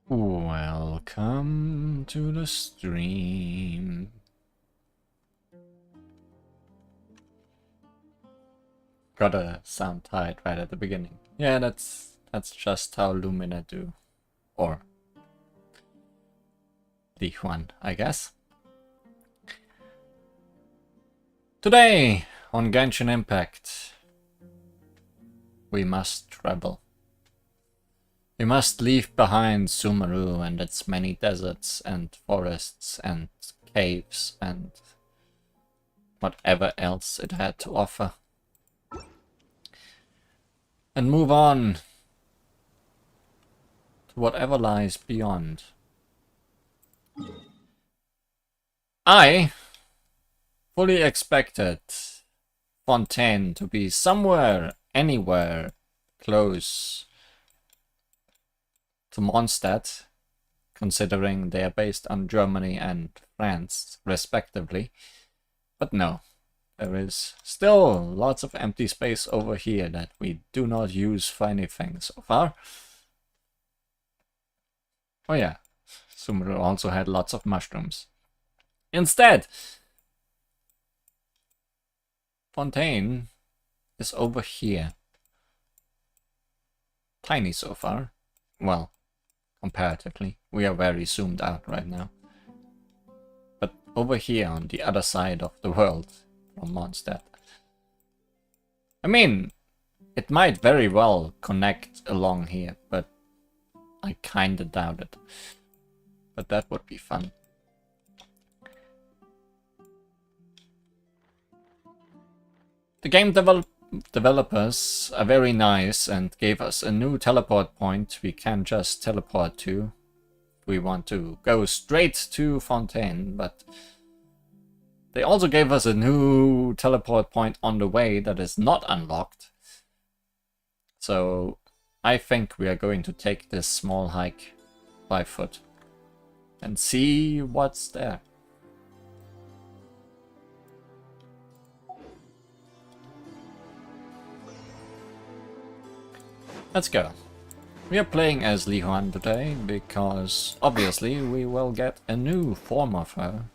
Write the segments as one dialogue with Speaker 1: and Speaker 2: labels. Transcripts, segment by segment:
Speaker 1: Welcome to the stream. Gotta sound tight right at the beginning. Yeah, that's just how Lumina do. Or the one, I guess. Today on Genshin Impact, we must travel. We must leave behind Sumeru and its many deserts and forests and caves and whatever else it had to offer. And move on to whatever lies beyond. I fully expected Fontaine to be somewhere, anywhere close to Mondstadt, considering they are based on Germany and France, respectively. But no, there is still lots of empty space over here that we do not use for anything so far. Oh yeah, Sumeru also had lots of mushrooms. Instead, Fontaine is over here. Tiny so far. Well, comparatively. We are very zoomed out right now. But over here on the other side of the world from Mondstadt. I mean, it might very well connect along here, but I kinda doubt it. But that would be fun. The game developers are very nice and gave us a new teleport point we can just teleport to. We want to go straight to Fontaine, but they also gave us a new teleport point on the way that is not unlocked. So I think we are going to take this small hike by foot and see what's there. Let's go. We are playing as Li Huan today because obviously we will get a new form of her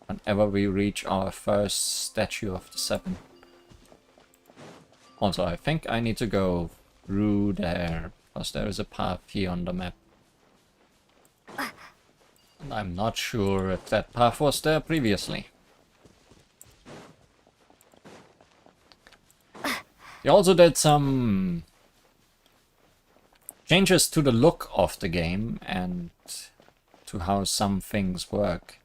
Speaker 1: whenever we reach our first statue of the 7. Also, I think I need to go through there because there is a path here on the map. And I'm not sure if that path was there previously. They also did some changes to the look of the game and to how some things work.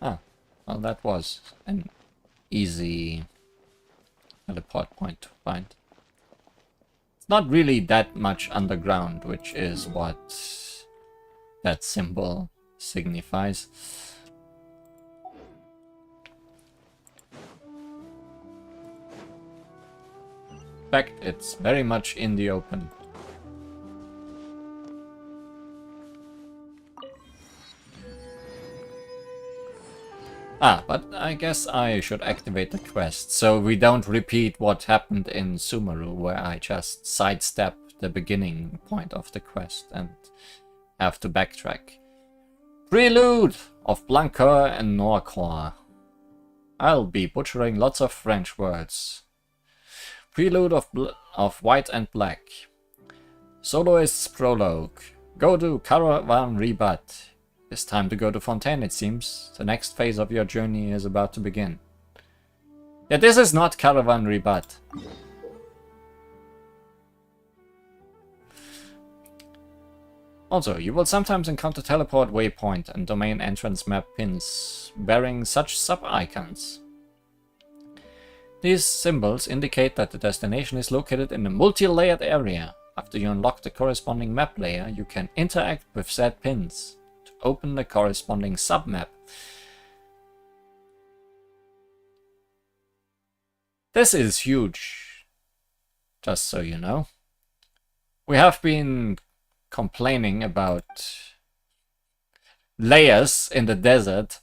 Speaker 1: Ah, well, that was an easy teleport point to find. It's not really that much underground, which is what that symbol signifies. In fact, it's very much in the open. Ah, but I guess I should activate the quest, so we don't repeat what happened in Sumeru, where I just sidestep the beginning point of the quest and have to backtrack. Prelude of Blancoeur and Norcoeur. I'll be butchering lots of French words. Prelude of White and Black. Soloist's Prologue. Go to Caravan Rebat. It's time to go to Fontaine, it seems. The next phase of your journey is about to begin. Yeah, this is not Caravan Rebat. Also, you will sometimes encounter teleport waypoint and domain entrance map pins bearing such sub-icons. These symbols indicate that the destination is located in a multi-layered area. After you unlock the corresponding map layer, you can interact with said pins to open the corresponding submap. This is huge, just so you know. We have been complaining about layers in the desert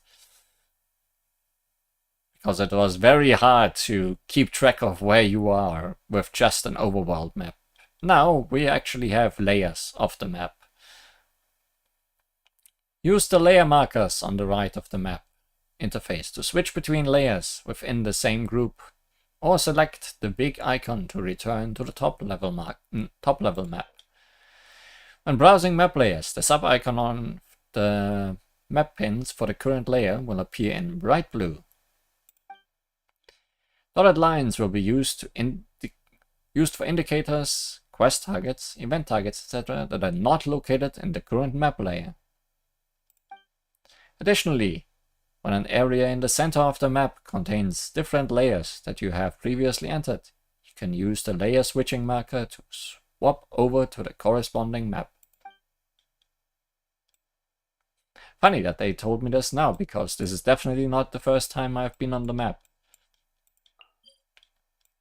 Speaker 1: because it was very hard to keep track of where you are with just an overworld map. Now we actually have layers of the map. Use the layer markers on the right of the map interface to switch between layers within the same group, or select the big icon to return to the top level map. When browsing map layers, the sub-icon on the map pins for the current layer will appear in bright blue. Dotted lines will be used for indicators, quest targets, event targets, etc. that are not located in the current map layer. Additionally, when an area in the center of the map contains different layers that you have previously entered, you can use the layer switching marker to swap over to the corresponding map. Funny that they told me this now, because this is definitely not the first time I've been on the map.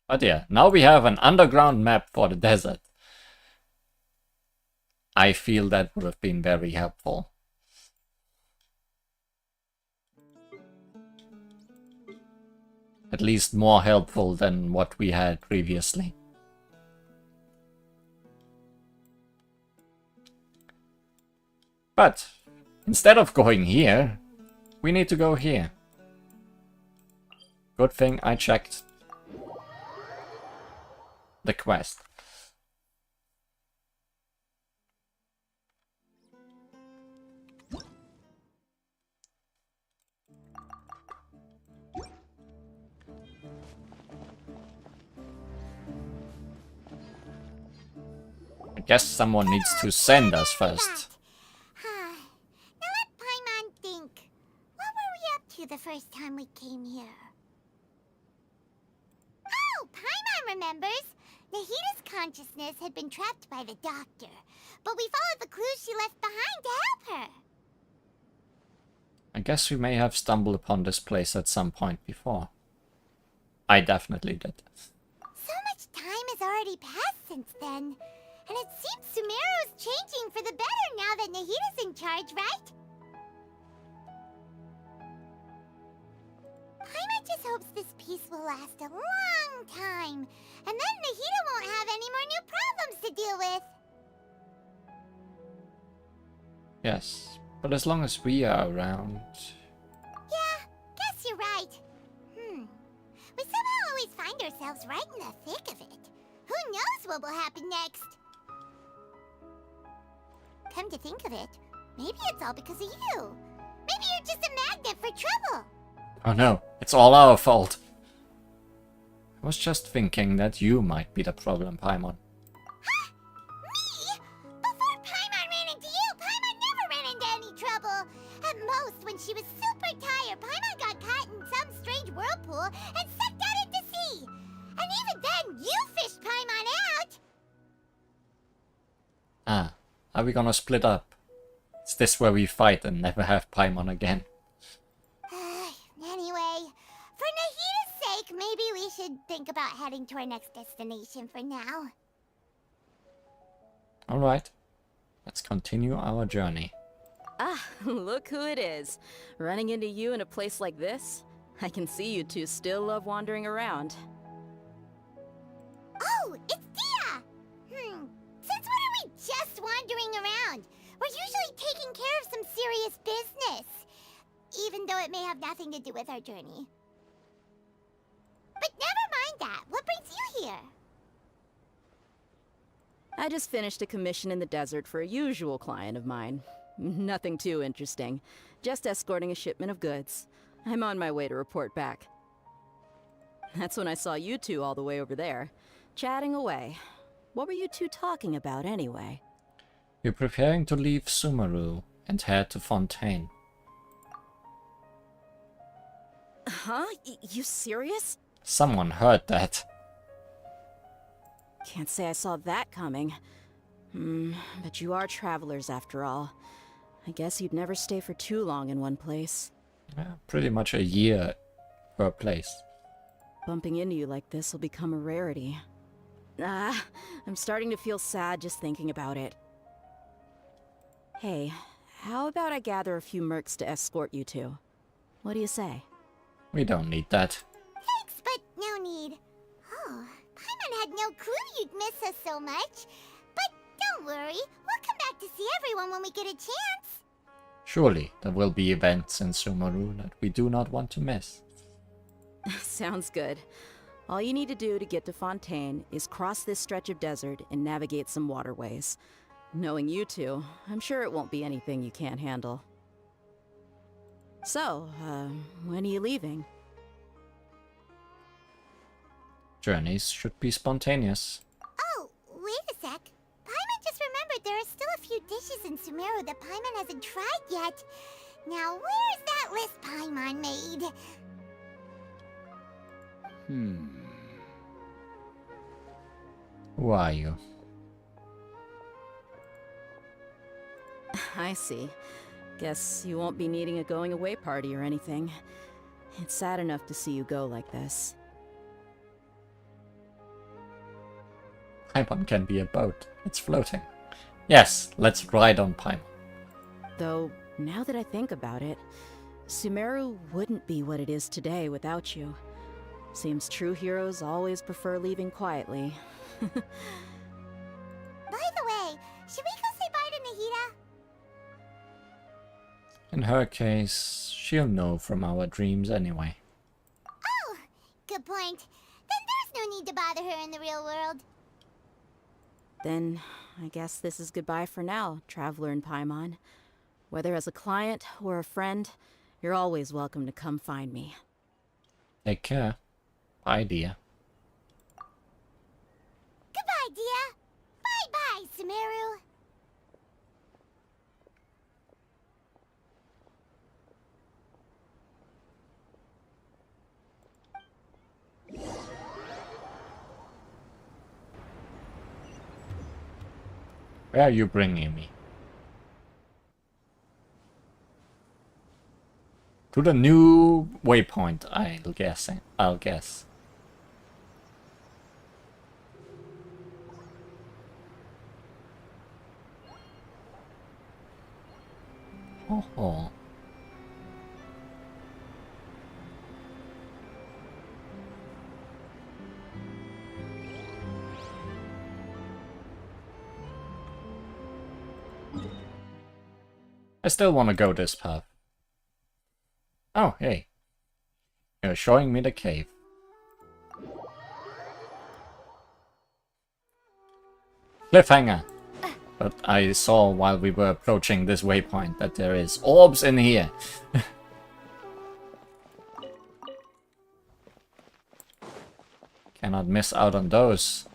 Speaker 1: But yeah, now we have an underground map for the desert. I feel that would have been very helpful. At least more helpful than what we had previously. But instead of going here, we need to go here. Good thing I checked the quest. I guess someone needs to send us first.
Speaker 2: Now let Paimon think. What were we up to the first time we came here? Oh, Paimon remembers! Nahita's consciousness had been trapped by the doctor, but we followed the clues she left behind to help her.
Speaker 1: I guess we may have stumbled upon this place at some point before. I definitely did.
Speaker 2: So much time has already passed since then. And it seems Sumeru's changing for the better now that Nahita's in charge, right? Paimon just hopes this peace will last a long time. And then Nahita won't have any more new problems to deal with.
Speaker 1: Yes, but as long as we are around...
Speaker 2: Yeah, guess you're right. We somehow always find ourselves right in the thick of it. Who knows what will happen next? Come to think of it, maybe it's all because of you. Maybe you're just a magnet for trouble.
Speaker 1: Oh no, it's all our fault. I was just thinking that you might be the problem, Paimon.
Speaker 2: Huh? Me? Before Paimon ran into you, Paimon never ran into any trouble. At most, when she was super tired, Paimon got caught in some strange whirlpool and sucked out into sea. And even then, you fished Paimon out.
Speaker 1: Ah, are we gonna split up? Is this where we fight and never have Paimon again?
Speaker 2: Anyway, for Nahita's sake, maybe we should think about heading to our next destination for now.
Speaker 1: Alright, let's continue our journey.
Speaker 3: Ah, look who it is. Running into you in a place like this? I can see you two still love wandering around.
Speaker 2: Oh, it's Dia! Since when are we just wandering around? We're usually taking care of some serious business. Even though it may have nothing to do with our journey. But never mind that. What brings you here?
Speaker 3: I just finished a commission in the desert for a usual client of mine. Nothing too interesting. Just escorting a shipment of goods. I'm on my way to report back. That's when I saw you two all the way over there, chatting away. What were you two talking about anyway?
Speaker 1: We're preparing to leave Sumeru and head to Fontaine.
Speaker 3: Huh? You serious?
Speaker 1: Someone heard that.
Speaker 3: Can't say I saw that coming. But you are travelers after all. I guess you'd never stay for too long in one place.
Speaker 1: Yeah, pretty much a year per place.
Speaker 3: Bumping into you like this will become a rarity. I'm starting to feel sad just thinking about it. Hey, how about I gather a few mercs to escort you two? What do you say?
Speaker 1: We don't need that.
Speaker 2: Thanks, but no need. Oh, Paimon had no clue you'd miss us so much. But don't worry, we'll come back to see everyone when we get a chance.
Speaker 1: Surely there will be events in Sumeru that we do not want to miss.
Speaker 3: Sounds good. All you need to do to get to Fontaine is cross this stretch of desert and navigate some waterways. Knowing you two, I'm sure it won't be anything you can't handle. So, when are you leaving?
Speaker 1: Journeys should be spontaneous.
Speaker 2: Oh, wait a sec. Paimon just remembered there are still a few dishes in Sumeru that Paimon hasn't tried yet. Now, where's that list Paimon made?
Speaker 1: Who are you?
Speaker 3: I see. Guess you won't be needing a going away party or anything. It's sad enough to see you go like this.
Speaker 1: Paimon can be a boat. It's floating. Yes, let's ride on Paimon.
Speaker 3: Though, now that I think about it, Sumeru wouldn't be what it is today without you. Seems true heroes always prefer leaving quietly.
Speaker 2: By the way, should we go say bye to Nahida?
Speaker 1: In her case, she'll know from our dreams anyway.
Speaker 2: Oh, good point. Then there's no need to bother her in the real world.
Speaker 3: Then, I guess this is goodbye for now, Traveler in Paimon. Whether as a client or a friend, you're always welcome to come find me.
Speaker 1: Take care. Bye, dear.
Speaker 2: Goodbye, dear. Bye-bye, Sumeru.
Speaker 1: Where are you bringing me? To the new waypoint, I'll guess. Oh. I still want to go this path. Oh, hey. You're showing me the cave. Cliffhanger! But I saw while we were approaching this waypoint that there is orbs in here. Cannot miss out on those.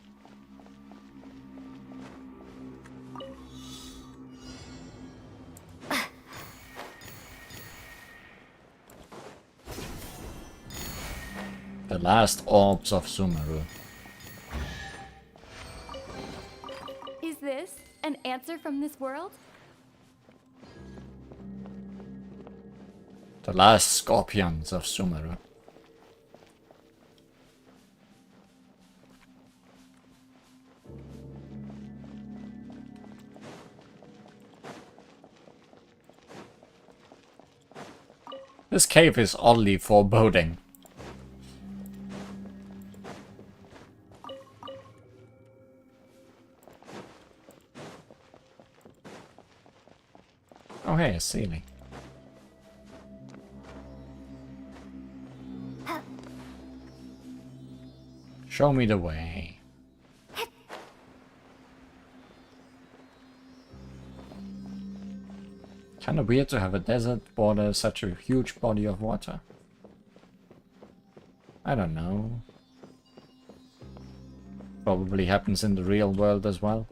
Speaker 1: The last orbs of Sumeru.
Speaker 4: Is this an answer from this world?
Speaker 1: The last scorpions of Sumeru. This cave is oddly foreboding. Oh hey, a ceiling. Show me the way. Kinda weird to have a desert border such a huge body of water. I don't know. Probably happens in the real world as well.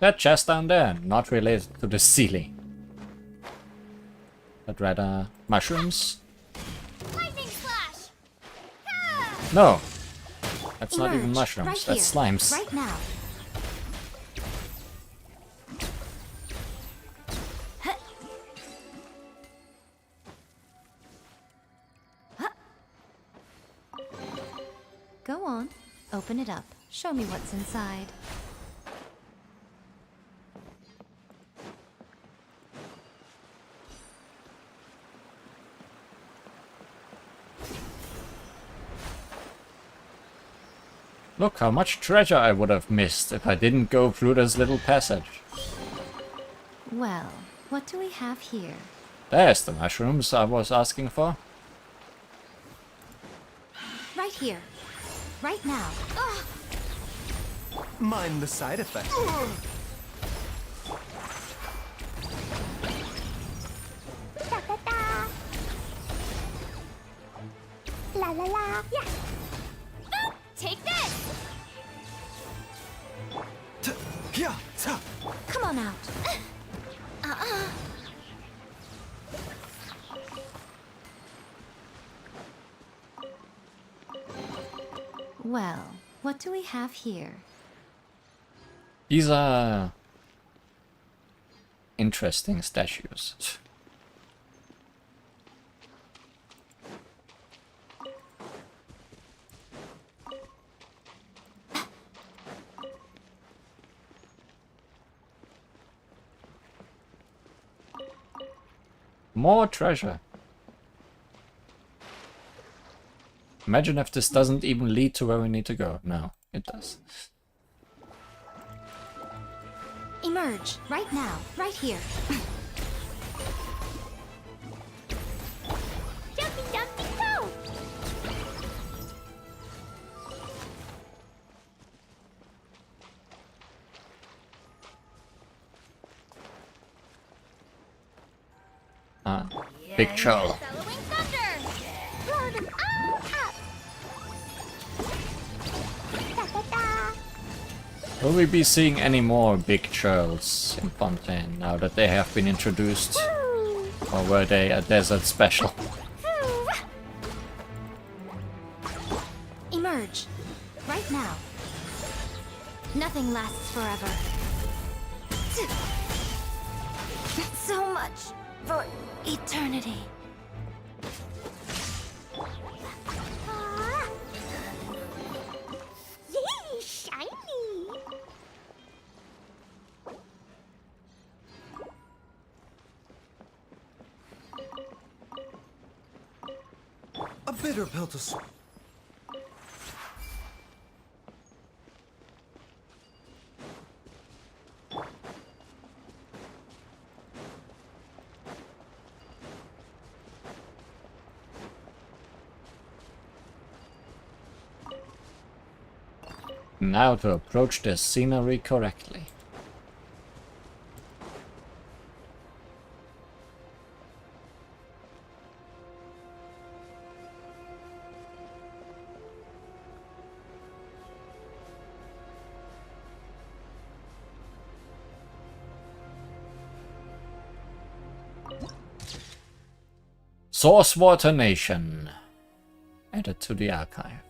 Speaker 1: That chest down there, not related to the ceiling. But rather mushrooms?
Speaker 2: Lightning slash!
Speaker 1: No! That's not even
Speaker 4: Emerge,
Speaker 1: mushrooms,
Speaker 4: right
Speaker 1: that's
Speaker 4: here,
Speaker 1: slimes.
Speaker 4: Right now. Go on, open it up. Show me what's inside.
Speaker 1: Look how much treasure I would have missed if I didn't go through this little passage.
Speaker 5: Well, what do we have here?
Speaker 1: There's the mushrooms I was asking for.
Speaker 5: Right here. Right now. Ugh.
Speaker 6: Mind the side effect.
Speaker 2: Da da da. La la la. Yeah.
Speaker 5: Take this!
Speaker 6: Yeah,
Speaker 5: Come on out. Well, what do we have here?
Speaker 1: These are interesting statues. More treasure. Imagine if this doesn't even lead to where we need to go. No, it does.
Speaker 5: Emerge. Right now. Right here.
Speaker 2: Jumpy, jumpy, go.
Speaker 1: Ah, big troll.
Speaker 2: Bellowing thunder. Blow them all up. Da da da.
Speaker 1: Will we be seeing any more big trolls in Fontaine now that they have been introduced?
Speaker 2: Woo.
Speaker 1: Or were they a desert special?
Speaker 2: Woo.
Speaker 5: Emerge. Right now. Nothing lasts forever. So much for eternity.
Speaker 2: Ah. Yay, shiny.
Speaker 6: a bitter pill to swallow.
Speaker 1: Now to approach the scenery correctly. Sourcewater Nation. Added to the archive.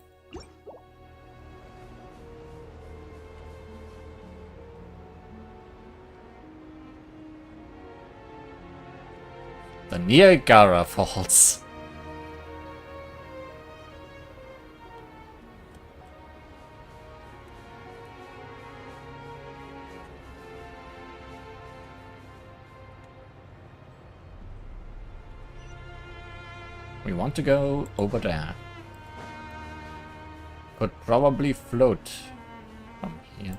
Speaker 1: The Niagara Falls. We want to go over there. Could probably float from here.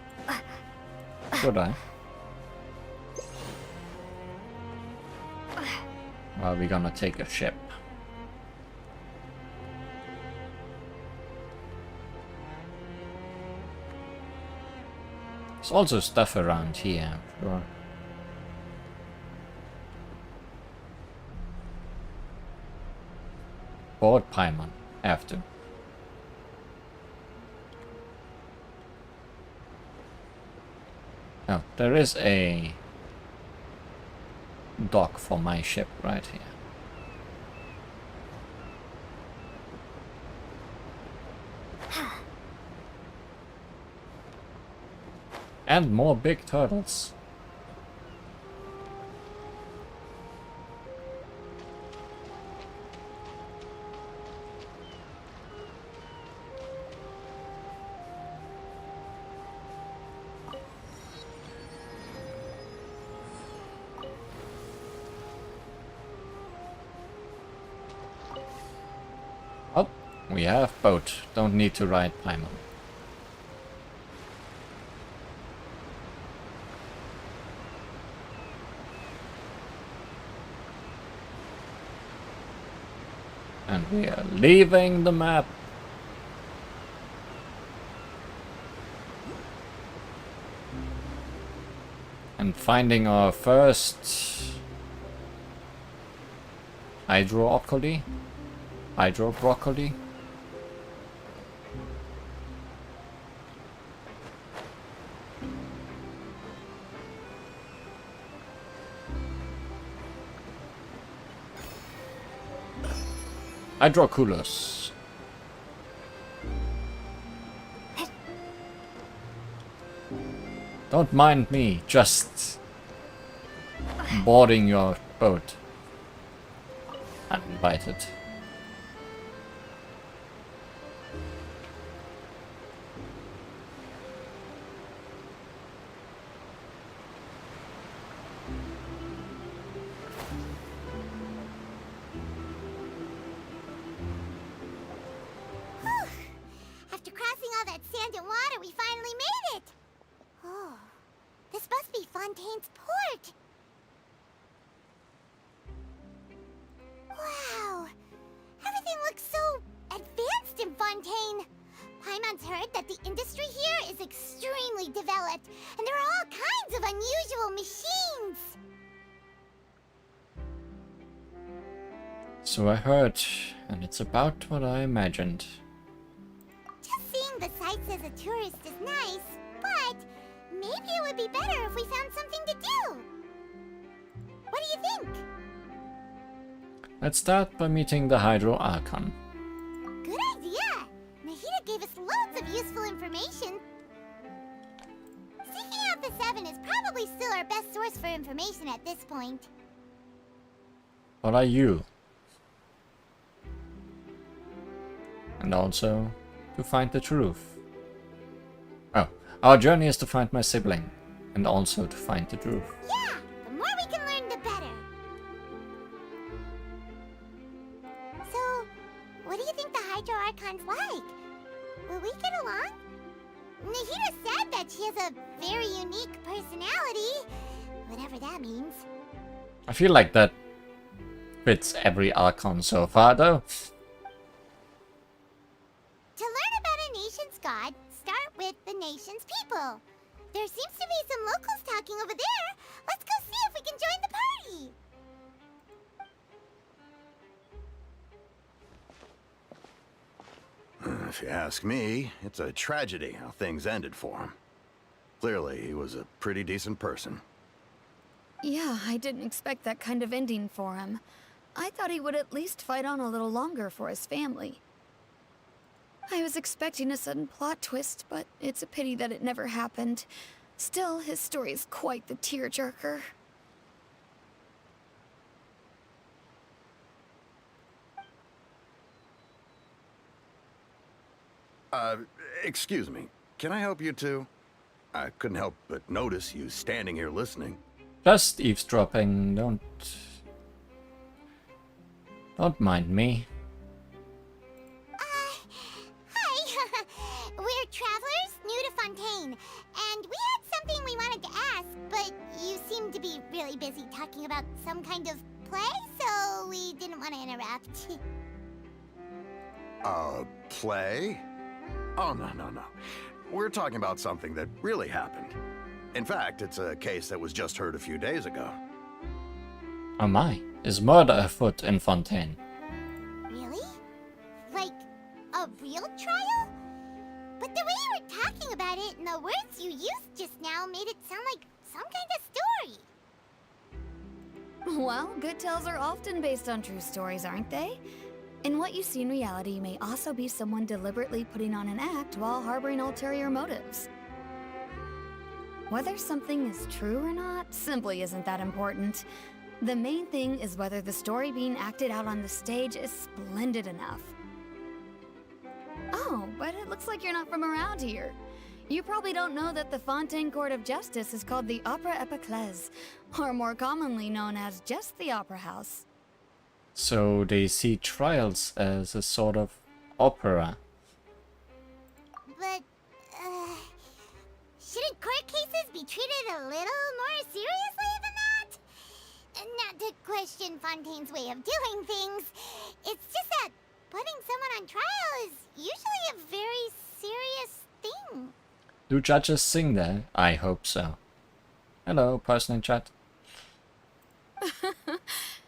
Speaker 1: Could I? Well, we're gonna take a ship. There's also stuff around here, I'm sure. Board Paimon, have to. Oh, there is a dock for my ship right here. And more big turtles. Oh, we have boat. Don't need to ride Paimon. And we are leaving the map. And finding our first hydro-broccoli. Hydroculus. Don't mind me, just boarding your boat. Uninvited.
Speaker 2: After crossing all that sand and water, we finally made it! Oh, this must be Fontaine's port! Wow! Everything looks so advanced in Fontaine! Paimon's heard that the industry here is extremely developed, and there are all kinds of unusual machines!
Speaker 1: So I heard, and it's about what I imagined.
Speaker 2: Just seeing the sights as a tourist is nice, but maybe it would be better if we found something to do. What do you think?
Speaker 1: Let's start by meeting the Hydro Archon.
Speaker 2: Good idea! Nahida gave us loads of useful information. Seeking out the Seven is probably still our best source for information at this point.
Speaker 1: What are you? And also, to find the truth. Oh, our journey is to find my sibling, and also to find the truth.
Speaker 2: Yeah! The more we can learn, the better. So, what do you think the Hydro Archon's like? Will we get along? Nahida said that she has a very unique personality, whatever that means.
Speaker 1: I feel like that fits every Archon so far, though.
Speaker 2: To learn about a nation's god, start with the nation's people. There seems to be some locals talking over there. Let's go see if we can join the party.
Speaker 7: If you ask me, it's a tragedy how things ended for him. Clearly, he was a pretty decent person.
Speaker 8: Yeah, I didn't expect that kind of ending for him. I thought he would at least fight on a little longer for his family. I was expecting a sudden plot twist, but it's a pity that it never happened. Still, his story is quite the tearjerker.
Speaker 7: Excuse me. Can I help you too? I couldn't help but notice you standing here listening.
Speaker 1: Just eavesdropping, don't mind me.
Speaker 2: Hi! We're travelers new to Fontaine, and we had something we wanted to ask, but you seem to be really busy talking about some kind of play, so we didn't want to interrupt.
Speaker 7: Play? Oh, no. We're talking about something that really happened. In fact, it's a case that was just heard a few days ago.
Speaker 1: Oh my, is murder afoot in Fontaine?
Speaker 2: Really? Like, a real trial? But the way you were talking about it and the words you used just now made it sound like some kind of story.
Speaker 8: Well, good tales are often based on true stories, aren't they? And what you see in reality may also be someone deliberately putting on an act while harboring ulterior motives. Whether something is true or not simply isn't that important. The main thing is whether the story being acted out on the stage is splendid enough. Oh, but it looks like you're not from around here. You probably don't know that the Fontaine Court of Justice is called the Opera Epiclese, or more commonly known as just the Opera House.
Speaker 1: So they see trials as a sort of opera.
Speaker 2: But, shouldn't court cases be treated a little more seriously than that? Not to question Fontaine's way of doing things. It's just that putting someone on trial is usually a very serious thing.
Speaker 1: Do judges sing there? I hope so. Hello, person in chat.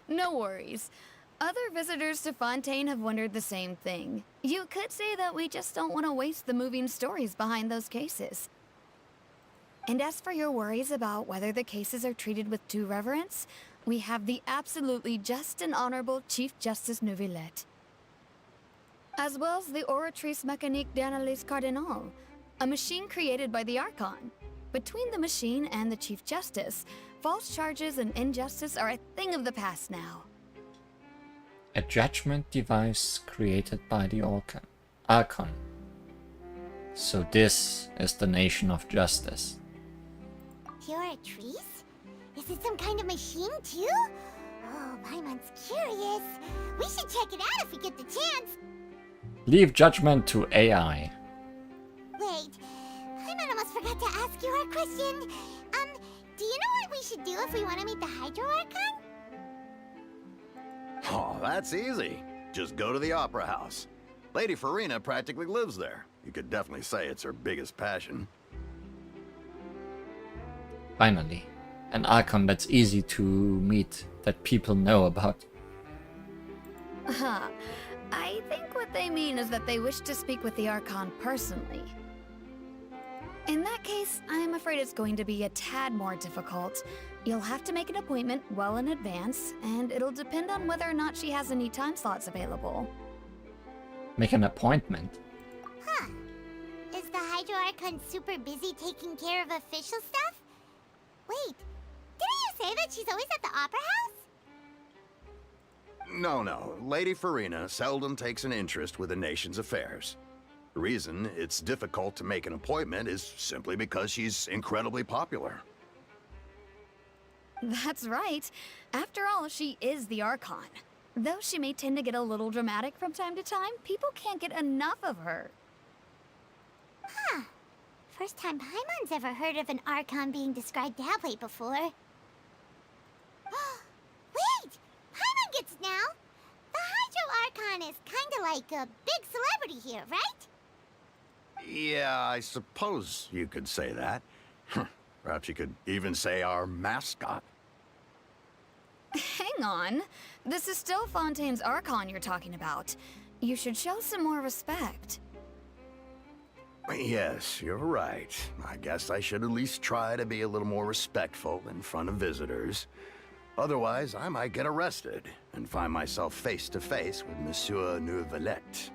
Speaker 8: No worries. Other visitors to Fontaine have wondered the same thing. You could say that we just don't want to waste the moving stories behind those cases. And as for your worries about whether the cases are treated with due reverence, we have the absolutely just and honorable Chief Justice Neuvillette. As well as the Oratrice Mécanique d'Analyse Cardinal, a machine created by the Archon. Between the machine and the Chief Justice, false charges and injustice are a thing of the past now.
Speaker 1: A judgment device created by the Archon. So this is the nation of justice.
Speaker 2: Oratrice? Is it some kind of machine too? Oh, Paimon's curious. We should check it out if we get the chance.
Speaker 1: Leave judgment to AI.
Speaker 2: Wait, Paimon almost forgot to ask you our question. Do you know what we should do if we want to meet the Hydro Archon?
Speaker 7: Oh, that's easy. Just go to the Opera House. Lady Farina practically lives there. You could definitely say it's her biggest passion.
Speaker 1: Finally, an Archon that's easy to meet, that people know about.
Speaker 8: Huh. I think what they mean is that they wish to speak with the Archon personally. In that case, I'm afraid it's going to be a tad more difficult. You'll have to make an appointment well in advance, and it'll depend on whether or not she has any time slots available.
Speaker 1: Make an appointment?
Speaker 2: Huh. Is the Hydro Archon super busy taking care of official stuff? Wait, didn't you say that she's always at the Opera House?
Speaker 7: No. Lady Farina seldom takes an interest with the nation's affairs. The reason it's difficult to make an appointment is simply because she's incredibly popular.
Speaker 8: That's right. After all, she is the Archon. Though she may tend to get a little dramatic from time to time, people can't get enough of her.
Speaker 2: Huh. First time Paimon's ever heard of an Archon being described that way before. Wait! Paimon gets it now! The Hydro Archon is kinda like a big celebrity here, right?
Speaker 7: Yeah, I suppose you could say that. Perhaps you could even say our mascot.
Speaker 8: Hang on. This is still Fontaine's Archon you're talking about. You should show some more respect.
Speaker 7: Yes, you're right. I guess I should at least try to be a little more respectful in front of visitors. Otherwise, I might get arrested and find myself face to face with Monsieur Neuvillette.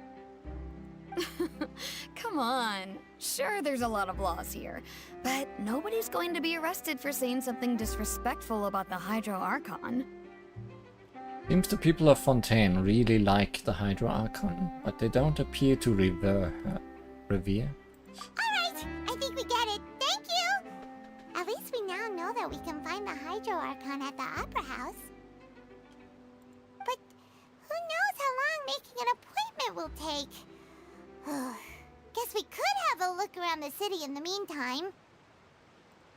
Speaker 8: Come on. Sure, there's a lot of laws here, but nobody's going to be arrested for saying something disrespectful about the Hydro Archon.
Speaker 1: Seems the people of Fontaine really like the Hydro Archon, but they don't appear to revere.
Speaker 2: Alright, I think we get it. Thank you! At least we now know that we can find the Hydro Archon at the Opera House. But who knows how long making an appointment will take? Guess we could have a look around the city in the meantime.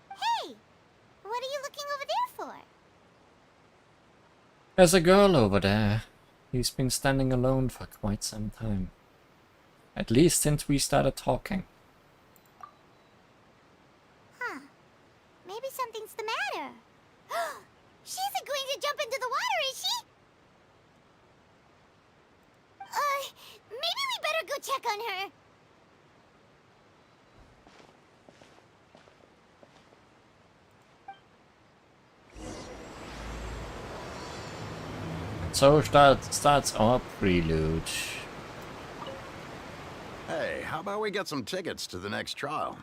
Speaker 2: Hey! What are you looking over there for?
Speaker 1: There's a girl over there. He's been standing alone for quite some time. At least since we started talking.
Speaker 2: Huh. Maybe something's the matter. She isn't going to jump into the water, is she? Maybe we better go check on her.
Speaker 1: So starts our prelude.
Speaker 7: Hey, how about we get some tickets to the next trial?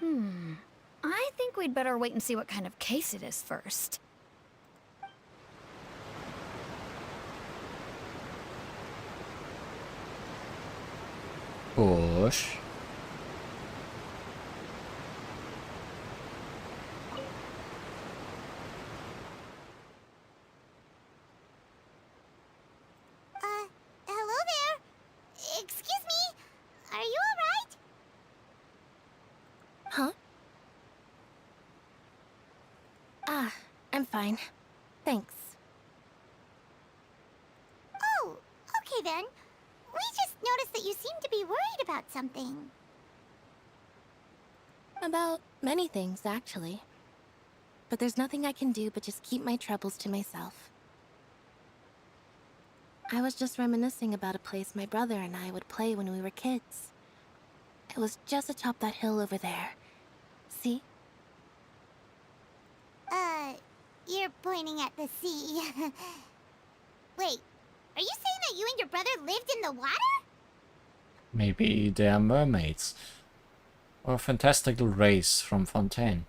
Speaker 8: I think we'd better wait and see what kind of case it is first.
Speaker 1: Push.
Speaker 2: Hello there. Excuse me. Are you alright?
Speaker 5: Huh? I'm fine. Thanks.
Speaker 2: Oh, okay. Okay then. We just noticed that you seem to be worried about something.
Speaker 5: About many things, actually. But there's nothing I can do but just keep my troubles to myself. I was just reminiscing about a place my brother and I would play when we were kids. It was just atop that hill over there. See?
Speaker 2: You're pointing at the sea. Wait, are you saying that you and your brother lived in the water?
Speaker 1: Maybe they are mermaids. Or a fantastical race from Fontaine.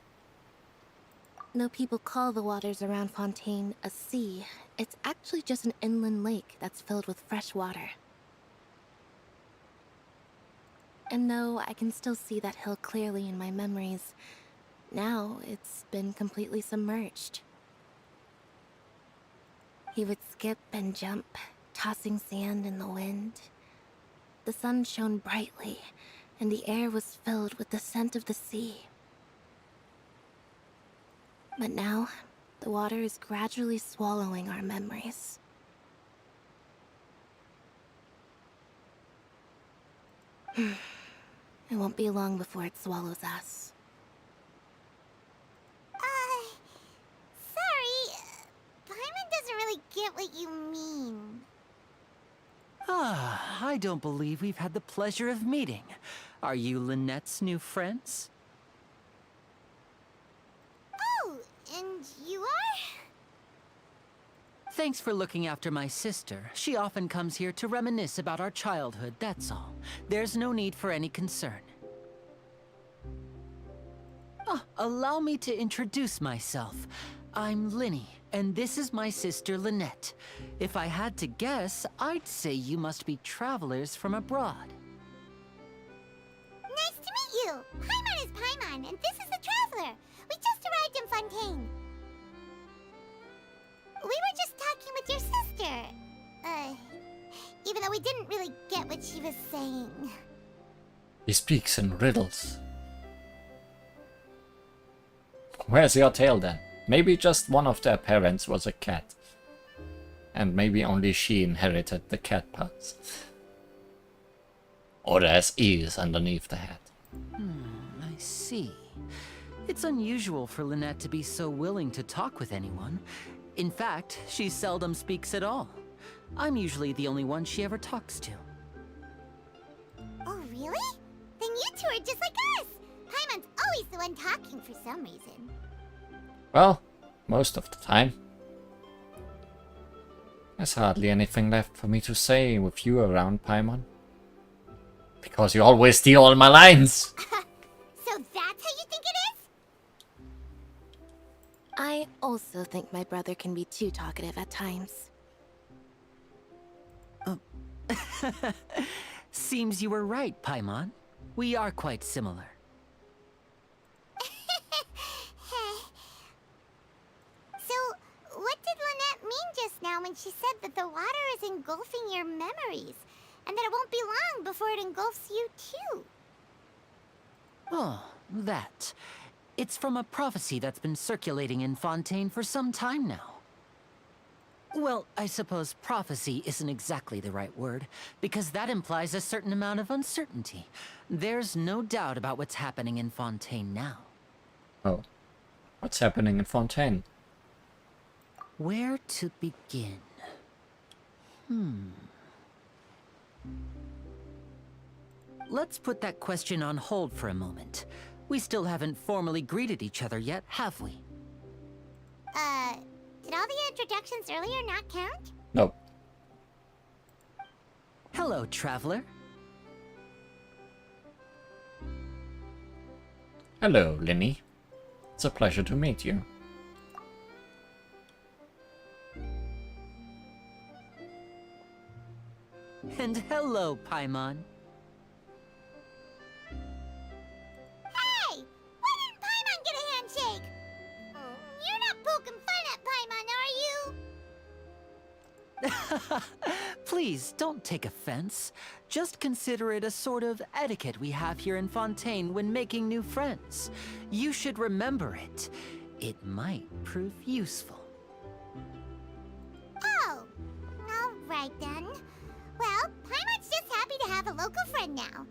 Speaker 5: Though people call the waters around Fontaine a sea, it's actually just an inland lake that's filled with fresh water. And though I can still see that hill clearly in my memories, now it's been completely submerged. He would skip and jump, tossing sand in the wind. The sun shone brightly, and the air was filled with the scent of the sea. But now, the water is gradually swallowing our memories. It won't be long before it swallows us.
Speaker 2: Sorry. Paimon doesn't really get what you mean.
Speaker 9: Ah, I don't believe we've had the pleasure of meeting. Are you Lynette's new friends?
Speaker 2: Oh, and you are?
Speaker 9: Thanks for looking after my sister. She often comes here to reminisce about our childhood, that's all. There's no need for any concern. Allow me to introduce myself. I'm Linny, and this is my sister Lynette. If I had to guess, I'd say you must be travelers from abroad.
Speaker 2: Nice to meet you. Paimon is Paimon, and this is the Traveler. We just arrived in Fontaine. We were just talking with your sister. Even though we didn't really get what she was saying.
Speaker 1: He speaks in riddles. Where's your tail then? Maybe just one of their parents was a cat. And maybe only she inherited the cat parts. Or there's ears underneath the head.
Speaker 9: I see. It's unusual for Lynette to be so willing to talk with anyone. In fact, she seldom speaks at all. I'm usually the only one she ever talks to.
Speaker 2: Oh, really? Then you two are just like us. Paimon's always the one talking for some reason.
Speaker 1: Well, most of the time. There's hardly anything left for me to say with you around, Paimon. Because you always steal all my lines!
Speaker 2: So that's how you think it is?
Speaker 5: I also think my brother can be too talkative at times.
Speaker 9: Seems you were right, Paimon. We are quite similar.
Speaker 2: So, what did Lynette mean just now when she said that the water is engulfing your memories? And that it won't be long before it engulfs you too?
Speaker 9: Oh, that. It's from a prophecy that's been circulating in Fontaine for some time now. Well, I suppose prophecy isn't exactly the right word, because that implies a certain amount of uncertainty. There's no doubt about what's happening in Fontaine now.
Speaker 1: Oh. What's happening in Fontaine?
Speaker 9: Where to begin? Let's put that question on hold for a moment. We still haven't formally greeted each other yet, have we?
Speaker 2: Did all the introductions earlier not count?
Speaker 1: Nope.
Speaker 9: Hello, Traveler.
Speaker 1: Hello, Linny. It's a pleasure to meet you.
Speaker 9: And hello, Paimon.
Speaker 2: Hey! Why didn't Paimon get a handshake? You're not poking fun at Paimon, are you?
Speaker 9: Please, don't take offense. Just consider it a sort of etiquette we have here in Fontaine when making new friends. You should remember it. It might prove useful.
Speaker 2: Oh, alright then. Well, Paimon's just happy to have a local friend now.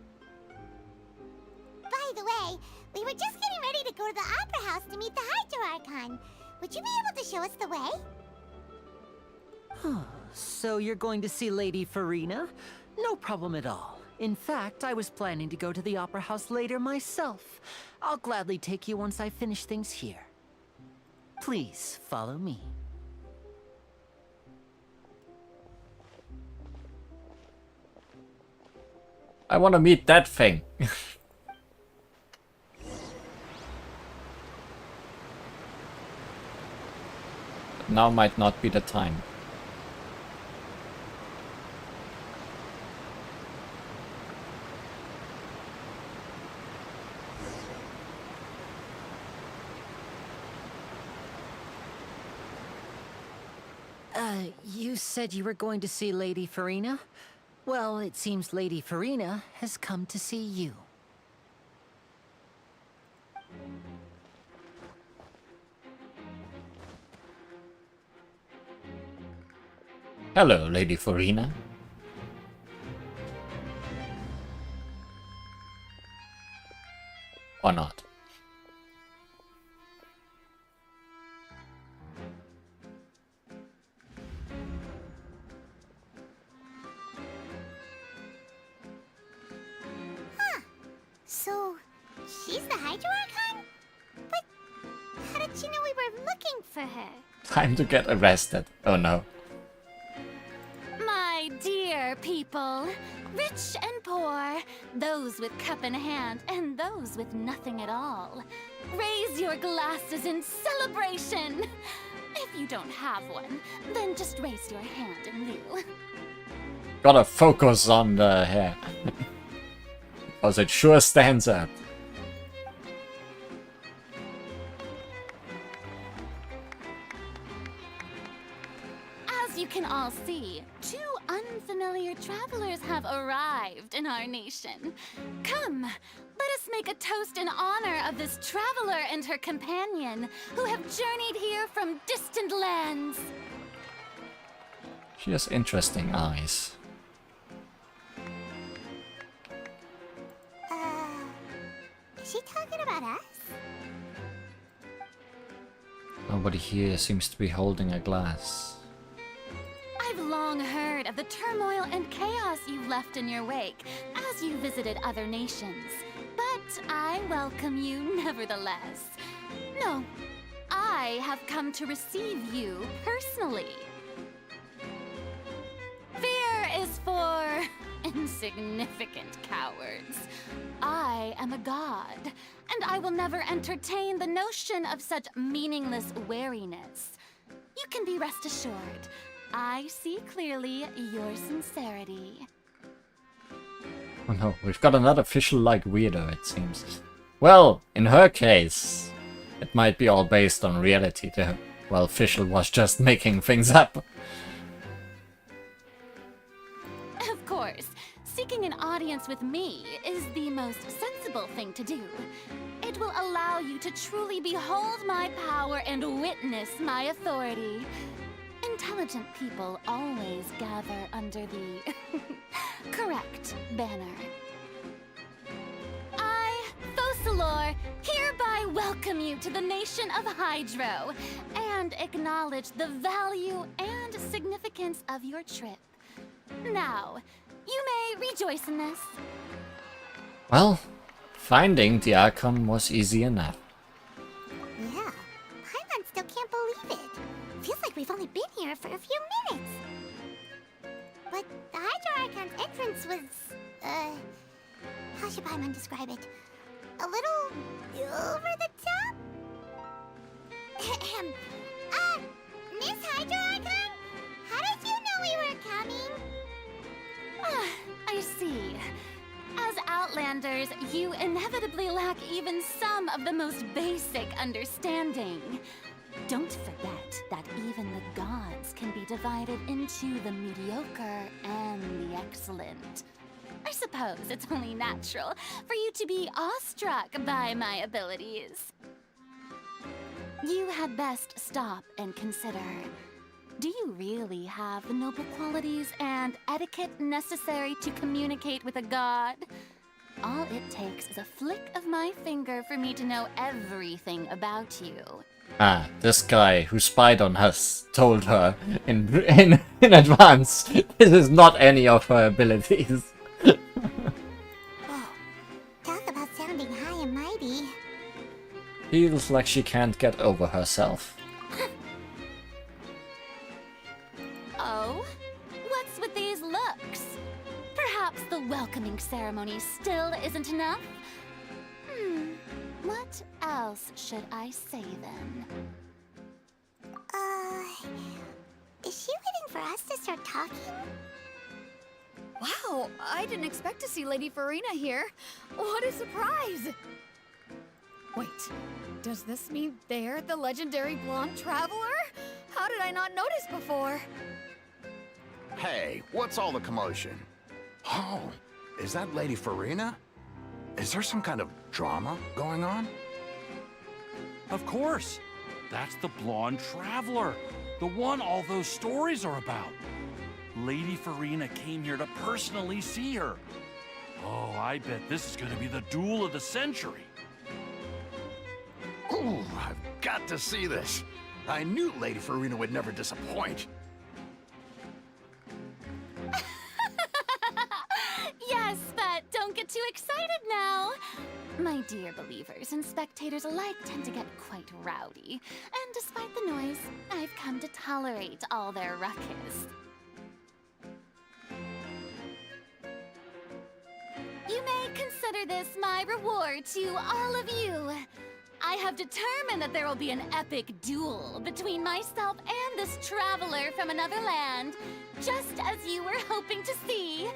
Speaker 2: By the way, we were just getting ready to go to the Opera House to meet the Hydro Archon. Would you be able to show us the way?
Speaker 9: So you're going to see Lady Farina? No problem at all. In fact, I was planning to go to the Opera House later myself. I'll gladly take you once I finish things here. Please, follow me.
Speaker 1: I want to meet that thing. But now might not be the time.
Speaker 9: You said you were going to see Lady Farina? Well, it seems Lady Farina has come to see you.
Speaker 1: Hello, Lady Farina. Or not.
Speaker 2: So, she's the Hydro Archon? But how did she know we were looking for her?
Speaker 1: Time to get arrested. Oh no.
Speaker 4: My dear people, rich and poor, those with cup in hand and those with nothing at all, raise your glasses in celebration. If you don't have one, then just raise your hand in lieu.
Speaker 1: Gotta focus on the hair. Because it sure stands out.
Speaker 4: As you can all see, two unfamiliar travelers have arrived in our nation. Come, let us make a toast in honor of this traveler and her companion who have journeyed here from distant lands.
Speaker 1: She has interesting eyes.
Speaker 2: Is she talking about us?
Speaker 1: Nobody here seems to be holding a glass.
Speaker 4: I've long heard of the turmoil and chaos you've left in your wake as you visited other nations. But I welcome you nevertheless. No, I have come to receive you personally. Fear is for insignificant cowards. I am a god, and I will never entertain the notion of such meaningless wariness. You can be rest assured, I see clearly your sincerity.
Speaker 1: Oh no, we've got another Fischl-like weirdo, it seems. Well, in her case, it might be all based on reality though. Well, Fischl was just making things up.
Speaker 4: Of course, seeking an audience with me is the most sensible thing to do. It will allow you to truly behold my power and witness my authority. Intelligent people always gather under the correct banner. I, Focalor, hereby welcome you to the nation of Hydro and acknowledge the value and significance of your trip. Now, you may rejoice in this.
Speaker 1: Well, finding the Archon was easy enough.
Speaker 2: Yeah, Paimon still can't believe it. Feels like we've only been here for a few minutes. But the Hydro Archon's entrance was, how should Paimon describe it? A little over the top? Miss Hydro Archon? How did you know we were coming?
Speaker 4: I see. As Outlanders, you inevitably lack even some of the most basic understanding. Don't forget that even the gods can be divided into the mediocre and the excellent. I suppose it's only natural for you to be awestruck by my abilities. You had best stop and consider. Do you really have the noble qualities and etiquette necessary to communicate with a god? All it takes is a flick of my finger for me to know everything about you.
Speaker 1: Ah, this guy who spied on us told her in advance this is not any of her abilities.
Speaker 2: Oh, talk about sounding high and mighty.
Speaker 1: Feels like she can't get over herself.
Speaker 4: Oh? What's with these looks? Perhaps the welcoming ceremony still isn't enough? What else should I say then?
Speaker 2: Is she waiting for us to start talking?
Speaker 8: Wow, I didn't expect to see Lady Farina here. What a surprise! Wait, does this mean they're the legendary blonde traveler? How did I not notice before?
Speaker 7: Hey, what's all the commotion? Oh, is that Lady Farina? Is there some kind of drama going on?
Speaker 10: Of course. That's the blonde traveler. The one all those stories are about. Lady Farina came here to personally see her. Oh, I bet this is gonna be the duel of the century.
Speaker 7: Ooh, I've got to see this. I knew Lady Farina would never disappoint.
Speaker 4: Yes, but don't get too excited now. My dear believers and spectators alike tend to get quite rowdy, and despite the noise, I've come to tolerate all their ruckus. You may consider this my reward to all of you. I have determined that there will be an epic duel between myself and this traveler from another land, just as you were hoping to see.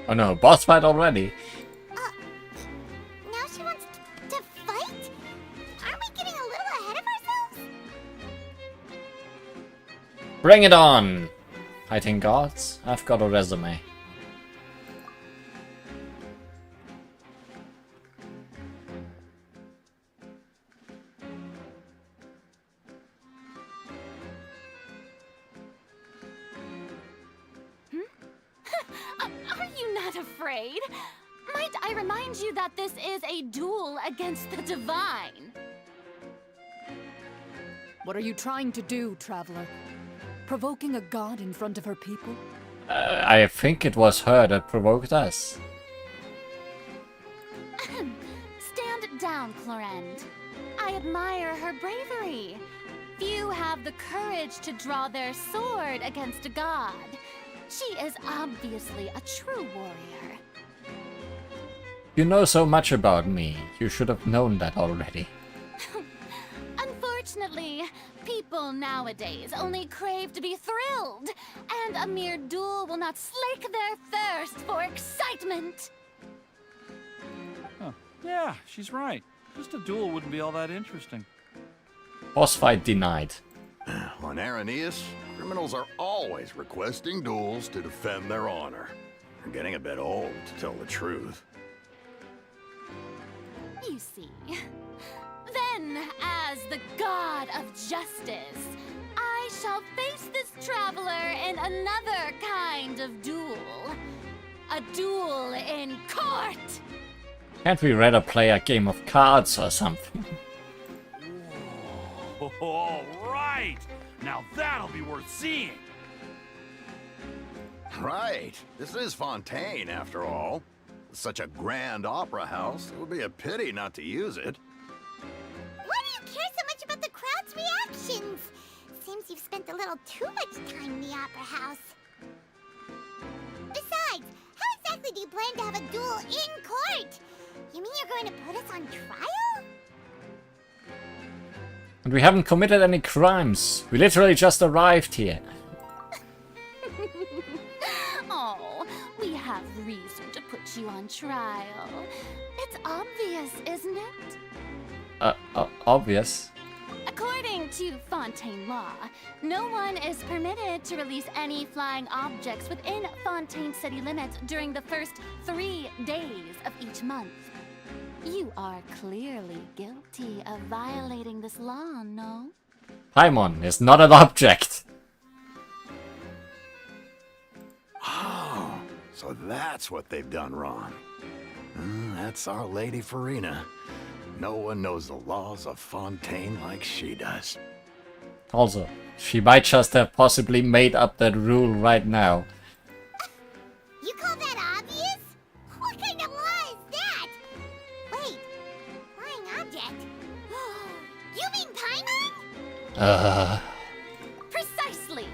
Speaker 1: Oh no, boss fight already.
Speaker 2: Now she wants to fight? Aren't we getting a little ahead of ourselves?
Speaker 1: Bring it on! Fighting gods? I've got a resume.
Speaker 4: Are you not afraid? Might I remind you that this is a duel against the divine?
Speaker 11: What are you trying to do, traveler? Provoking a god in front of her people?
Speaker 1: I think it was her that provoked us.
Speaker 4: Stand down, Clorend. I admire her bravery. Few have the courage to draw their sword against a god. She is obviously a true warrior.
Speaker 1: You know so much about me. You should have known that already.
Speaker 4: Unfortunately, people nowadays only crave to be thrilled, and a mere duel will not slake their thirst for excitement.
Speaker 10: Huh. Yeah, she's right. Just a duel wouldn't be all that interesting.
Speaker 1: Boss fight denied.
Speaker 7: On Araneus, criminals are always requesting duels to defend their honor. They're getting a bit old, to tell the truth.
Speaker 4: You see, then, as the god of justice, I shall face this traveler in another kind of duel. A duel in court!
Speaker 1: Can't we rather play a game of cards or something?
Speaker 10: All right! Now that'll be worth seeing!
Speaker 7: Right. This is Fontaine, after all. Such a grand opera house, it would be a pity not to use it.
Speaker 2: Why do you care so much about the crowd's reactions? Seems you've spent a little too much time in the opera house. Besides, how exactly do you plan to have a duel in court? You mean you're going to put us on trial?
Speaker 1: And we haven't committed any crimes. We literally just arrived here.
Speaker 4: Oh, we have reason to put you on trial. It's obvious, isn't it?
Speaker 1: Obvious.
Speaker 4: According to Fontaine law, no one is permitted to release any flying objects within Fontaine city limits during the first 3 days of each month. You are clearly guilty of violating this law, no?
Speaker 1: Paimon is not an object.
Speaker 7: So that's what they've done wrong. That's our Lady Farina. No one knows the laws of Fontaine like she does.
Speaker 1: Also, she might just have possibly made up that rule right now.
Speaker 2: You call that obvious? What kind of law is that? Wait, flying object? You mean Paimon?
Speaker 4: Precisely.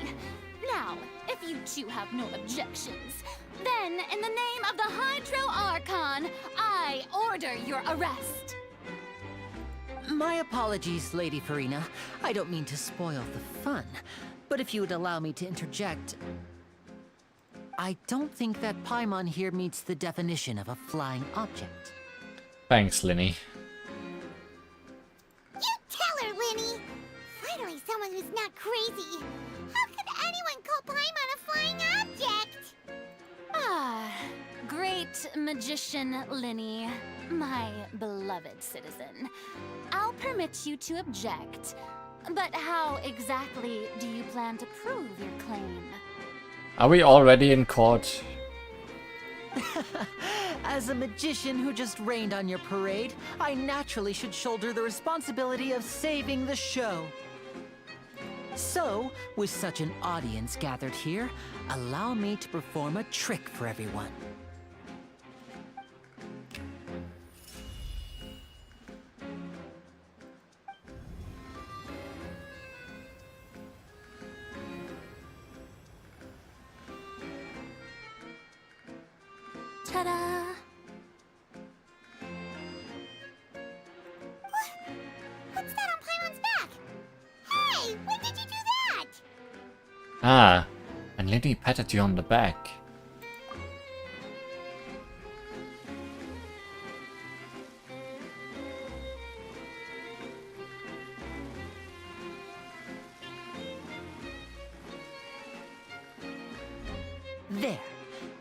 Speaker 4: Now, if you two have no objections, then in the name of the Hydro Archon, I order your arrest.
Speaker 9: My apologies, Lady Farina. I don't mean to spoil the fun, but if you would allow me to interject, I don't think that Paimon here meets the definition of a flying object.
Speaker 1: Thanks, Linny.
Speaker 2: You tell her, Linny! Finally someone who's not crazy. How could anyone call Paimon a flying object?
Speaker 4: Ah, great magician Linny, my beloved citizen. I'll permit you to object, but how exactly do you plan to prove your claim?
Speaker 1: Are we already in court?
Speaker 9: As a magician who just rained on your parade, I naturally should shoulder the responsibility of saving the show. So, with such an audience gathered here, allow me to perform a trick for everyone.
Speaker 4: Ta-da!
Speaker 2: What's that on Paimon's back? Hey, when did you do that?
Speaker 1: Ah, and Linny patted you on the back.
Speaker 9: There.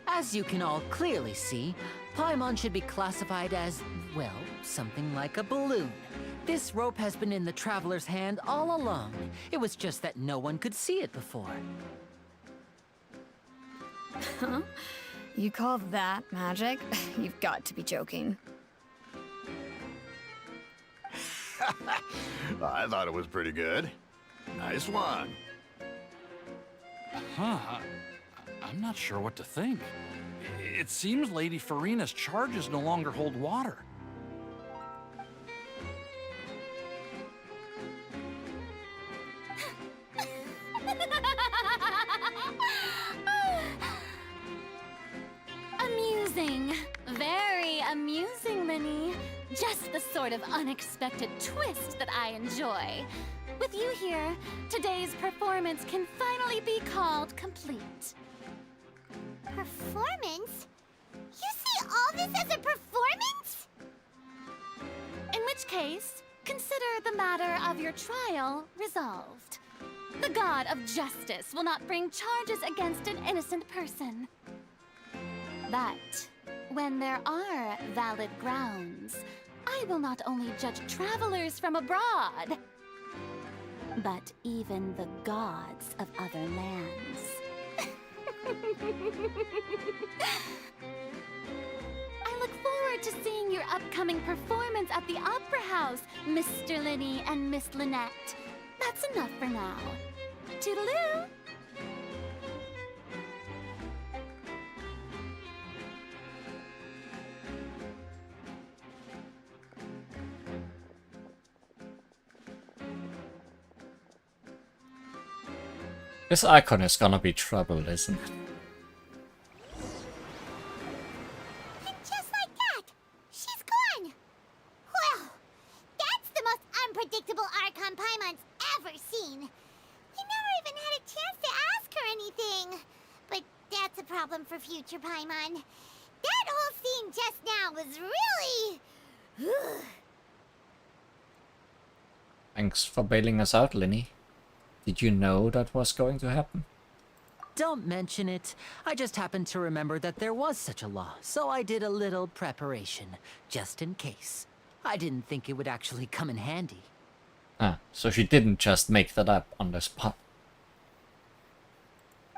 Speaker 9: As you can all clearly see, Paimon should be classified as, well, something like a balloon. This rope has been in the Traveler's hand all along. It was just that no one could see it before.
Speaker 8: Huh? You call that magic? You've got to be joking.
Speaker 7: I thought it was pretty good. Nice one.
Speaker 10: Huh. I'm not sure what to think. It seems Lady Farina's charges no longer hold water.
Speaker 4: Amusing. Very amusing, Linny. Just the sort of unexpected twist that I enjoy. With you here, today's performance can finally be called complete.
Speaker 2: Performance? You see all this as a performance?
Speaker 4: In which case, consider the matter of your trial resolved. The god of justice will not bring charges against an innocent person. But when there are valid grounds, I will not only judge travelers from abroad, but even the gods of other lands. I look forward to seeing your upcoming performance at the Opera House, Mr. Linny and Miss Lynette. That's enough for now. Toodaloo!
Speaker 1: This icon is gonna be trouble, isn't it?
Speaker 2: And just like that, she's gone. Well, that's the most unpredictable Archon Paimon's ever seen. We never even had a chance to ask her anything. But that's a problem for future Paimon. That whole scene just now was really...
Speaker 1: Thanks for bailing us out, Linny. Did you know that was going to happen?
Speaker 9: Don't mention it. I just happened to remember that there was such a law, so I did a little preparation, just in case. I didn't think it would actually come in handy.
Speaker 1: Ah, so she didn't just make that up on the spot.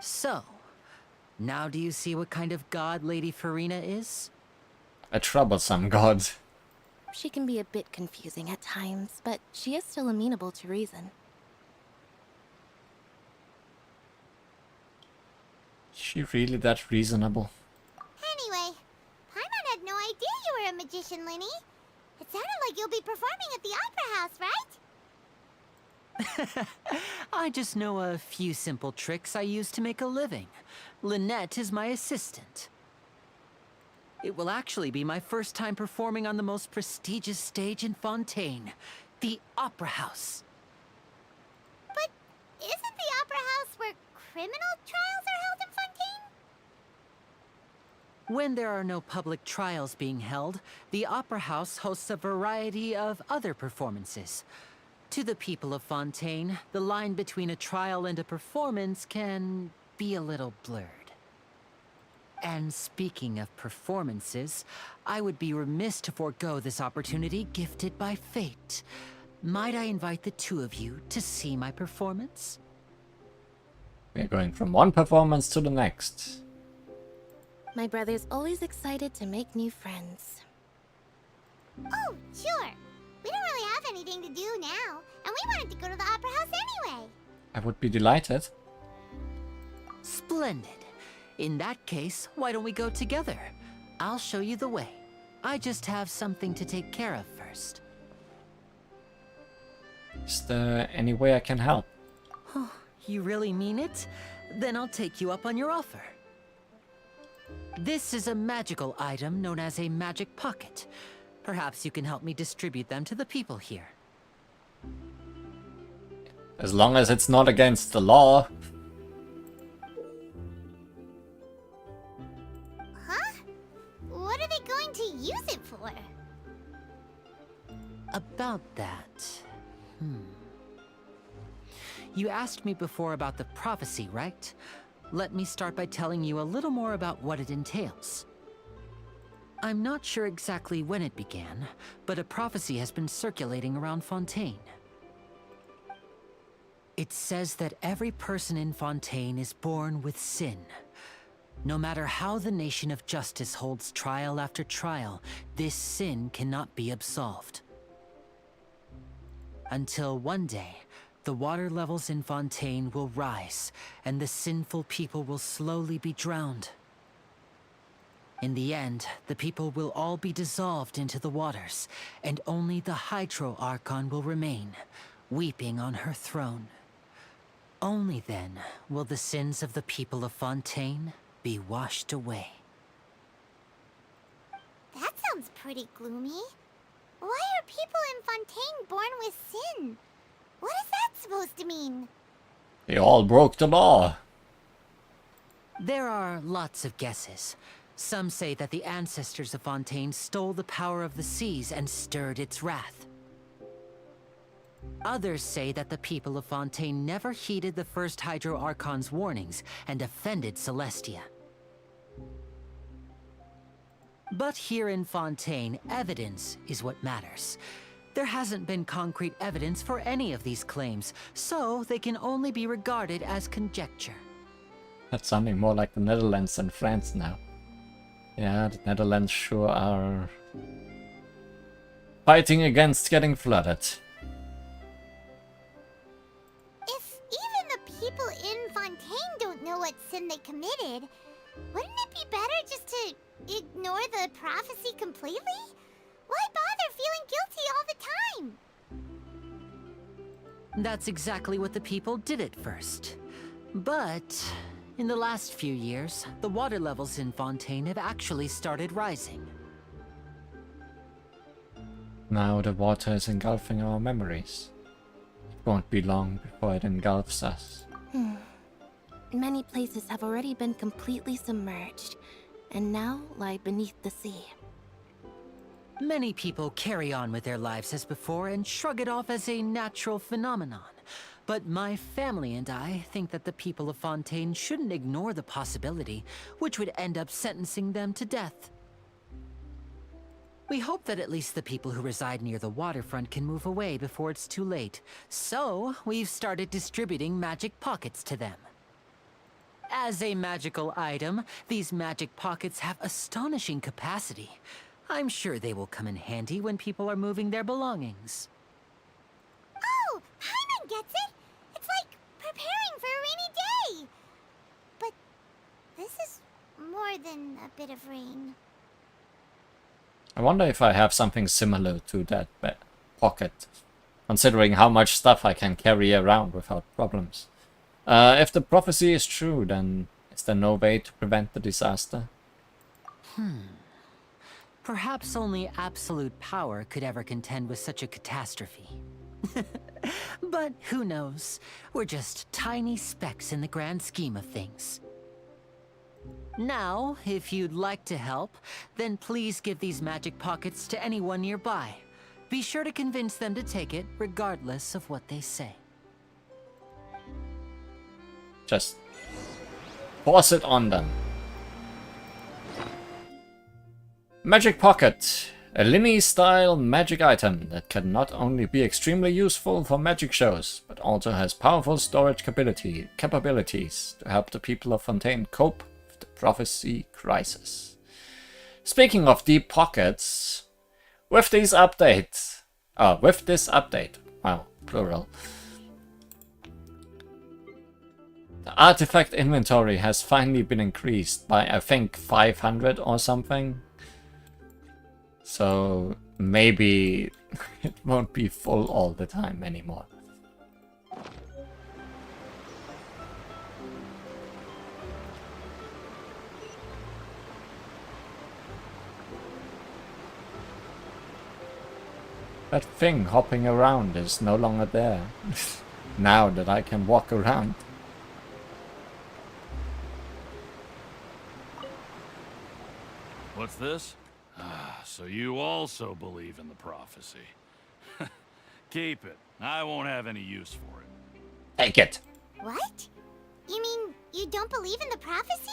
Speaker 9: So, Now do you see what kind of god Lady Farina is?
Speaker 1: A troublesome god.
Speaker 5: She can be a bit confusing at times, but she is still amenable to reason.
Speaker 1: Is she really that reasonable?
Speaker 2: Anyway, Paimon had no idea you were a magician, Linny. It sounded like you'll be performing at the Opera House, right?
Speaker 9: I just know a few simple tricks I use to make a living. Lynette is my assistant. It will actually be my first time performing on the most prestigious stage in Fontaine, the Opera House.
Speaker 2: But isn't the Opera House where criminal trials are held in Fontaine?
Speaker 9: When there are no public trials being held, the Opera House hosts a variety of other performances. To the people of Fontaine, the line between a trial and a performance can be a little blurred. And speaking of performances, I would be remiss to forego this opportunity gifted by fate. Might I invite the two of you to see my performance?
Speaker 1: We're going from one performance to the next.
Speaker 5: My brother's always excited to make new friends.
Speaker 2: Oh, sure. We don't really have anything to do now, and we wanted to go to the Opera House anyway.
Speaker 1: I would be delighted.
Speaker 9: Splendid. In that case, why don't we go together? I'll show you the way. I just have something to take care of first.
Speaker 1: Is there any way I can help?
Speaker 9: Oh, you really mean it? Then I'll take you up on your offer. This is a magical item known as a magic pocket. Perhaps you can help me distribute them to the people here.
Speaker 1: As long as it's not against the law.
Speaker 2: Huh? What are they going to use it for?
Speaker 9: About that... You asked me before about the prophecy, right? Let me start by telling you a little more about what it entails. I'm not sure exactly when it began, but a prophecy has been circulating around Fontaine. It says that every person in Fontaine is born with sin. No matter how the Nation of Justice holds trial after trial, this sin cannot be absolved. Until one day, the water levels in Fontaine will rise, and the sinful people will slowly be drowned. In the end, the people will all be dissolved into the waters, and only the Hydro Archon will remain, weeping on her throne. Only then will the sins of the people of Fontaine be washed away.
Speaker 2: That sounds pretty gloomy. Why are people in Fontaine born with sin? What is that supposed to mean?
Speaker 1: They all broke the law.
Speaker 9: There are lots of guesses. Some say that the ancestors of Fontaine stole the power of the seas and stirred its wrath. Others say that the people of Fontaine never heeded the first Hydro Archon's warnings and offended Celestia. But here in Fontaine, evidence is what matters. There hasn't been concrete evidence for any of these claims, so they can only be regarded as conjecture.
Speaker 1: That's sounding more like the Netherlands than France now. Yeah, the Netherlands sure are fighting against getting flooded.
Speaker 2: If even the people in Fontaine don't know what sin they committed, wouldn't it be better just to ignore the prophecy completely? Why bother feeling guilty all the time?
Speaker 9: That's exactly what the people did at first. But in the last few years, the water levels in Fontaine have actually started rising.
Speaker 1: Now the water is engulfing our memories. It won't be long before it engulfs us.
Speaker 5: Many places have already been completely submerged, and now lie beneath the sea.
Speaker 9: Many people carry on with their lives as before and shrug it off as a natural phenomenon. But my family and I think that the people of Fontaine shouldn't ignore the possibility, which would end up sentencing them to death. We hope that at least the people who reside near the waterfront can move away before it's too late. So, we've started distributing magic pockets to them. As a magical item, these magic pockets have astonishing capacity. I'm sure they will come in handy when people are moving their belongings.
Speaker 2: Oh, Paimon gets it! It's like preparing for a rainy day! But this is more than a bit of rain.
Speaker 1: I wonder if I have something similar to that pocket, considering how much stuff I can carry around without problems. If the prophecy is true, then is there no way to prevent the disaster?
Speaker 9: Perhaps only absolute power could ever contend with such a catastrophe. But who knows? We're just tiny specks in the grand scheme of things. Now, if you'd like to help, then please give these magic pockets to anyone nearby. Be sure to convince them to take it, regardless of what they say.
Speaker 1: Just force it on them. Magic Pocket. A Linny-style magic item that can not only be extremely useful for magic shows, but also has powerful storage capabilities to help the people of Fontaine cope with the prophecy crisis. Speaking of deep pockets, with this update, wow, plural, the artifact inventory has finally been increased by, I think, 500 or something. So maybe it won't be full all the time anymore. That thing hopping around is no longer there. Now that I can walk around.
Speaker 10: What's this? So you also believe in the prophecy. Keep it. I won't have any use for it.
Speaker 1: Take it.
Speaker 2: What? You mean you don't believe in the prophecy?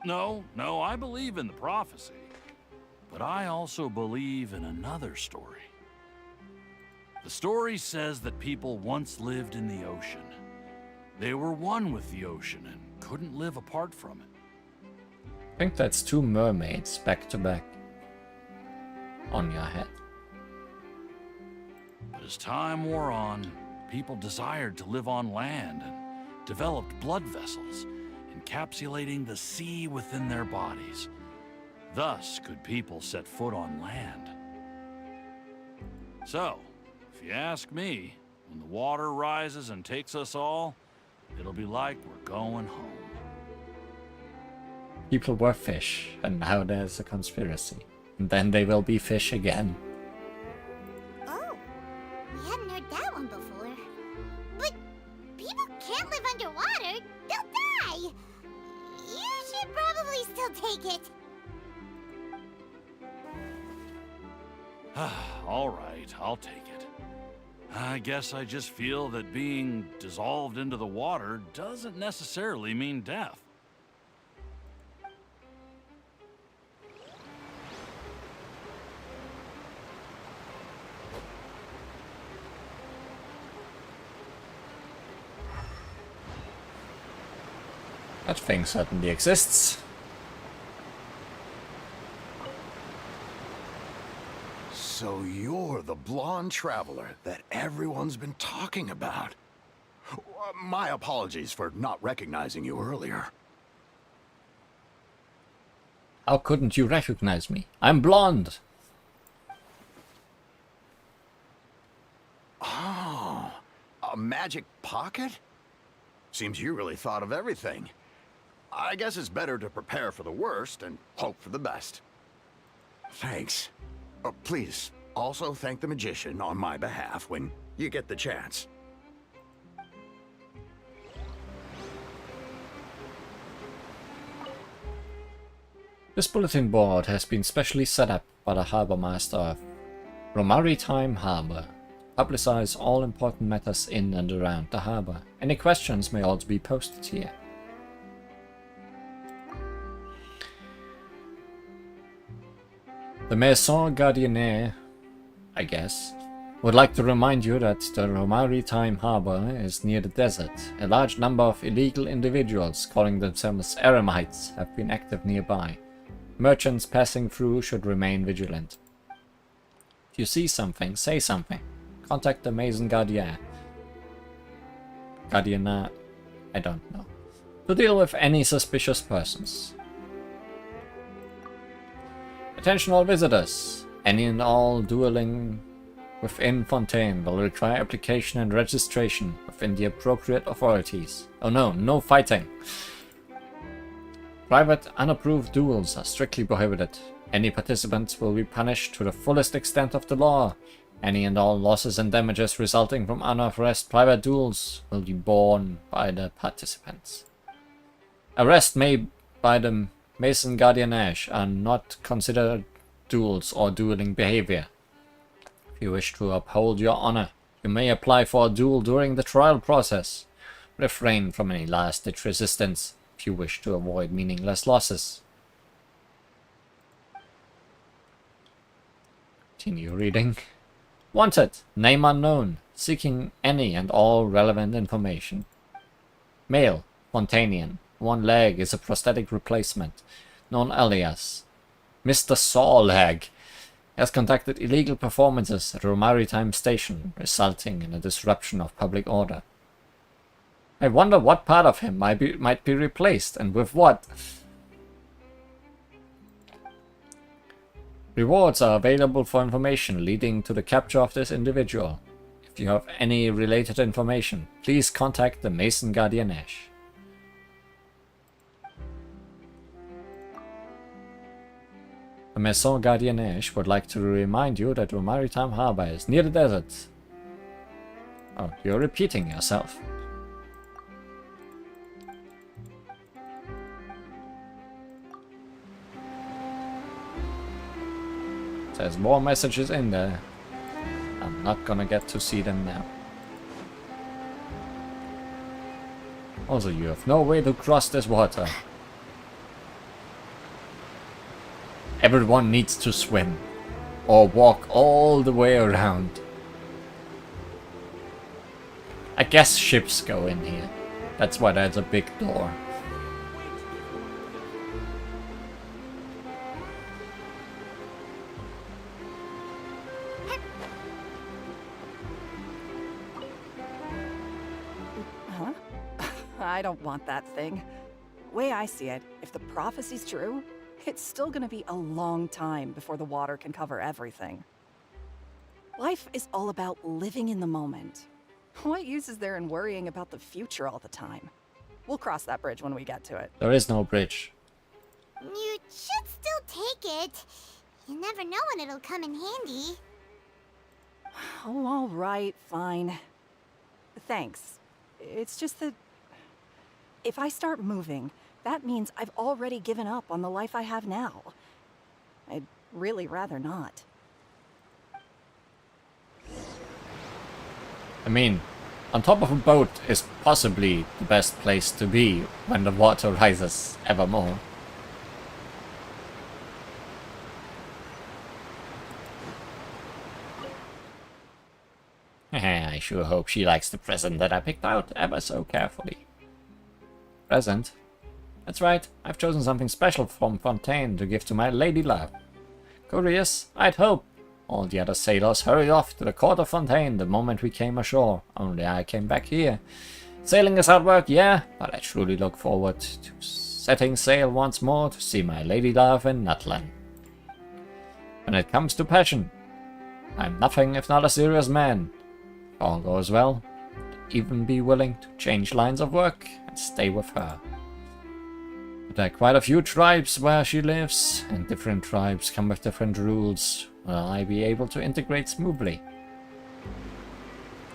Speaker 10: No, I believe in the prophecy. But I also believe in another story. The story says that people once lived in the ocean. They were one with the ocean and couldn't live apart from it.
Speaker 1: I think that's two mermaids back to back on your head.
Speaker 10: But as time wore on, people desired to live on land and developed blood vessels, encapsulating the sea within their bodies. Thus could people set foot on land. So, if you ask me, when the water rises and takes us all, it'll be like we're going home.
Speaker 1: People were fish, and now there's a conspiracy. And then they will be fish again.
Speaker 2: Oh, we hadn't heard that one before. But people can't live underwater. They'll die. You should probably still take it.
Speaker 10: All right, I'll take it. I guess I just feel that being dissolved into the water doesn't necessarily mean death.
Speaker 1: That thing certainly exists.
Speaker 7: So you're the blonde traveler that everyone's been talking about. My apologies for not recognizing you earlier.
Speaker 1: How couldn't you recognize me? I'm blonde.
Speaker 7: Oh, a magic pocket? Seems you really thought of everything. I guess it's better to prepare for the worst and hope for the best. Thanks. Please, also thank the magician on my behalf when you get the chance.
Speaker 1: This bulletin board has been specially set up by the Harbor Master of Romaritime Harbor to publicize all important matters in and around the harbor. Any questions may also be posted here. The Maison Gardienne, I guess, Would like to remind you that the Maritime Harbor is near the desert. A large number of illegal individuals calling themselves eremites have been active nearby. Merchants passing through should remain vigilant. If you see something, say something. Contact the Maison Gardienne. Gardienne, I don't know. To deal with any suspicious persons. Attention all visitors. Any and all dueling within Fontaine will require application and registration within the appropriate authorities. Oh no, no fighting. Private, unapproved duels are strictly prohibited. Any participants will be punished to the fullest extent of the law. Any and all losses and damages resulting from unauthorized private duels will be borne by the participants. Arrest made by the Maison Gardiennage are not considered duels or dueling behavior. If you wish to uphold your honor, you may apply for a duel during the trial process. Refrain from any last-ditch resistance if you wish to avoid meaningless losses. Continue reading. Wanted, name unknown, seeking any and all relevant information. Male, Fontainian, one leg is a prosthetic replacement, known alias Mr. Sawleg, has conducted illegal performances at a maritime station, resulting in a disruption of public order. I wonder what part of him might be replaced, and with what. Rewards are available for information leading to the capture of this individual. If you have any related information, please contact the Maison Gardiennage. The Maison Gardiennage would like to remind you that the Maritime Harbor is near the desert. Oh, you're repeating yourself. There's more messages in there. I'm not gonna get to see them now. Also, you have no way to cross this water. Everyone needs to swim, or walk all the way around. I guess ships go in here. That's why there's a big door.
Speaker 12: Huh? I don't want that thing. Way I see it, if the prophecy's true, it's still gonna be a long time before the water can cover everything. Life is all about living in the moment. What use is there in worrying about the future all the time? We'll cross that bridge when we get to it.
Speaker 1: There is no bridge.
Speaker 2: You should still take it. You never know when it'll come in handy.
Speaker 12: Oh, all right, fine. Thanks. It's just that if I start moving, that means I've already given up on the life I have now. I'd really rather not.
Speaker 1: I mean, on top of a boat is possibly the best place to be when the water rises evermore. I sure hope she likes the present that I picked out ever so carefully. Present? That's right, I've chosen something special from Fontaine to give to my lady love. Curious? I'd hope. All the other sailors hurried off to the court of Fontaine the moment we came ashore, only I came back here. Sailing is hard work, yeah, but I truly look forward to setting sail once more to see my lady love in Nutland. When it comes to passion, I'm nothing if not a serious man. If all goes well, I'd even be willing to change lines of work and stay with her. There are quite a few tribes where she lives, and different tribes come with different rules. Will I be able to integrate smoothly?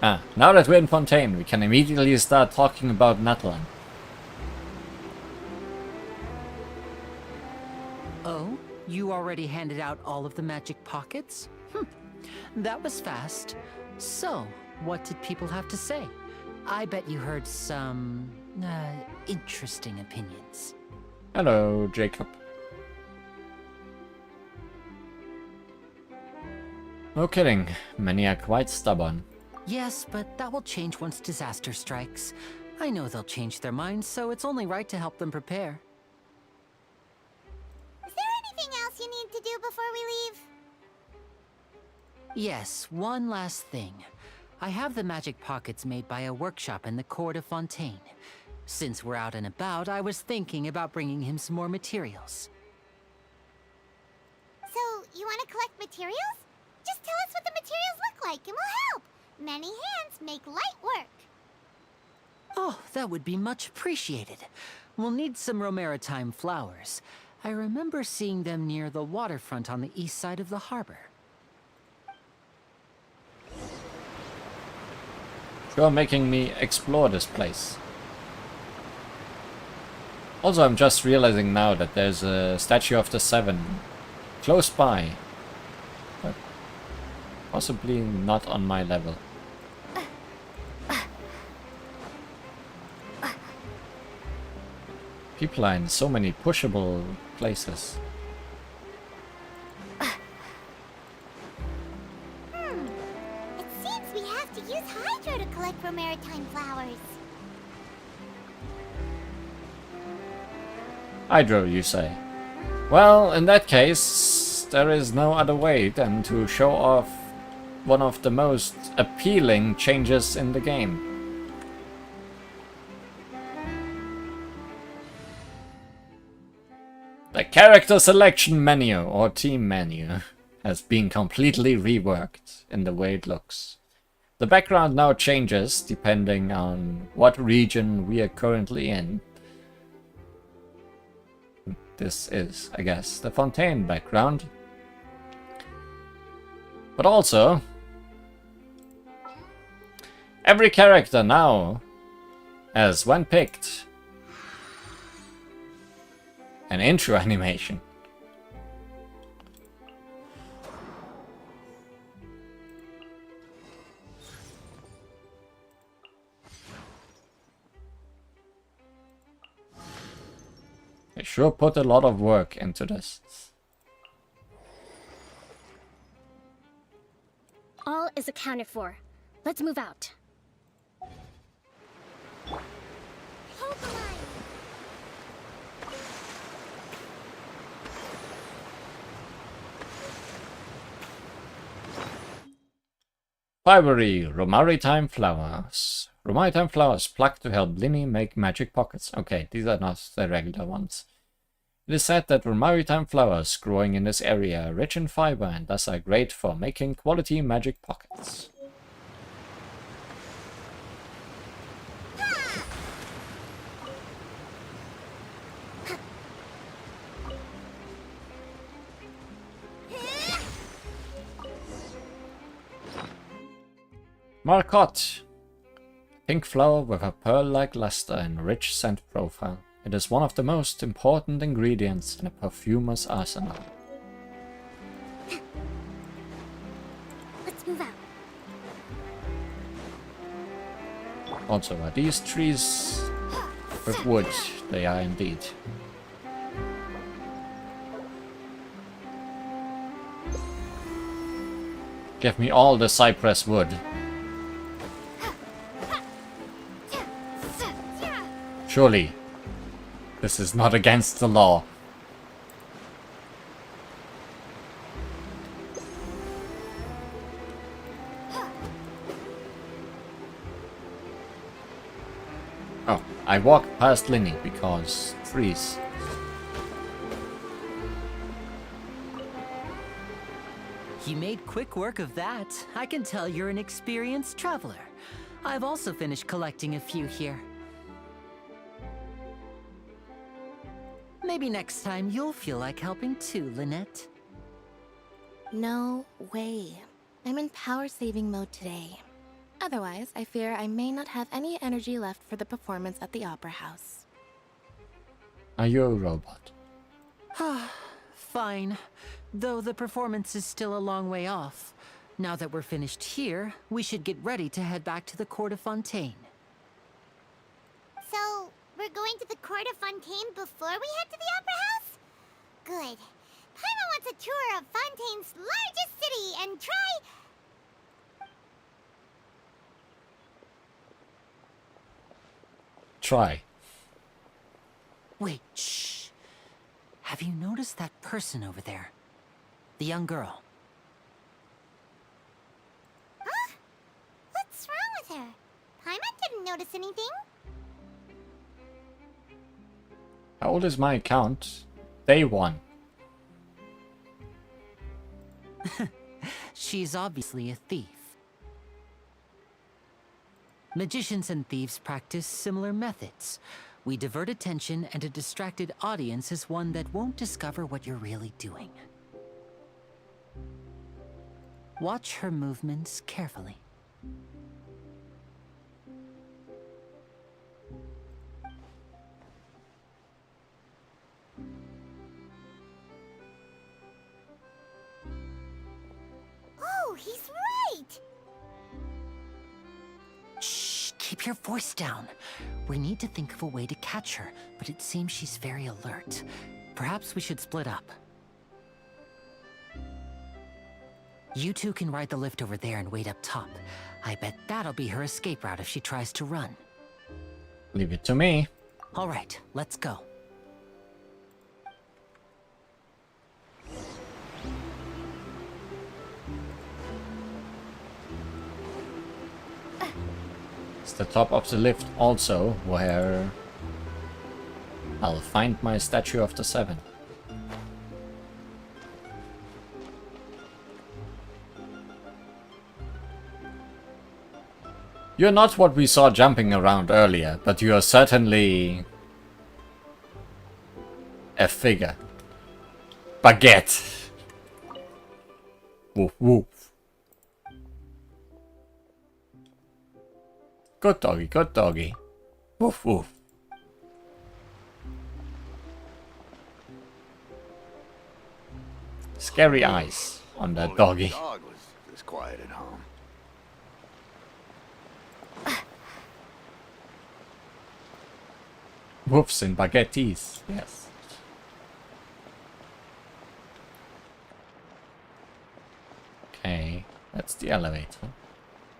Speaker 1: Now that we're in Fontaine, we can immediately start talking about Nutland.
Speaker 9: Oh, you already handed out all of the magic pockets? That was fast. So, what did people have to say? I bet you heard some interesting opinions.
Speaker 1: Hello, Jacob. No kidding, many are quite stubborn.
Speaker 9: Yes, but that will change once disaster strikes. I know they'll change their minds, so it's only right to help them prepare.
Speaker 2: Is there anything else you need to do before we leave?
Speaker 9: Yes, one last thing. I have the magic pockets made by a workshop in the court of Fontaine. Since we're out and about, I was thinking about bringing him some more materials.
Speaker 2: So, you want to collect materials? Just tell us what the materials look like and we'll help. Many hands make light work.
Speaker 9: Oh, that would be much appreciated. We'll need some Romaritime flowers. I remember seeing them near the waterfront on the east side of the harbor.
Speaker 1: You're making me explore this place. Also, I'm just realizing now that there's a statue of the Seven close by. But possibly not on my level. People are in so many pushable places.
Speaker 2: It seems we have to use Hydro to collect Romaritime flowers.
Speaker 1: Hydro, you say? Well, in that case, there is no other way than to show off one of the most appealing changes in the game. The character selection menu, or team menu, has been completely reworked in the way it looks. The background now changes depending on what region we are currently in. This is, I guess, the Fontaine background. But also, every character now has, when picked, an intro animation. They sure put a lot of work into this.
Speaker 2: All is accounted for. Let's move out. Hold the line.
Speaker 1: Fibery, Romaritime flowers. Romaritime flowers plucked to help Linny make magic pockets. Okay, these are not the regular ones. It is said that Romaritime flowers growing in this area are rich in fiber and thus are great for making quality magic pockets. Marcotte. Pink flower with a pearl-like luster and rich scent profile. It is one of the most important ingredients in a perfumer's arsenal.
Speaker 2: Let's move out.
Speaker 1: Also, are these trees with wood? They are indeed. Give me all the cypress wood. Surely, this is not against the law. Oh, I walked past Linny because trees.
Speaker 9: You made quick work of that. I can tell you're an experienced traveler. I've also finished collecting a few here. Maybe next time you'll feel like helping too, Lynette.
Speaker 5: No way. I'm in power-saving mode today. Otherwise, I fear I may not have any energy left for the performance at the Opera House.
Speaker 1: Are you a robot?
Speaker 9: Fine. Though the performance is still a long way off. Now that we're finished here, we should get ready to head back to the Court of Fontaine.
Speaker 2: So, we're going to the Court of Fontaine before we head to the Opera House? Good. Paimon wants a tour of Fontaine's largest city and try...
Speaker 1: Try.
Speaker 9: Wait, shh. Have you noticed that person over there? The young girl.
Speaker 2: Huh? What's wrong with her? Paimon didn't notice anything.
Speaker 1: How old is my account? Day 1.
Speaker 9: She's obviously a thief. Magicians and thieves practice similar methods. We divert attention, and a distracted audience is one that won't discover what you're really doing. Watch her movements carefully.
Speaker 2: Oh, he's right!
Speaker 9: Shh, keep your voice down. We need to think of a way to catch her, but it seems she's very alert. Perhaps we should split up. You two can ride the lift over there and wait up top. I bet that'll be her escape route if she tries to run.
Speaker 1: Leave it to me.
Speaker 9: All right, let's go.
Speaker 1: It's the top of the lift also where I'll find my statue of the 7. You're not what we saw jumping around earlier, but you are certainly a figure. Baguette. Woof woof. Good doggy, good doggy. Woof woof. Scary eyes on that doggy.
Speaker 7: The dog was this quiet at home.
Speaker 1: Woofs and baguettes, yes. Okay, that's the elevator.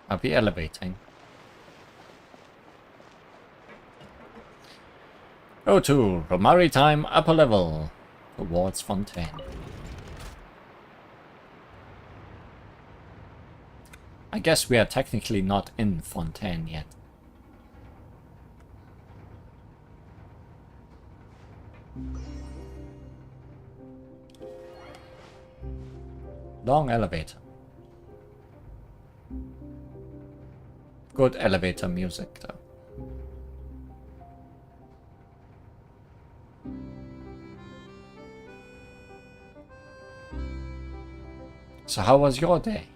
Speaker 1: I'll be elevating. Go to the maritime upper level towards Fontaine. I guess we are technically not in Fontaine yet. Long elevator. Good elevator music though. So how was your day?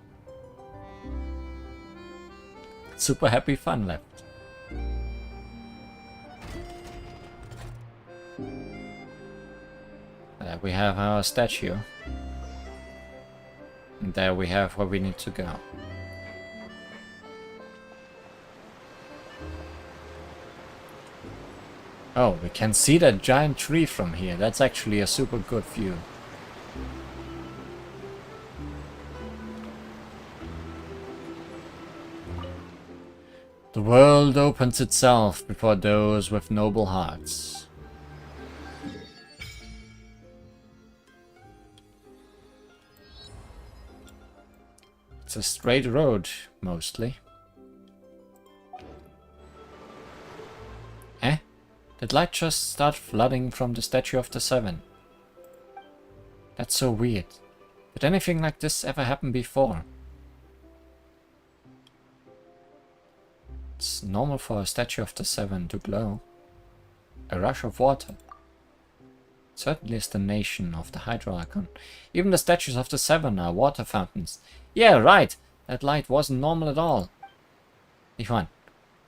Speaker 1: Super happy fun left. There we have our statue. And there we have where we need to go. Oh, we can see that giant tree from here. That's actually a super good view. The world opens itself before those with noble hearts. It's a straight road, mostly. Eh? Did light just start flooding from the statue of the 7? That's so weird. Did anything like this ever happen before? It's normal for a statue of the 7 to glow. A rush of water. It certainly is the nation of the Hydro Archon. Even the statues of the 7 are water fountains. Yeah, right! That light wasn't normal at all. Ivan,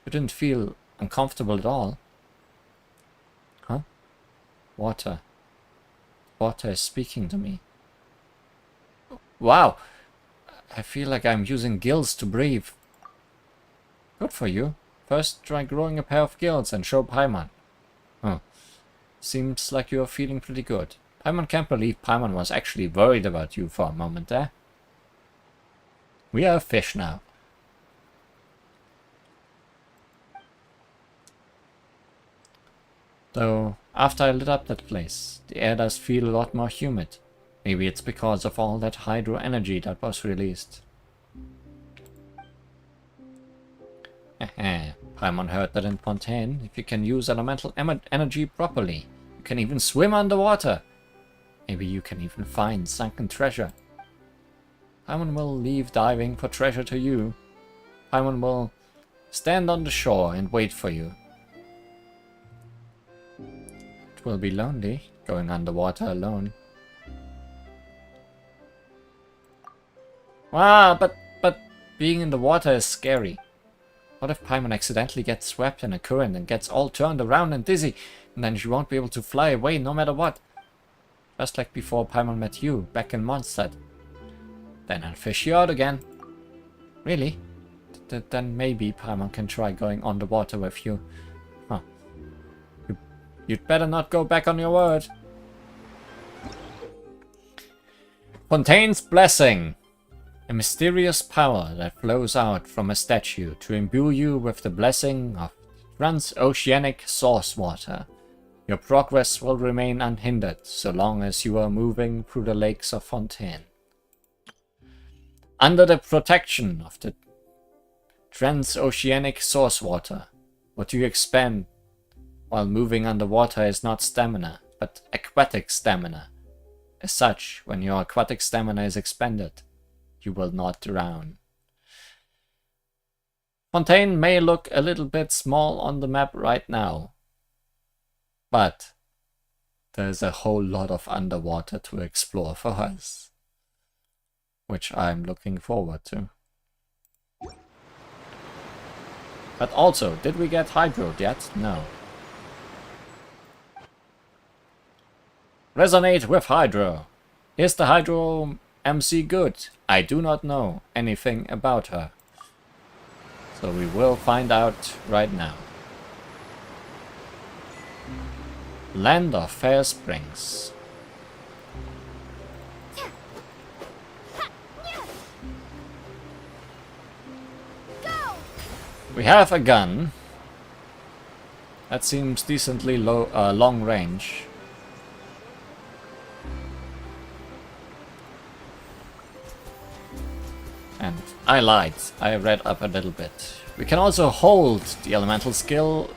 Speaker 1: you didn't feel uncomfortable at all? Huh? Water. Water is speaking to me. Wow! I feel like I'm using gills to breathe. Good for you. First try growing a pair of gills and show Paimon. Huh. Seems like you're feeling pretty good. Paimon can't believe Paimon was actually worried about you for a moment there. We are fish now. Though, after I lit up that place, the air does feel a lot more humid. Maybe it's because of all that hydro energy that was released. Paimon heard that in Fontaine, if you can use elemental energy properly, you can even swim underwater. Maybe you can even find sunken treasure. Paimon will leave diving for treasure to you. Paimon will stand on the shore and wait for you. It will be lonely, going underwater alone. Ah, but being in the water is scary. What if Paimon accidentally gets swept in a current and gets all turned around and dizzy, and then she won't be able to fly away no matter what? Just like before Paimon met you, back in Mondstadt. Then I'll fish you out again. Really? Then maybe Paimon can try going underwater with you. Huh. You'd better not go back on your word. Fontaine's Blessing. A mysterious power that flows out from a statue to imbue you with the blessing of transoceanic source water. Your progress will remain unhindered so long as you are moving through the lakes of Fontaine. Under the protection of the transoceanic source water, what you expend while moving underwater is not stamina, but aquatic stamina. As such, when your aquatic stamina is expended, you will not drown. Fontaine may look a little bit small on the map right now, but there's a whole lot of underwater to explore for us, which I'm looking forward to. But also, did we get hydroed yet? No. Resonate with Hydro. Is the Hydro MC good? I do not know anything about her. So we will find out right now. Land of Fair Springs. We have a gun. That seems decently long range. And I lied. I read up a little bit. We can also hold the elemental skill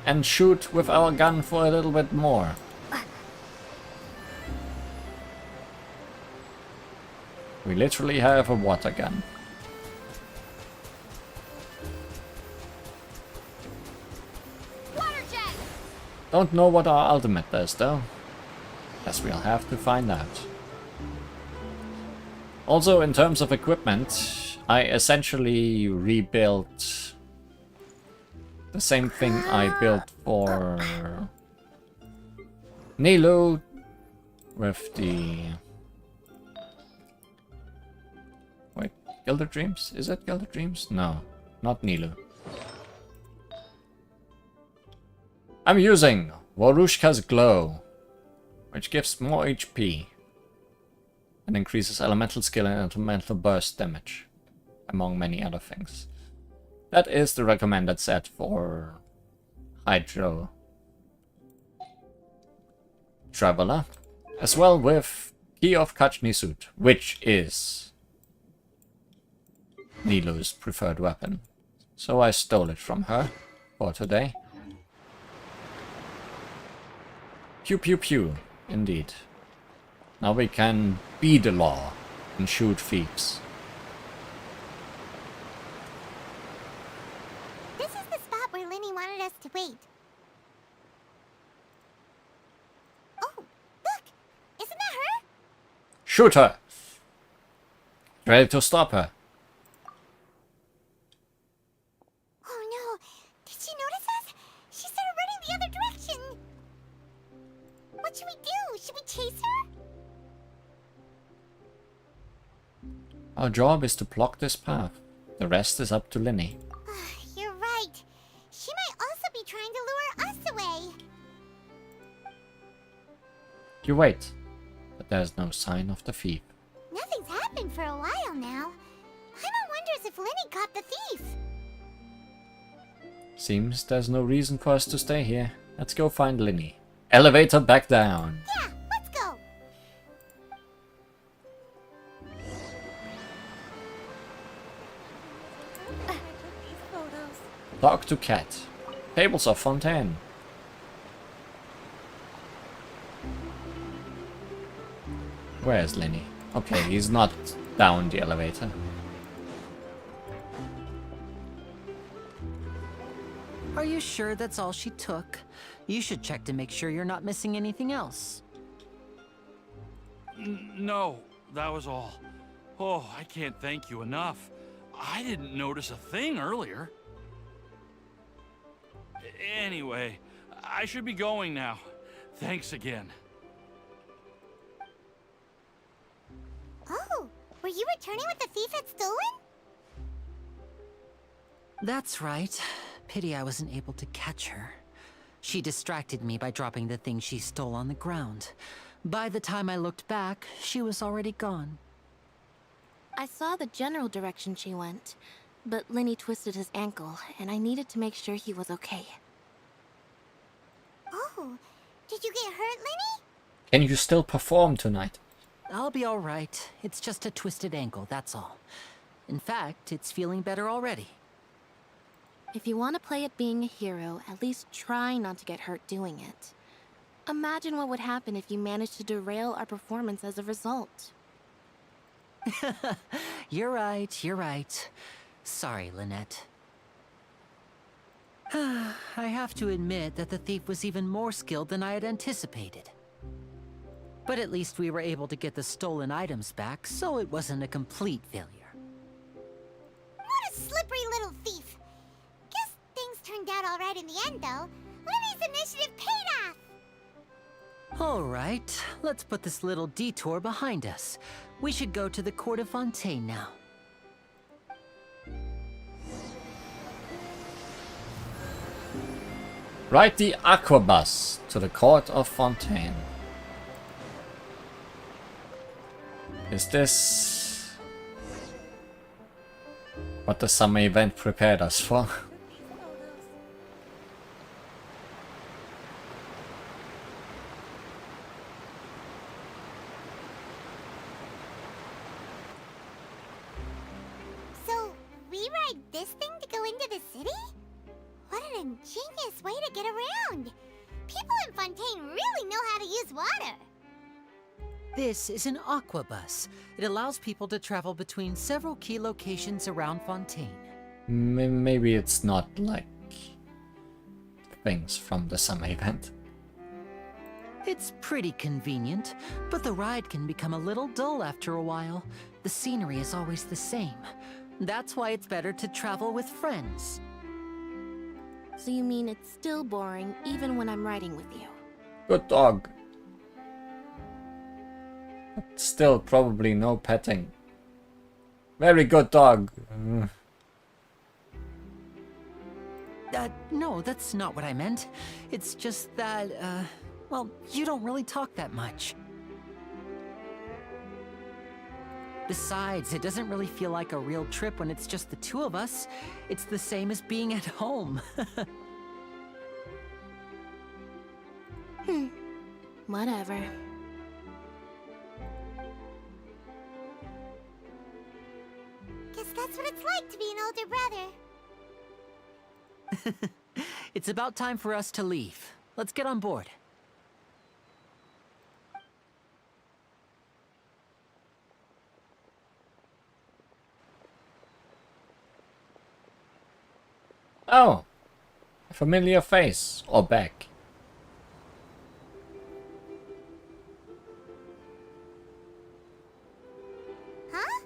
Speaker 1: and shoot with our gun for a little bit more. We literally have a water gun. Don't know what our ultimate does though. Guess we'll have to find out. Also, in terms of equipment, I essentially rebuilt the same thing I built for Nilo with the... Wait, Gilded Dreams? Is it Gilded Dreams? No, not Nilo. I'm using Warushka's Glow, which gives more HP. And increases elemental skill and elemental burst damage, among many other things. That is the recommended set for Hydro Traveler, as well with Key of Kachnisut, which is Nilu's preferred weapon. So I stole it from her for today. Pew pew pew, indeed. Now we can be the law and shoot thieves.
Speaker 2: This is the spot where Linny wanted us to wait. Oh, look! Isn't that her?
Speaker 1: Shoot her! Ready to stop her.
Speaker 2: Oh no! Did she notice us? She started running the other direction! What should we do? Should we chase her?
Speaker 1: Our job is to block this path. The rest is up to Linny.
Speaker 2: You're right. She might also be trying to lure us away.
Speaker 1: You wait. there's no sign of the thief.
Speaker 2: Nothing's happened for a while now. Paimon wonders if Linny caught the thief.
Speaker 1: Seems there's no reason for us to stay here. Let's go find Linny. Elevator back down.
Speaker 2: Yeah, let's go.
Speaker 1: Talk to Cat. Tables of Fontaine. Where is Linny? Okay, he's not down the elevator.
Speaker 9: Are you sure that's all she took? You should check to make sure you're not missing anything else.
Speaker 10: No, that was all. Oh, I can't thank you enough. I didn't notice a thing earlier. Anyway, I should be going now. Thanks again.
Speaker 2: Oh, were you returning what the thief had stolen?
Speaker 9: That's right. Pity I wasn't able to catch her. She distracted me by dropping the thing she stole on the ground. By the time I looked back, she was already gone.
Speaker 5: I saw the general direction she went, but Linny twisted his ankle, and I needed to make sure he was okay.
Speaker 2: Oh, did you get hurt, Linny?
Speaker 1: Can you still perform tonight?
Speaker 9: I'll be alright. It's just a twisted ankle, that's all. In fact, it's feeling better already.
Speaker 5: If you want to play at being a hero, at least try not to get hurt doing it. Imagine what would happen if you managed to derail our performance as a result.
Speaker 9: You're right, you're right. Sorry, Lynette. I have to admit that the thief was even more skilled than I had anticipated. But at least we were able to get the stolen items back, so it wasn't a complete failure.
Speaker 2: What a slippery little thief. Guess things turned out all right in the end, though. Linny's initiative paid off.
Speaker 9: Alright, let's put this little detour behind us. We should go to the court of Fontaine now.
Speaker 1: Ride the aquabus to the court of Fontaine. Is this what the summer event prepared us for?
Speaker 2: So, we ride this thing to go into the city? What an ingenious way to get around! People in Fontaine really know how to use water!
Speaker 9: This is an aquabus. It allows people to travel between several key locations around Fontaine.
Speaker 1: Maybe it's not like things from the summer event.
Speaker 9: It's pretty convenient, but the ride can become a little dull after a while. The scenery is always the same. That's why it's better to travel with friends.
Speaker 5: So you mean it's still boring even when I'm riding with you?
Speaker 1: Good dog. But still probably no petting. Very good dog.
Speaker 9: No, that's not what I meant. It's just that, well, you don't really talk that much. Besides, it doesn't really feel like a real trip when it's just the two of us. It's the same as being at home.
Speaker 5: Whatever.
Speaker 2: Guess that's what it's like to be an older brother.
Speaker 9: It's about time for us to leave. Let's get on board.
Speaker 1: Oh, a familiar face or back.
Speaker 2: Huh?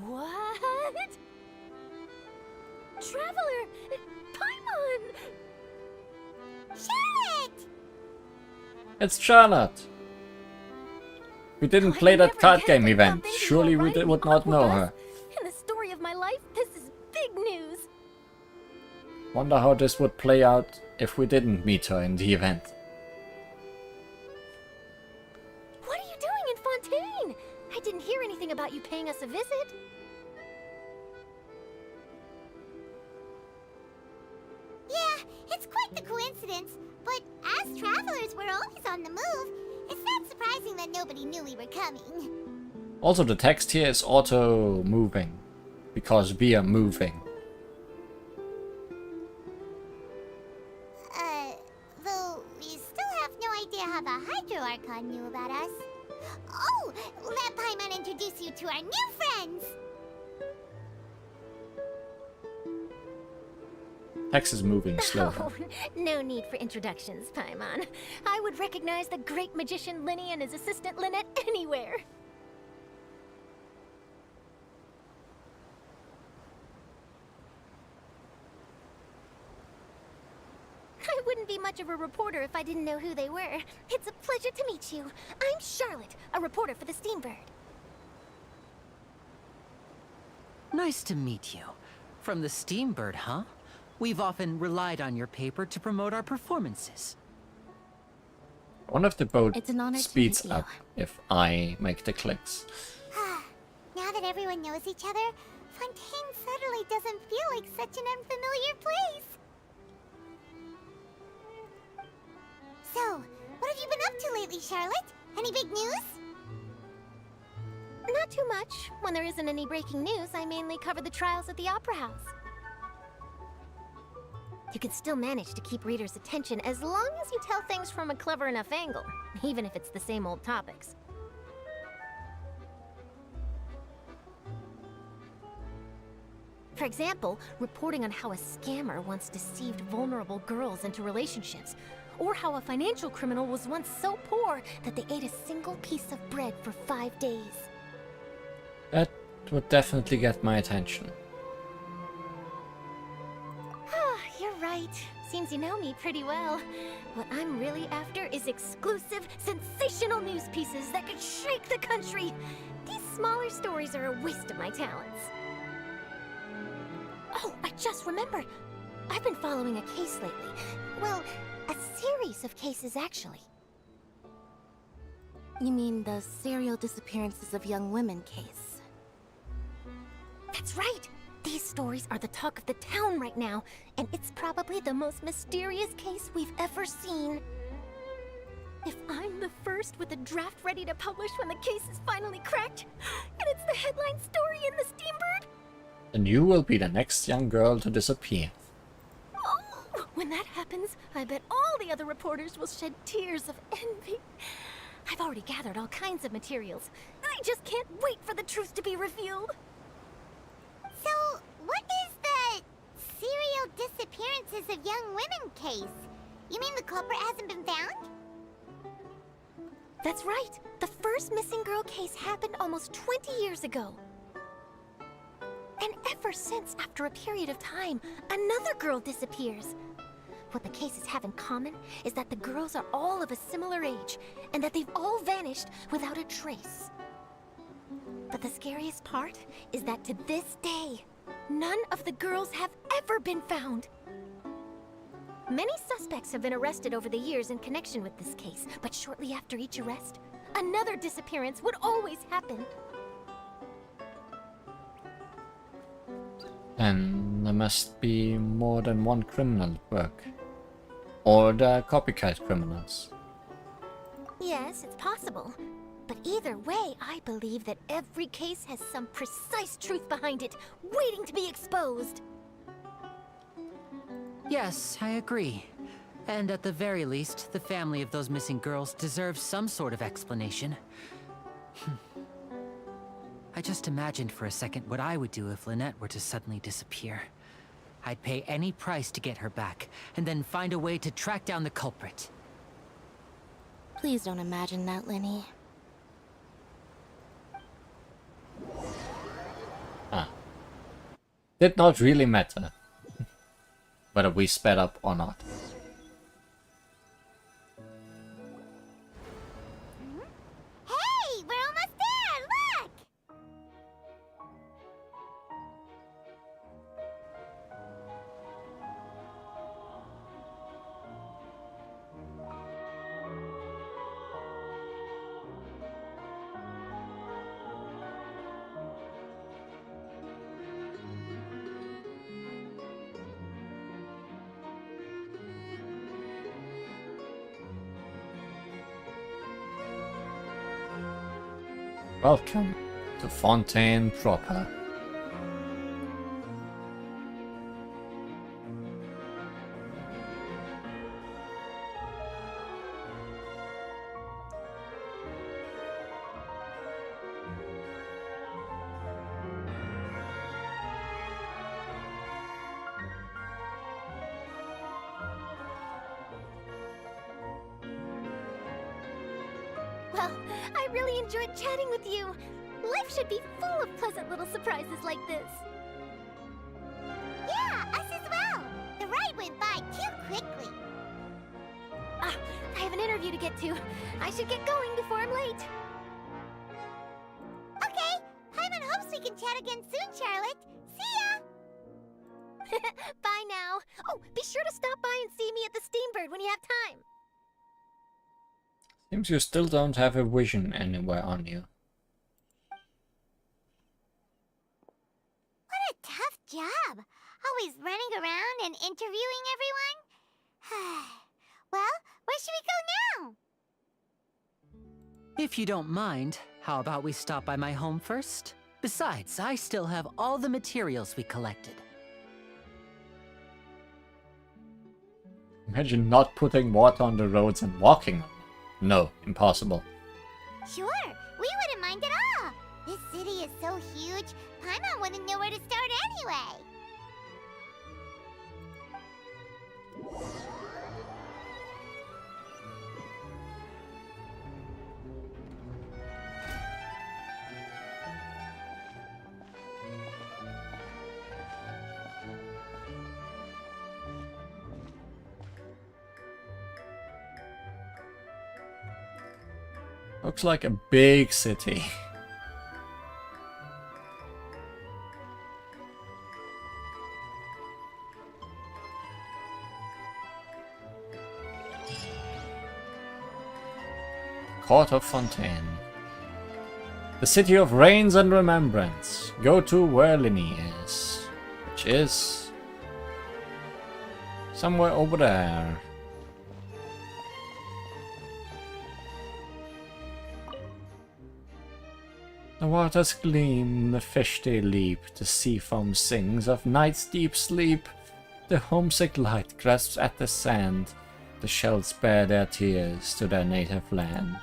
Speaker 4: What? Traveler! Paimon!
Speaker 2: Charlotte!
Speaker 1: It's Charlotte. We didn't play that card game event. Surely we would not know her.
Speaker 4: In the story of my life, this is big news.
Speaker 1: Wonder how this would play out if we didn't meet her in the event.
Speaker 2: talking about you paying us a visit. Yeah, it's quite the coincidence. But as travelers, we're always on the move. It's not surprising that nobody knew we were coming.
Speaker 1: Also, the text here is auto-moving, because we are moving.
Speaker 2: Though we still have no idea how the Hydro Archon knew about us. Oh, let Paimon introduce you to our new friends!
Speaker 1: Text is moving slower.
Speaker 2: Oh, no need for introductions, Paimon. I would recognize the great magician Linny and his assistant Lynette anywhere. I wouldn't be much of a reporter if I didn't know who they were. It's a pleasure to meet you. I'm Charlotte, a reporter for the Steambird.
Speaker 9: Nice to meet you. From the Steambird, huh? We've often relied on your paper to promote our performances.
Speaker 1: One of the boat
Speaker 5: It's an honor to
Speaker 1: speeds
Speaker 5: meet you.
Speaker 1: up if I make the clicks.
Speaker 2: Now that everyone knows each other, Fontaine suddenly doesn't feel like such an unfamiliar place. So, what have you been up to lately, Charlotte? Any big news? Not too much. When there isn't any breaking news, I mainly cover the trials at the Opera House. You can still manage to keep readers' attention as long as you tell things from a clever enough angle, even if it's the same old topics. For example, reporting on how a scammer once deceived vulnerable girls into relationships, or how a financial criminal was once so poor that they ate a single piece of bread for 5 days.
Speaker 1: That would definitely get my attention.
Speaker 2: You're right. Seems you know me pretty well. What I'm really after is exclusive, sensational news pieces that could shake the country. These smaller stories are a waste of my talents. Oh, I just remembered. I've been following a case lately. Well, a series of cases, actually.
Speaker 5: You mean the serial disappearances of young women case?
Speaker 2: That's right! These stories are the talk of the town right now, and it's probably the most mysterious case we've ever seen. If I'm the first with a draft ready to publish when the case is finally cracked, and it's the headline story in the Steambird,
Speaker 1: Then you will be the next young girl to disappear.
Speaker 2: oh, when that happens, I bet all the other reporters will shed tears of envy. I've already gathered all kinds of materials. I just can't wait for the truth to be revealed. So, what is the serial disappearances of young women case? You mean the culprit hasn't been found? That's right. The first missing girl case happened almost 20 years ago. And ever since, after a period of time, another girl disappears. What the cases have in common is that the girls are all of a similar age, and that they've all vanished without a trace. But the scariest part is that to this day, none of the girls have ever been found. Many suspects have been arrested over the years in connection with this case, but shortly after each arrest, another disappearance would always happen.
Speaker 1: And there must be more than one criminal at work. Or the copycat criminals.
Speaker 2: Yes, it's possible. But either way, I believe that every case has some precise truth behind it, waiting to be exposed.
Speaker 9: Yes, I agree. And at the very least, the family of those missing girls deserves some sort of explanation. I just imagined for a second what I would do if Lynette were to suddenly disappear. I'd pay any price to get her back, and then find a way to track down the culprit.
Speaker 5: Please don't imagine that, Linny.
Speaker 1: Did not really matter whether we sped up or not.
Speaker 2: Hey, we're almost there! Look!
Speaker 1: Welcome to Fontaine proper.
Speaker 2: Well, I really enjoyed chatting with you. Life should be full of pleasant little surprises like this. Yeah, us as well. The ride went by too quickly. Ah, I have an interview to get to. I should get going before I'm late. Okay, Paimon hopes we can chat again soon, Charlotte. See ya! Bye now. Oh, be sure to stop by and see me at the Steambird when you have time.
Speaker 1: Seems you still don't have a vision anywhere on you.
Speaker 2: What a tough job. Always running around and interviewing everyone. Well, where should we go now?
Speaker 9: If you don't mind, how about we stop by my home first? Besides, I still have all the materials we collected.
Speaker 1: Imagine not putting water on the roads and walking on them. No, impossible.
Speaker 2: Sure, we wouldn't mind at all. This city is so huge, Paimon wouldn't know where to start anyway.
Speaker 1: Looks like a big city. Court of Fontaine. The city of rains and remembrance. Go to where Linny is. Which is somewhere over there. The waters gleam, the fish they leap, the sea foam sings of night's deep sleep. The homesick light grasps at the sand, the shells bear their tears to their native land.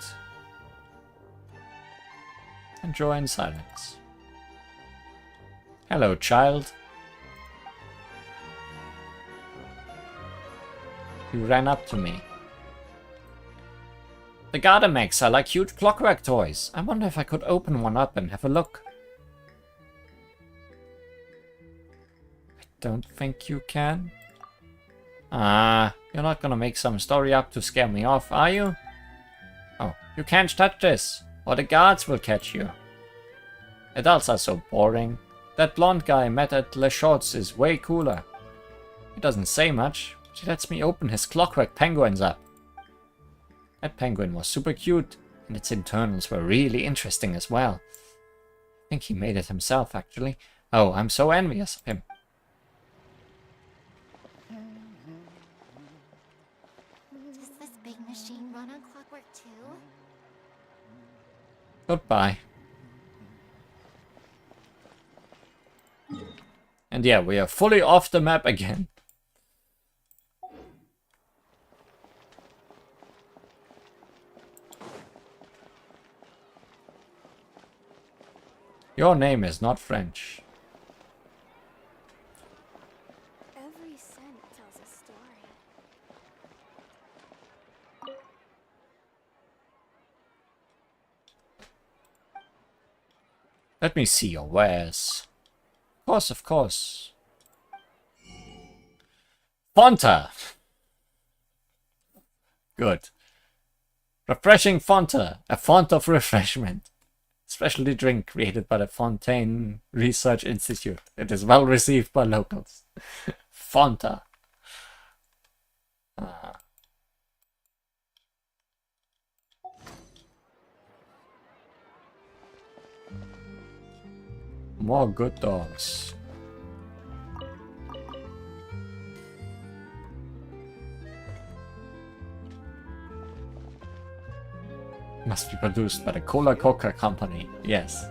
Speaker 1: Enjoy in silence. Hello, child. You ran up to me. The Gardamex are like huge clockwork toys. I wonder if I could open one up and have a look. I don't think you can. Ah, you're not gonna make some story up to scare me off, are you? Oh, you can't touch this, or the guards will catch you. Adults are so boring. That blonde guy I met at Le Short's is way cooler. He doesn't say much, but he lets me open his clockwork penguins up. That penguin was super cute, and its internals were really interesting as well. I think he made it himself, actually. Oh, I'm so envious of him.
Speaker 2: Does this big machine run on clockwork too?
Speaker 1: Goodbye. And yeah, we are fully off the map again. Your name is not French.
Speaker 2: Every scent tells a story.
Speaker 1: Let me see your wares. Of course, of course. Fonta! Good. Refreshing Fonta, a font of refreshment. Specialty drink created by the Fontaine Research Institute. It is well received by locals. Fonta. More good dogs. Must be produced by the Coca-Cola Company. Yes.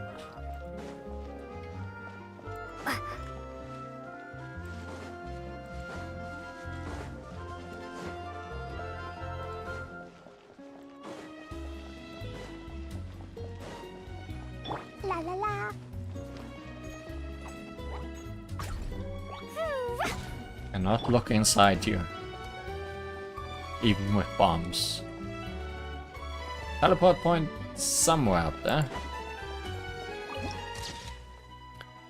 Speaker 2: La la la.
Speaker 1: Cannot look inside you. Even with bombs. Teleport point somewhere up there.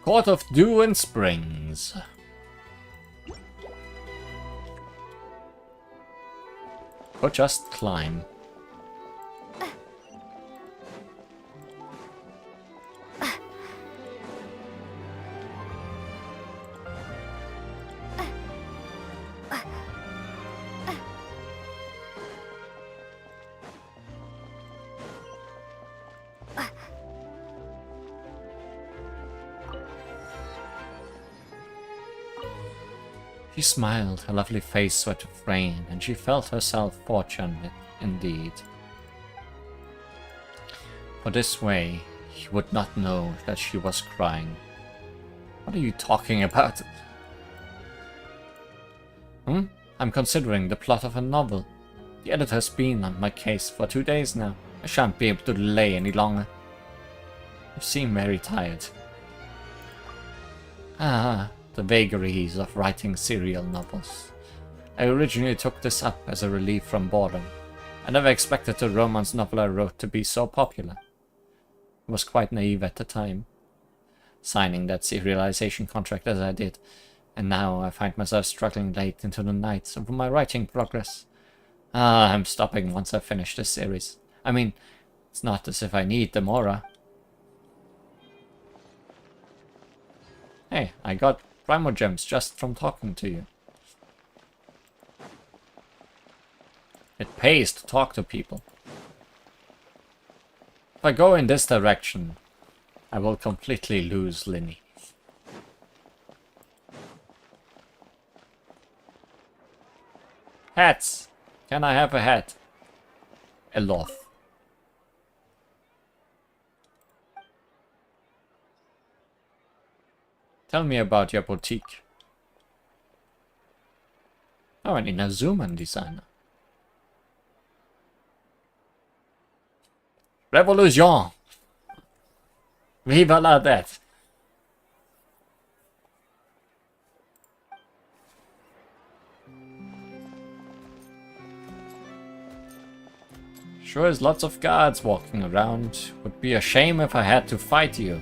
Speaker 1: Court of Dew and Springs. Or just climb. She smiled, her lovely face sweat of rain, and she felt herself fortunate indeed. For this way, he would not know that she was crying. What are you talking about? I'm considering the plot of a novel. The editor's been on my case for 2 days now. I shan't be able to delay any longer. You seem very tired. The vagaries of writing serial novels. I originally took this up as a relief from boredom. I never expected the romance novel I wrote to be so popular. I was quite naive at the time, signing that serialization contract as I did, and now I find myself struggling late into the night over my writing progress. I'm stopping once I finish this series. I mean, it's not as if I need the Mora. Hey, I got Primogems just from talking to you. It pays to talk to people. If I go in this direction, I will completely lose Linny. Hats! Can I have a hat? A loth. Tell me about your boutique. Oh, an Inazuman designer. Revolution! Viva la death! Sure is lots of guards walking around. Would be a shame if I had to fight you.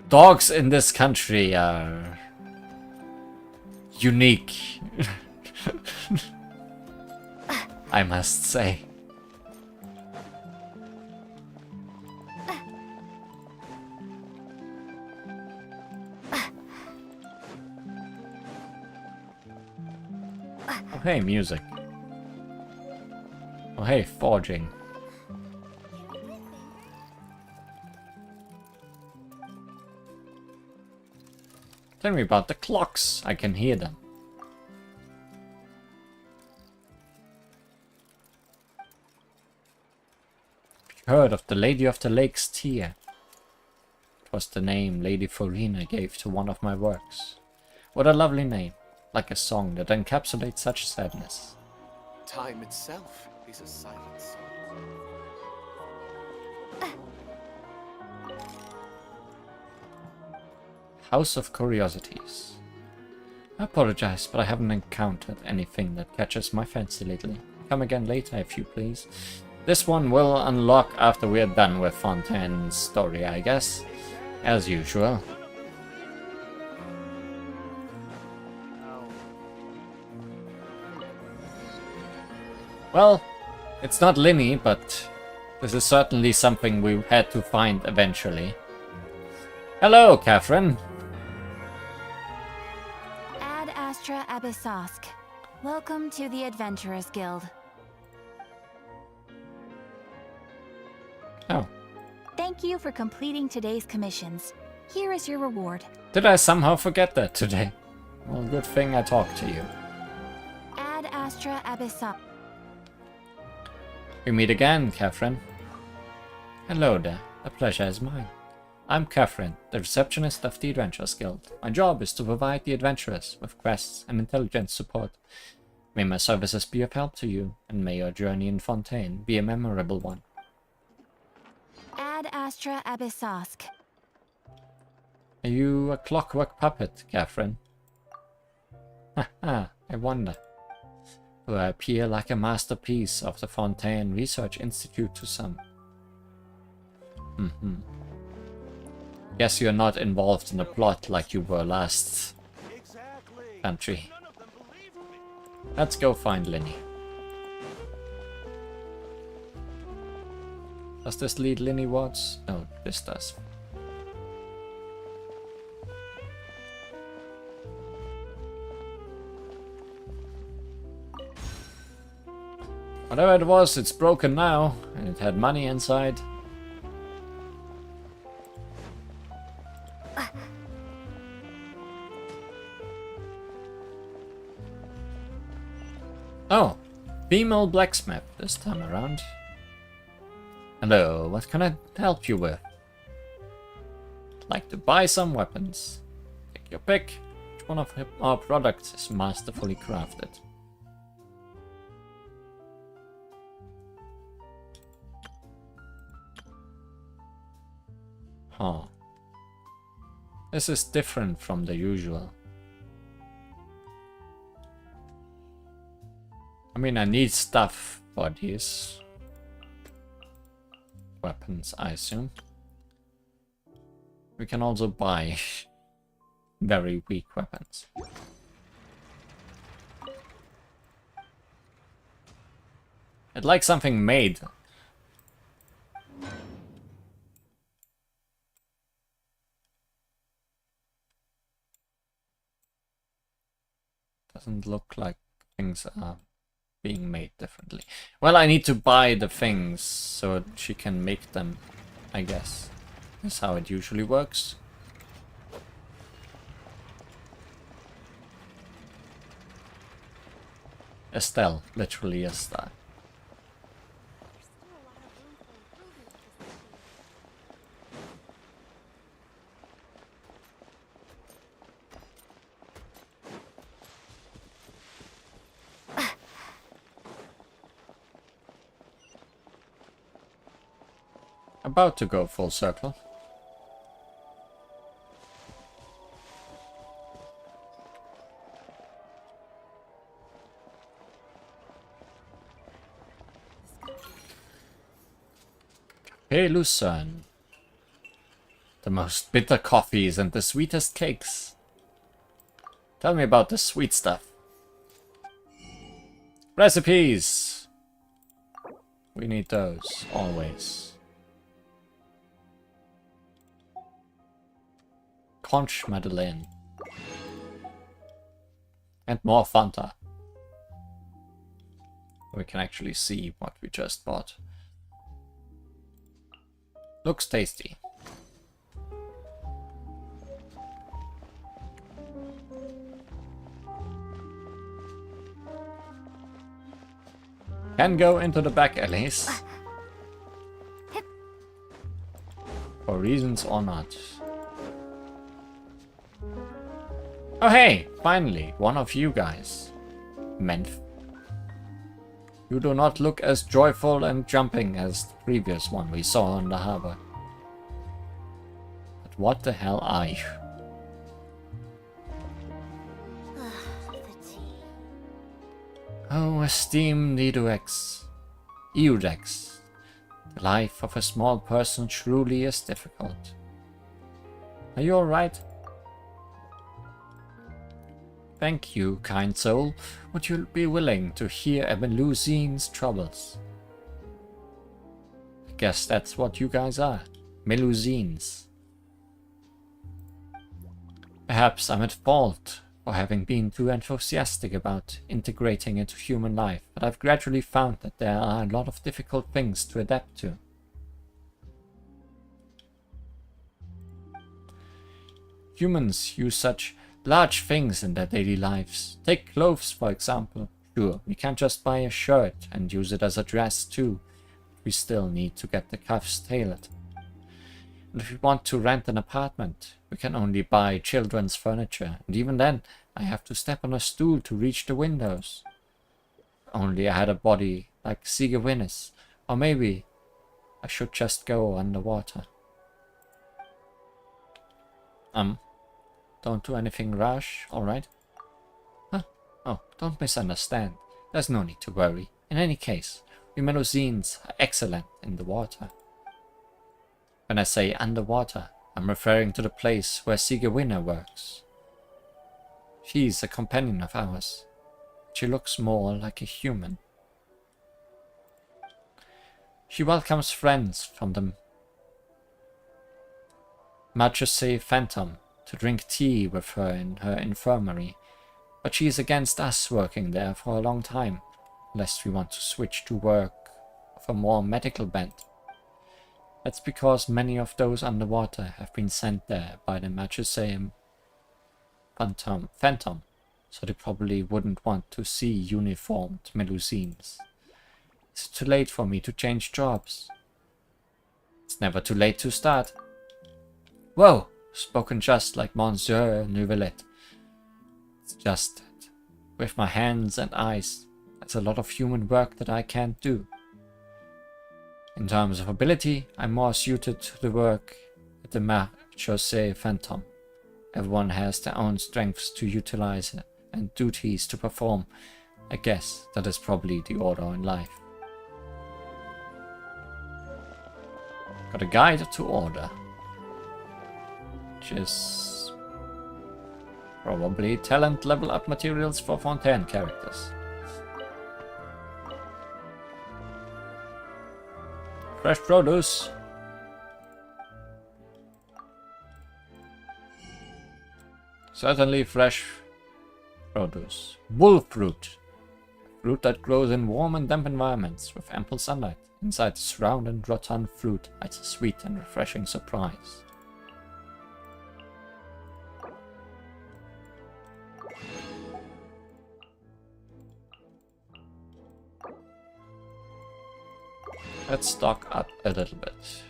Speaker 1: Dogs in this country are unique. I must say. Oh hey, music. Oh hey, forging. Tell me about the clocks. I can hear them. Heard of the Lady of the Lake's tear? It was the name Lady Farina gave to one of my works. What a lovely name, like a song that encapsulates such sadness.
Speaker 6: Time itself is a silent song.
Speaker 1: House of Curiosities. I apologize, but I haven't encountered anything that catches my fancy lately. Come again later, if you please. This one will unlock after we are done with Fontaine's story, I guess. As usual. Well, it's not Linny, but this is certainly something we had to find eventually. Hello, Catherine.
Speaker 4: Ad Astra Abyssosk. Welcome to the Adventurers Guild.
Speaker 1: Oh.
Speaker 4: Thank you for completing today's commissions. Here is your reward.
Speaker 1: Did I somehow forget that today? Well, good thing I talked to you.
Speaker 5: Astra Abyssal.
Speaker 1: We meet again, Catherine. Hello there. The pleasure is mine. I'm Catherine, the receptionist of the Adventurers Guild. My job is to provide the adventurers with quests and intelligence support. May my services be of help to you, and may your journey in Fontaine be a memorable one.
Speaker 5: Ad Astra Abyssosk.
Speaker 1: Are you a clockwork puppet, Catherine? Haha, I wonder. Do I appear like a masterpiece of the Fontaine Research Institute to some? Guess you're not involved in the plot like you were last country. Let's go find Linny. Does this lead Linny wards? No, this does. Whatever it was, it's broken now, and it had money inside. Oh, female blacksmith this time around. Hello, what can I help you with? I'd like to buy some weapons. Take your pick. Which one of our products is masterfully crafted? Huh. This is different from the usual. I mean, I need stuff for these weapons, I assume. We can also buy very weak weapons. I'd like something made. Doesn't look like things are being made differently. Well, I need to buy the things so she can make them, I guess. That's how it usually works. Estelle, literally Estelle. About to go full circle. Hey Lucerne. The most bitter coffees and the sweetest cakes. Tell me about the sweet stuff. Recipes! We need those, always. Conch Madeleine. And more Fanta. We can actually see what we just bought. Looks tasty. Can go into the back alleys. For reasons or not. Oh hey, finally, one of you guys. Menf. You do not look as joyful and jumping as the previous one we saw on the harbor. But what the hell are you? Oh, esteemed Eudex. Eudex. The life of a small person truly is difficult. Are you alright? Thank you, kind soul. Would you be willing to hear a Melusine's troubles? I guess that's what you guys are. Melusines. Perhaps I'm at fault for having been too enthusiastic about integrating into human life, but I've gradually found that there are a lot of difficult things to adapt to. Humans use such large things in their daily lives. Take clothes, for example. Sure, we can't just buy a shirt and use it as a dress too. We still need to get the cuffs tailored. And if we want to rent an apartment, we can only buy children's furniture, and even then, I have to step on a stool to reach the windows. If only I had a body like Sigewinnes, or maybe I should just go underwater. Don't do anything rash, alright? Huh? Oh, don't misunderstand. There's no need to worry. In any case, we Melusines are excellent in the water. When I say underwater, I'm referring to the place where Sigewinne works. She's a companion of ours. She looks more like a human. She welcomes friends from the Majesty Phantom to drink tea with her in her infirmary, but she is against us working there for a long time, lest we want to switch to work of a more medical bent. That's because many of those underwater have been sent there by the Majesty Phantom, so they probably wouldn't want to see uniformed Melusines. Is it too late for me to change jobs? It's never too late to start. Whoa! Spoken just like Monsieur Neuvillette. It's just that, with my hands and eyes, there's a lot of human work that I can't do. In terms of ability, I'm more suited to the work at the Majesty Phantom. Everyone has their own strengths to utilize and duties to perform. I guess that is probably the order in life. Got a guide to order, which is probably talent level up materials for Fontaine characters. Fresh produce. Certainly fresh produce. Bull fruit. Fruit that grows in warm and damp environments with ample sunlight. Inside this round and rotund fruit hides a sweet and refreshing surprise. Let's stock up a little bit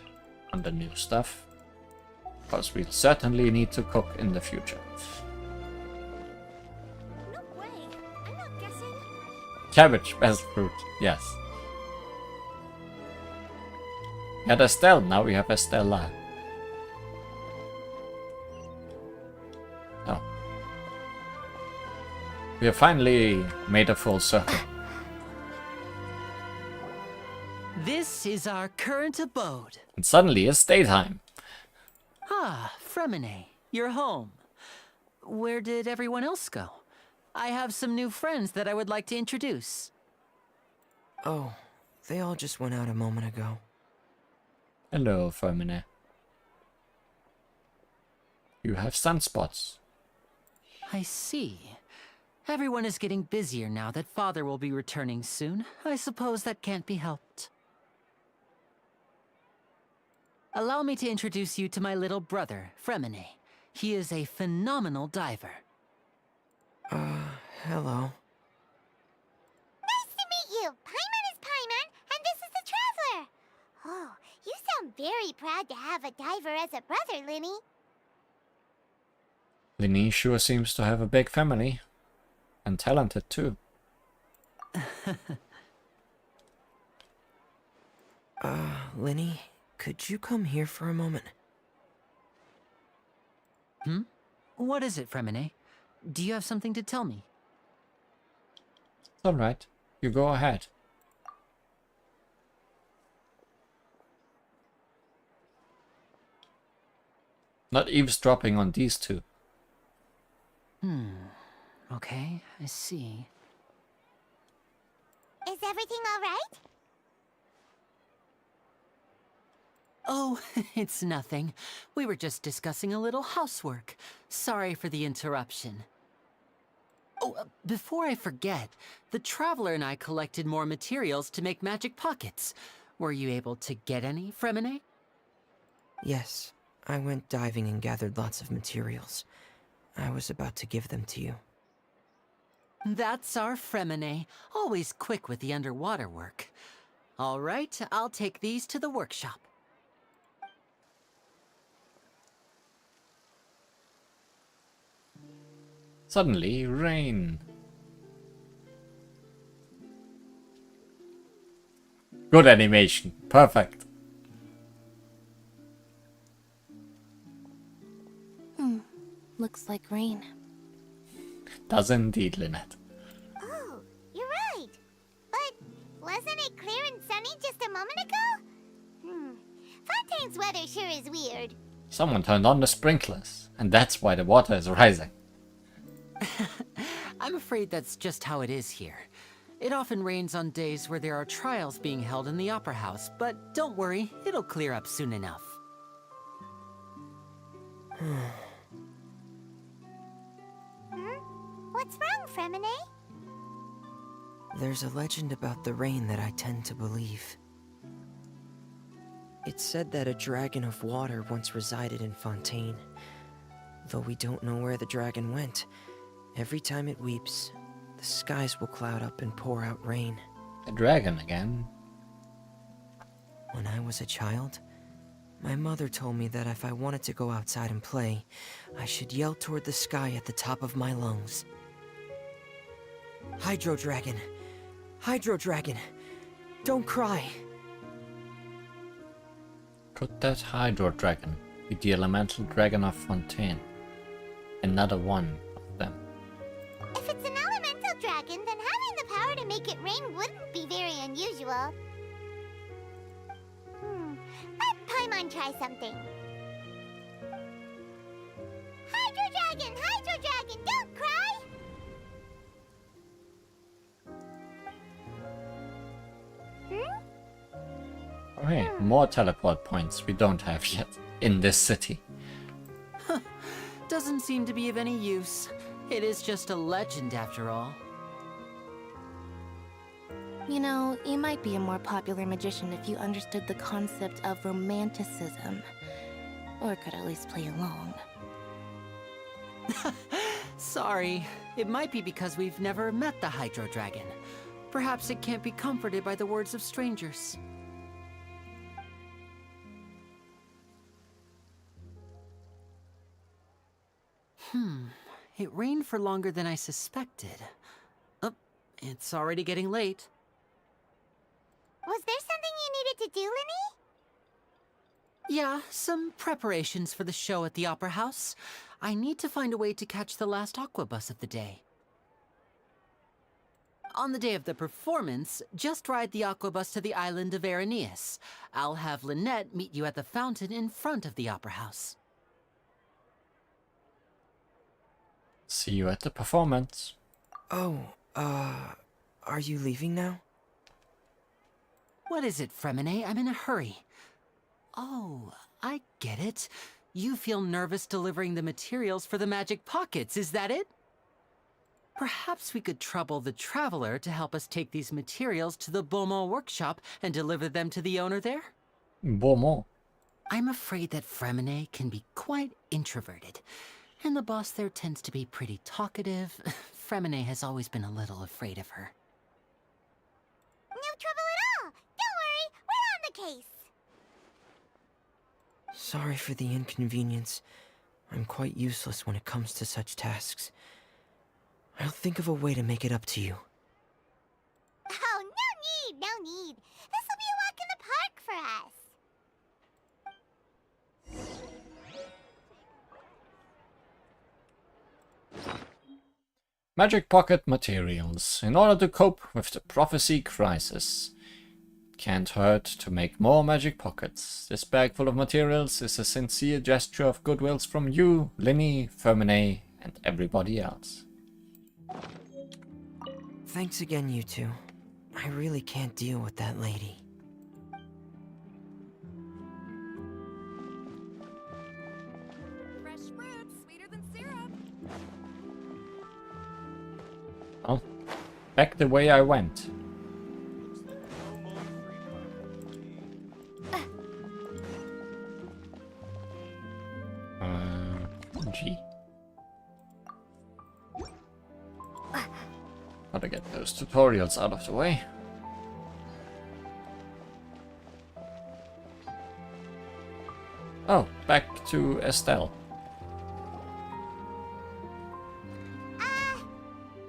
Speaker 1: on the new stuff, because we'll certainly need to cook in the future.
Speaker 2: No way. I'm not guessing.
Speaker 1: Cabbage, best fruit, yes. We had Estelle, now we have Estella. Oh. We have finally made a full circle.
Speaker 9: This is our current abode.
Speaker 1: And suddenly it's daytime.
Speaker 9: Ah, Fremine, you're home. Where did everyone else go? I have some new friends that I would like to introduce.
Speaker 13: Oh, they all just went out a moment ago.
Speaker 1: Hello, Femine. You have sunspots.
Speaker 9: I see. Everyone is getting busier now that Father will be returning soon. I suppose that can't be helped. Allow me to introduce you to my little brother, Fremine. He is a phenomenal diver.
Speaker 13: Hello.
Speaker 2: Nice to meet you. Paimon is Paimon, and this is the Traveler. Oh, you sound very proud to have a diver as a brother, Linny.
Speaker 1: Linny sure seems to have a big family. And talented too.
Speaker 13: Linny, could you come here for a moment?
Speaker 9: What is it, Fremine? Do you have something to tell me?
Speaker 1: It's alright. You go ahead. Not eavesdropping on these two.
Speaker 9: Okay, I see.
Speaker 2: Is everything all right?
Speaker 9: Oh, it's nothing. We were just discussing a little housework. Sorry for the interruption. Oh, before I forget, the Traveler and I collected more materials to make magic pockets. Were you able to get any, Fremine?
Speaker 13: Yes, I went diving and gathered lots of materials. I was about to give them to you.
Speaker 9: That's our Fremine, always quick with the underwater work. All right, I'll take these to the workshop.
Speaker 1: Suddenly, rain. Good animation. Perfect.
Speaker 5: Looks like rain.
Speaker 1: Does indeed, Lynette.
Speaker 2: Oh, you're right. But wasn't it clear and sunny just a moment ago? Fontaine's weather sure is weird.
Speaker 1: Someone turned on the sprinklers, and that's why the water is rising.
Speaker 9: I'm afraid that's just how it is here. It often rains on days where there are trials being held in the Opera House, but don't worry, it'll clear up soon enough.
Speaker 2: What's wrong, Fremine?
Speaker 13: There's a legend about the rain that I tend to believe. It's said that a dragon of water once resided in Fontaine. Though we don't know where the dragon went, every time it weeps, the skies will cloud up and pour out rain.
Speaker 1: A dragon again.
Speaker 13: When I was a child, my mother told me that if I wanted to go outside and play, I should yell toward the sky at the top of my lungs. Hydro Dragon! Hydro Dragon! Don't cry!
Speaker 1: Could that Hydro Dragon be the elemental dragon of Fontaine? Another one of them.
Speaker 2: If it's an elemental dragon, then having the power to make it rain wouldn't be very unusual. Let Paimon try something. Hydro Dragon, don't cry!
Speaker 1: Oh hey, more teleport points we don't have yet in this city.
Speaker 9: Doesn't seem to be of any use. It is just a legend after all.
Speaker 5: You know, you might be a more popular magician if you understood the concept of romanticism. Or could at least play along.
Speaker 9: Sorry, it might be because we've never met the Hydro Dragon. Perhaps it can't be comforted by the words of strangers. It rained for longer than I suspected. Oh, it's already getting late.
Speaker 2: Was there something you needed to do, Linny?
Speaker 9: Yeah, some preparations for the show at the Opera House. I need to find a way to catch the last aqua bus of the day. On the day of the performance, just ride the aqua bus to the island of Araneus. I'll have Lynette meet you at the fountain in front of the Opera House.
Speaker 1: See you at the performance.
Speaker 13: Oh, are you leaving now?
Speaker 9: What is it, Fremine? I'm in a hurry. Oh, I get it. You feel nervous delivering the materials for the magic pockets, is that it? Perhaps we could trouble the Traveler to help us take these materials to the Beaumont workshop and deliver them to the owner there?
Speaker 1: Beaumont.
Speaker 9: I'm afraid that Fremine can be quite introverted, and the boss there tends to be pretty talkative. Fremine has always been a little afraid of her.
Speaker 2: No trouble at all! Don't worry, we're on the case!
Speaker 13: Sorry for the inconvenience. I'm quite useless when it comes to such tasks. I'll think of a way to make it up to you.
Speaker 2: Oh, no need! This will be a walk in the park for us!
Speaker 1: Magic pocket materials. In order to cope with the prophecy crisis. Can't hurt to make more magic pockets. This bag full of materials is a sincere gesture of goodwills from you, Linny, Fermine, and everybody else.
Speaker 13: Thanks again, you two. I really can't deal with that lady.
Speaker 8: Fresh fruit, sweeter than syrup.
Speaker 1: Well, back the way I went. G. Gotta get those tutorials out of the way. Oh, back to Estelle.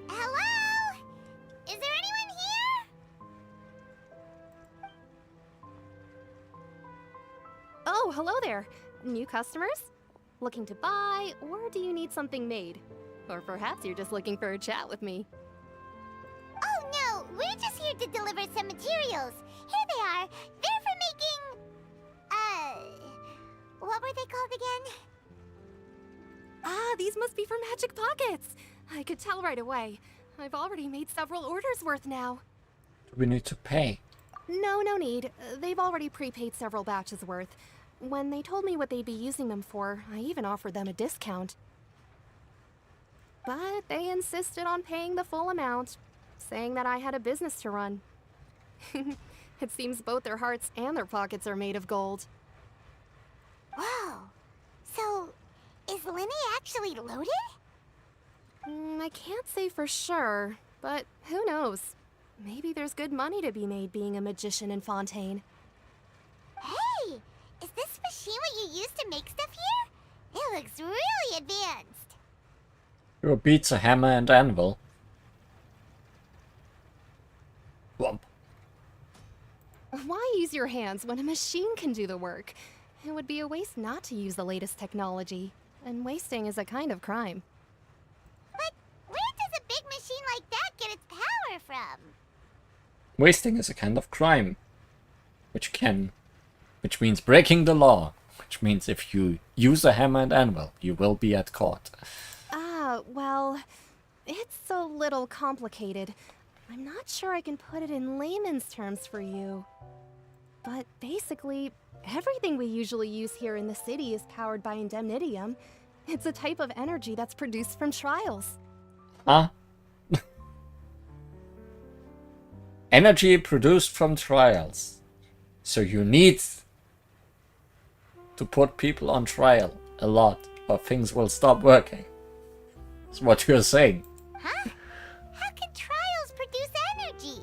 Speaker 2: Hello? Is there anyone here?
Speaker 14: Oh, hello there. New customers? Looking to buy, or do you need something made? Or perhaps you're just looking for a chat with me.
Speaker 2: Oh no, we're just here to deliver some materials. Here they are. They're for making... what were they called again?
Speaker 14: Ah, these must be for Magic Pockets! I could tell right away. I've already made several orders worth now.
Speaker 1: Do we need to pay?
Speaker 14: No need. They've already prepaid several batches worth. When they told me what they'd be using them for, I even offered them a discount. But they insisted on paying the full amount, saying that I had a business to run. It seems both their hearts and their pockets are made of gold.
Speaker 2: Whoa. So, is Linny actually loaded?
Speaker 14: I can't say for sure, but who knows? Maybe there's good money to be made being a magician in Fontaine.
Speaker 2: Hey! Is this machine what you use to make stuff here? It looks really advanced.
Speaker 1: Your beats a hammer and anvil. Whomp.
Speaker 14: Why use your hands when a machine can do the work? It would be a waste not to use the latest technology, and wasting is a kind of crime.
Speaker 2: But where does a big machine like that get its power from?
Speaker 1: Wasting is a kind of crime, which means breaking the law, which means if you use a hammer and anvil, you will be at court.
Speaker 14: Ah, well, it's a little complicated. I'm not sure I can put it in layman's terms for you. But basically, everything we usually use here in the city is powered by indemnitium. It's a type of energy that's produced from trials.
Speaker 1: Huh? Energy produced from trials. So you need to put people on trial a lot, or things will stop working. That's what you're saying.
Speaker 2: Huh? How can trials produce energy?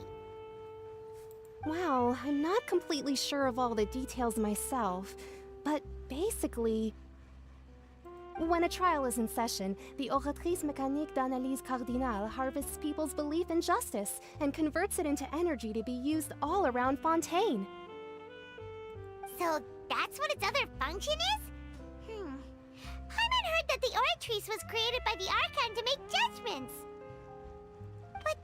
Speaker 14: Well, I'm not completely sure of all the details myself, but basically, when a trial is in session, the Oratrice Mécanique d'Analyse Cardinale harvests people's belief in justice and converts it into energy to be used all around Fontaine.
Speaker 2: So that's what its other function is? Paimon heard that the Oratrice was created by the Archon to make judgments. But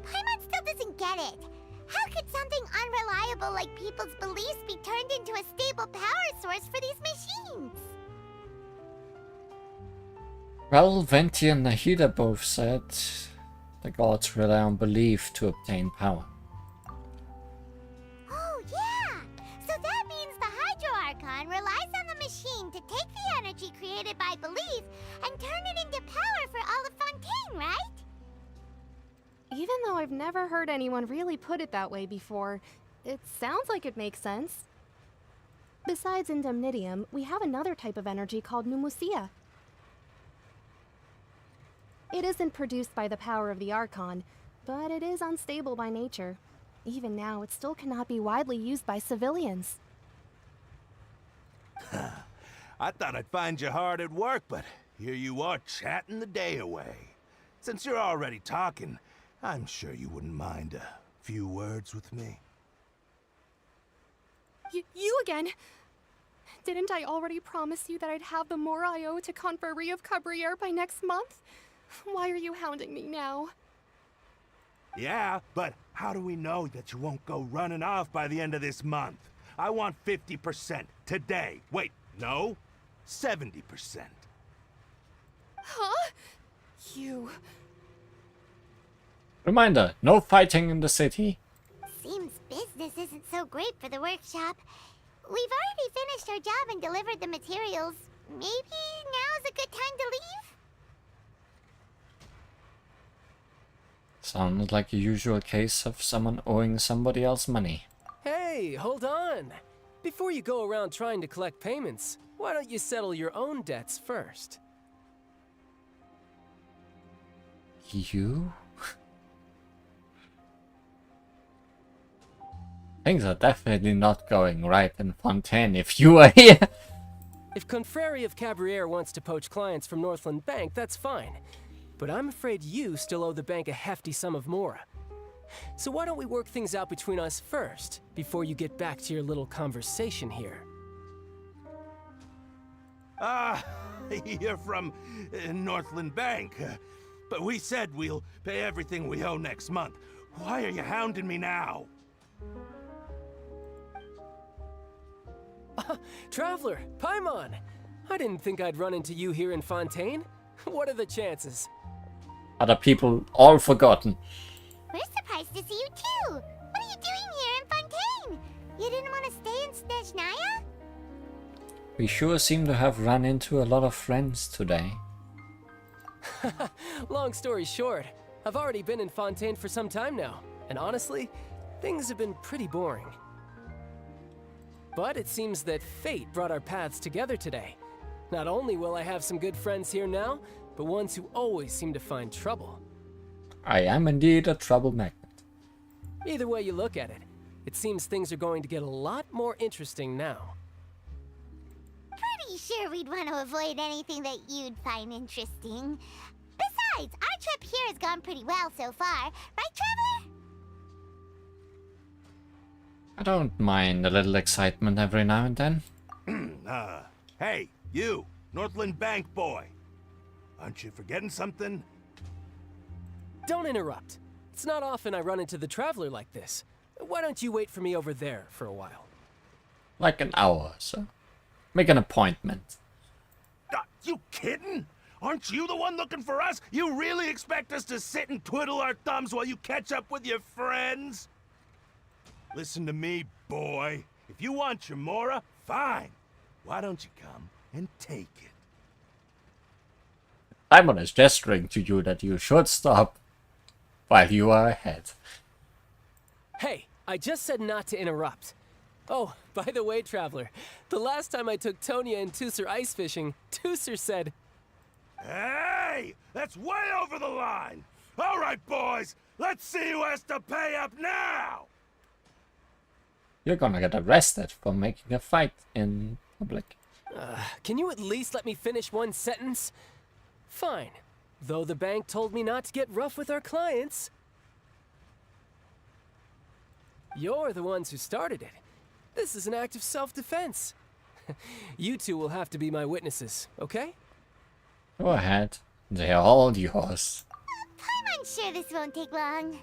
Speaker 2: Paimon still doesn't get it. How could something unreliable like people's beliefs be turned into a stable power source for these machines?
Speaker 1: Well, Venti and Nahida both said the gods rely on belief to obtain power.
Speaker 2: Oh, yeah! So that means the Hydro Archon relies on the machine to take the energy created by belief and turn it into power for all of Fontaine, right?
Speaker 14: Even though I've never heard anyone really put it that way before, it sounds like it makes sense. Besides indemnitium, we have another type of energy called pneumosia. It isn't produced by the power of the Archon, but it is unstable by nature. Even now, it still cannot be widely used by civilians.
Speaker 15: I thought I'd find you hard at work, but here you are chatting the day away. Since you're already talking, I'm sure you wouldn't mind a few words with me.
Speaker 14: You again? Didn't I already promise you that I'd have the more I owe to Confrérie of Cabriere by next month? Why are you hounding me now?
Speaker 15: Yeah, but how do we know that you won't go running off by the end of this month? I want 50% today. Wait, no, 70%.
Speaker 14: Huh? You...
Speaker 1: Reminder, no fighting in the city.
Speaker 2: Seems business isn't so great for the workshop. We've already finished our job and delivered the materials. Maybe now's a good time to leave?
Speaker 1: Sounded like a usual case of someone owing somebody else money.
Speaker 16: Hey, hold on! Before you go around trying to collect payments, why don't you settle your own debts first?
Speaker 1: You? Things are definitely not going right in Fontaine if you are here.
Speaker 16: If Confrere of Cabriere wants to poach clients from Northland Bank, that's fine. But I'm afraid you still owe the bank a hefty sum of mora. So why don't we work things out between us first, before you get back to your little conversation here?
Speaker 15: You're from Northland Bank. But we said we'll pay everything we owe next month. Why are you hounding me now?
Speaker 16: Traveler, Paimon! I didn't think I'd run into you here in Fontaine. What are the chances?
Speaker 1: Other people all forgotten.
Speaker 2: We're surprised to see you too. What are you doing here in Fontaine? You didn't want to stay in Snezhnaya?
Speaker 1: We sure seem to have run into a lot of friends today.
Speaker 16: Long story short, I've already been in Fontaine for some time now, and honestly, things have been pretty boring. But it seems that fate brought our paths together today. Not only will I have some good friends here now, but ones who always seem to find trouble.
Speaker 1: I am indeed a trouble magnet.
Speaker 16: Either way you look at it, it seems things are going to get a lot more interesting now.
Speaker 2: Pretty sure we'd want to avoid anything that you'd find interesting. Besides, our trip here has gone pretty well so far, right, Traveler?
Speaker 1: I don't mind a little excitement every now and then.
Speaker 15: Hey, you, Northland Bank boy. Aren't you forgetting something?
Speaker 16: Don't interrupt. It's not often I run into the Traveler like this. Why don't you wait for me over there for a while?
Speaker 1: Like an hour or so. Make an appointment.
Speaker 15: You kidding? Aren't you the one looking for us? You really expect us to sit and twiddle our thumbs while you catch up with your friends? Listen to me, boy. If you want your mora, fine. Why don't you come and take it?
Speaker 1: Simon is gesturing to you that you should stop while you are ahead.
Speaker 16: Hey, I just said not to interrupt. Oh, by the way, Traveler, the last time I took Tonya and Tusser ice fishing, Tusser said...
Speaker 15: Hey! That's way over the line! All right, boys! Let's see who has to pay up now!
Speaker 1: You're gonna get arrested for making a fight in public.
Speaker 16: Can you at least let me finish one sentence? Fine. Though the bank told me not to get rough with our clients. You're the ones who started it. This is an act of self-defense. You two will have to be my witnesses, okay?
Speaker 1: Go ahead. They're all yours.
Speaker 2: I'm sure this won't take long.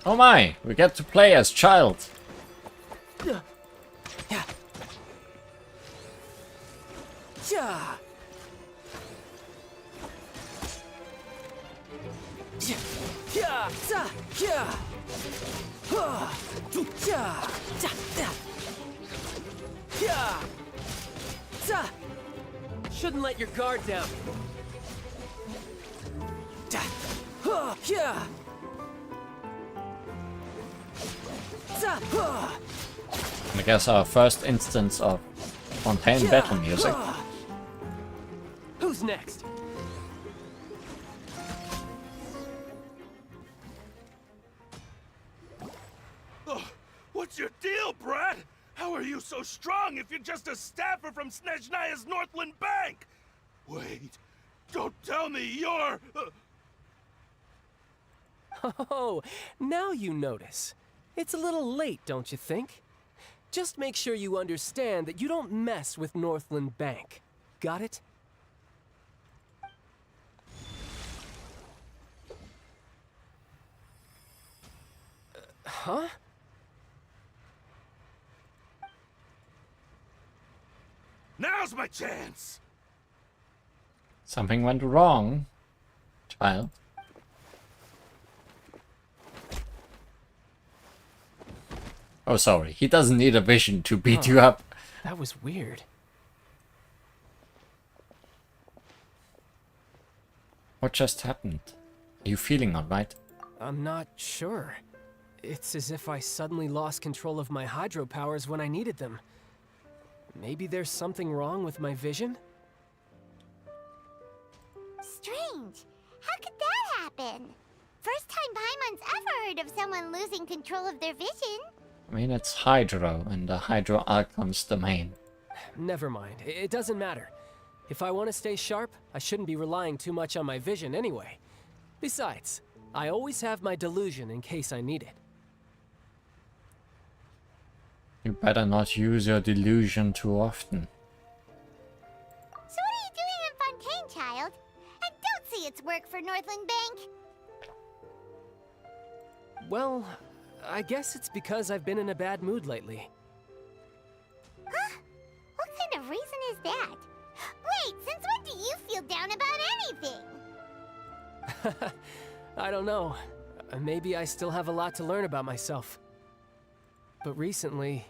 Speaker 1: Oh my, we get to play as child.
Speaker 16: Yeah. Yeah. Yeah. Yeah. Yeah. Shouldn't let your guard down. Yeah.
Speaker 1: I guess our first instance of Fontaine battle music.
Speaker 16: Who's next?
Speaker 15: What's your deal, Brad? How are you so strong if you're just a staffer from Snezhnaya's Northland Bank? Wait, don't tell me you're...
Speaker 16: Oh, now you notice. It's a little late, don't you think? Just make sure you understand that you don't mess with Northland Bank. Got it? Huh?
Speaker 15: Now's my chance!
Speaker 1: Something went wrong, child. Oh, sorry. He doesn't need a vision to beat you up.
Speaker 16: That was weird.
Speaker 1: What just happened? Are you feeling alright?
Speaker 16: I'm not sure. It's as if I suddenly lost control of my hydropowers when I needed them. Maybe there's something wrong with my vision?
Speaker 2: Strange. strange. How could that happen? First time Paimon's ever heard of someone losing control of their vision.
Speaker 1: I mean, it's Hydro in the Hydro Archon's domain.
Speaker 16: Never mind. It doesn't matter. If I want to stay sharp, I shouldn't be relying too much on my vision anyway. Besides, I always have my delusion in case I need it.
Speaker 1: You better not use your delusion too often.
Speaker 2: So what are you doing in Fontaine, child? And don't say it's work for Northland Bank.
Speaker 16: Well, I guess it's because I've been in a bad mood lately.
Speaker 2: Huh? What kind of reason is that? Wait, since when do you feel down about anything?
Speaker 16: I don't know. Maybe I still have a lot to learn about myself. But recently,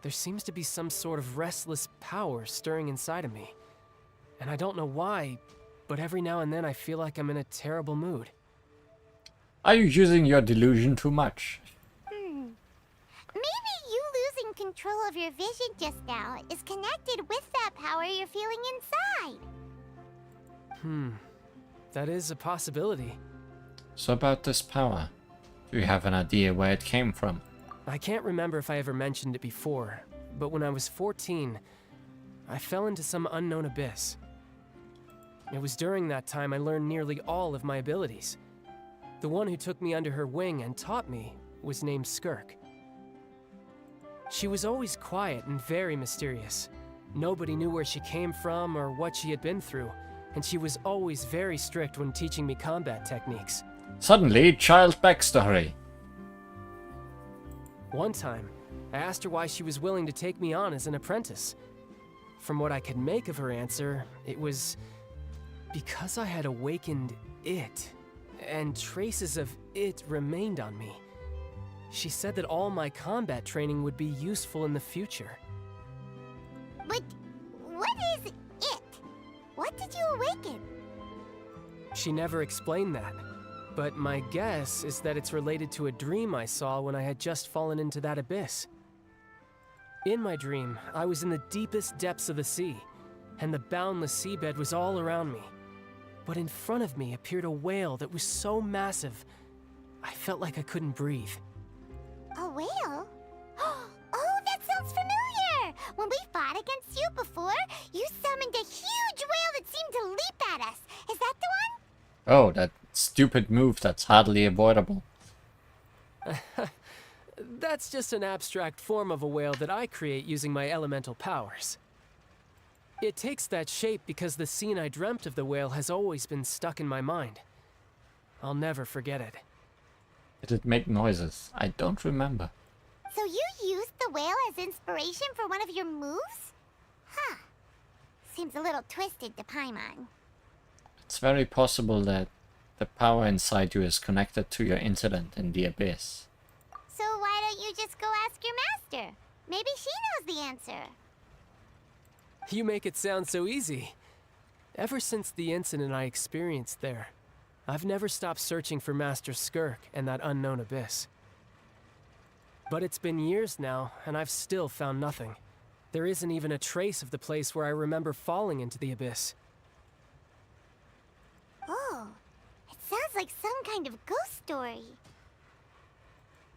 Speaker 16: there seems to be some sort of restless power stirring inside of me. And I don't know why, but every now and then I feel like I'm in a terrible mood.
Speaker 1: Are you using your delusion too much?
Speaker 2: Maybe you losing control of your vision just now is connected with that power you're feeling inside.
Speaker 16: That is a possibility.
Speaker 1: So about this power, do you have an idea where it came from?
Speaker 16: I can't remember if I ever mentioned it before, but when I was 14, I fell into some unknown abyss. It was during that time I learned nearly all of my abilities. The one who took me under her wing and taught me was named Skirk. She was always quiet and very mysterious. Nobody knew where she came from or what she had been through, and she was always very strict when teaching me combat techniques.
Speaker 1: Suddenly, child backstory.
Speaker 16: One time, I asked her why she was willing to take me on as an apprentice. From what I could make of her answer, it was because I had awakened it, and traces of it remained on me. She said that all my combat training would be useful in the future.
Speaker 2: But what is it? What did you awaken?
Speaker 16: She never explained that, but my guess is that it's related to a dream I saw when I had just fallen into that abyss. In my dream, I was in the deepest depths of the sea, and the boundless seabed was all around me. But in front of me appeared a whale that was so massive, I felt like I couldn't breathe.
Speaker 2: A whale? Oh, that sounds familiar! When we fought against you before, you summoned a huge whale that seemed to leap at us. Is that the one?
Speaker 1: Oh, that stupid move that's hardly avoidable.
Speaker 16: That's just an abstract form of a whale that I create using my elemental powers. It takes that shape because the scene I dreamt of the whale has always been stuck in my mind. I'll never forget it.
Speaker 1: Did it make noises? I don't remember.
Speaker 2: So you used the whale as inspiration for one of your moves? Huh. Seems a little twisted to Paimon.
Speaker 1: It's very possible that the power inside you is connected to your incident in the abyss.
Speaker 2: So why don't you just go ask your master? Maybe she knows the answer.
Speaker 16: You make it sound so easy. Ever since the incident I experienced there, I've never stopped searching for Master Skirk and that unknown abyss. But it's been years now, and I've still found nothing. There isn't even a trace of the place where I remember falling into the abyss.
Speaker 2: Oh, it sounds like some kind of ghost story.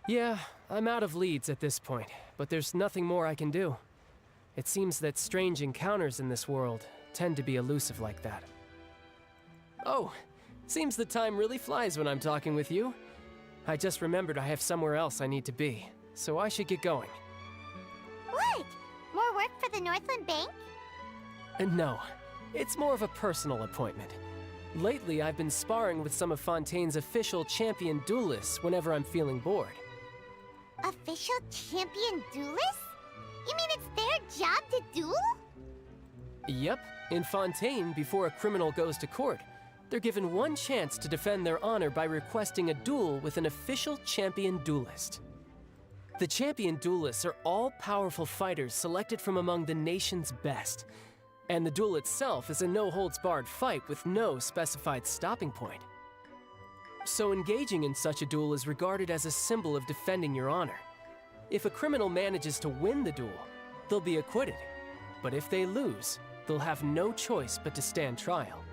Speaker 16: Yeah, I'm out of leads at this point, but there's nothing more I can do. It seems that strange encounters in this world tend to be elusive like that. Oh, seems the time really flies when I'm talking with you. I just remembered I have somewhere else I need to be, so I should get going.
Speaker 2: What? More work for the Northland Bank?
Speaker 16: No, it's more of a personal appointment. Lately, I've been sparring with some of Fontaine's official champion duelists whenever I'm feeling bored.
Speaker 2: Official champion duelists? You mean it's their job to duel?
Speaker 16: Yep, in Fontaine, before a criminal goes to court, they're given one chance to defend their honor by requesting a duel with an official champion duelist. The champion duelists are all-powerful fighters selected from among the nation's best, and the duel itself is a no-holds-barred fight with no specified stopping point. So engaging in such a duel is regarded as a symbol of defending your honor. If a criminal manages to win the duel, they'll be acquitted, but if they lose, they'll have no choice but to stand trial.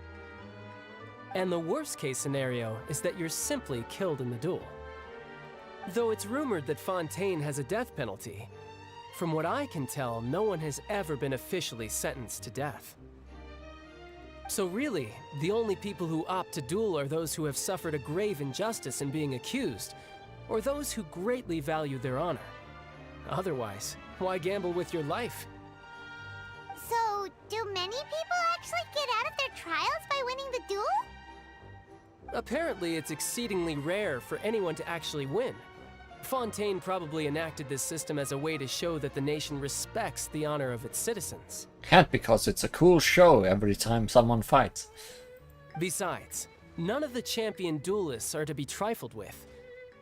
Speaker 16: And the worst case scenario is that you're simply killed in the duel. Though it's rumored that Fontaine has a death penalty, from what I can tell, no one has ever been officially sentenced to death. So really, the only people who opt to duel are those who have suffered a grave injustice in being accused, or those who greatly value their honor. Otherwise, why gamble with your life?
Speaker 2: So, do many people actually get out of their trials by winning the duel?
Speaker 16: Apparently, it's exceedingly rare for anyone to actually win. Fontaine probably enacted this system as a way to show that the nation respects the honor of its citizens.
Speaker 1: And because it's a cool show every time someone fights.
Speaker 16: Besides, none of the champion duelists are to be trifled with,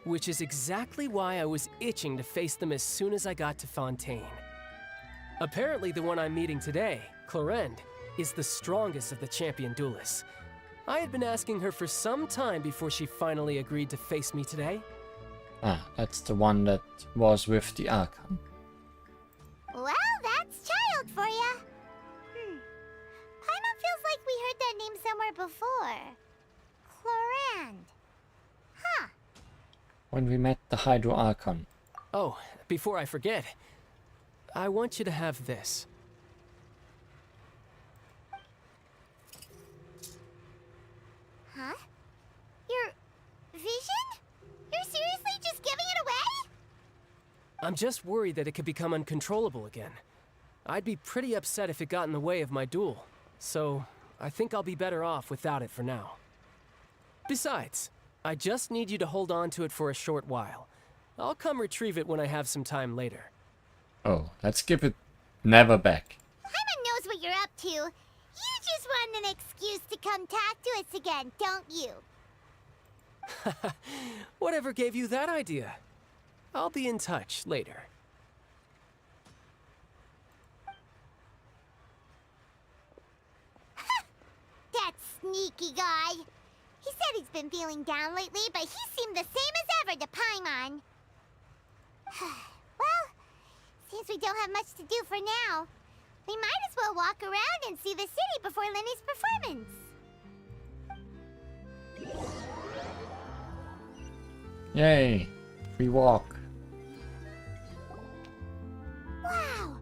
Speaker 16: which is exactly why I was itching to face them as soon as I got to Fontaine. Apparently the one I'm meeting today, Clorinde, is the strongest of the champion duelists. I had been asking her for some time before she finally agreed to face me today.
Speaker 1: Ah, that's the one that was with the Archon.
Speaker 2: Well, that's child for ya. Paimon feels like we heard that name somewhere before. Clorinde. Huh.
Speaker 1: When we met the Hydro Archon.
Speaker 16: Oh, before I forget, I want you to have this.
Speaker 2: Huh? Your vision? You're seriously just giving it away?
Speaker 16: I'm just worried that it could become uncontrollable again. I'd be pretty upset if it got in the way of my duel, so I think I'll be better off without it for now. Besides, I just need you to hold on to it for a short while. I'll come retrieve it when I have some time later.
Speaker 1: Oh, let's give it never back.
Speaker 2: Paimon knows what you're up to. You just want an excuse to come talk to us again, don't you?
Speaker 16: Whatever gave you that idea? I'll be in touch later.
Speaker 2: That sneaky guy. He said he's been feeling down lately, but he seemed the same as ever to Paimon. Well, since we don't have much to do for now, we might as well walk around and see the city before Lenny's performance.
Speaker 1: Yay! Free walk.
Speaker 2: Wow!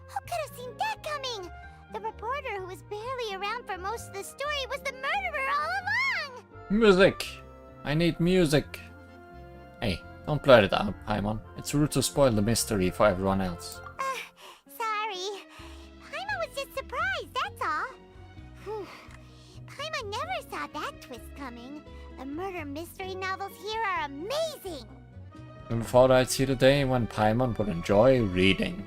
Speaker 2: Who could have seen that coming? The reporter who was barely around for most of the story was the murderer all along!
Speaker 1: Music! I need music! Hey, don't blurt it out, Paimon. It's rude to spoil the mystery for everyone else.
Speaker 2: Sorry. Paimon was just surprised, that's all. Paimon never saw that twist coming. The murder mystery novels here are amazing!
Speaker 1: Never thought I'd see the day when Paimon would enjoy reading.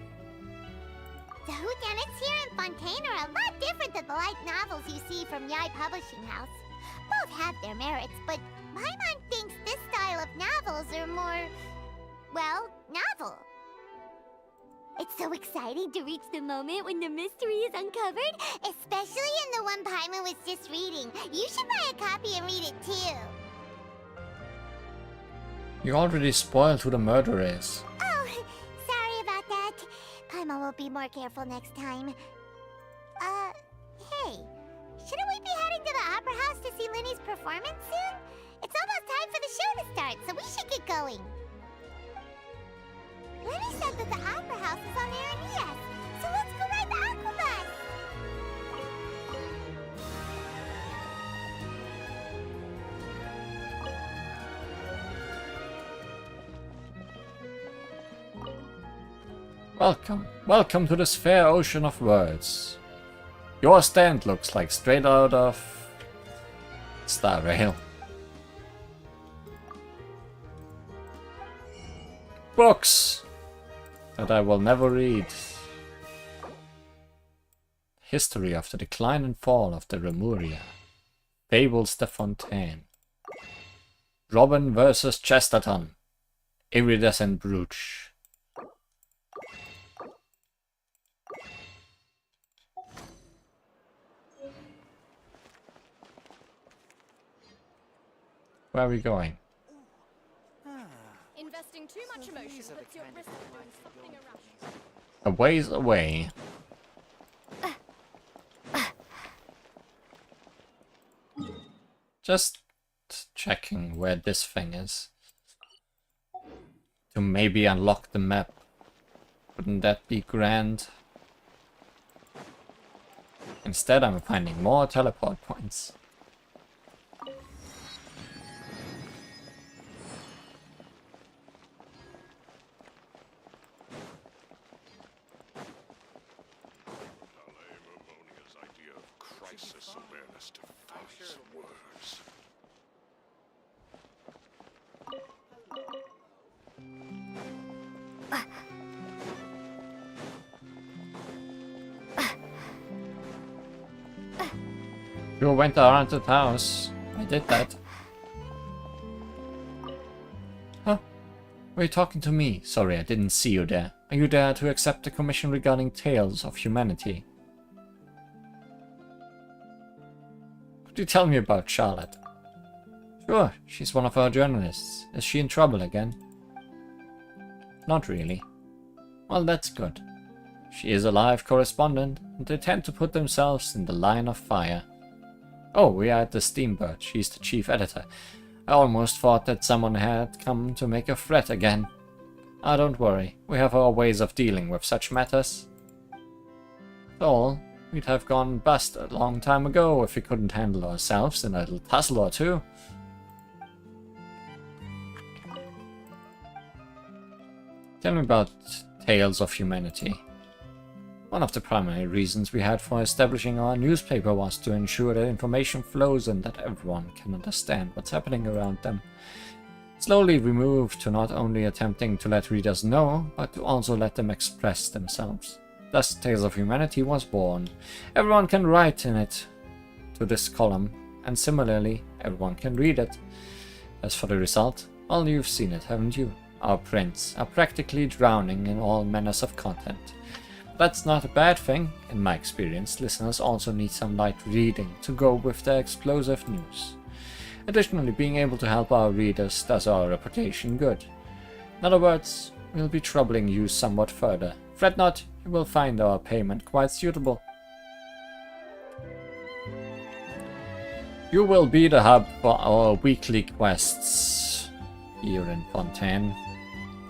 Speaker 2: The whodunits here in Fontaine are a lot different than the light novels you see from Yai Publishing House. Both have their merits, but Paimon thinks this style of novels are more, well, novel. It's so exciting to reach the moment when the mystery is uncovered, especially in the one Paimon was just reading. You should buy a copy and read it too.
Speaker 1: You already spoiled who the murderer is.
Speaker 2: Oh, sorry about that. Paimon will be more careful next time. Hey, shouldn't we be heading to the Opera House to see Lenny's performance soon? It's almost time for the show to start, so we should get going. Lenny said that the Opera House is on Aranias, so let's go ride the Aquabus!
Speaker 1: Welcome to this fair ocean of words. Your stand looks like straight out of Star Rail. Books that I will never read. History of the decline and fall of the Remuria. Fables de Fontaine. Robin versus Chesterton. Iridescent Brooch. Where are we going?
Speaker 11: Investing too much emotion puts you at risk of doing something irrational.
Speaker 1: A ways away. Just checking where this thing is. To maybe unlock the map. Wouldn't that be grand? Instead, I'm finding more teleport points.
Speaker 10: Crisis awareness defies words.
Speaker 1: You went around the house. I did that. Huh? Were you talking to me? Sorry, I didn't see you there. Are you there to accept the commission regarding Tales of Humanity? Could you tell me about Charlotte? Sure, she's one of our journalists. Is she in trouble again? Not really. Well, that's good. She is a live correspondent, and they tend to put themselves in the line of fire. Oh, we are at the Steambird. She's the chief editor. I almost thought that someone had come to make a threat again. Ah, don't worry. We have our ways of dealing with such matters. After all, we'd have gone bust a long time ago if we couldn't handle ourselves in a little tussle or two. Tell me about Tales of Humanity. One of the primary reasons we had for establishing our newspaper was to ensure that information flows and that everyone can understand what's happening around them. Slowly we moved to not only attempting to let readers know, but to also let them express themselves. Thus Tales of Humanity was born. Everyone can write in it to this column, and similarly everyone can read it. As for the result, well, you've seen it, haven't you? Our prints are practically drowning in all manners of content. That's not a bad thing. In my experience, listeners also need some light reading to go with their explosive news. Additionally, being able to help our readers does our reputation good. In other words, we'll be troubling you somewhat further. Fret not, you will find our payment quite suitable. You will be the hub for our weekly quests here in Fontaine.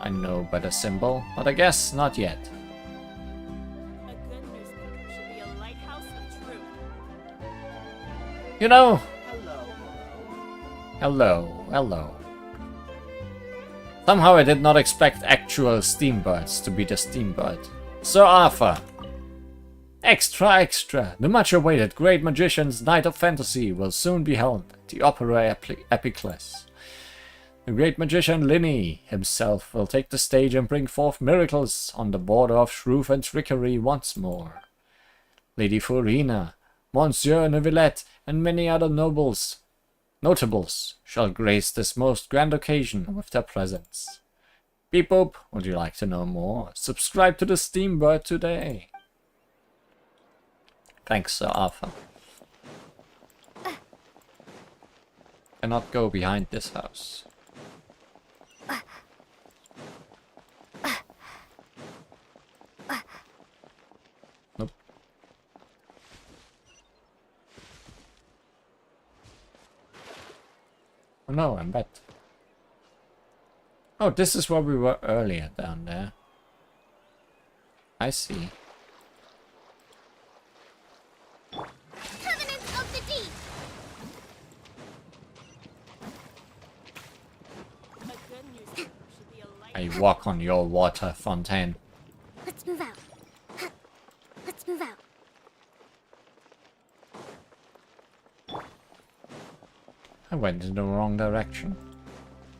Speaker 1: I know by the symbol, but I guess not yet. You know... Hello. Somehow I did not expect actual Steambirds to be the Steambird. Sir Arthur! Extra! The much-awaited Great Magician's Night of Fantasy will soon be held at the Opera Epiclese. The Great Magician Linny himself will take the stage and bring forth miracles on the border of shrew and trickery once more. Lady Furina, Monsieur Neuvillette, and many other notables shall grace this most grand occasion with their presence. Beep boop, would you like to know more? Subscribe to the Steambird today. Thanks, Sir Arthur. Cannot go behind this house. Nope. Oh no, I'm back. Oh, this is where we were earlier down there. I see.
Speaker 2: Covenant of the Deep!
Speaker 1: I walk on your water, Fontaine.
Speaker 2: Let's move out. Let's move out.
Speaker 1: I went in the wrong direction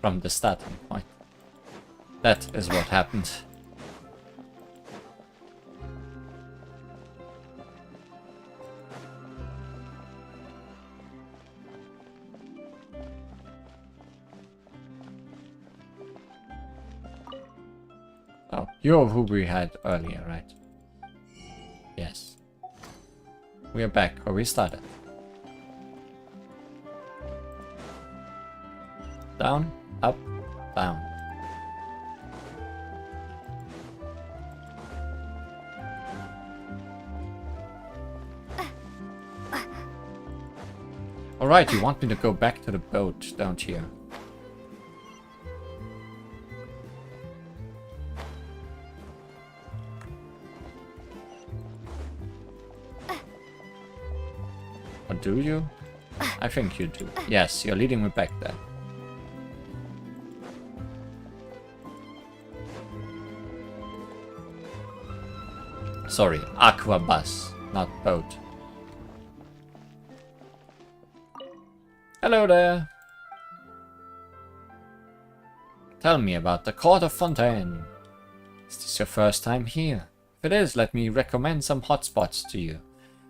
Speaker 1: from the starting point. That is what happened. Oh, you're who we had earlier, right? Yes. We are back where we started. Down, up, down. Alright, you want me to go back to the boat, don't you? Or do you? I think you do. Yes, you're leading me back there. Sorry, aqua bus, not boat. Hello there. Tell me about the Court of Fontaine. Is this your first time here? If it is, let me recommend some hotspots to you.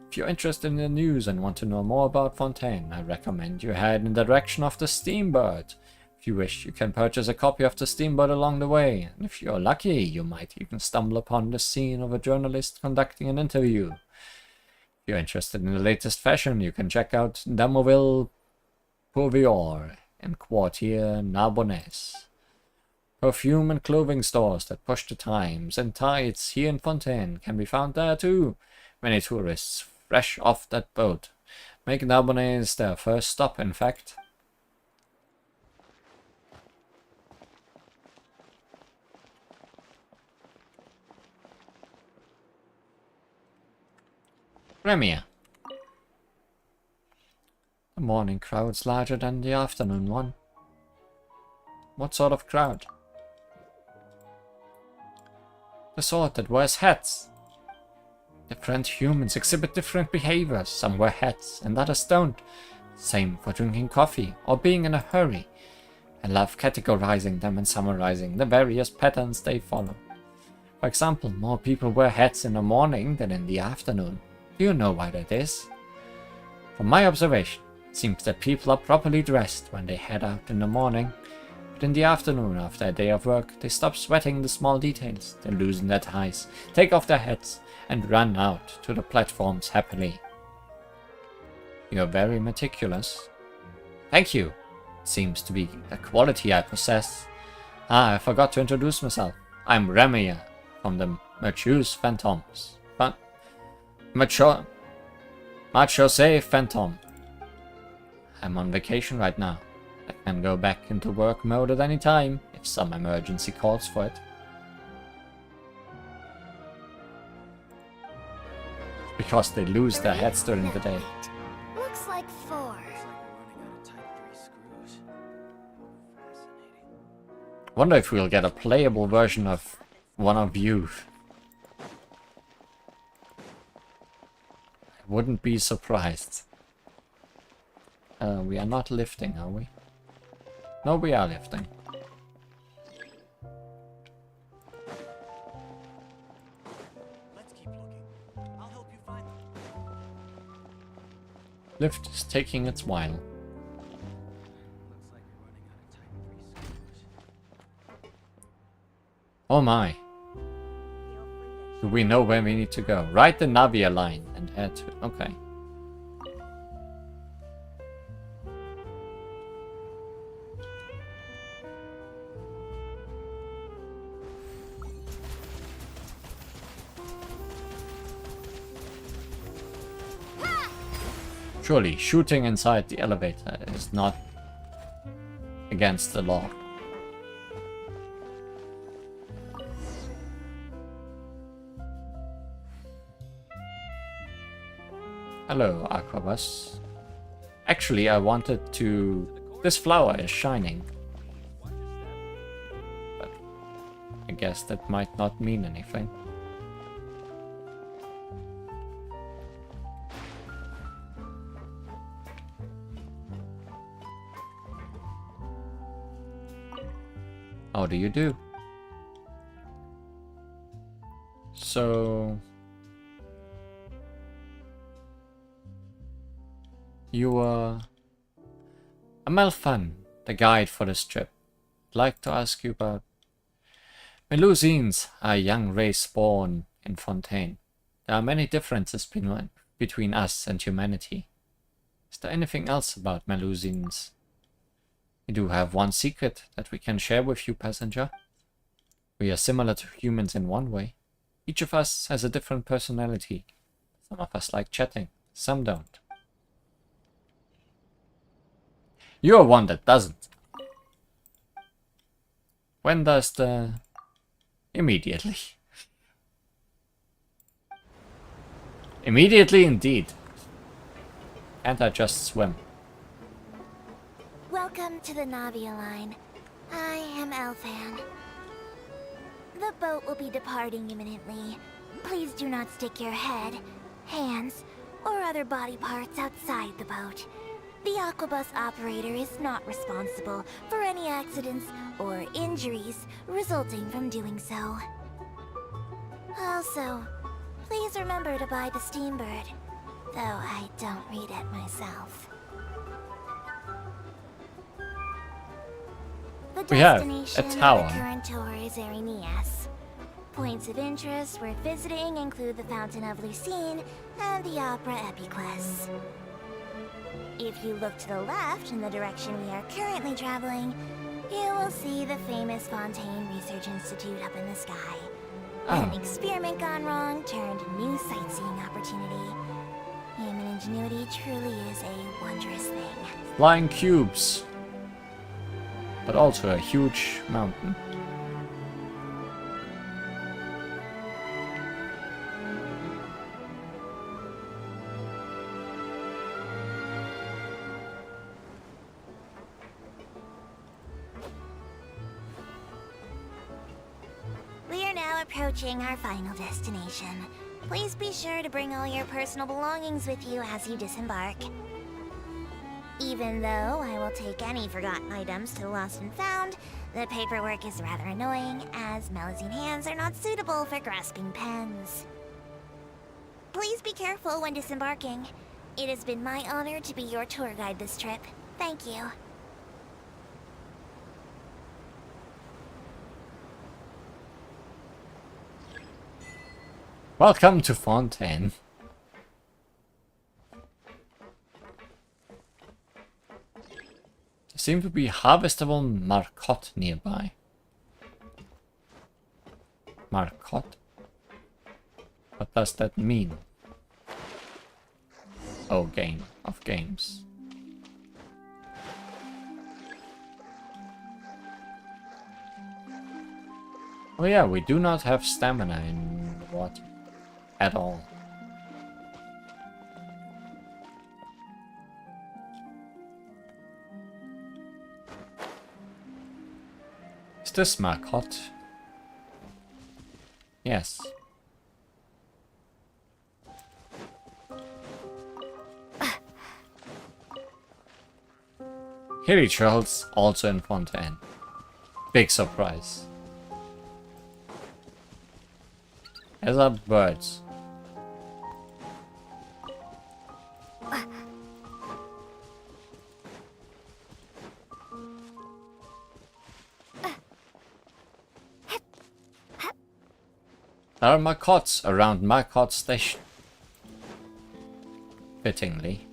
Speaker 1: If you're interested in the news and want to know more about Fontaine, I recommend you head in the direction of the steamboat. If you wish, you can purchase a copy of the steamboat along the way, and if you're lucky, you might even stumble upon the scene of a journalist conducting an interview. If you're interested in the latest fashion, you can check out Damoville Pourvoyeur in Quartier Narbonnaise. Perfume and clothing stores that push the times and tides here in Fontaine can be found there too. Many tourists fresh off that boat make Narbonnaise their first stop, in fact. Premier. The morning crowd's larger than the afternoon one. What sort of crowd? The sort that wears hats. Different humans exhibit different behaviors. Some wear hats and others don't. Same for drinking coffee or being in a hurry. I love categorizing them and summarizing the various patterns they follow. For example, more people wear hats in the morning than in the afternoon. Do you know why that is? From my observation, it seems that people are properly dressed when they head out in the morning, but in the afternoon after a day of work, they stop sweating the small details, they loosen their ties, take off their hats, and run out to the platforms happily. You're very meticulous. Thank you. Seems to be a quality I possess. Ah, I forgot to introduce myself. I'm Remia from the Mercuse Phantoms. But Machose Phantom. I'm on vacation right now. I can go back into work mode at any time if some emergency calls for it. Because they lose their heads during the day.
Speaker 2: Looks like 4.
Speaker 1: Wonder if we'll get a playable version of one of you. I wouldn't be surprised. We are not lifting, are we? No, we are lifting. Lift is taking its while. Oh my. Do we know where we need to go? Ride the Navia line and head to... Okay. Surely, shooting inside the elevator is not against the law. Hello, Aquabus. Actually, I wanted to... This flower is shining. But I guess that might not mean anything. How do you do? So... You are... Amelfan, the guide for this trip. I'd like to ask you about... Melusines are a young race born in Fontaine. There are many differences between us and humanity. Is there anything else about Melusines? We do have one secret that we can share with you, passenger. We are similar to humans in one way. Each of us has a different personality. Some of us like chatting, some don't. You're one that doesn't. When does the... Immediately. Immediately indeed. Can't I just swim?
Speaker 2: Welcome to the Navia line. I am Elfan. The boat will be departing imminently. Please do not stick your head, hands, or other body parts outside the boat. The Aquabus operator is not responsible for any accidents or injuries resulting from doing so. Also, please remember to buy the Steambird, though I don't read it myself. The
Speaker 1: We have
Speaker 2: destination
Speaker 1: a tower.
Speaker 2: of the current tour is Arenias. Points of interest worth visiting include the Fountain of Lucine and the Opera Epiquest. If you look to the left in the direction we are currently traveling, you will see the famous Fontaine Research Institute up in the sky. An experiment gone wrong turned new sightseeing opportunity. Human ingenuity truly is a wondrous thing.
Speaker 1: Flying cubes. But also a huge mountain.
Speaker 2: We are now approaching our final destination. Please be sure to bring all your personal belongings with you as you disembark. Even though I will take any forgotten items to the Lost and Found, the paperwork is rather annoying, as Melusine hands are not suitable for grasping pens. Please be careful when disembarking. It has been my honor to be your tour guide this trip. Thank you.
Speaker 1: Welcome to Fontaine. There seem to be harvestable marcotte nearby. Marcotte? What does that mean? Oh, game of games. Oh yeah, we do not have stamina in water at all. Is this marcotte? Yes. Hilly Trolls also in Fontaine. Big surprise. As are birds. There are marcottes around Marcotte Station. Fittingly.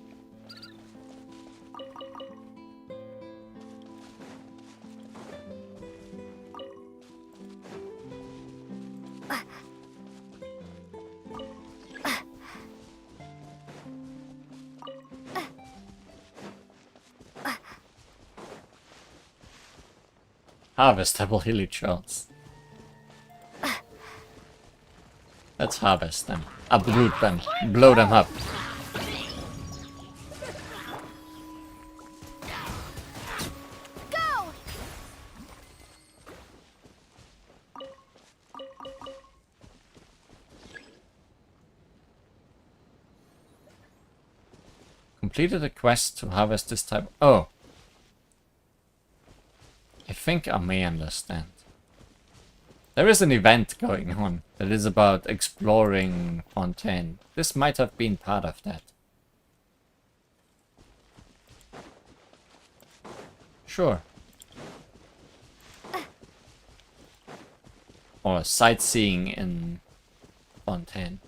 Speaker 1: Harvestable hilly trolls. Let's harvest them. Uproot them. Blow them up.
Speaker 2: Go!
Speaker 1: Completed a quest to harvest this type. Oh. I think I may understand. There is an event going on that is about exploring Fontaine. This might have been part of that. Sure. Or sightseeing in Fontaine.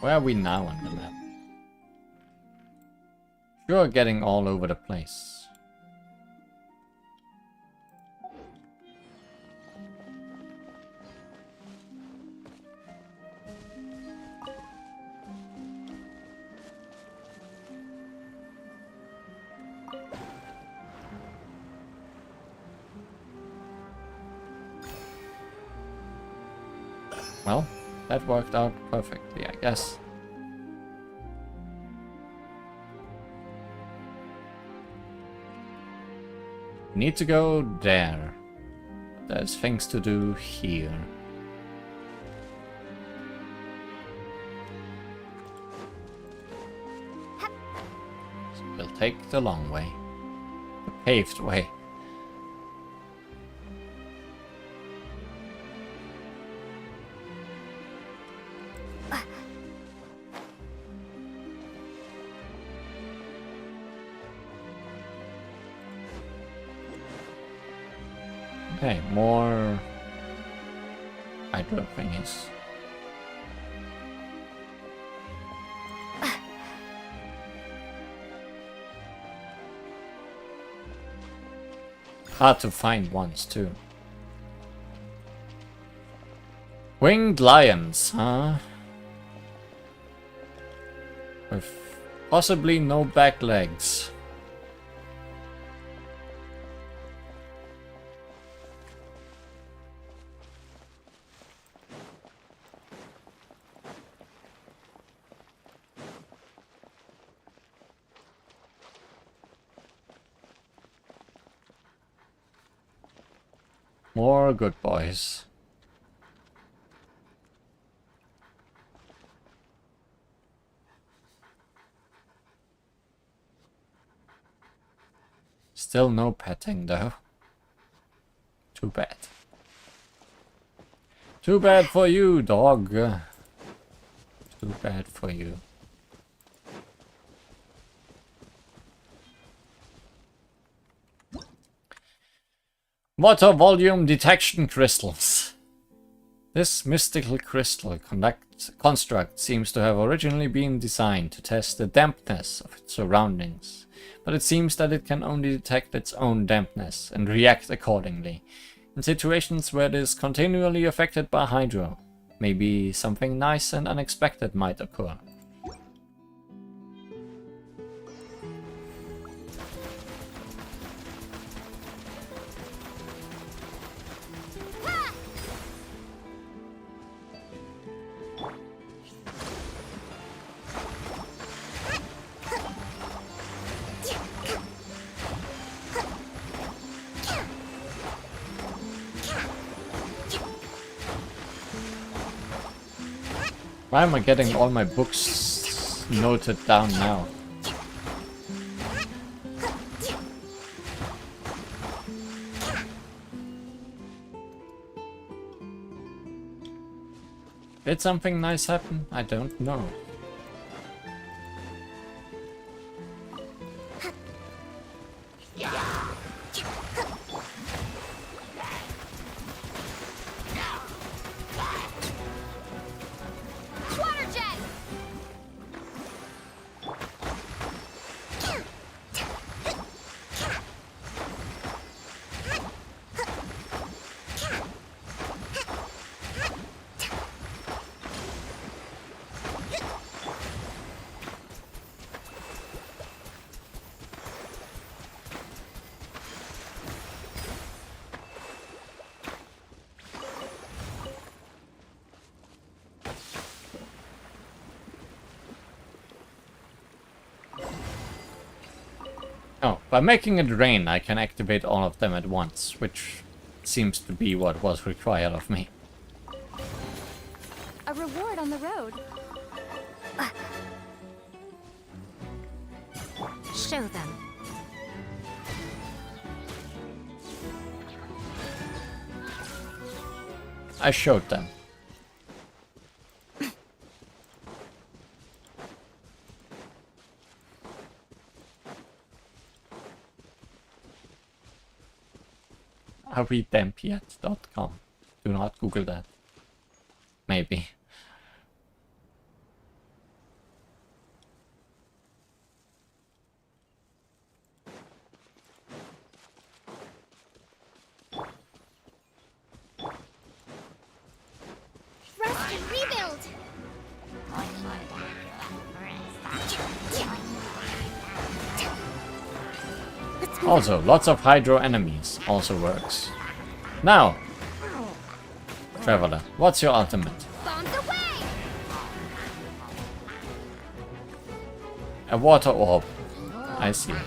Speaker 1: Where are we now on the map? Sure, getting all over the place. Well, that worked out perfectly, I guess. Need to go there. There's things to do here. So we'll take the long way. The paved way. Okay, more hydro thingies. Hard to find ones too. Winged lions, huh? With possibly no back legs. More good boys. Still no petting though. Too bad. Too bad for you, dog. Too bad for you. Water volume detection crystals. This mystical crystal construct seems to have originally been designed to test the dampness of its surroundings, but it seems that it can only detect its own dampness and react accordingly. In situations where it is continually affected by hydro, maybe something nice and unexpected might occur. Why am I getting all my books noted down now? Did something nice happen? I don't know. Oh, by making it rain I can activate all of them at once, which seems to be what was required of me.
Speaker 8: A reward on the road.
Speaker 5: Show them.
Speaker 1: I showed them. AreWeDampyet.com. Do not Google that. Maybe.
Speaker 2: Rest and rebuild!
Speaker 1: Also, lots of hydro enemies also works. Now, Traveler, what's your ultimate? A water orb. I see.
Speaker 2: More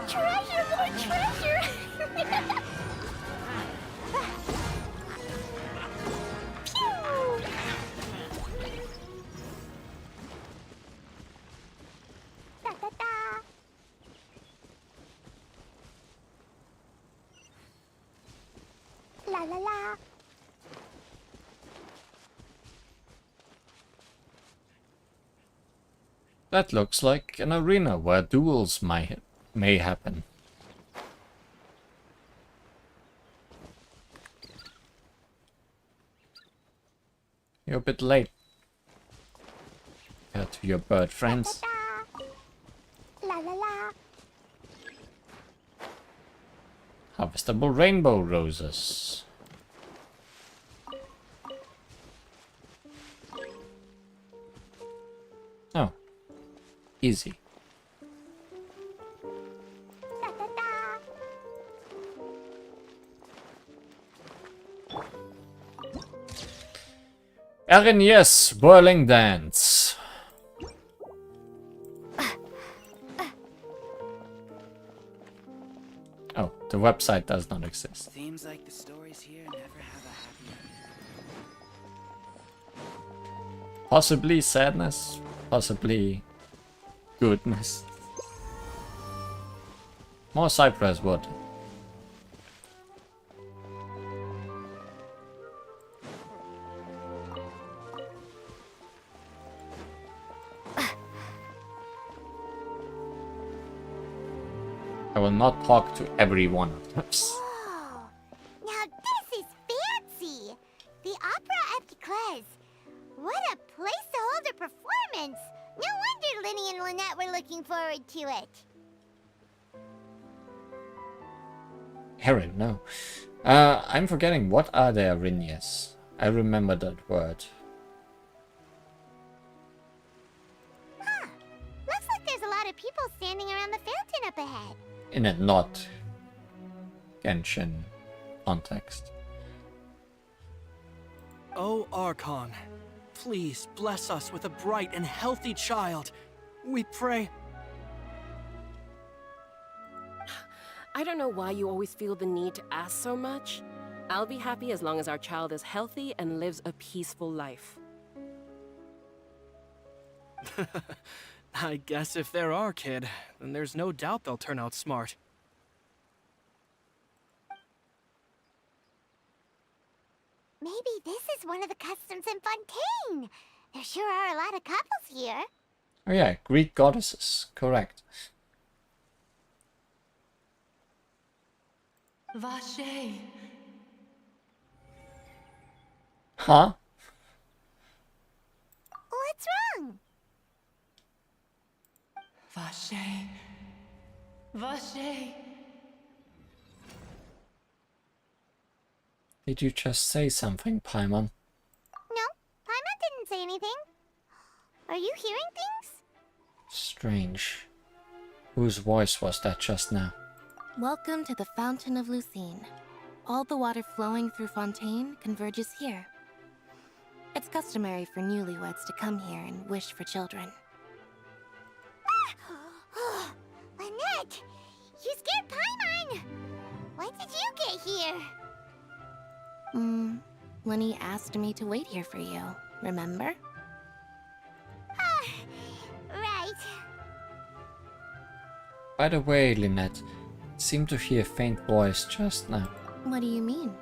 Speaker 2: treasure, more treasure! Pew! Da da da! La la la!
Speaker 1: That looks like an arena where duels may happen. You're a bit late compared to your bird friends.
Speaker 2: La la la!
Speaker 1: Harvestable rainbow roses. Oh. Easy.
Speaker 2: Da da da!
Speaker 1: Erin, yes, whirling dance. Oh, the website does not exist.
Speaker 17: Seems like the stories here never have a happy ending.
Speaker 1: Possibly sadness, possibly goodness. More cypress wood. I will not talk to every one of them.
Speaker 2: Whoa! Now this is fancy! The Opera at the Cles. What a place to hold a performance! No wonder Linny and Lynette were looking forward to it.
Speaker 1: Erin, no. I'm forgetting, what are the Arinyes? I remember that word.
Speaker 2: Huh. Looks like there's a lot of people standing around the fountain up ahead.
Speaker 1: In a not Genshin context.
Speaker 18: Oh, Archon, please bless us with a bright and healthy child. We pray.
Speaker 19: I don't know why you always feel the need to ask so much. I'll be happy as long as our child is healthy and lives a peaceful life.
Speaker 18: I guess if they're our kid, then there's no doubt they'll turn out smart.
Speaker 2: Maybe this is one of the customs in Fontaine. There sure are a lot of couples here.
Speaker 1: Oh yeah, Greek goddesses, correct.
Speaker 20: Vache.
Speaker 1: Huh?
Speaker 2: What's wrong?
Speaker 20: Vache. Vache.
Speaker 1: Did you just say something, Paimon?
Speaker 2: No, Paimon didn't say anything. Are you hearing things?
Speaker 1: Strange. Whose voice was that just now?
Speaker 5: Welcome to the Fountain of Lucine. All the water flowing through Fontaine converges here. It's customary for newlyweds to come here and wish for children.
Speaker 2: Lynette! You scared Paimon! When did you get here?
Speaker 5: Lenny asked me to wait here for you, remember?
Speaker 2: Right.
Speaker 1: By the way, Lynette, I seemed to hear a faint voice just now.
Speaker 5: What do you mean?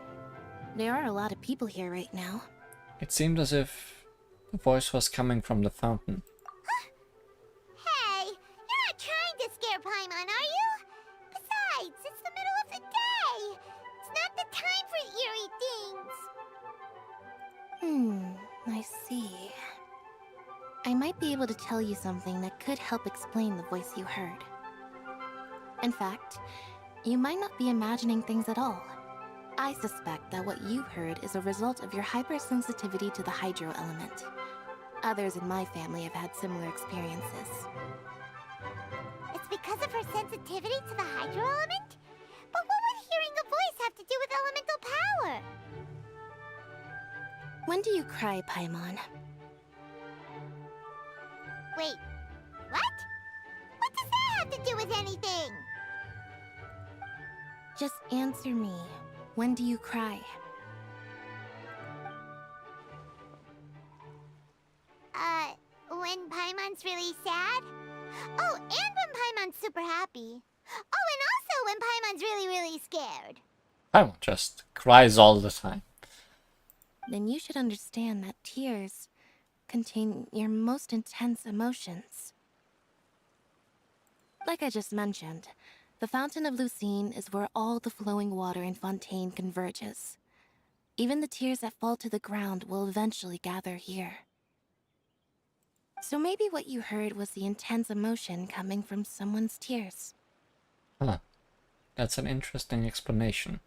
Speaker 5: There are a lot of people here right now.
Speaker 1: It seemed as if the voice was coming from the fountain.
Speaker 2: Hey, you're not trying to scare Paimon, are you? Besides, it's the middle of the day. It's not the time for eerie things.
Speaker 5: I see. I might be able to tell you something that could help explain the voice you heard. In fact, you might not be imagining things at all. I suspect that what you heard is a result of your hypersensitivity to the hydro element. Others in my family have had similar experiences.
Speaker 2: It's because of her sensitivity to the hydro element? But what would hearing a voice have to do with elemental power?
Speaker 5: When do you cry, Paimon?
Speaker 2: Wait, what? What does that have to do with anything?
Speaker 5: Just answer me. When do you cry?
Speaker 2: When Paimon's really sad? Oh, and when Paimon's super happy. Oh, and also when Paimon's really, really scared.
Speaker 1: Paimon just cries all the time.
Speaker 5: Then you should understand that tears contain your most intense emotions. Like I just mentioned, the Fountain of Lucine is where all the flowing water in Fontaine converges. Even the tears that fall to the ground will eventually gather here. So maybe what you heard was the intense emotion coming from someone's tears.
Speaker 1: Huh. That's an interesting explanation.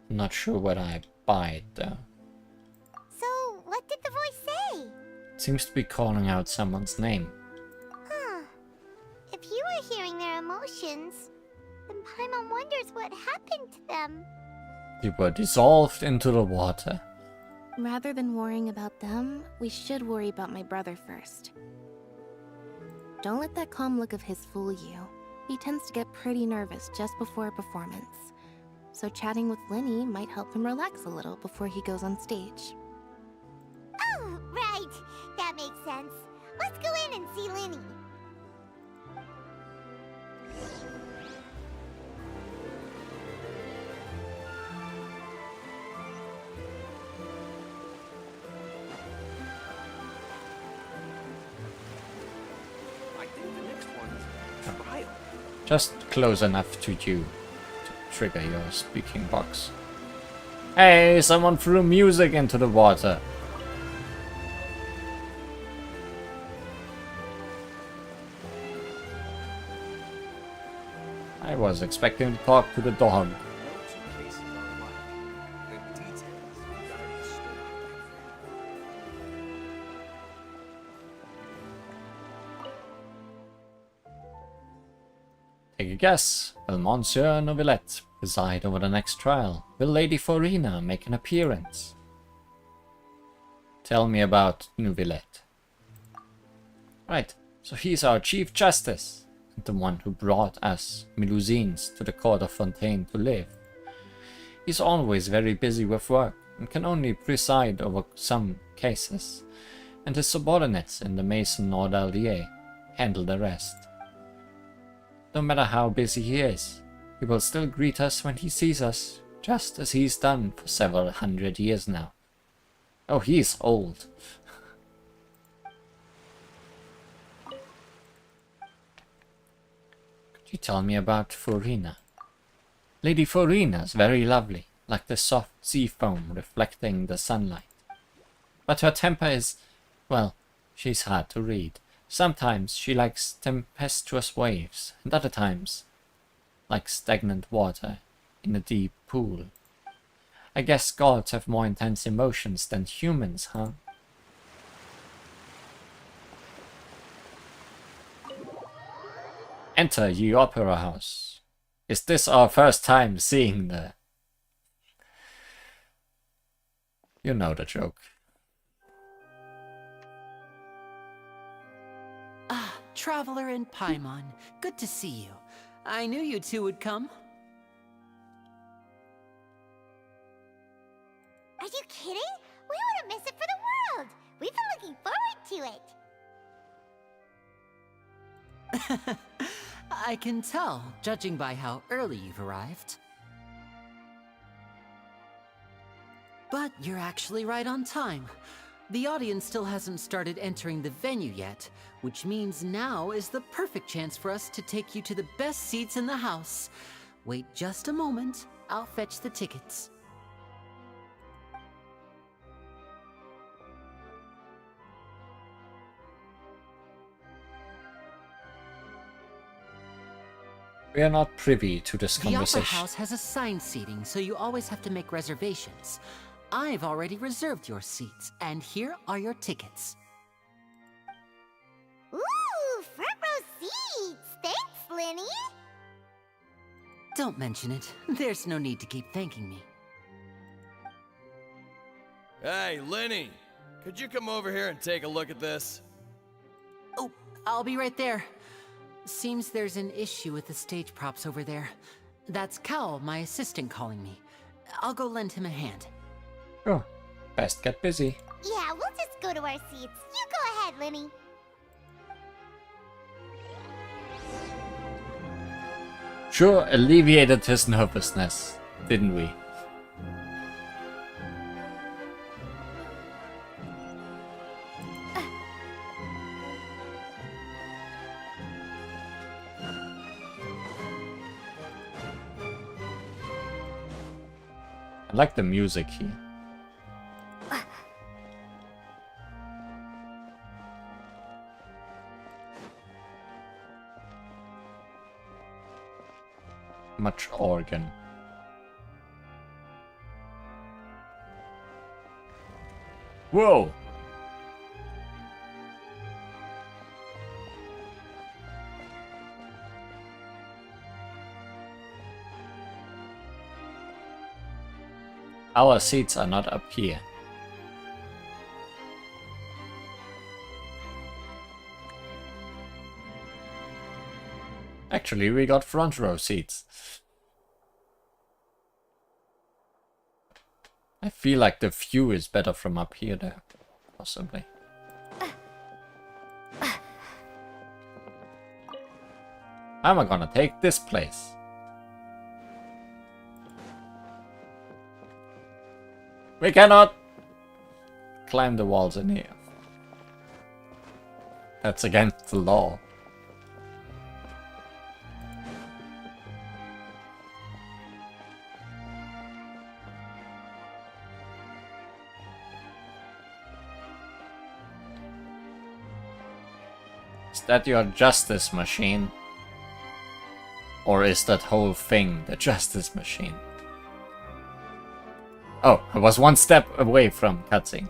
Speaker 1: Not sure what I buy it though.
Speaker 2: So, what did the voice say?
Speaker 1: Seems to be calling out someone's name.
Speaker 2: Huh. If you were hearing their emotions, then Paimon wonders what happened to them.
Speaker 1: They were dissolved into the water.
Speaker 5: Rather than worrying about them, we should worry about my brother first. Don't let that calm look of his fool you. He tends to get pretty nervous just before a performance. So chatting with Linny might help him relax a little before he goes on stage.
Speaker 2: Oh, right. That makes sense. Let's go in and see Linny.
Speaker 6: I think the next one is trial.
Speaker 1: Just close enough to you to trigger your speaking box. Hey, someone threw music into the water. I was expecting to talk to the dog. Take a guess. Will Monsieur Novelette preside over the next trial? Will Lady Forina make an appearance? Tell me about Novelette. Right, so he's our Chief Justice, and the one who brought us Melusines to the court of Fontaine to live. He's always very busy with work, and can only preside over some cases, and his subordinates in the Maison Nordaldier handle the rest. No matter how busy he is, he will still greet us when he sees us, just as he's done for several hundred years now. Oh, he's old. Could you tell me about Forina? Lady Forina's very lovely, like the soft sea foam reflecting the sunlight. But her temper is, well, she's hard to read. Sometimes she likes tempestuous waves, and other times like stagnant water in a deep pool. I guess gods have more intense emotions than humans, huh? Enter ye opera house. Is this our first time seeing the... You know the joke.
Speaker 9: Ah, Traveler and Paimon. Good to see you. I knew you two would come.
Speaker 2: Are you kidding? We wouldn't miss it for the world. We've been looking forward to it.
Speaker 9: I can tell, judging by how early you've arrived. But you're actually right on time. The audience still hasn't started entering the venue yet, which means now is the perfect chance for us to take you to the best seats in the house. Wait just a moment, I'll fetch the tickets.
Speaker 1: We are not privy to this
Speaker 9: The Opera
Speaker 1: conversation.
Speaker 9: House has assigned seating, so you always have to make reservations. I've already reserved your seats, and here are your tickets.
Speaker 2: Ooh, front row seats. Thanks, Linny.
Speaker 9: Don't mention it. There's no need to keep thanking me.
Speaker 21: Hey, Lenny! Could you come over here and take a look at this?
Speaker 9: Oh, I'll be right there. Seems there's an issue with the stage props over there. That's Cal, my assistant, calling me. I'll go lend him a hand.
Speaker 1: Oh, best get busy.
Speaker 2: Yeah, we'll just go to our seats. You go ahead, Lenny.
Speaker 1: Sure alleviated his nervousness, didn't we? I like the music here. Much organ. Whoa! Our seats are not up here. Actually, we got front row seats. I feel like the view is better from up here there, possibly. How am I gonna take this place? We cannot climb the walls in here. That's against the law. Is that your justice machine? Or is that whole thing the justice machine? Oh, I was one step away from cutscene.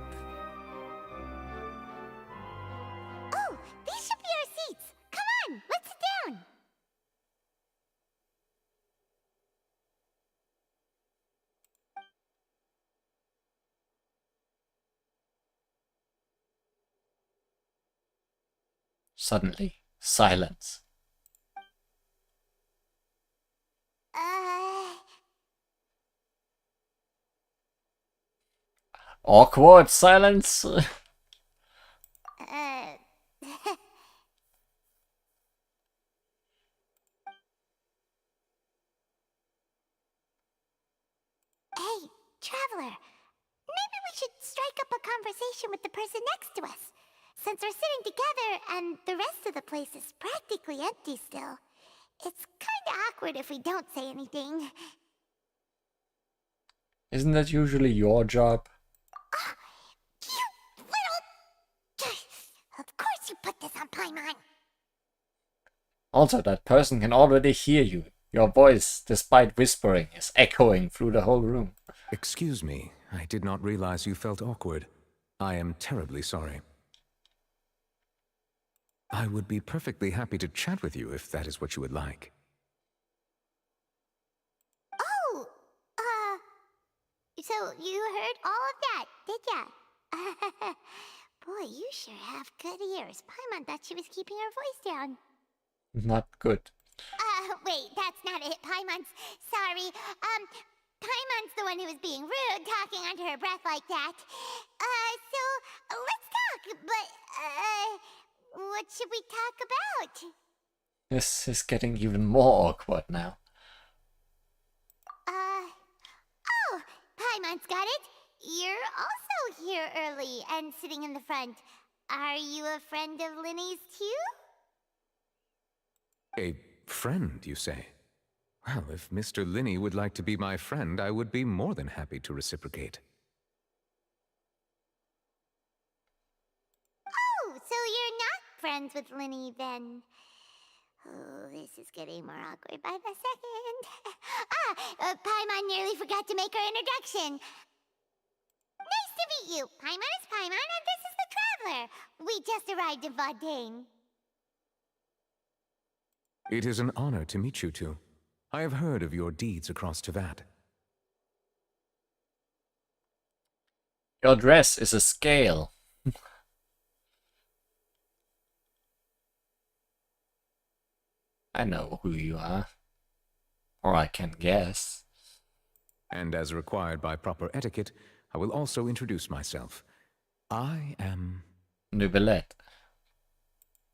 Speaker 2: Oh, these should be our seats. Come on, let's sit down.
Speaker 1: Suddenly, silence. Awkward silence.
Speaker 2: Hey, Traveler. Maybe we should strike up a conversation with the person next to us. Since we're sitting together and the rest of the place is practically empty still, it's kinda awkward if we don't say anything.
Speaker 1: Isn't that usually your job?
Speaker 2: You little... Of course you put this on Paimon.
Speaker 1: Also, that person can already hear you. Your voice, despite whispering, is echoing through the whole room.
Speaker 22: Excuse me, I did not realize you felt awkward. I am terribly sorry. I would be perfectly happy to chat with you if that is what you would like.
Speaker 2: Oh, so you heard all of that, did ya? Boy, you sure have good ears. Paimon thought she was keeping her voice down.
Speaker 1: Not good.
Speaker 2: Wait, that's not it. Paimon's sorry. Paimon's the one who was being rude, talking under her breath like that. So let's talk, but, what should we talk about?
Speaker 1: This is getting even more awkward now.
Speaker 2: Oh, Paimon's got it. You're also here early and sitting in the front. Are you a friend of Linny's too?
Speaker 22: A friend, you say? Well, if Mr. Linney would like to be my friend, I would be more than happy to reciprocate.
Speaker 2: Oh, so you're not friends with Linny then? Oh, this is getting more awkward by the second. Paimon nearly forgot to make her introduction. Nice to meet you. Paimon is Paimon, and this is the Traveler. We just arrived in Fontaine.
Speaker 22: It is an honor to meet you two. I have heard of your deeds across Tevat.
Speaker 1: Your dress is a scale. I know who you are. Or I can guess.
Speaker 22: And as required by proper etiquette, I will also introduce myself. I am...
Speaker 1: Neuvillette.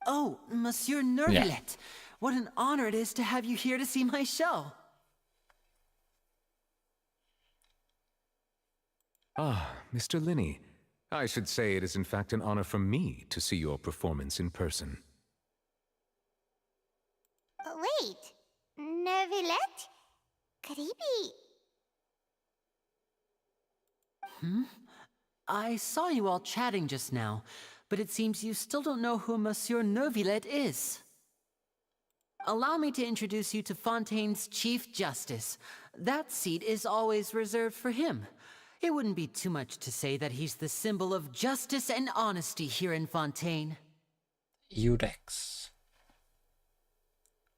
Speaker 9: Oh, Monsieur Neuvillette. What an honor it is to have you here to see my show.
Speaker 22: Ah, Mr. Linney. I should say it is in fact an honor for me to see your performance in person.
Speaker 2: Wait, Neuvillette? Could he be...
Speaker 9: Hmm? I saw you all chatting just now, but it seems you still don't know who Monsieur Neuvillette is. Allow me to introduce you to Fontaine's Chief Justice. That seat is always reserved for him. It wouldn't be too much to say that he's the symbol of justice and honesty here in Fontaine.
Speaker 1: Udex.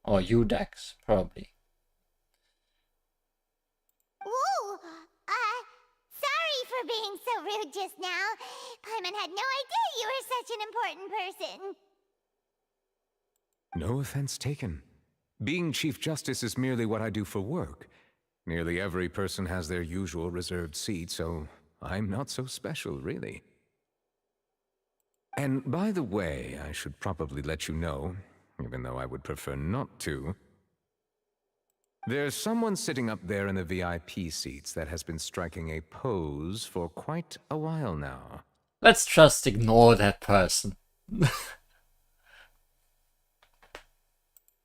Speaker 1: Or Udex, probably.
Speaker 2: Whoa! Sorry for being so rude just now. Paimon had no idea you were such an important person.
Speaker 22: No offense taken. Being Chief Justice is merely what I do for work. Nearly every person has their usual reserved seat, so I'm not so special, really. And by the way, I should probably let you know, even though I would prefer not to, there's someone sitting up there in the VIP seats that has been striking a pose for quite a while now.
Speaker 1: Let's just ignore that person.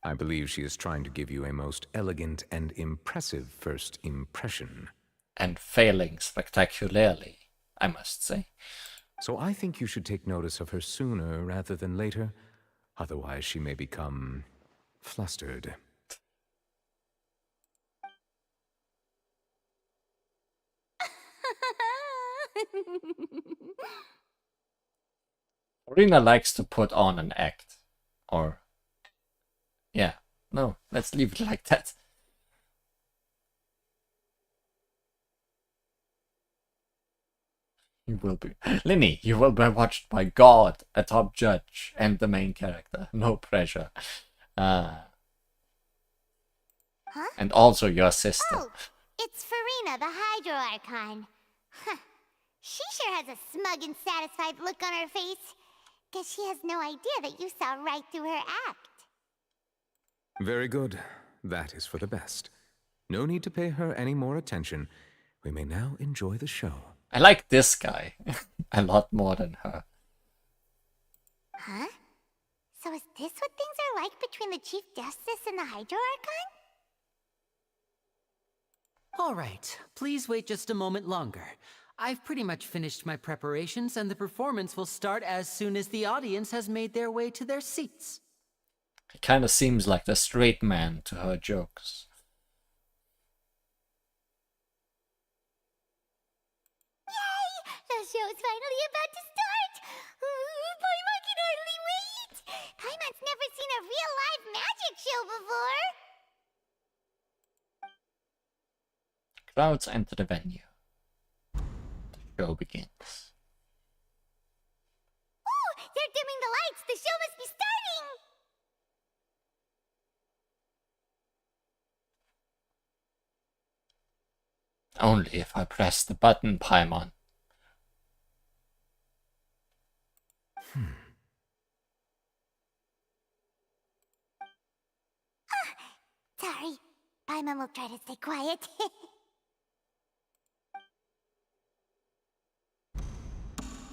Speaker 22: I believe she is trying to give you a most elegant and impressive first impression.
Speaker 1: And failing spectacularly, I must say.
Speaker 22: So I think you should take notice of her sooner rather than later. Otherwise she may become flustered.
Speaker 1: Rina likes to put on an act. Or... yeah, no, let's leave it like that. You will be... Linny, you will be watched by God, a top judge, and the main character. No pressure.
Speaker 2: Huh?
Speaker 1: And also your sister.
Speaker 2: Oh, it's Farina, the Hydro Archon. Huh. She sure has a smug and satisfied look on her face. Guess she has no idea that you saw right through her act.
Speaker 22: Very good. That is for the best. No need to pay her any more attention. We may now enjoy the show.
Speaker 1: I like this guy a lot more than her.
Speaker 2: Huh? So is this what things are like between the Chief Justice and the Hydro Archon?
Speaker 9: All right, please wait just a moment longer. I've pretty much finished my preparations, and the performance will start as soon as the audience has made their way to their seats.
Speaker 1: He kind of seems like the straight man to her jokes.
Speaker 2: Yay! The show's finally about to start! Paimon can hardly wait! Paimon's never seen a real live magic show before!
Speaker 1: Crowds enter the venue. The show begins.
Speaker 2: Ooh! They're dimming the lights! The show must be starting!
Speaker 1: Only if I press the button, Paimon.
Speaker 2: Sorry. Paimon will try to stay quiet.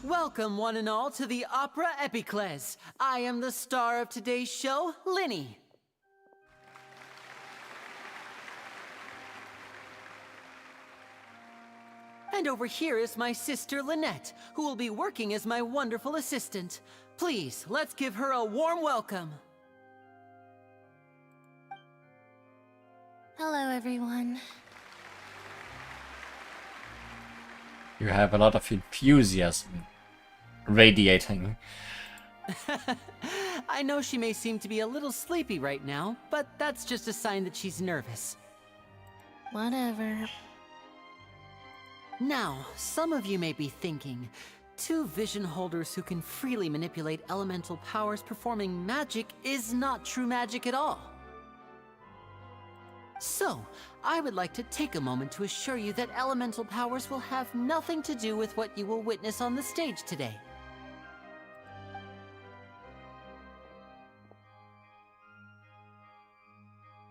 Speaker 9: Welcome, one and all, to the Opera Epiclese. I am the star of today's show, Linny. And over here is my sister, Lynette, who will be working as my wonderful assistant. Please, let's give her a warm welcome.
Speaker 5: Hello, everyone.
Speaker 1: You have a lot of enthusiasm radiating.
Speaker 9: I know she may seem to be a little sleepy right now, but that's just a sign that she's nervous.
Speaker 5: Whatever.
Speaker 9: Now, some of you may be thinking, two vision holders who can freely manipulate elemental powers performing magic is not true magic at all. So, I would like to take a moment to assure you that elemental powers will have nothing to do with what you will witness on the stage today.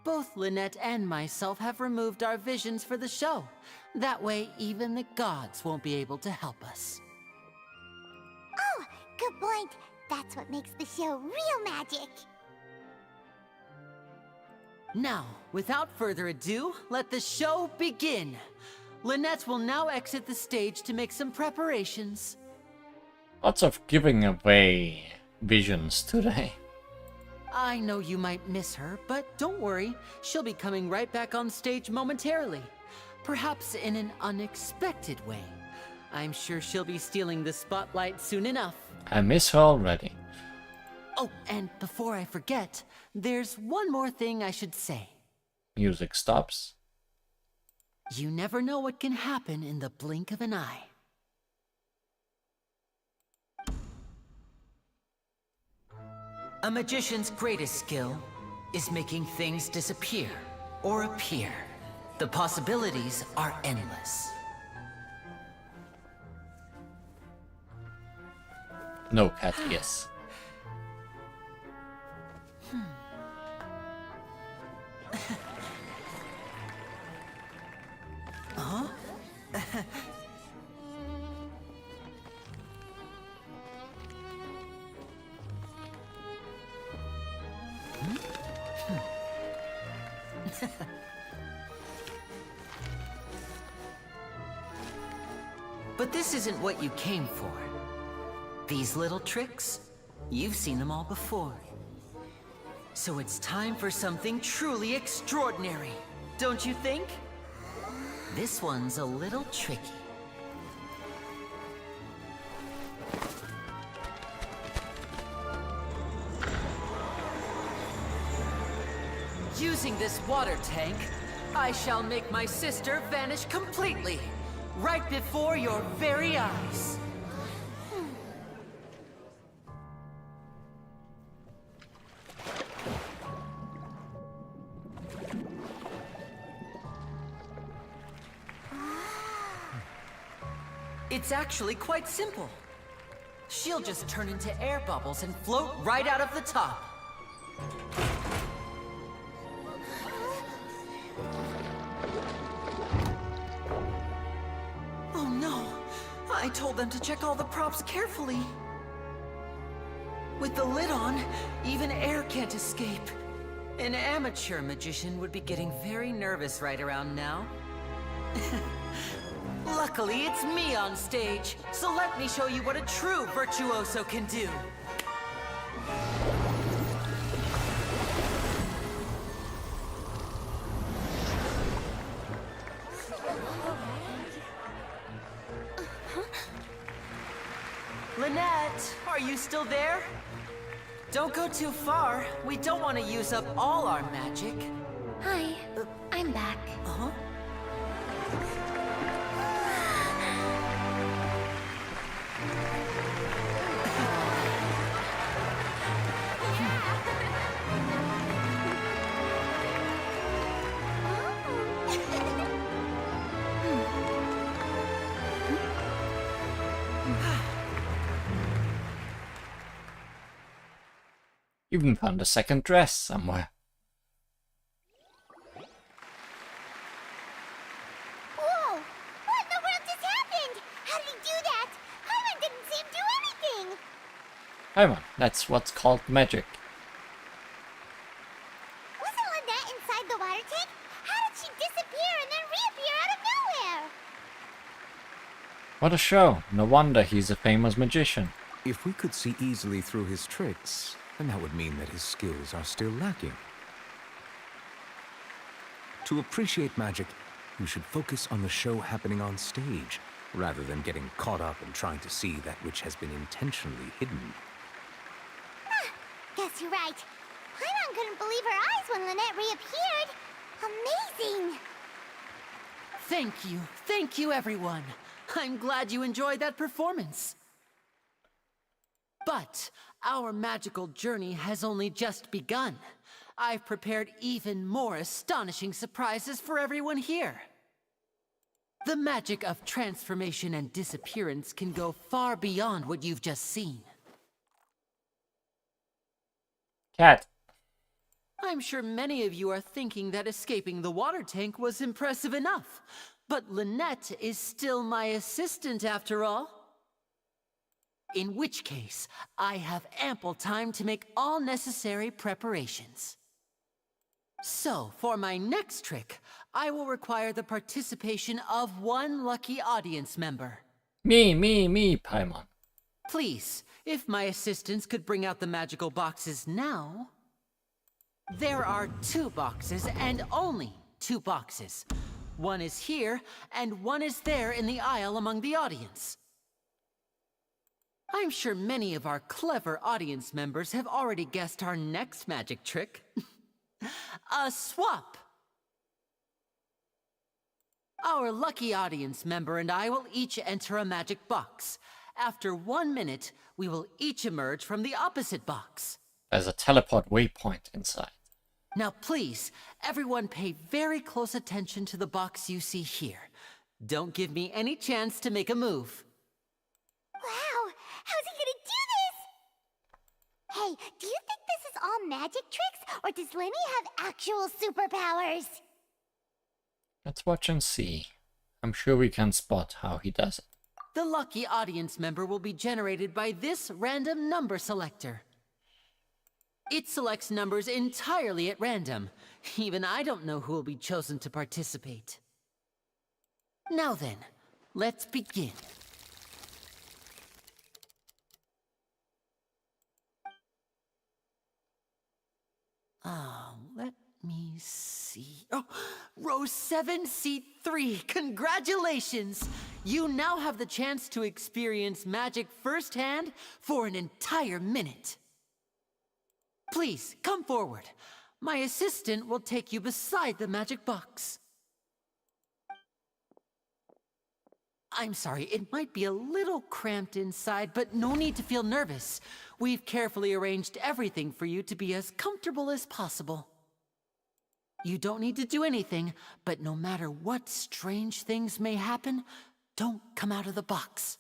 Speaker 9: Both Lynette and myself have removed our visions for the show. That way, even the gods won't be able to help us.
Speaker 2: Oh, good point. That's what makes the show real magic.
Speaker 9: Now, without further ado, let the show begin. Lynette will now exit the stage to make some preparations.
Speaker 1: Lots of giving away visions today.
Speaker 9: I know you might miss her, but don't worry. She'll be coming right back on stage momentarily. Perhaps in an unexpected way. I'm sure she'll be stealing the spotlight soon enough.
Speaker 1: I miss her already.
Speaker 9: Oh, and before I forget, there's one more thing I should say.
Speaker 1: Music stops.
Speaker 9: You never know what can happen in the blink of an eye. A magician's greatest skill is making things disappear or appear. The possibilities are endless.
Speaker 1: No cat, yes.
Speaker 9: Huh? But this isn't what you came for. These little tricks, you've seen them all before. So it's time for something truly extraordinary, don't you think? This one's a little tricky. Using this water tank, I shall make my sister vanish completely, right before your very eyes. It's actually quite simple. She'll just turn into air bubbles and float right out of the top. Oh no! I told them to check all the props carefully. With the lid on, even air can't escape. An amateur magician would be getting very nervous right around now. Luckily, it's me on stage, so let me show you what a true virtuoso can do. Lynette, are you still there? Don't go too far. We don't want to use up all our magic.
Speaker 5: Hi, I'm back.
Speaker 9: Uh-huh.
Speaker 1: Even found a second dress somewhere.
Speaker 2: Whoa! What in the world just happened? How did he do that? Paimon didn't see him do anything!
Speaker 1: Paimon, that's what's called magic.
Speaker 2: Wasn't Lynette inside the water tank? How did she disappear and then reappear out of nowhere?
Speaker 1: What a show. No wonder he's a famous magician.
Speaker 22: If we could see easily through his tricks, then that would mean that his skills are still lacking. To appreciate magic, you should focus on the show happening on stage, rather than getting caught up in trying to see that which has been intentionally hidden.
Speaker 2: Guess you're right. Paimon couldn't believe her eyes when Lynette reappeared. Amazing!
Speaker 9: Thank you everyone. I'm glad you enjoyed that performance. But our magical journey has only just begun. I've prepared even more astonishing surprises for everyone here. The magic of transformation and disappearance can go far beyond what you've just seen.
Speaker 1: Cat.
Speaker 9: I'm sure many of you are thinking that escaping the water tank was impressive enough, but Lynette is still my assistant after all. In which case, I have ample time to make all necessary preparations. So, for my next trick, I will require the participation of one lucky audience member.
Speaker 1: Me, Paimon.
Speaker 9: Please, if my assistants could bring out the magical boxes now. There are 2 boxes and only 2 boxes. One is here, and one is there in the aisle among the audience. I'm sure many of our clever audience members have already guessed our next magic trick. A swap! Our lucky audience member and I will each enter a magic box. After 1 minute, we will each emerge from the opposite box.
Speaker 1: There's a teleport waypoint inside.
Speaker 9: Now please, everyone pay very close attention to the box you see here. Don't give me any chance to make a move.
Speaker 2: Wow, how's he gonna do this? Hey, do you think this is all magic tricks, or does Lenny have actual superpowers?
Speaker 1: Let's watch and see. I'm sure we can spot how he does it.
Speaker 9: The lucky audience member will be generated by this random number selector. It selects numbers entirely at random. Even I don't know who will be chosen to participate. Now then, let's begin. Let me see. Oh, row 7, seat 3. Congratulations! You now have the chance to experience magic firsthand for an entire minute. Please, come forward. My assistant will take you beside the magic box. I'm sorry, it might be a little cramped inside, but no need to feel nervous. We've carefully arranged everything for you to be as comfortable as possible. You don't need to do anything, but no matter what strange things may happen, don't come out of the box.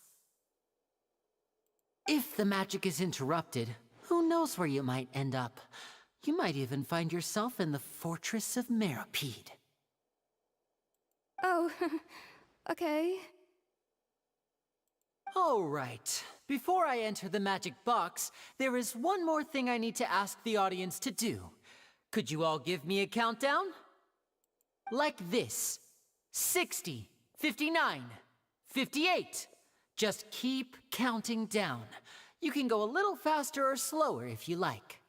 Speaker 9: If the magic is interrupted, who knows where you might end up? You might even find yourself in the Fortress of Meropide.
Speaker 8: Oh, okay.
Speaker 9: All right. Before I enter the magic box, there is one more thing I need to ask the audience to do. Could you all give me a countdown? Like this. 60, 59, 58. Just keep counting down. You can go a little faster or slower if you like.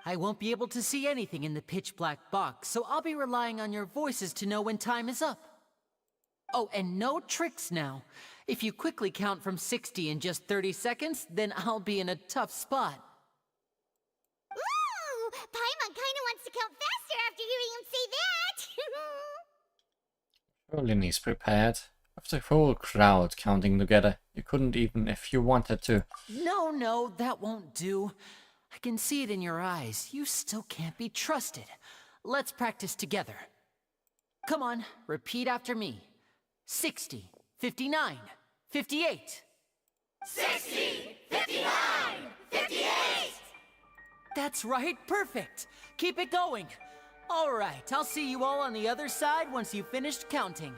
Speaker 9: I won't be able to see anything in the pitch black box, so I'll be relying on your voices to know when time is up. Oh, and no tricks now. If you quickly count from 60 in just 30 seconds, then I'll be in a tough spot.
Speaker 2: Ooh! Paimon kinda wants to count faster after hearing him say that!
Speaker 1: Surely he's prepared. With the whole crowd counting together, you couldn't even if you wanted to.
Speaker 9: No, that won't do. I can see it in your eyes. You still can't be trusted. Let's practice together. Come on, repeat after me. 60, 59, 58.
Speaker 2: 60, 59, 58!
Speaker 9: That's right, perfect. Keep it going. All right, I'll see you all on the other side once you've finished counting.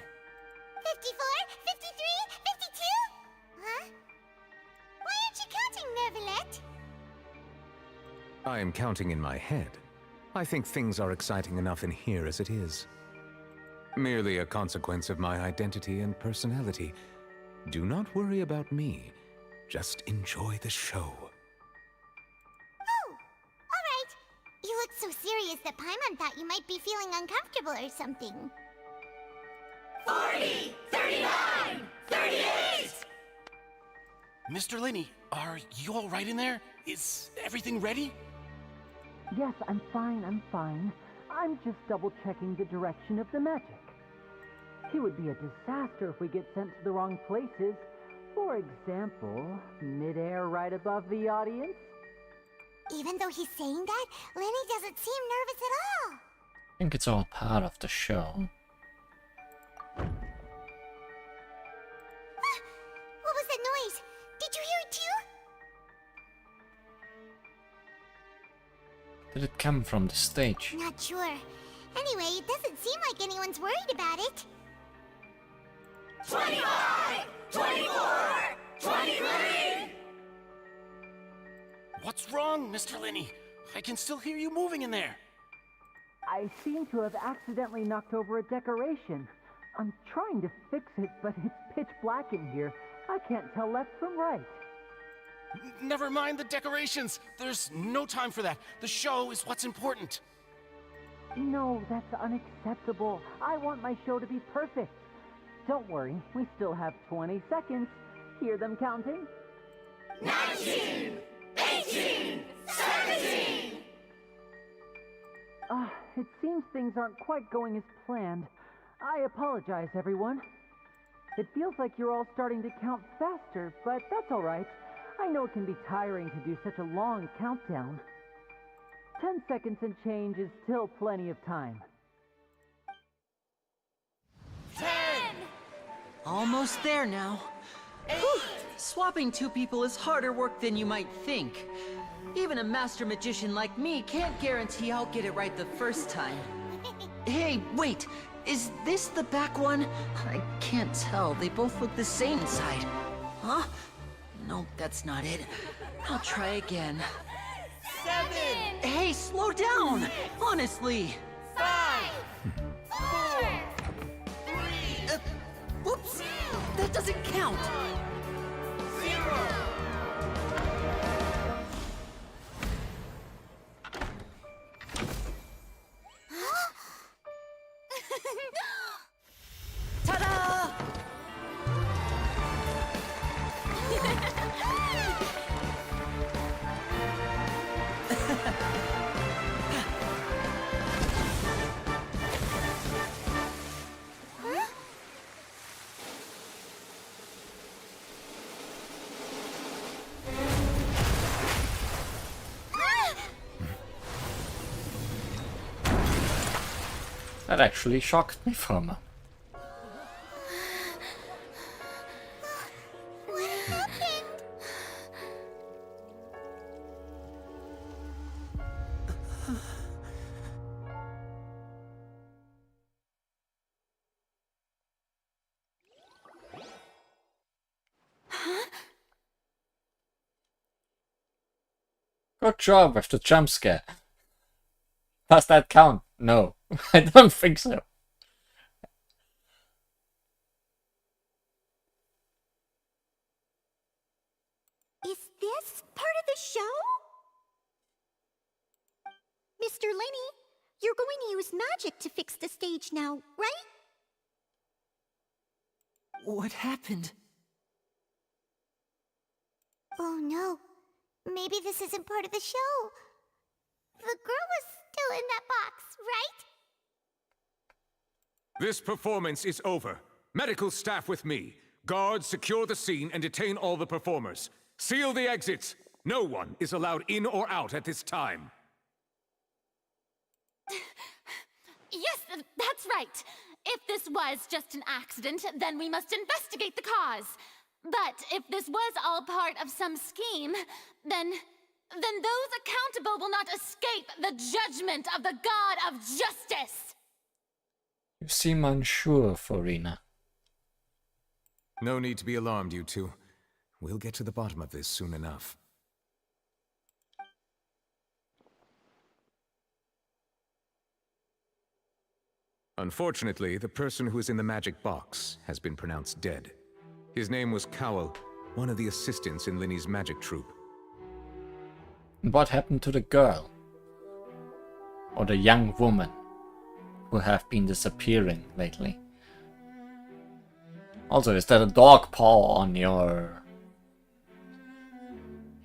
Speaker 2: 54, 53, 52? Huh? Why aren't you counting, Neuvillette?
Speaker 22: I am counting in my head. I think things are exciting enough in here as it is. Merely a consequence of my identity and personality. Do not worry about me. Just enjoy the show.
Speaker 2: Oh, alright. You look so serious that Paimon thought you might be feeling uncomfortable or something.
Speaker 15: 40, 39, 38! Mr. Linney, are you all right in there? Is everything ready?
Speaker 9: Yes, I'm fine. I'm just double-checking the direction of the magic. It would be a disaster if we get sent to the wrong places. For example, mid-air right above the audience.
Speaker 2: Even though he's saying that, Lenny doesn't seem nervous at all.
Speaker 1: I think it's all part of the show.
Speaker 2: What was that noise? Did you hear it too?
Speaker 1: Did it come from the stage?
Speaker 2: Not sure. Anyway, it doesn't seem like anyone's worried about it.
Speaker 10: 25! 24! 23! What's wrong, Mr. Linney? I can still hear you moving in there.
Speaker 9: I seem to have accidentally knocked over a decoration. I'm trying to fix it, but it's pitch black in here. I can't tell left from right.
Speaker 10: Never mind the decorations. There's no time for that. The show is what's important.
Speaker 9: No, that's unacceptable. I want my show to be perfect. Don't worry, we still have 20 seconds. Hear them counting?
Speaker 10: 19! 18! 17!
Speaker 9: It seems things aren't quite going as planned. I apologize, everyone. It feels like you're all starting to count faster, but that's alright. I know it can be tiring to do such a long countdown. 10 seconds and change is still plenty of time. 10!
Speaker 3: Almost there now. Whew. Swapping two people is harder work than you might think. Even a master magician like me can't guarantee I'll get it right the first time. Hey, wait! Is this the back one? I can't tell. They both look the same inside. Huh? No, that's not it. I'll try again.
Speaker 10: 7!
Speaker 3: Hey, slow down! Honestly!
Speaker 10: 5! 4! 3!
Speaker 3: Whoops! That doesn't count!
Speaker 10: 0!
Speaker 3: Ta-da!
Speaker 1: That actually shocked me for a moment.
Speaker 2: What happened?
Speaker 1: Good job with the jump scare. Does that count? No, I don't think so.
Speaker 2: Is this part of the show? Mr. Lenny, you're going to use magic to fix the stage now, right?
Speaker 3: What happened?
Speaker 2: Oh no. Maybe this isn't part of the show. The girl was still in that box, right?
Speaker 22: This performance is over. Medical staff with me. Guards, secure the scene and detain all the performers. Seal the exits. No one is allowed in or out at this time.
Speaker 4: Yes, that's right. If this was just an accident, then we must investigate the cause. But if this was all part of some scheme, then those accountable will not escape the judgment of the God of Justice.
Speaker 1: You seem unsure, Farina.
Speaker 22: No need to be alarmed, you two. We'll get to the bottom of this soon enough. Unfortunately, the person who is in the magic box has been pronounced dead. His name was Cowell, one of the assistants in Linny's magic troupe.
Speaker 1: And what happened to the girl? Or the young woman who have been disappearing lately? Also, is that a dog paw on your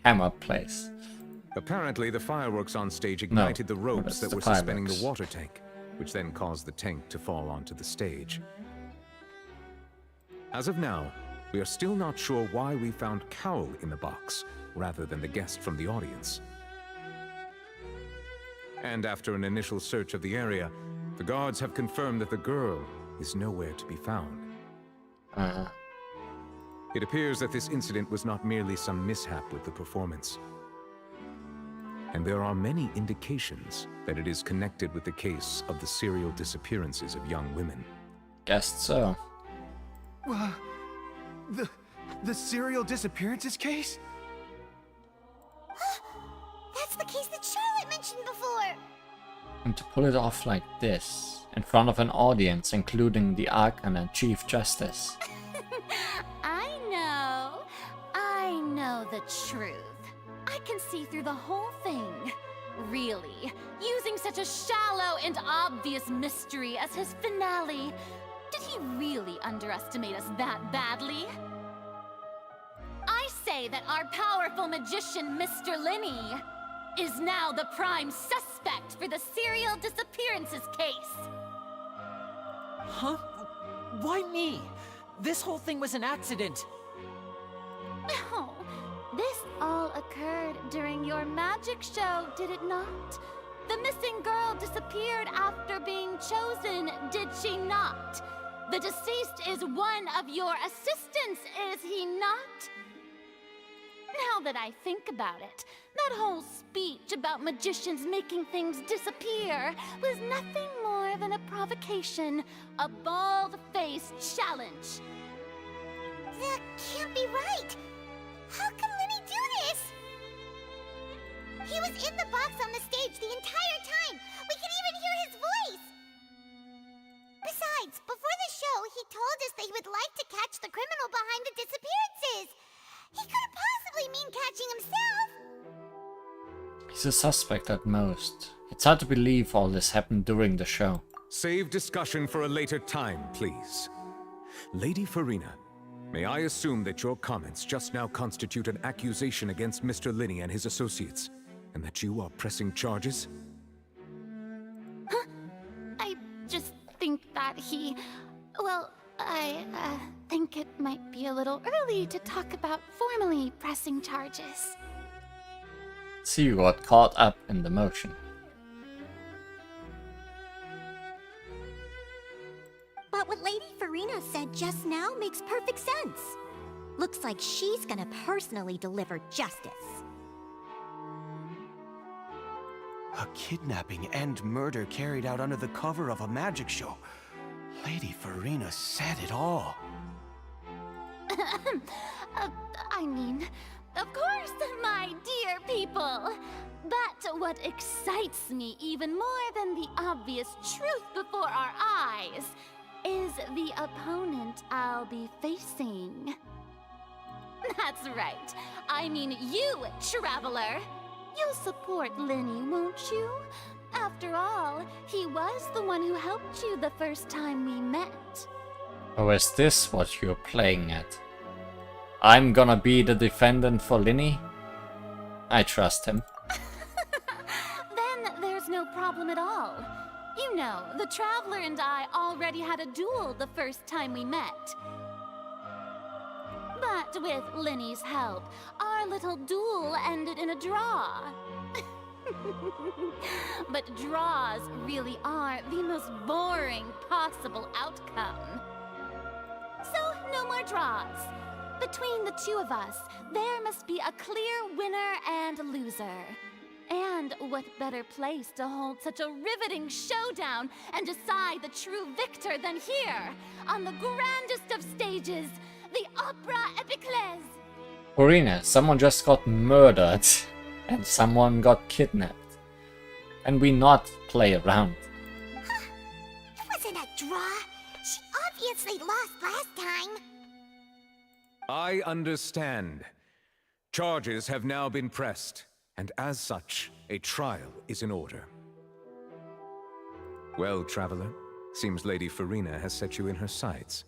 Speaker 1: hammer place?
Speaker 22: Apparently, the fireworks on stage ignited the ropes
Speaker 1: that's
Speaker 22: that
Speaker 1: the
Speaker 22: were suspending
Speaker 1: fireworks.
Speaker 22: the water tank, which then caused the tank to fall onto the stage. As of now, we are still not sure why we found Cowl in the box, rather than the guest from the audience. And after an initial search of the area, the guards have confirmed that the girl is nowhere to be found. It appears that this incident was not merely some mishap with the performance. And there are many indications that it is connected with the case of the serial disappearances of young women.
Speaker 1: Guessed so.
Speaker 6: The serial disappearances case?
Speaker 2: That's the case that Charlotte mentioned before.
Speaker 1: And to pull it off like this, in front of an audience, including the Archon and Chief Justice.
Speaker 4: I know the truth. I can see through the whole thing. Really, using such a shallow and obvious mystery as his finale. Did he really underestimate us that badly? I say that our powerful magician, Mr. Linney, is now the prime suspect for the serial disappearances case.
Speaker 3: Huh? Why me? This whole thing was an accident.
Speaker 4: Oh, this all occurred during your magic show, did it not? The missing girl disappeared after being chosen, did she not? The deceased is one of your assistants, is he not? Now that I think about it, that whole speech about magicians making things disappear was nothing more than a provocation, a bald-faced challenge.
Speaker 2: That can't be right. How can Lenny do this? He was in the box on the stage the entire time. We could even hear his voice. Besides, before the show, he told us that he would like to catch the criminal behind the disappearances. He couldn't possibly mean catching himself.
Speaker 1: He's a suspect at most. It's hard to believe all this happened during the show.
Speaker 22: Save discussion for a later time, please. Lady Farina, may I assume that your comments just now constitute an accusation against Mr. Linney and his associates, and that you are pressing charges?
Speaker 4: Huh? I just think that he... Well, I think it might be a little early to talk about formally pressing charges.
Speaker 1: See, you got caught up in the motion.
Speaker 2: But what Lady Farina said just now makes perfect sense. Looks like she's gonna personally deliver justice.
Speaker 6: A kidnapping and murder carried out under the cover of a magic show. Lady Farina said it all.
Speaker 4: I mean, of course, my dear people. But what excites me even more than the obvious truth before our eyes is the opponent I'll be facing. That's right. I mean you, Traveler. You'll support Lenny, won't you? After all, he was the one who helped you the first time we met.
Speaker 1: Or is this what you're playing at? I'm gonna be the defendant for Linny? I trust him.
Speaker 4: Then there's no problem at all. You know, the Traveler and I already had a duel the first time we met. But with Linny's help, our little duel ended in a draw. But draws really are the most boring possible outcome. So, no more draws. Between the two of us, there must be a clear winner and loser. And what better place to hold such a riveting showdown and decide the true victor than here, on the grandest of stages, the Opera Epiclese.
Speaker 1: Orina, someone just got murdered and someone got kidnapped. And we not play around.
Speaker 2: It wasn't a draw. She obviously lost last time.
Speaker 22: I understand. Charges have now been pressed, and as such, a trial is in order. Well, Traveler, seems Lady Farina has set you in her sights.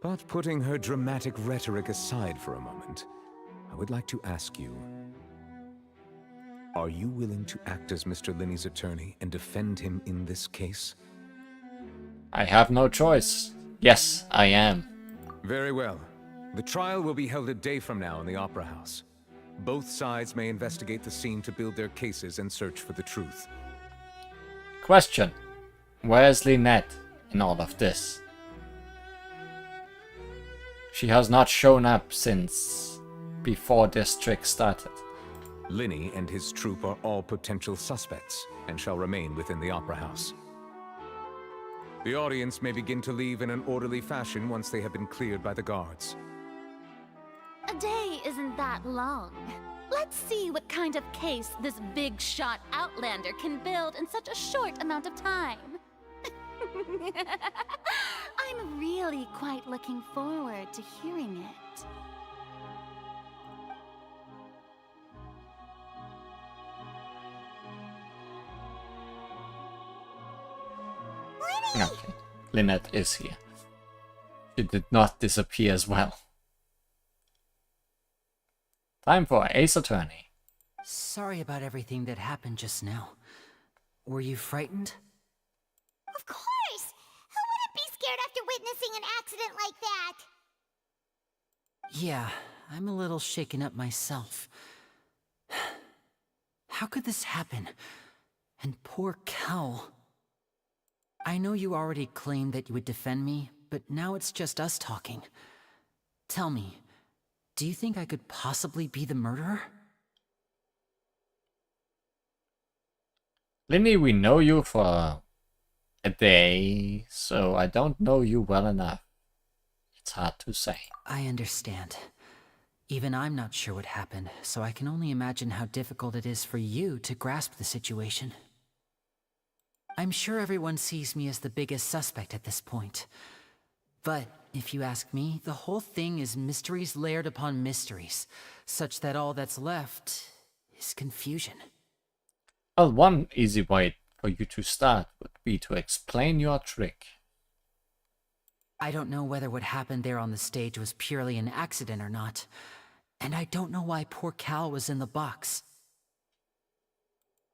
Speaker 22: But putting her dramatic rhetoric aside for a moment, I would like to ask you, Are you willing to act as Mr. Linney's attorney and defend him in this case?
Speaker 1: I have no choice. Yes, I am.
Speaker 22: Very well. The trial will be held a day from now in the Opera House. Both sides may investigate the scene to build their cases and search for the truth.
Speaker 1: Question. Where's Lynette in all of this? She has not shown up since before this trick started.
Speaker 22: Linney and his troop are all potential suspects and shall remain within the Opera House. The audience may begin to leave in an orderly fashion once they have been cleared by the guards.
Speaker 4: A day isn't that long. Let's see what kind of case this big shot Outlander can build in such a short amount of time. I'm really quite looking forward to hearing it.
Speaker 1: Okay, Lynette is here. She did not disappear as well. Time for Ace Attorney.
Speaker 9: Sorry about everything that happened just now. Were you frightened?
Speaker 2: Of course! Who wouldn't be scared after witnessing an accident like that?
Speaker 9: Yeah, I'm a little shaken up myself. How could this happen? And poor Cal. I know you already claimed that you would defend me, but now it's just us talking. Tell me, do you think I could possibly be the murderer?
Speaker 1: Linny, we know you for a day, so I don't know you well enough. It's hard to say.
Speaker 9: I understand. Even I'm not sure what happened, so I can only imagine how difficult it is for you to grasp the situation. I'm sure everyone sees me as the biggest suspect at this point. But if you ask me, the whole thing is mysteries layered upon mysteries, such that all that's left is confusion.
Speaker 1: Well, one easy way for you to start would be to explain your trick.
Speaker 9: I don't know whether what happened there on the stage was purely an accident or not, and I don't know why poor Cal was in the box.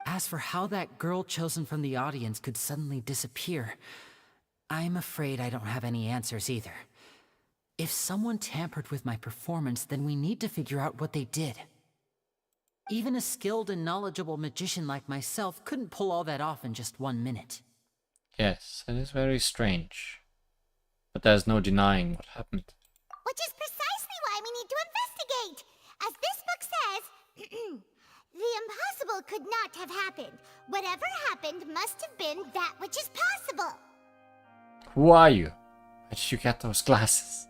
Speaker 9: As for how that girl chosen from the audience could suddenly disappear, I'm afraid I don't have any answers either. If someone tampered with my performance, then we need to figure out what they did. Even a skilled and knowledgeable magician like myself couldn't pull all that off in just 1 minute.
Speaker 1: Yes, it is very strange. But there's no denying what happened.
Speaker 2: Which is precisely why we need to investigate! As this book says, the impossible could not have happened. Whatever happened must have been that which is possible.
Speaker 1: Who are you? Where did you get those glasses?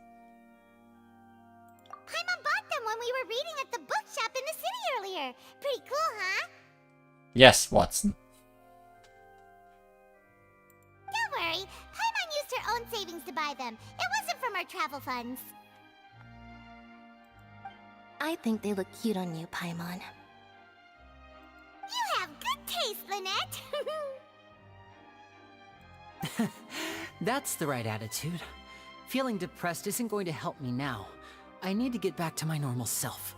Speaker 2: Paimon bought them when we were reading at the bookshop in the city earlier. Pretty cool, huh?
Speaker 1: Yes, Watson.
Speaker 2: Don't worry, Paimon used her own savings to buy them. It wasn't from our travel funds.
Speaker 5: I think they look cute on you, Paimon.
Speaker 2: You have good taste, Lynette.
Speaker 9: That's the right attitude. Feeling depressed isn't going to help me now. I need to get back to my normal self.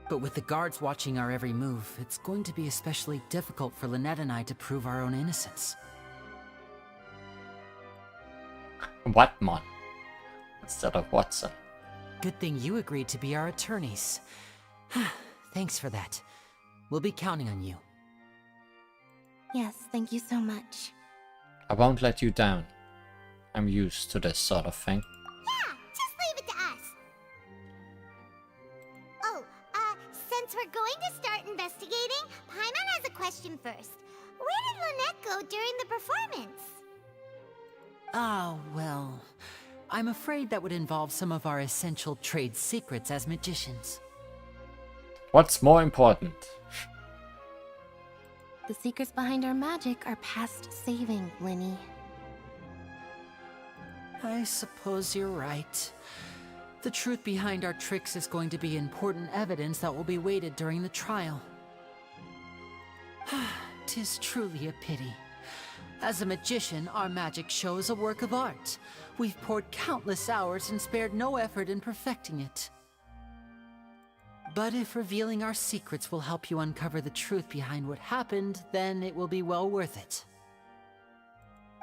Speaker 9: But with the guards watching our every move, it's going to be especially difficult for Lynette and I to prove our own innocence.
Speaker 1: Watmon instead of Watson.
Speaker 9: Good thing you agreed to be our attorneys. Thanks for that. We'll be counting on you.
Speaker 5: Yes, thank you so much.
Speaker 1: I won't let you down. I'm used to this sort of thing.
Speaker 2: Yeah, just leave it to us. Oh, since we're going to start investigating, Paimon has a question first. Where did Lynette go during the performance?
Speaker 9: Ah, well, I'm afraid that would involve some of our essential trade secrets as magicians.
Speaker 1: What's more important?
Speaker 5: The secrets behind our magic are past saving, Linny.
Speaker 9: I suppose you're right. The truth behind our tricks is going to be important evidence that will be weighted during the trial. 'Tis truly a pity. As a magician, our magic show is a work of art. We've poured countless hours and spared no effort in perfecting it. But if revealing our secrets will help you uncover the truth behind what happened, then it will be well worth it.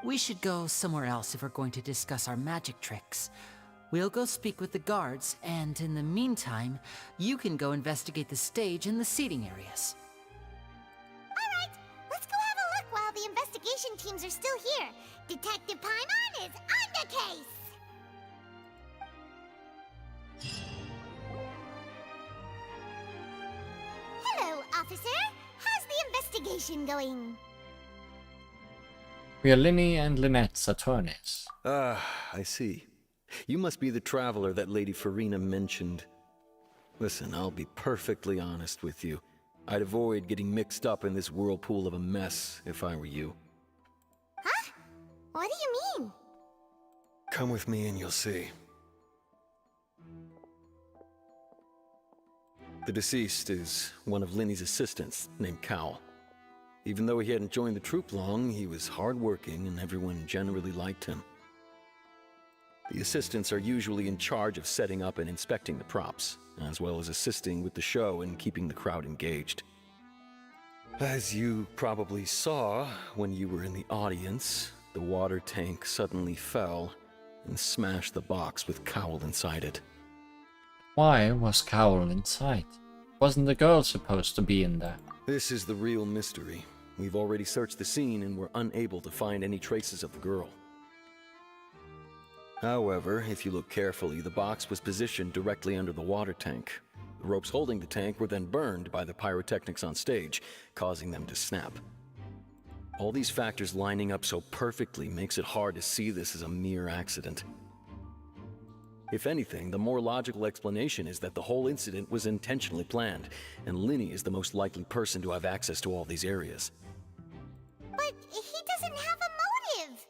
Speaker 9: We should go somewhere else if we're going to discuss our magic tricks. We'll go speak with the guards, and in the meantime, you can go investigate the stage and the seating areas.
Speaker 2: Alright, let's go have a look while the investigation teams are still here. Detective Paimon is on the case! Hello, officer. How's the investigation going?
Speaker 1: We are Linny and Lynette's attorneys.
Speaker 7: Ah, I see. You must be the traveler that Lady Farina mentioned. Listen, I'll be perfectly honest with you. I'd avoid getting mixed up in this whirlpool of a mess if I were you.
Speaker 2: Huh? What do you mean?
Speaker 7: Come with me and you'll see. The deceased is one of Linny's assistants, named Cowell. Even though he hadn't joined the troupe long, he was hardworking and everyone generally liked him. The assistants are usually in charge of setting up and inspecting the props, as well as assisting with the show and keeping the crowd engaged. As you probably saw when you were in the audience, the water tank suddenly fell and smashed the box with Cowell inside it.
Speaker 1: Why was Cowell inside? Wasn't the girl supposed to be in there?
Speaker 7: This is the real mystery. We've already searched the scene and were unable to find any traces of the girl. However, if you look carefully, the box was positioned directly under the water tank. The ropes holding the tank were then burned by the pyrotechnics on stage, causing them to snap. All these factors lining up so perfectly makes it hard to see this as a mere accident. If anything, the more logical explanation is that the whole incident was intentionally planned, and Linny is the most likely person to have access to all these areas.
Speaker 2: But he doesn't have a motive!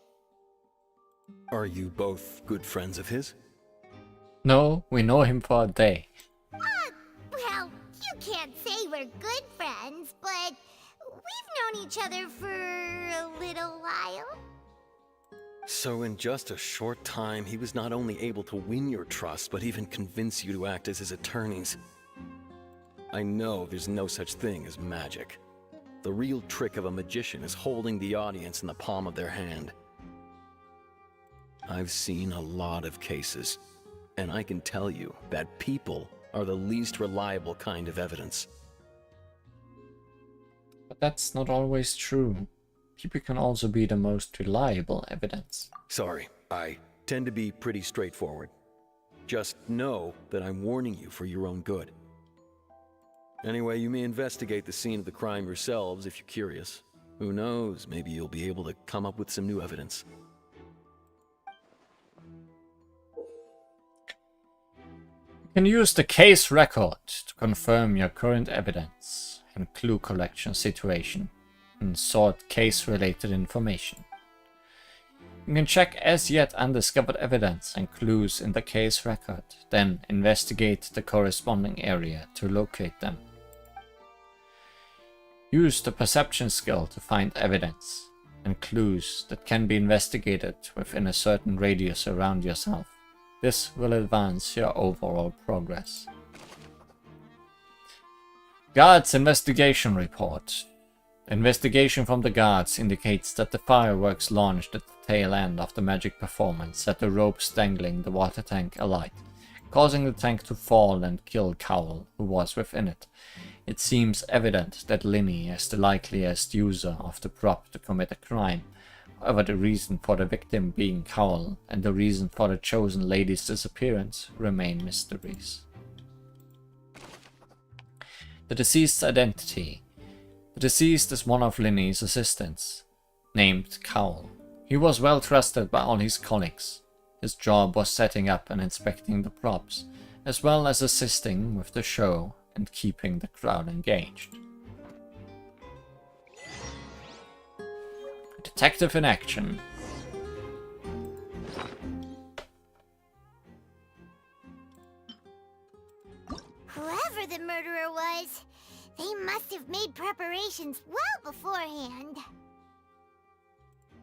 Speaker 7: Are you both good friends of his?
Speaker 1: No, we know him for a day.
Speaker 2: Well, you can't say we're good friends, but we've known each other for a little while.
Speaker 7: So in just a short time, he was not only able to win your trust, but even convince you to act as his attorneys. I know there's no such thing as magic. The real trick of a magician is holding the audience in the palm of their hand. I've seen a lot of cases, and I can tell you that people are the least reliable kind of evidence.
Speaker 1: But that's not always true. People can also be the most reliable evidence.
Speaker 7: Sorry, I tend to be pretty straightforward. Just know that I'm warning you for your own good. Anyway, you may investigate the scene of the crime yourselves if you're curious. Who knows, maybe you'll be able to come up with some new evidence.
Speaker 1: You can use the case record to confirm your current evidence and clue collection situation and sort case-related information. You can check as yet undiscovered evidence and clues in the case record, then investigate the corresponding area to locate them. Use the perception skill to find evidence and clues that can be investigated within a certain radius around yourself. This will advance your overall progress. Guards Investigation Report. Investigation from the guards indicates that the fireworks launched at the tail end of the magic performance set the ropes dangling the water tank alight, causing the tank to fall and kill Cowell, who was within it. It seems evident that Linny is the likeliest user of the prop to commit a crime. However, the reason for the victim being Cowell and the reason for the chosen lady's disappearance remain mysteries. The deceased's identity. The deceased is one of Linny's assistants, named Cowell. He was well trusted by all his colleagues. His job was setting up and inspecting the props, as well as assisting with the show and keeping the crowd engaged. Detective in action.
Speaker 2: Whoever the murderer was, they must have made preparations well beforehand.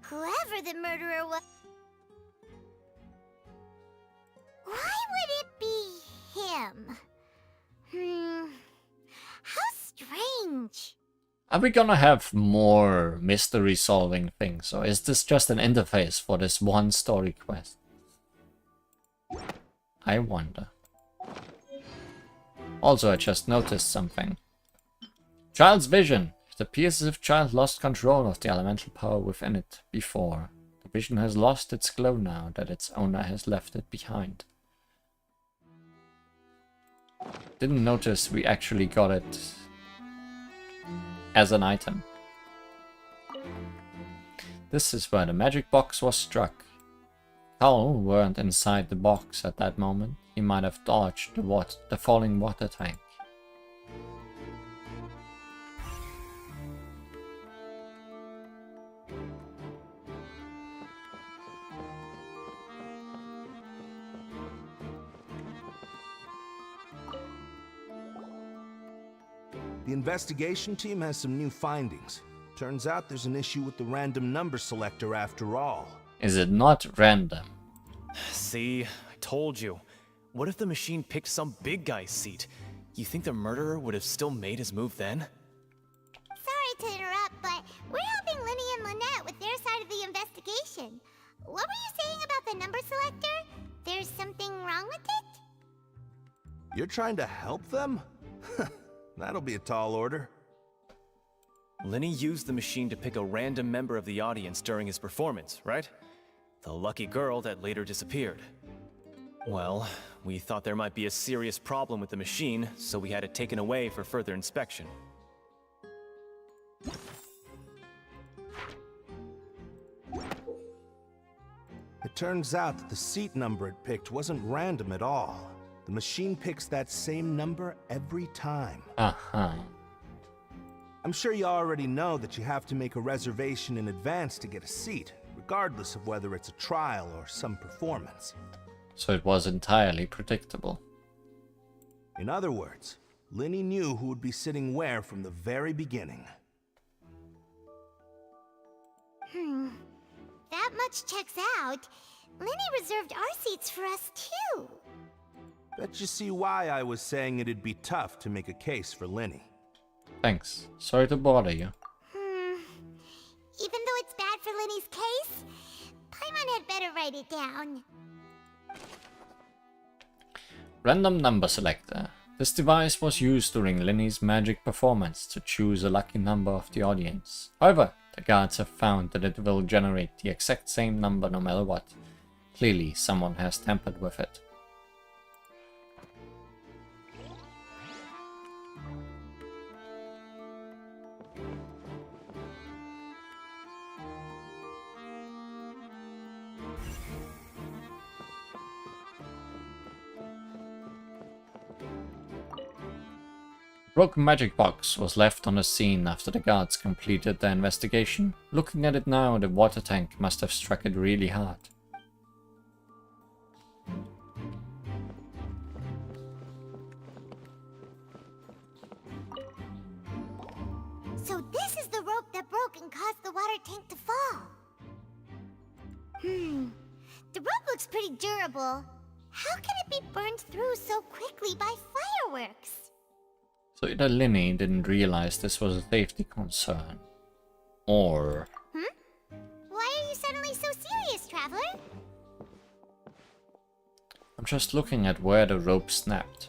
Speaker 2: Whoever the murderer was... Why would it be him? How strange.
Speaker 1: Are we gonna have more mystery solving things, or is this just an interface for this one story quest? I wonder. Also, I just noticed something. Child's vision. It appears as if child lost control of the elemental power within it before. The vision has lost its glow now that its owner has left it behind. Didn't notice we actually got it as an item. This is where the magic box was struck. Cowell weren't inside the box at that moment. He might have dodged the falling water tank.
Speaker 15: The investigation team has some new findings. Turns out there's an issue with the random number selector after all.
Speaker 1: Is it not random?
Speaker 12: See, I told you. What if the machine picked some big guy's seat? You think the murderer would have still made his move then?
Speaker 2: Sorry to interrupt, but we're helping Linny and Lynette with their side of the investigation. What were you saying about the number selector? There's something wrong with it?
Speaker 15: You're trying to help them? That'll be a tall order.
Speaker 12: Linny used the machine to pick a random member of the audience during his performance, right? The lucky girl that later disappeared. Well, we thought there might be a serious problem with the machine, so we had it taken away for further inspection.
Speaker 15: It turns out that the seat number it picked wasn't random at all. The machine picks that same number every time.
Speaker 1: Uh-huh.
Speaker 15: I'm sure you already know that you have to make a reservation in advance to get a seat, regardless of whether it's a trial or some performance.
Speaker 1: So it was entirely predictable.
Speaker 15: In other words, Linny knew who would be sitting where from the very beginning.
Speaker 2: That much checks out. Linny reserved our seats for us too.
Speaker 15: Bet you see why I was saying it'd be tough to make a case for Linny.
Speaker 1: Thanks. Sorry to bother you.
Speaker 2: Even though it's bad for Linny's case, Paimon had better write it down.
Speaker 1: Random number selector. This device was used during Linny's magic performance to choose a lucky number of the audience. However, the guards have found that it will generate the exact same number no matter what. Clearly, someone has tampered with it. Broken magic box was left on the scene after the guards completed their investigation. Looking at it now, the water tank must have struck it really hard.
Speaker 2: So this is the rope that broke and caused the water tank to fall. The rope looks pretty durable. How can it be burned through so quickly by fireworks?
Speaker 1: So either Linny didn't realize this was a safety concern, or...
Speaker 2: Why are you suddenly so serious, Traveler?
Speaker 1: I'm just looking at where the rope snapped.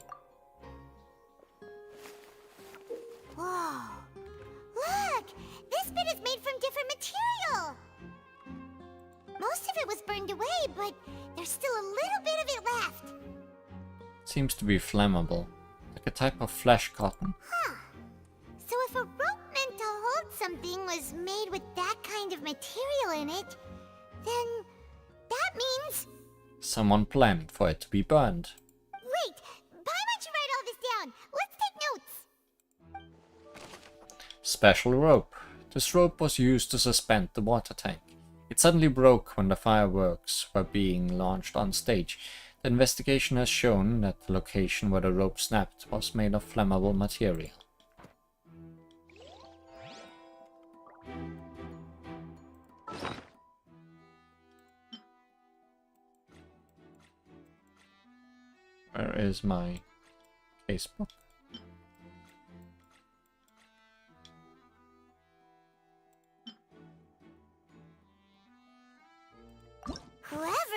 Speaker 2: Whoa! Look! This bit is made from different material! Most of it was burned away, but there's still a little bit of it left.
Speaker 1: Seems to be flammable. Like a type of flesh cotton.
Speaker 2: So if a rope meant to hold something was made with that kind of material in it, then that means...
Speaker 1: Someone planned for it to be burned.
Speaker 2: Wait! Paimon should write all this down! Let's take notes!
Speaker 1: Special rope. This rope was used to suspend the water tank. It suddenly broke when the fireworks were being launched on stage. The investigation has shown that the location where the rope snapped was made of flammable material. Where is my casebook?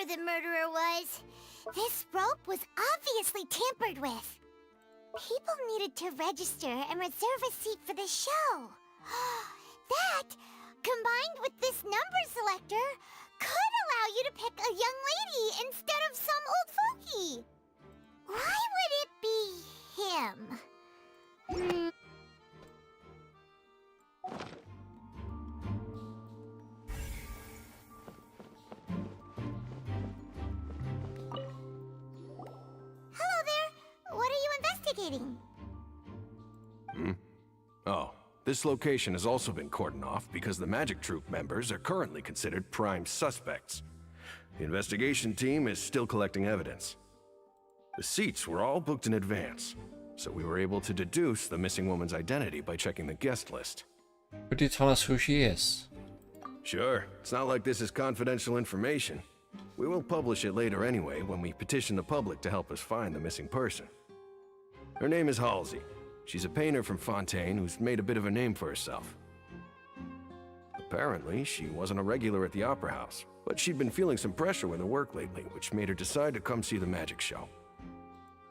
Speaker 2: whoever the murderer was, this rope was obviously tampered with. People needed to register and reserve a seat for the show. That, combined with this number selector, could allow you to pick a young lady instead of some old fogey. Why would it be him? Hello there. What are you investigating?
Speaker 6: Oh, this location has also been cordoned off because the Magic Troop members are currently considered prime suspects. The investigation team is still collecting evidence. The seats were all booked in advance, so we were able to deduce the missing woman's identity by checking the guest list.
Speaker 1: Could you tell us who she is?
Speaker 6: Sure, it's not like this is confidential information. We will publish it later anyway when we petition the public to help us find the missing person. Her name is Halsey. She's a painter from Fontaine who's made a bit of a name for herself. Apparently, she wasn't a regular at the Opera House, but she'd been feeling some pressure with her work lately, which made her decide to come see the magic show.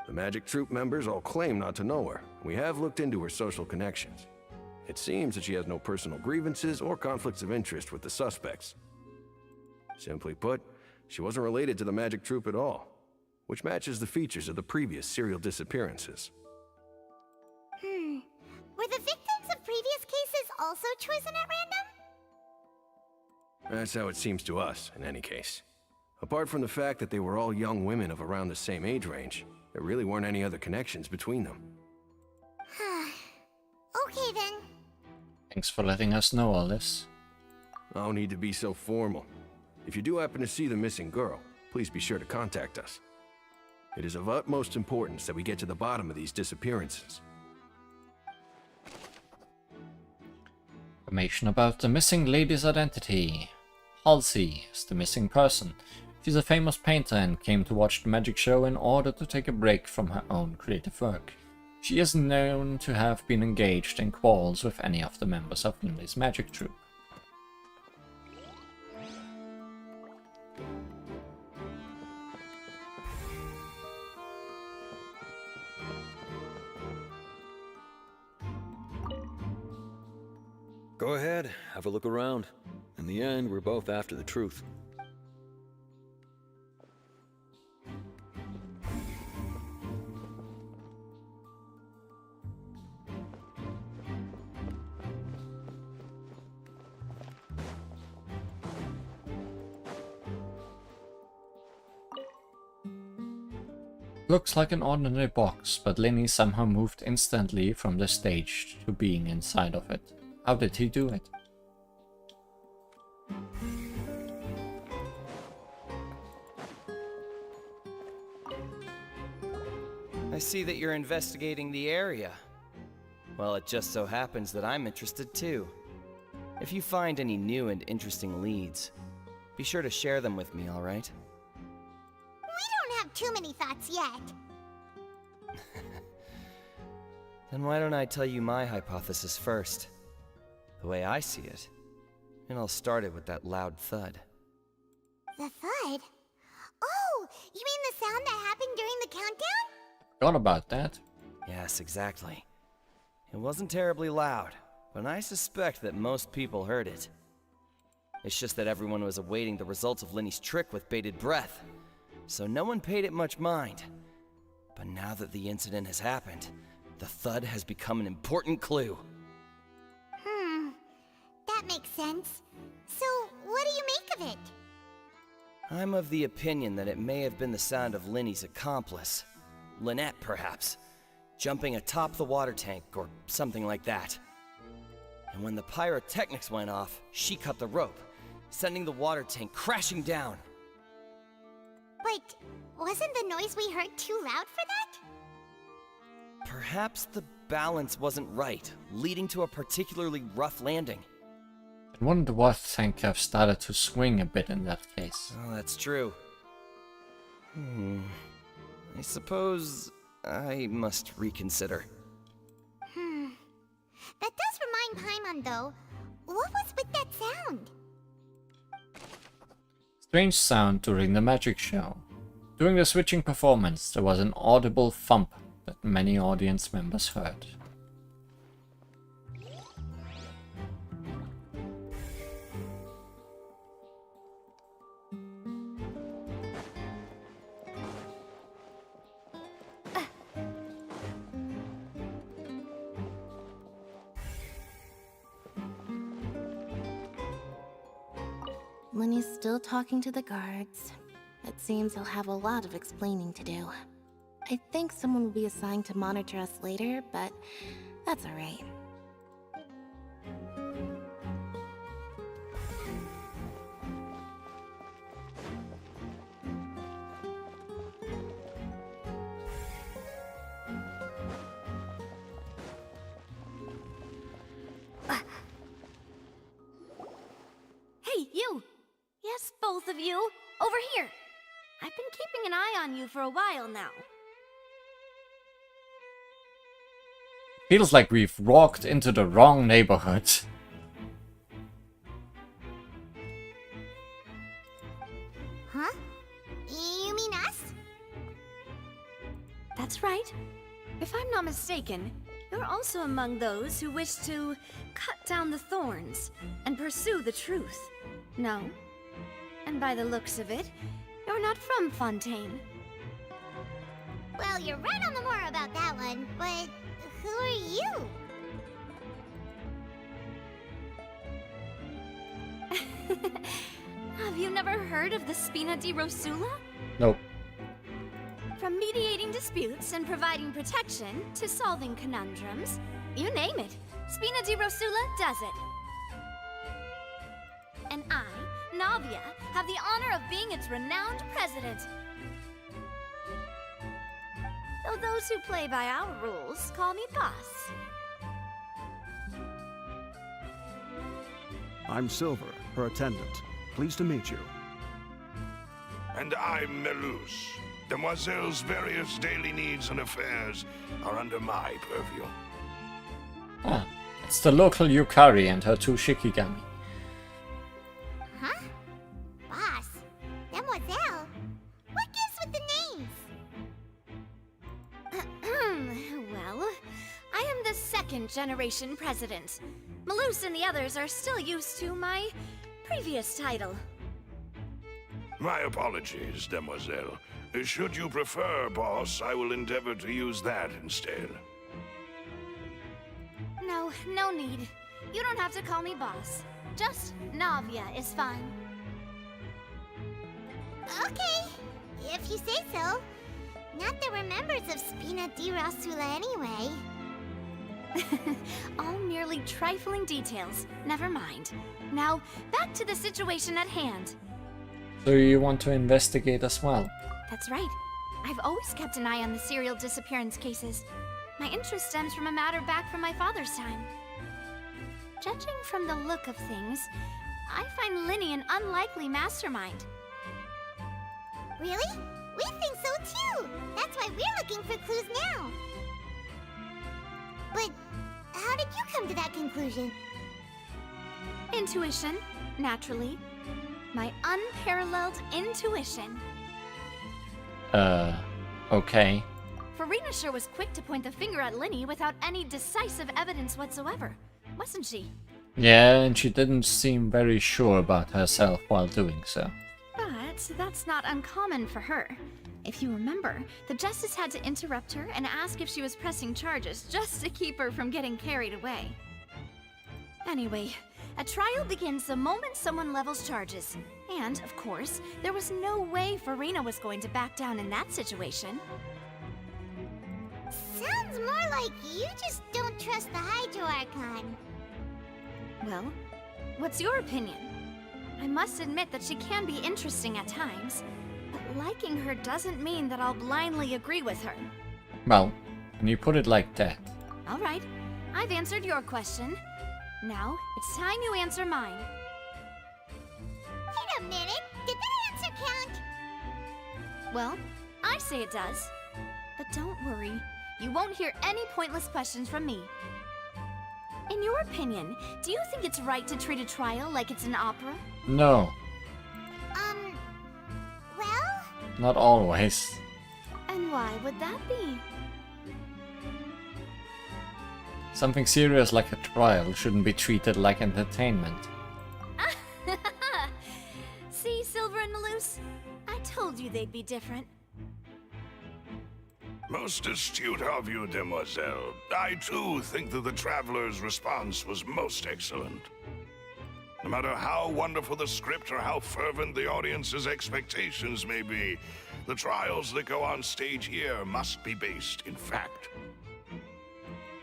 Speaker 6: The Magic Troop members all claim not to know her. We have looked into her social connections. It seems that she has no personal grievances or conflicts of interest with the suspects. Simply put, she wasn't related to the Magic Troop at all, which matches the features of the previous serial disappearances.
Speaker 2: Were the victims of previous cases also chosen at random?
Speaker 6: That's how it seems to us, in any case. Apart from the fact that they were all young women of around the same age range, there really weren't any other connections between them.
Speaker 2: Okay then.
Speaker 1: Thanks for letting us know all this.
Speaker 6: No need to be so formal. If you do happen to see the missing girl, please be sure to contact us. It is of utmost importance that we get to the bottom of these disappearances.
Speaker 1: Information about the missing lady's identity. Halsey is the missing person. She's a famous painter and came to watch the magic show in order to take a break from her own creative work. She isn't known to have been engaged in quarrels with any of the members of Linley's magic troupe.
Speaker 7: Go ahead, have a look around. In the end, we're both after the truth.
Speaker 1: Looks like an ordinary box, but Lenny somehow moved instantly from the stage to being inside of it. How did he do it?
Speaker 17: I see that you're investigating the area. Well, it just so happens that I'm interested too. If you find any new and interesting leads, be sure to share them with me, alright?
Speaker 2: We don't have too many thoughts yet.
Speaker 17: Then why don't I tell you my hypothesis first? The way I see it. And I'll start it with that loud thud.
Speaker 2: The thud? Oh, you mean the sound that happened during the countdown?
Speaker 1: Forgot about that.
Speaker 17: Yes, exactly. It wasn't terribly loud, but I suspect that most people heard it. It's just that everyone was awaiting the results of Linny's trick with bated breath, so no one paid it much mind. But now that the incident has happened, the thud has become an important clue.
Speaker 2: That makes sense. So, what do you make of it?
Speaker 17: I'm of the opinion that it may have been the sound of Linny's accomplice. Lynette, perhaps. Jumping atop the water tank, or something like that. And when the pyrotechnics went off, she cut the rope, sending the water tank crashing down.
Speaker 2: But wasn't the noise we heard too loud for that?
Speaker 17: Perhaps the balance wasn't right, leading to a particularly rough landing.
Speaker 1: And wouldn't the water tank have started to swing a bit in that case?
Speaker 17: Oh, that's true. I suppose I must reconsider.
Speaker 2: That does remind Paimon, though. What was with that sound?
Speaker 1: Strange sound during the magic show. During the switching performance, there was an audible thump that many audience members heard.
Speaker 5: Lenny's still talking to the guards. It seems he'll have a lot of explaining to do. I think someone will be assigned to monitor us later, but that's alright.
Speaker 4: Hey, you! Yes, both of you! Over here! I've been keeping an eye on you for a while now.
Speaker 1: Feels like we've walked into the wrong neighborhood.
Speaker 2: Huh? You mean us?
Speaker 4: That's right. If I'm not mistaken, you're also among those who wish to cut down the thorns and pursue the truth. No? And by the looks of it, you're not from Fontaine.
Speaker 2: Well, you're right on the moor about that one, but who are you?
Speaker 4: Have you never heard of the Spina di Rosula?
Speaker 1: Nope.
Speaker 4: From mediating disputes and providing protection to solving conundrums, you name it, Spina di Rosula does it. And I, Navia, have the honor of being its renowned president. Though those who play by our rules call me boss.
Speaker 13: I'm Silver, her attendant. Pleased to meet you.
Speaker 15: And I'm Melus. Demoiselle's various daily needs and affairs are under my purview.
Speaker 1: Ah, it's the local Yukari and her two Shikigami.
Speaker 2: Huh? Boss? Demoiselle? What gives with the names?
Speaker 4: Well, I am the second generation president. Malus and the others are still used to my previous title.
Speaker 15: My apologies, Demoiselle. Should you prefer, boss, I will endeavor to use that instead.
Speaker 4: No, no need. You don't have to call me boss. Just Navia is fine.
Speaker 2: Okay, if you say so. Not that we're members of Spina di Rosula anyway.
Speaker 4: All merely trifling details. Never mind. Now, back to the situation at hand.
Speaker 1: So you want to investigate as well?
Speaker 4: That's right. I've always kept an eye on the serial disappearance cases. My interest stems from a matter back from my father's time. Judging from the look of things, I find Linny an unlikely mastermind.
Speaker 2: Really? We think so too! That's why we're looking for clues now. But how did you come to that conclusion?
Speaker 4: Intuition, naturally. My unparalleled intuition.
Speaker 1: Okay.
Speaker 4: Farina sure was quick to point the finger at Linny without any decisive evidence whatsoever, wasn't she?
Speaker 1: Yeah, and she didn't seem very sure about herself while doing so.
Speaker 4: But that's not uncommon for her. If you remember, the Justice had to interrupt her and ask if she was pressing charges just to keep her from getting carried away. Anyway, a trial begins the moment someone levels charges. And, of course, there was no way Farina was going to back down in that situation.
Speaker 2: Sounds more like you just don't trust the Hydro Archon.
Speaker 4: Well, what's your opinion? I must admit that she can be interesting at times, but liking her doesn't mean that I'll blindly agree with her.
Speaker 1: Well, when you put it like that.
Speaker 4: All right, I've answered your question. Now, it's time you answer mine.
Speaker 2: Wait a minute, did that answer count?
Speaker 4: Well, I say it does. But don't worry, you won't hear any pointless questions from me. In your opinion, do you think it's right to treat a trial like it's an opera?
Speaker 1: No. Not always.
Speaker 8: And why would that be?
Speaker 1: Something serious like a trial shouldn't be treated like entertainment.
Speaker 8: See, Silver and Malus? I told you they'd be different.
Speaker 14: Most astute of you, demoiselle. I too think that the Traveler's response was most excellent. No matter how wonderful the script or how fervent the audience's expectations may be, the trials that go on stage here must be based in fact.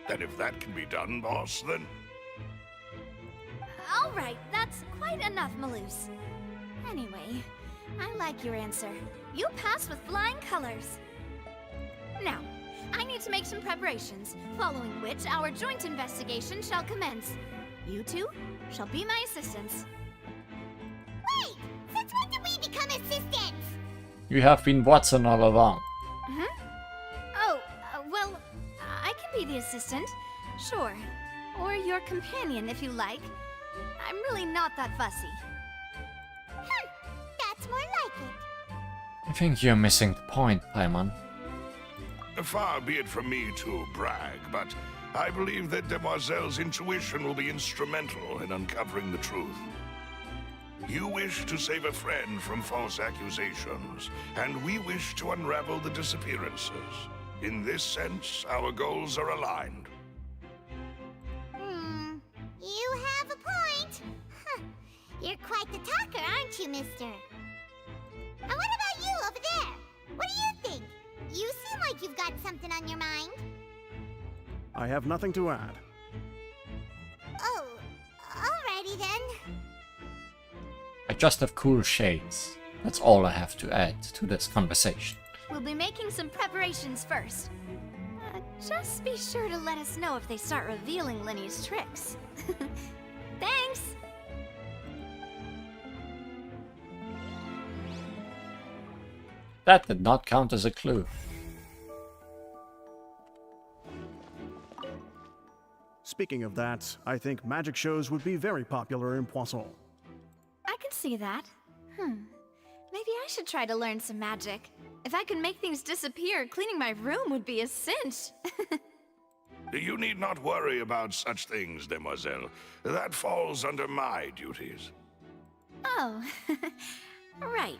Speaker 14: And if that can be done, boss, then...
Speaker 8: All right, that's quite enough, Malus. Anyway, I like your answer. You passed with flying colors. Now, I need to make some preparations, following which our joint investigation shall commence. You two shall be my assistants.
Speaker 2: Wait! Since when did we become assistants?
Speaker 1: You have been Watson all along.
Speaker 8: Huh? Oh, well, I can be the assistant, sure. Or your companion, if you like. I'm really not that fussy.
Speaker 2: That's more like it.
Speaker 1: I think you're missing the point, Paimon.
Speaker 14: Far be it from me to brag, but I believe that Demoiselle's intuition will be instrumental in uncovering the truth. You wish to save a friend from false accusations, and we wish to unravel the disappearances. In this sense, our goals are aligned.
Speaker 2: You have a point. Huh. You're quite the talker, aren't you, mister? And what about you over there? What do you think? You seem like you've got something on your mind.
Speaker 13: I have nothing to add.
Speaker 2: Oh, alrighty then.
Speaker 1: I just have cool shades. That's all I have to add to this conversation.
Speaker 8: We'll be making some preparations first. Just be sure to let us know if they start revealing Lenny's tricks. Thanks!
Speaker 1: That did not count as a clue.
Speaker 13: Speaking of that, I think magic shows would be very popular in Poisson.
Speaker 8: I can see that. Maybe I should try to learn some magic. If I could make things disappear, cleaning my room would be a cinch.
Speaker 14: You need not worry about such things, demoiselle. That falls under my duties.
Speaker 8: Oh, right.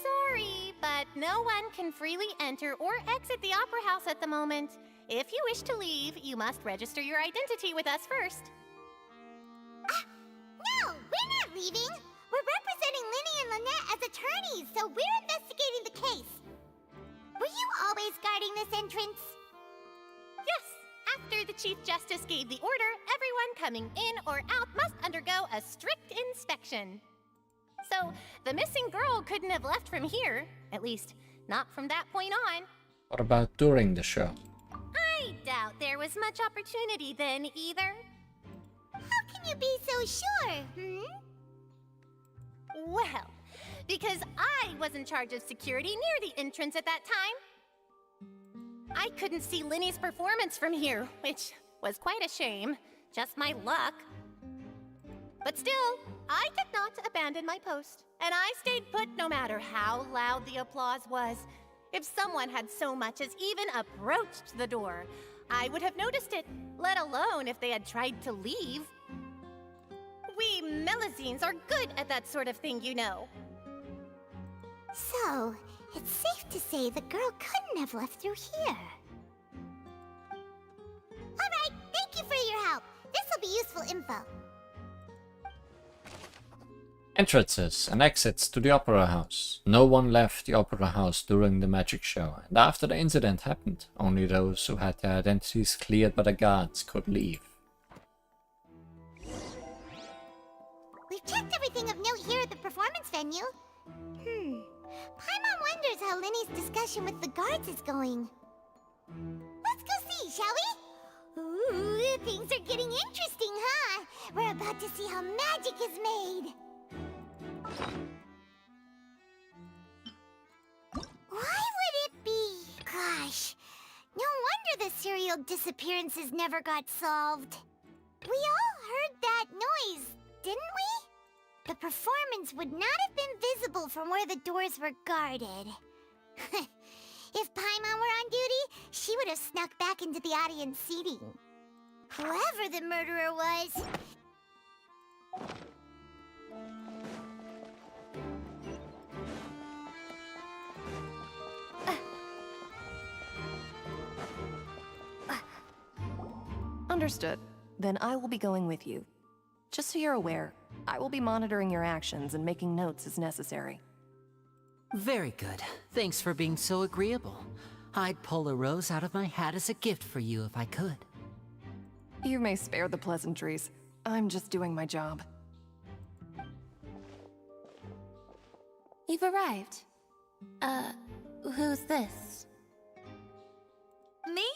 Speaker 16: Sorry, but no one can freely enter or exit the Opera House at the moment. If you wish to leave, you must register your identity with us first.
Speaker 2: No, we're not leaving. We're representing Linny and Lynette as attorneys, so we're investigating the case. Were you always guarding this entrance?
Speaker 16: Yes, after the Chief Justice gave the order, everyone coming in or out must undergo a strict inspection. So, the missing girl couldn't have left from here. At least, not from that point on.
Speaker 1: What about during the show?
Speaker 16: I doubt there was much opportunity then, either.
Speaker 2: How can you be so sure,
Speaker 16: Well, because I was in charge of security near the entrance at that time. I couldn't see Linny's performance from here, which was quite a shame. Just my luck. But still, I did not abandon my post, and I stayed put no matter how loud the applause was. If someone had so much as even approached the door, I would have noticed it, let alone if they had tried to leave. We Melazines are good at that sort of thing, you know.
Speaker 2: So, it's safe to say the girl couldn't have left through here. Alright, thank you for your help. This'll be useful info.
Speaker 1: Entrances and exits to the Opera House. No one left the Opera House during the magic show, and after the incident happened, only those who had their identities cleared by the guards could leave.
Speaker 2: We've checked everything of note here at the performance venue. Paimon wonders how Linny's discussion with the guards is going. Let's go see, shall we? Ooh, things are getting interesting, huh? We're about to see how magic is made. Why would it be? Gosh, no wonder the serial disappearances never got solved. We all heard that noise, didn't we? The performance would not have been visible from where the doors were guarded. If Paimon were on duty, she would have snuck back into the audience seating. Whoever the murderer was...
Speaker 11: Understood. Then I will be going with you. Just so you're aware, I will be monitoring your actions and making notes as necessary.
Speaker 9: Very good. Thanks for being so agreeable. I'd pull a rose out of my hat as a gift for you if I could.
Speaker 11: You may spare the pleasantries. I'm just doing my job.
Speaker 5: You've arrived. Who's this?
Speaker 19: Me?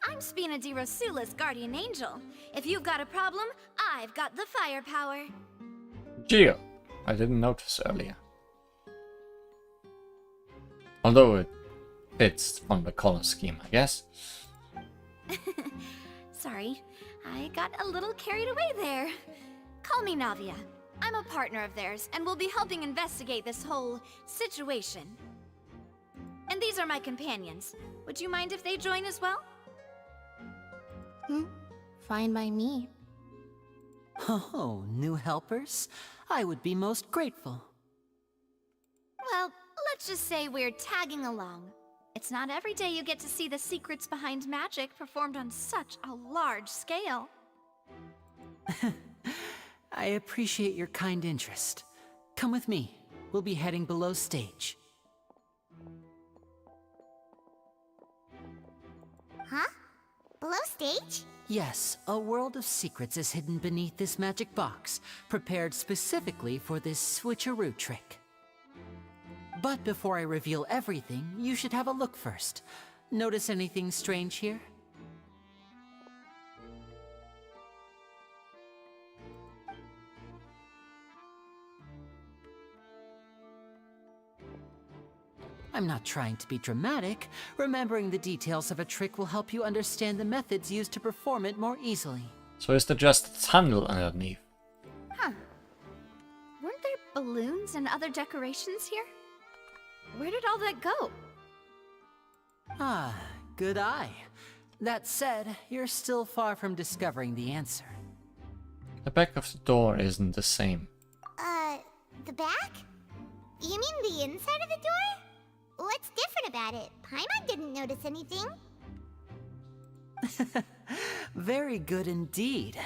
Speaker 19: I'm Spina di Rosula's guardian angel. If you've got a problem, I've got the firepower.
Speaker 1: Geo. I didn't notice earlier. Although it fits from the color scheme, I guess.
Speaker 19: Sorry, I got a little carried away there. Call me Navia. I'm a partner of theirs, and will be helping investigate this whole situation. And these are my companions. Would you mind if they join as well?
Speaker 5: Fine by me.
Speaker 9: Oh, new helpers? I would be most grateful.
Speaker 19: Well, let's just say we're tagging along. It's not every day you get to see the secrets behind magic performed on such a large scale.
Speaker 9: I appreciate your kind interest. Come with me. We'll be heading below stage.
Speaker 2: Huh? Below stage?
Speaker 9: Yes, a world of secrets is hidden beneath this magic box, prepared specifically for this switcheroo trick. But before I reveal everything, you should have a look first. Notice anything strange here? I'm not trying to be dramatic. Remembering the details of a trick will help you understand the methods used to perform it more easily.
Speaker 1: So is there just a tunnel underneath?
Speaker 19: Huh. Weren't there balloons and other decorations here? Where did all that go?
Speaker 9: Ah, good eye. That said, you're still far from discovering the answer.
Speaker 1: The back of the door isn't the same.
Speaker 2: The back? You mean the inside of the door? What's different about it? Paimon didn't notice anything.
Speaker 9: Very good indeed.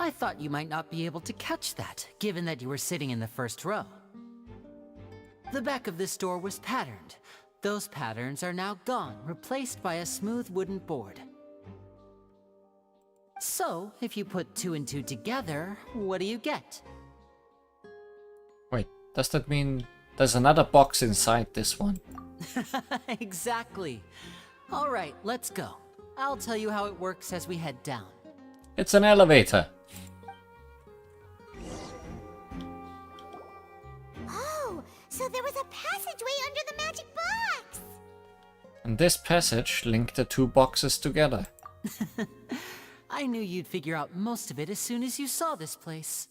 Speaker 9: I thought you might not be able to catch that, given that you were sitting in the first row. The back of this door was patterned. Those patterns are now gone, replaced by a smooth wooden board. So, if you put 2 and 2 together, what do you get?
Speaker 1: Wait, does that mean there's another box inside this one?
Speaker 9: Exactly. Alright, let's go. I'll tell you how it works as we head down.
Speaker 1: It's an elevator.
Speaker 2: Oh, so there was a passageway under the magic box!
Speaker 1: And this passage linked the 2 boxes together.
Speaker 9: I knew you'd figure out most of it as soon as you saw this place.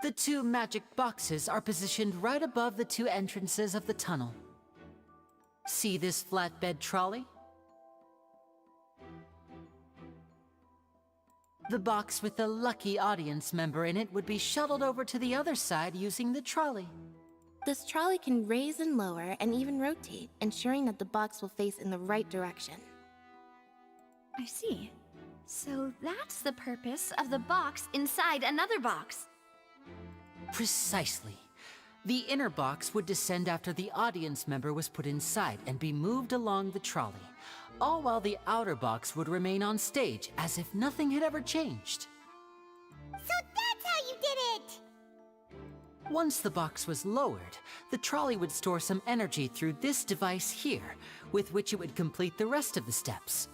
Speaker 9: The 2 magic boxes are positioned right above the 2 entrances of the tunnel. See this flatbed trolley? The box with the lucky audience member in it would be shuttled over to the other side using the trolley.
Speaker 5: This trolley can raise and lower and even rotate, ensuring that the box will face in the right direction.
Speaker 19: I see. So that's the purpose of the box inside another box.
Speaker 9: Precisely. The inner box would descend after the audience member was put inside and be moved along the trolley, all while the outer box would remain on stage as if nothing had ever changed.
Speaker 2: So that's how you did it!
Speaker 9: Once the box was lowered, the trolley would store some energy through this device here, with which it would complete the rest of the steps.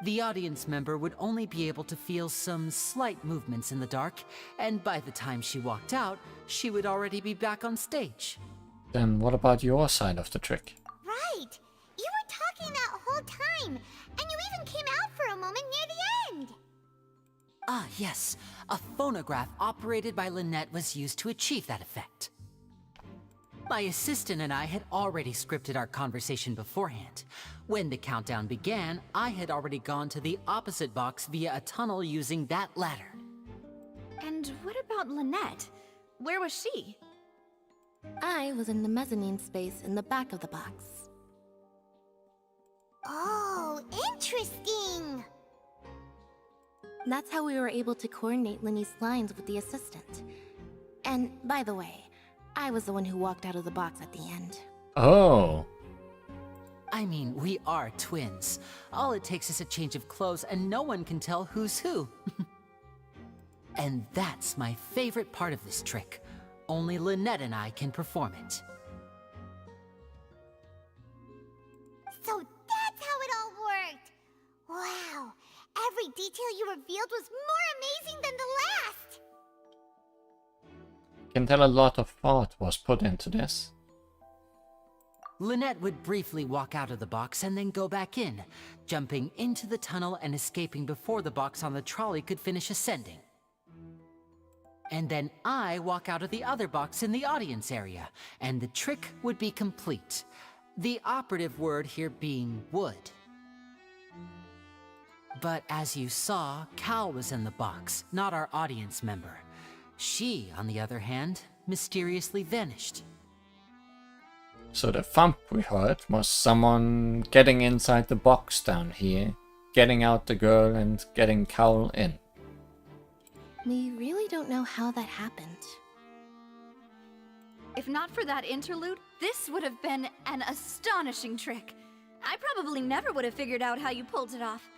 Speaker 9: The audience member would only be able to feel some slight movements in the dark, and by the time she walked out, she would already be back on stage.
Speaker 1: Then what about your side of the trick?
Speaker 2: Right! You were talking that whole time, and you even came out for a moment near the end.
Speaker 9: Ah, yes. A phonograph operated by Lynette was used to achieve that effect. My assistant and I had already scripted our conversation beforehand. When the countdown began, I had already gone to the opposite box via a tunnel using that ladder.
Speaker 19: And what about Lynette? Where was she?
Speaker 5: I was in the mezzanine space in the back of the box.
Speaker 2: Oh, interesting!
Speaker 5: That's how we were able to coordinate Linny's lines with the assistant. And, by the way, I was the one who walked out of the box at the end.
Speaker 1: Oh.
Speaker 9: I mean, we are twins. All it takes is a change of clothes and no one can tell who's who. And that's my favorite part of this trick. Only Lynette and I can perform it.
Speaker 2: So that's how it all worked! Wow! Every detail you revealed was more amazing than the last!
Speaker 1: Can tell a lot of thought was put into this.
Speaker 9: Lynette would briefly walk out of the box and then go back in, jumping into the tunnel and escaping before the box on the trolley could finish ascending. And then I walk out of the other box in the audience area, and the trick would be complete. The operative word here being would. But as you saw, Cal was in the box, not our audience member. She, on the other hand, mysteriously vanished.
Speaker 1: So the thump we heard was someone getting inside the box down here, getting out the girl and getting Cal in.
Speaker 5: We really don't know how that happened.
Speaker 19: If not for that interlude, this would have been an astonishing trick. I probably never would have figured out how you pulled it off.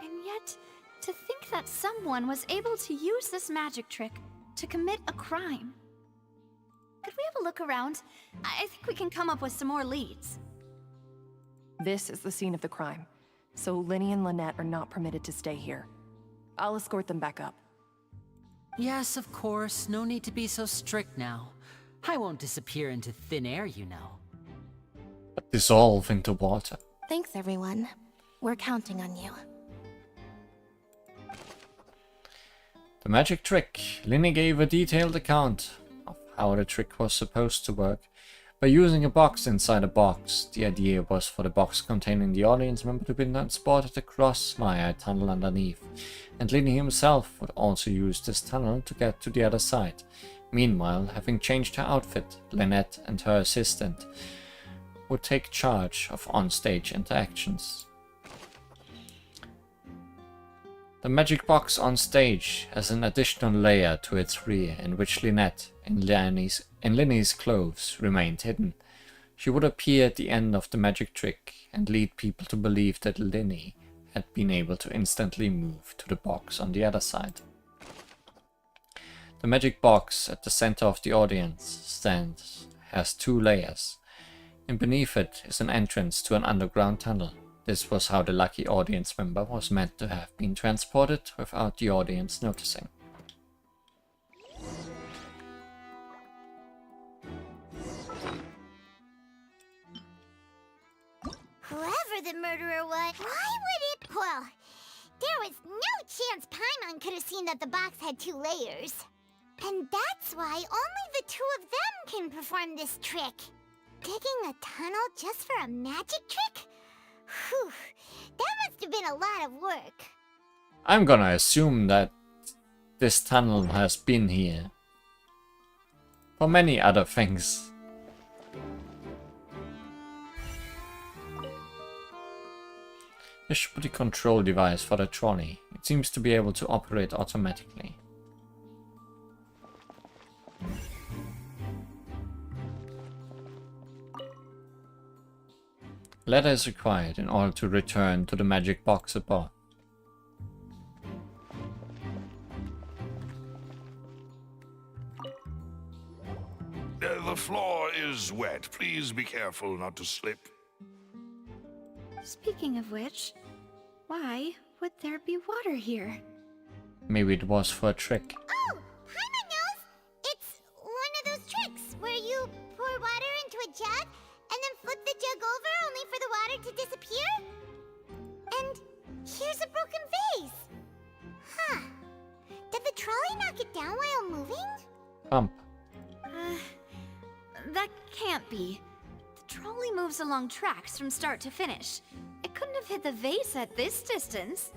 Speaker 19: And yet, to think that someone was able to use this magic trick to commit a crime. Could we have a look around? I think we can come up with some more leads.
Speaker 11: This is the scene of the crime, so Linny and Lynette are not permitted to stay here. I'll escort them back up.
Speaker 9: Yes, of course. No need to be so strict now. I won't disappear into thin air, you know.
Speaker 1: But dissolve into water.
Speaker 5: Thanks, everyone. We're counting on you.
Speaker 1: The magic trick. Linny gave a detailed account of how the trick was supposed to work. By using a box inside a box, the idea was for the box containing the audience member to be transported across my tunnel underneath, and Linny himself would also use this tunnel to get to the other side. Meanwhile, having changed her outfit, Lynette and her assistant would take charge of on-stage interactions. The magic box on stage has an additional layer to its rear in which Lynette, in Linny's clothes, remained hidden. She would appear at the end of the magic trick and lead people to believe that Linny had been able to instantly move to the box on the other side. The magic box at the center of the audience stand has two layers, and beneath it is an entrance to an underground tunnel. This was how the lucky audience member was meant to have been transported without the audience noticing.
Speaker 2: Whoever the murderer was, why would it? Well, there was no chance Paimon could have seen that the box had two layers. And that's why only the two of them can perform this trick. Digging a tunnel just for a magic trick? Whew, that must have been a lot of work.
Speaker 1: I'm gonna assume that this tunnel has been here for many other things. This should be the control device for the trolley. It seems to be able to operate automatically. Ladder is required in order to return to the magic box above.
Speaker 14: The floor is wet. Please be careful not to slip.
Speaker 19: Speaking of which, why would there be water here?
Speaker 1: Maybe it was for a trick.
Speaker 2: Oh, Paimon knows! It's one of those tricks where you pour water into a jug and then flip the jug over only for the water to disappear? And here's a broken vase. Huh. Did the trolley knock it down while moving?
Speaker 19: That can't be. The trolley moves along tracks from start to finish. It couldn't have hit the vase at this distance.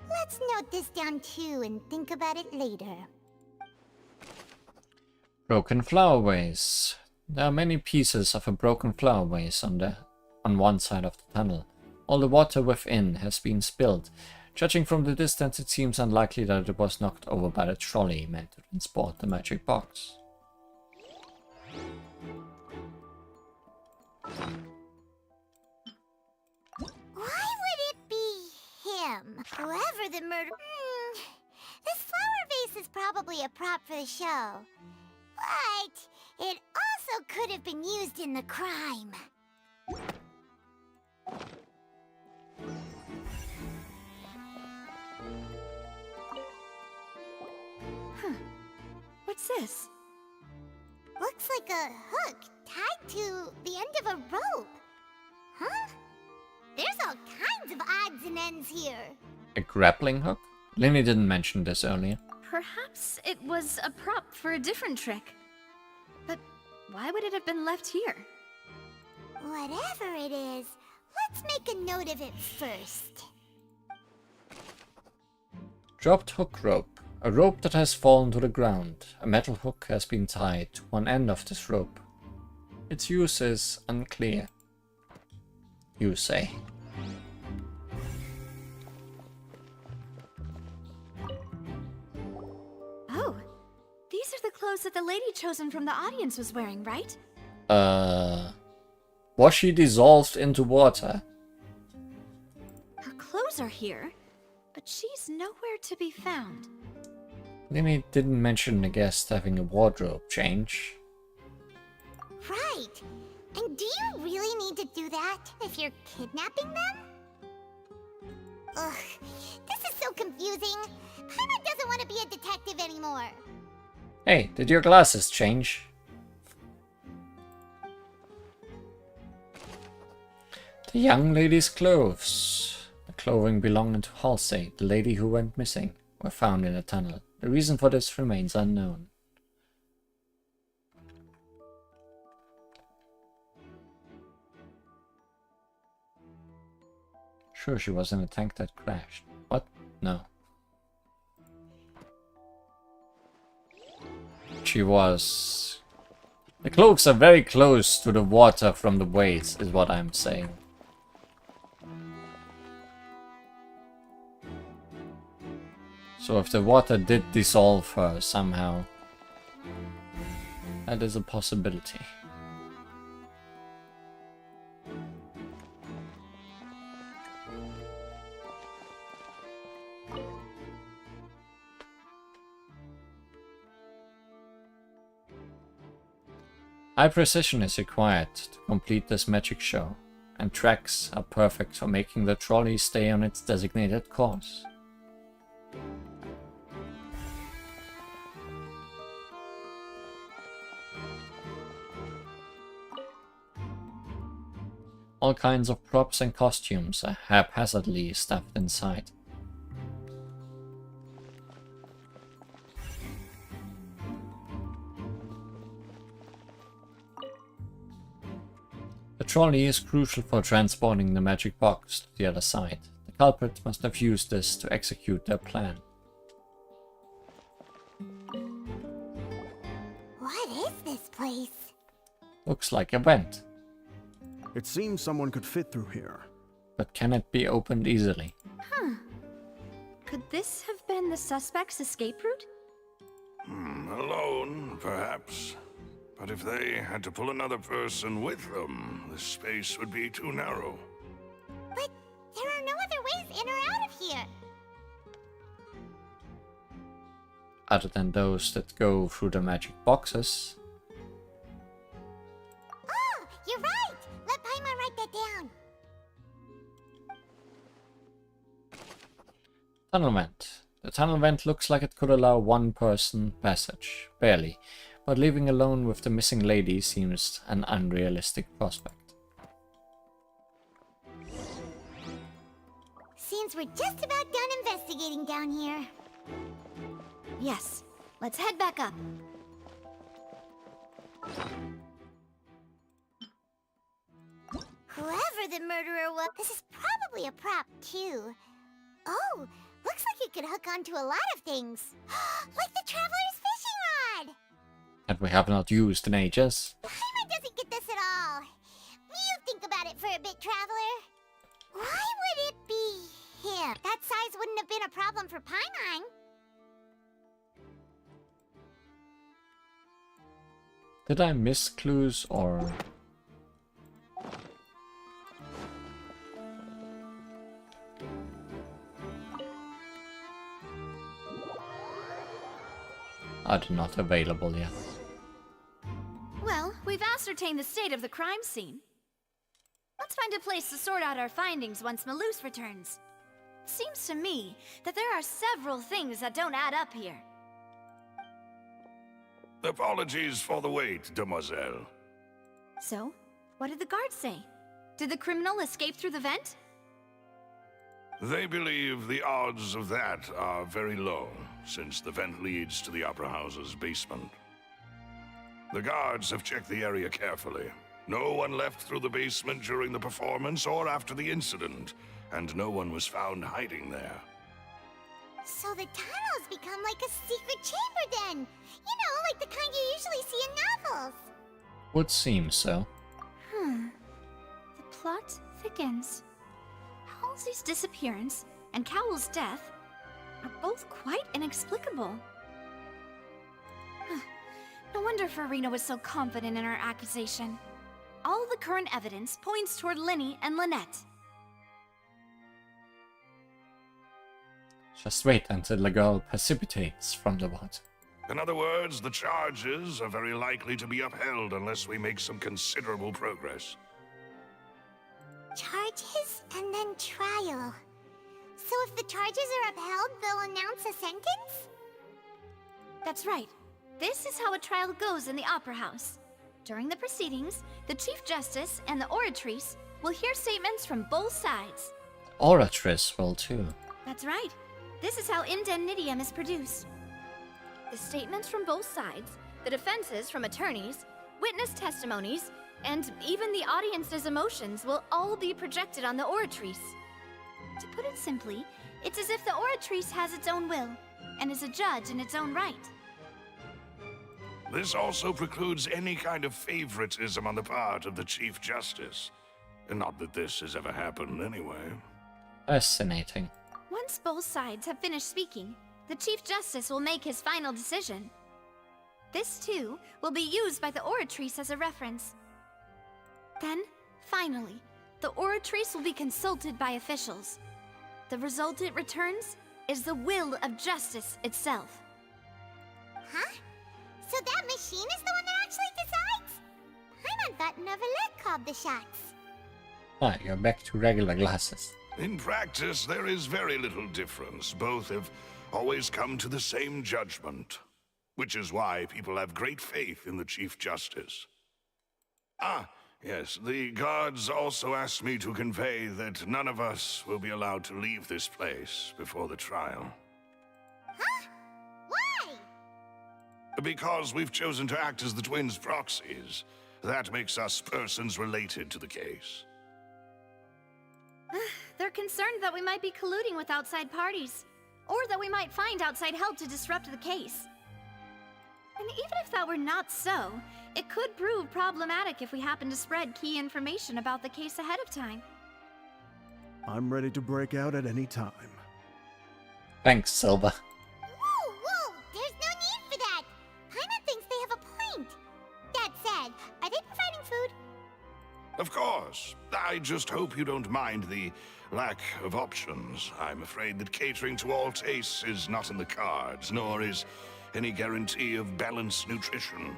Speaker 2: Let's note this down too and think about it later.
Speaker 1: Broken flower vase. There are many pieces of a broken flower vase on one side of the tunnel. All the water within has been spilled. Judging from the distance, it seems unlikely that it was knocked over by the trolley meant to transport the magic box.
Speaker 2: Why would it be him? Whoever the murder... This flower vase is probably a prop for the show. But it also could have been used in the crime.
Speaker 19: What's this?
Speaker 2: Looks like a hook tied to the end of a rope. Huh? There's all kinds of odds and ends here.
Speaker 1: A grappling hook? Linny didn't mention this earlier.
Speaker 19: Perhaps it was a prop for a different trick. But why would it have been left here?
Speaker 2: Whatever it is, let's make a note of it first.
Speaker 1: Dropped hook rope. A rope that has fallen to the ground. A metal hook has been tied to one end of this rope. Its use is unclear. You say.
Speaker 19: Oh, these are the clothes that the lady chosen from the audience was wearing, right?
Speaker 1: Was she dissolved into water?
Speaker 19: Her clothes are here, but she's nowhere to be found.
Speaker 1: Linny didn't mention the guest having a wardrobe change.
Speaker 2: Right. And do you really need to do that if you're kidnapping them? Ugh, this is so confusing. Paimon doesn't want to be a detective anymore.
Speaker 1: Hey, did your glasses change? The young lady's clothes. The clothing belonging to Halsey, the lady who went missing, were found in a tunnel. The reason for this remains unknown. Sure, she was in a tank that crashed. What? No. She was... The cloaks are very close to the water from the waves, is what I'm saying. So if the water did dissolve her somehow, that is a possibility. High precision is required to complete this magic show, and tracks are perfect for making the trolley stay on its designated course. All kinds of props and costumes are haphazardly stuffed inside. The trolley is crucial for transporting the magic box to the other side. The culprit must have used this to execute their plan.
Speaker 2: What is this place?
Speaker 1: Looks like a vent.
Speaker 13: It seems someone could fit through here.
Speaker 1: But can it be opened easily?
Speaker 19: Huh. Could this have been the suspect's escape route?
Speaker 14: Alone, perhaps. But if they had to pull another person with them, the space would be too narrow.
Speaker 2: But there are no other ways in or out of here.
Speaker 1: Other than those that go through the magic boxes.
Speaker 2: Oh, you're right! Let Paimon write that down.
Speaker 1: Tunnel vent. The tunnel vent looks like it could allow one person passage. Barely. but leaving alone with the missing lady seems an unrealistic prospect.
Speaker 2: Seems we're just about done investigating down here.
Speaker 19: Yes, let's head back up.
Speaker 2: Whoever the murderer was, this is probably a prop too. Oh, looks like it could hook onto a lot of things. Like the Traveler's fishing rod!
Speaker 1: That we have not used in ages.
Speaker 2: Paimon doesn't get this at all. You think about it for a bit, Traveler. Why would it be him? That size wouldn't have been a problem for Paimon.
Speaker 1: Did I miss clues or... are not available yet.
Speaker 19: Well, we've ascertained the state of the crime scene. Let's find a place to sort out our findings once Malouse returns. It seems to me that there are several things that don't add up here.
Speaker 14: Apologies for the wait, demoiselle.
Speaker 19: So, what did the guards say? Did the criminal escape through the vent?
Speaker 14: They believe the odds of that are very low, since the vent leads to the Opera House's basement. The guards have checked the area carefully. No one left through the basement during the performance or after the incident, and no one was found hiding there.
Speaker 2: So the tunnels become like a secret chamber then! You know, like the kind you usually see in novels!
Speaker 1: Would seem so.
Speaker 19: The plot thickens. Halsey's disappearance and Cowell's death are both quite inexplicable. No wonder Farina was so confident in her accusation. All the current evidence points toward Linny and Lynette.
Speaker 1: Just wait until the girl precipitates from the water.
Speaker 14: In other words, the charges are very likely to be upheld unless we make some considerable progress.
Speaker 2: Charges and then trial. So if the charges are upheld, they'll announce a sentence?
Speaker 19: That's right. This is how a trial goes in the Opera House. During the proceedings, the Chief Justice and the Oratrice will hear statements from both sides.
Speaker 1: Oratrice will too.
Speaker 19: That's right. This is how indemnitium is produced. The statements from both sides, the defenses from attorneys, witness testimonies, and even the audience's emotions will all be projected on the Oratrice. To put it simply, it's as if the Oratrice has its own will, and is a judge in its own right.
Speaker 14: This also precludes any kind of favoritism on the part of the Chief Justice. And not that this has ever happened anyway.
Speaker 1: Fascinating.
Speaker 19: Once both sides have finished speaking, the Chief Justice will make his final decision. This, too, will be used by the Oratrice as a reference. Then, finally, the Oratrice will be consulted by officials. The result it returns is the will of justice itself.
Speaker 2: Huh? So that machine is the one that actually decides? Paimon thought Novelet called the shots.
Speaker 1: Ah, you're back to regular glasses.
Speaker 14: In practice, there is very little difference. Both have always come to the same judgment, which is why people have great faith in the Chief Justice. Ah, yes, the guards also asked me to convey that none of us will be allowed to leave this place before the trial.
Speaker 2: Huh? Why?
Speaker 14: Because we've chosen to act as the twins' proxies. That makes us persons related to the case.
Speaker 19: They're concerned that we might be colluding with outside parties, or that we might find outside help to disrupt the case. And even if that were not so, it could prove problematic if we happen to spread key information about the case ahead of time.
Speaker 13: I'm ready to break out at any time.
Speaker 1: Thanks, Silva.
Speaker 2: Whoa! There's no need for that! Paimon thinks they have a point. That said, are they providing food?
Speaker 14: Of course. I just hope you don't mind the lack of options. I'm afraid that catering to all tastes is not in the cards, nor is any guarantee of balanced nutrition.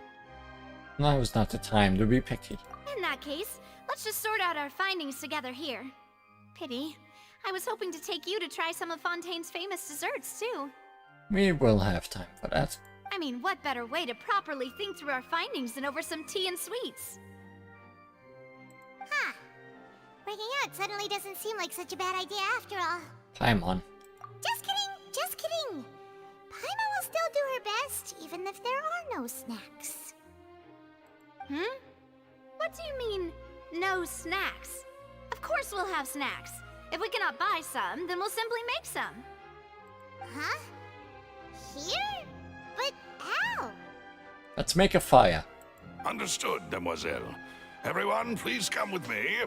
Speaker 1: Now is not the time to be picky.
Speaker 19: In that case, let's just sort out our findings together here. Pity. I was hoping to take you to try some of Fontaine's famous desserts, too.
Speaker 1: We will have time for that.
Speaker 19: I mean, what better way to properly think through our findings than over some tea and sweets?
Speaker 2: Huh. Breaking out suddenly doesn't seem like such a bad idea after all.
Speaker 1: Paimon.
Speaker 2: Just kidding, just kidding. Paimon will still do her best, even if there are no snacks.
Speaker 19: Hmm? What do you mean, no snacks? Of course we'll have snacks. If we cannot buy some, then we'll simply make some.
Speaker 2: Huh? Here? But how?
Speaker 1: Let's make a fire.
Speaker 14: Understood, demoiselle. Everyone, please come with me.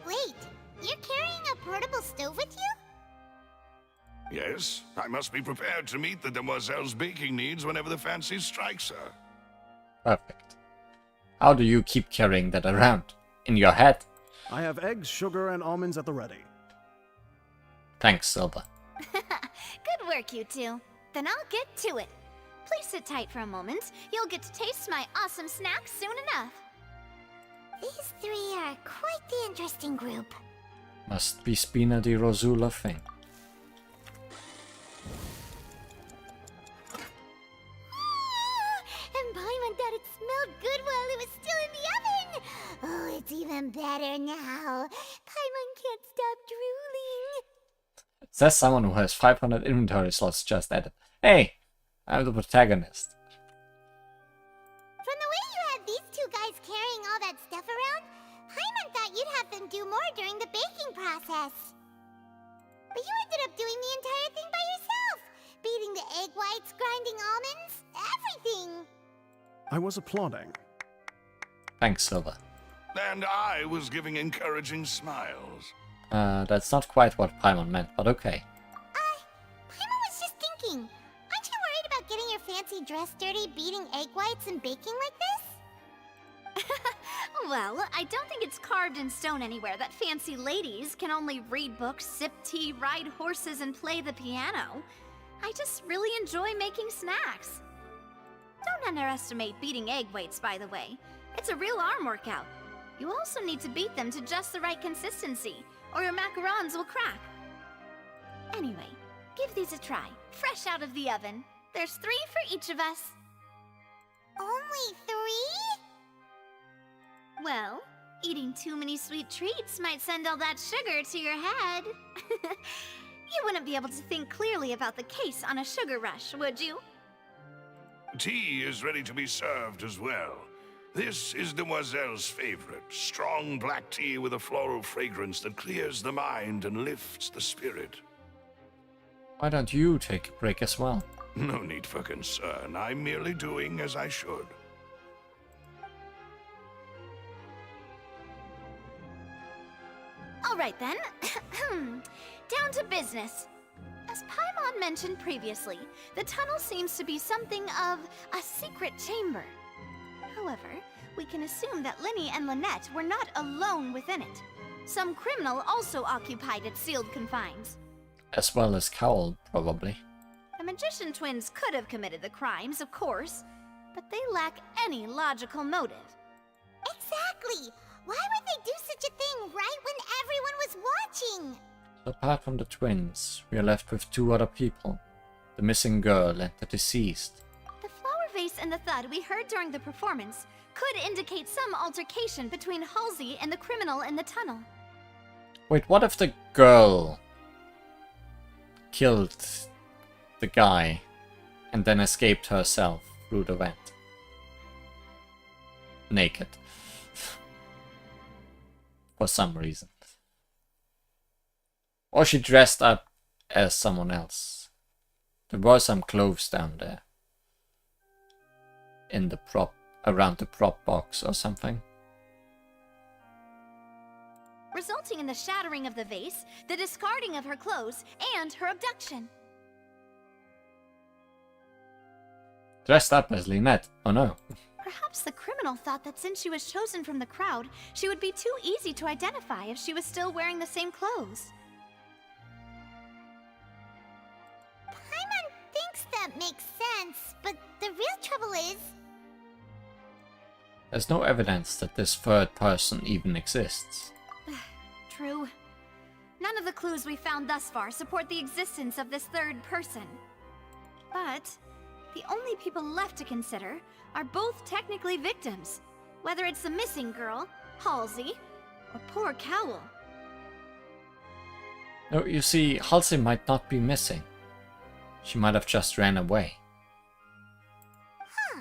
Speaker 2: Wait, you're carrying a portable stove with you?
Speaker 14: Yes, I must be prepared to meet the demoiselle's baking needs whenever the fancy strikes her.
Speaker 1: Perfect. How do you keep carrying that around? In your head?
Speaker 13: I have eggs, sugar, and almonds at the ready.
Speaker 1: Thanks, Silva.
Speaker 19: Good work, you two. Then I'll get to it. Please sit tight for a moment. You'll get to taste my awesome snacks soon enough.
Speaker 2: These three are quite the interesting group.
Speaker 1: Must be Spina di Rosula thing.
Speaker 2: And Paimon thought it smelled good while it was still in the oven. Oh, it's even better now. Paimon can't stop drooling.
Speaker 1: Says someone who has 500 inventory slots just added. Hey, I'm the protagonist.
Speaker 2: From the way you had these two guys carrying all that stuff around, Paimon thought you'd have them do more during the baking process. But you ended up doing the entire thing by yourself. Beating the egg whites, grinding almonds, everything.
Speaker 13: I was applauding.
Speaker 1: Thanks, Silva.
Speaker 14: And I was giving encouraging smiles.
Speaker 1: That's not quite what Paimon meant, but okay.
Speaker 2: Paimon was just thinking. Aren't you worried about getting your fancy dress dirty, beating egg whites and baking like this?
Speaker 19: Well, I don't think it's carved in stone anywhere that fancy ladies can only read books, sip tea, ride horses, and play the piano. I just really enjoy making snacks. Don't underestimate beating egg whites, by the way. It's a real arm workout. You also need to beat them to just the right consistency, or your macarons will crack. Anyway, give these a try, fresh out of the oven. There's 3 for each of us.
Speaker 2: Only 3?
Speaker 19: Well, eating too many sweet treats might send all that sugar to your head. You wouldn't be able to think clearly about the case on a sugar rush, would you?
Speaker 14: Tea is ready to be served as well. This is Demoiselle's favorite, strong black tea with a floral fragrance that clears the mind and lifts the spirit.
Speaker 1: Why don't you take a break as well?
Speaker 14: No need for concern. I'm merely doing as I should.
Speaker 19: All right then. Down to business. As Paimon mentioned previously, the tunnel seems to be something of a secret chamber. However, we can assume that Linny and Lynette were not alone within it. Some criminal also occupied its sealed confines.
Speaker 1: As well as Cowl, probably.
Speaker 19: The magician twins could have committed the crimes, of course, but they lack any logical motive.
Speaker 2: Exactly! Why would they do such a thing right when everyone was watching?
Speaker 1: Apart from the twins, we are left with 2 other people. The missing girl and the deceased.
Speaker 19: The flower vase and the thud we heard during the performance could indicate some altercation between Halsey and the criminal in the tunnel.
Speaker 1: Wait, what if the girl killed the guy and then escaped herself through the vent? Naked. For some reason. Or she dressed up as someone else. There were some clothes down there. In the prop, around the prop box or something.
Speaker 19: Resulting in the shattering of the vase, the discarding of her clothes, and her abduction.
Speaker 1: Dressed up as Lynette. Oh no.
Speaker 19: Perhaps the criminal thought that since she was chosen from the crowd, she would be too easy to identify if she was still wearing the same clothes.
Speaker 2: Paimon thinks that makes sense, but the real trouble is...
Speaker 1: There's no evidence that this third person even exists.
Speaker 19: the clues we found thus far support the existence of this third person. But the only people left to consider are both technically victims, whether it's the missing girl, Halsey, or poor Cowl.
Speaker 1: No, you see, Halsey might not be missing. She might have just ran away.
Speaker 2: Huh.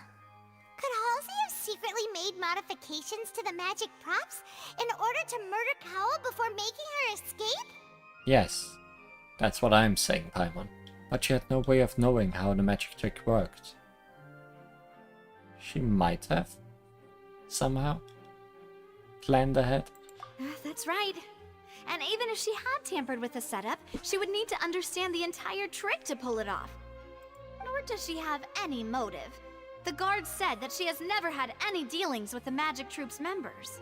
Speaker 2: Could Halsey have secretly made modifications to the magic props in order to murder Cowl before making her escape?
Speaker 1: Yes, that's what I'm saying, Paimon. But she had no way of knowing how the magic trick worked. She might have, somehow, planned ahead.
Speaker 19: That's right. And even if she had tampered with the setup, she would need to understand the entire trick to pull it off. Nor does she have any motive. The guard said that she has never had any dealings with the Magic Troop's members.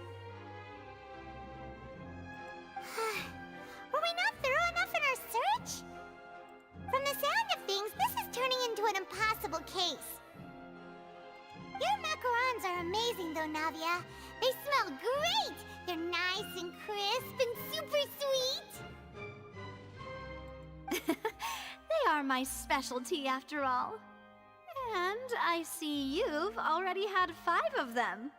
Speaker 2: Were we not thorough enough in our search? From the sound of things, this is turning into an impossible case. Your macarons are amazing though, Navia. They smell great! They're nice and crisp and super sweet!
Speaker 19: They are my specialty after all. And I see you've already had 5 of them.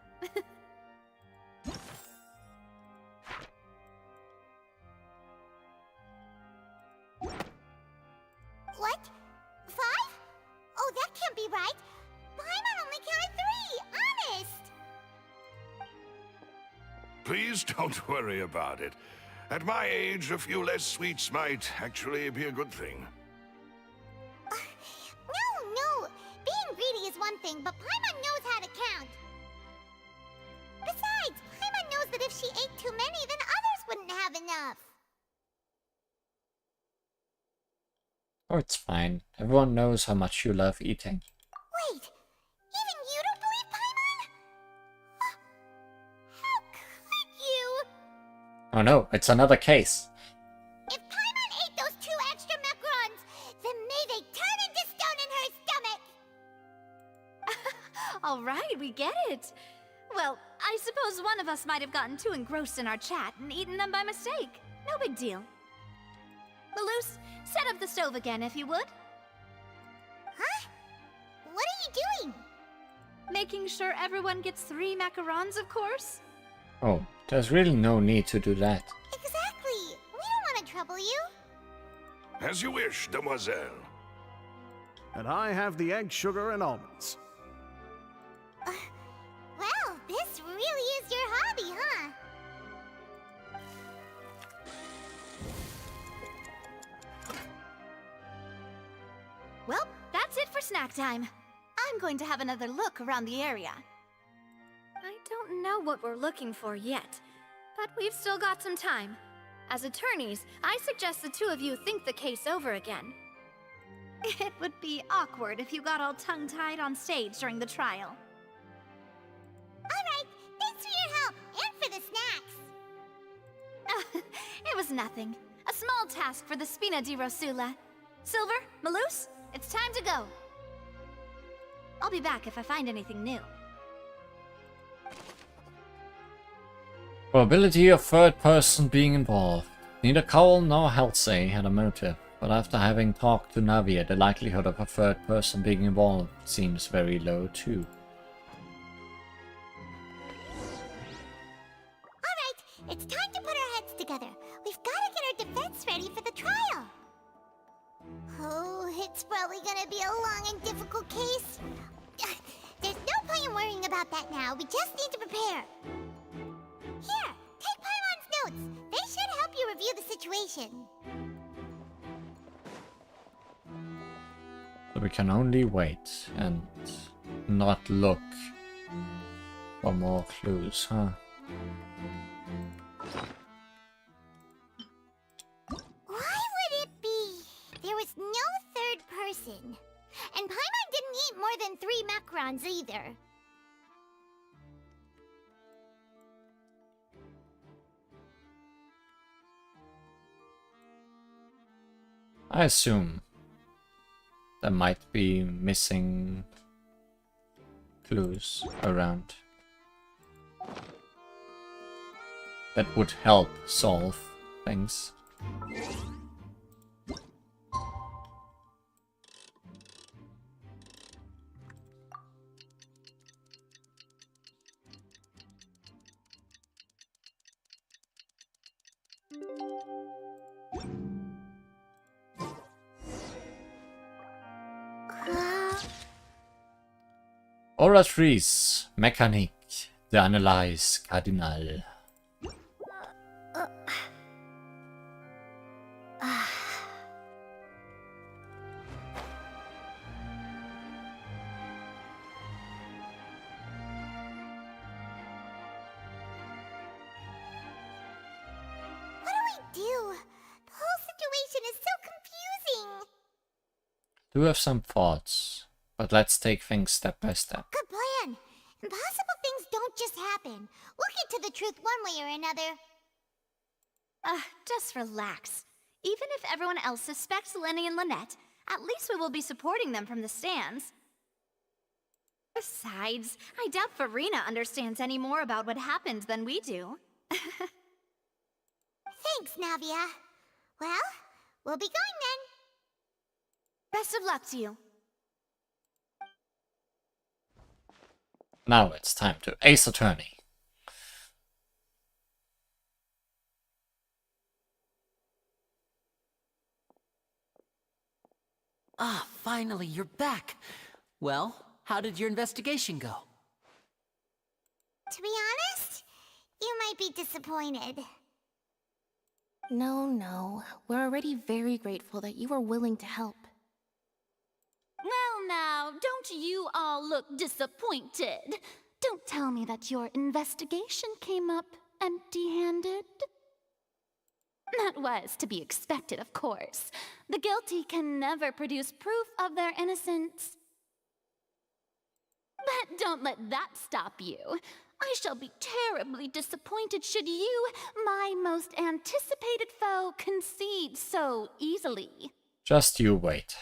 Speaker 2: What? 5? Oh, that can't be right. Paimon only counted 3, honest!
Speaker 14: Please don't worry about it. At my age, a few less sweets might actually be a good thing.
Speaker 2: No. Being greedy is one thing, but Paimon knows how to count. Besides, Paimon knows that if she ate too many, then others wouldn't have enough.
Speaker 1: Oh, it's fine. Everyone knows how much you love eating.
Speaker 2: Wait, even you don't believe Paimon? How could you?
Speaker 1: Oh no, it's another case.
Speaker 2: If Paimon ate those 2 extra macarons, then may they turn into stone in her stomach!
Speaker 19: All right, we get it. Well, I suppose one of us might have gotten too engrossed in our chat and eaten them by mistake. No big deal. Maloose, set up the stove again if you would.
Speaker 2: Huh? What are you doing?
Speaker 19: Making sure everyone gets 3 macarons, of course.
Speaker 1: Oh, there's really no need to do that.
Speaker 2: Exactly. We don't want to trouble you.
Speaker 14: As you wish, demoiselle.
Speaker 13: And I have the egg, sugar, and almonds.
Speaker 2: Well, this really is your hobby, huh?
Speaker 19: Well, that's it for snack time. I'm going to have another look around the area. I don't know what we're looking for yet, but we've still got some time. As attorneys, I suggest the 2 of you think the case over again. It would be awkward if you got all tongue-tied on stage during the trial.
Speaker 2: Alright, thanks for your help, and for the snacks.
Speaker 19: It was nothing. A small task for the Spina di Rosula. Silver, Maloose, it's time to go. I'll be back if I find anything new.
Speaker 1: Probability of third person being involved. Neither Cowl nor Halsey had a motive, but after having talked to Navia, the likelihood of a third person being involved seems very low too.
Speaker 2: Alright, it's time to put our heads together. We've got to get our defense ready for the trial. Oh, it's probably gonna be a long and difficult case. There's no point in worrying about that now. We just need to prepare. Here, take Paimon's notes. They should help you review the situation.
Speaker 1: So we can only wait and not look for more clues, huh?
Speaker 2: Why would it be? There was no third person. And Paimon didn't eat more than 3 macarons either.
Speaker 1: I assume there might be missing clues around that would help solve things. Oratrice, Mécanique, d'analyse cardinal.
Speaker 2: Do? The whole situation is so confusing.
Speaker 1: Do have some thoughts, but let's take things step by step.
Speaker 2: Good plan. Impossible things don't just happen. We'll get to the truth one way or another.
Speaker 19: Just relax. Even if everyone else suspects Lenny and Lynette, at least we will be supporting them from the stands. Besides, I doubt Farina understands any more about what happened than we do.
Speaker 2: Thanks, Navia. Well, we'll be going then.
Speaker 19: Best of luck to you.
Speaker 1: Now it's time to Ace Attorney.
Speaker 9: Ah, finally, you're back. Well, how did your investigation go?
Speaker 2: To be honest, you might be disappointed.
Speaker 5: No. We're already very grateful that you were willing to help.
Speaker 4: Well now, don't you all look disappointed? Don't tell me that your investigation came up empty-handed. That was to be expected, of course. The guilty can never produce proof of their innocence. But don't let that stop you. I shall be terribly disappointed should you, my most anticipated foe, concede so easily.
Speaker 1: Just you wait.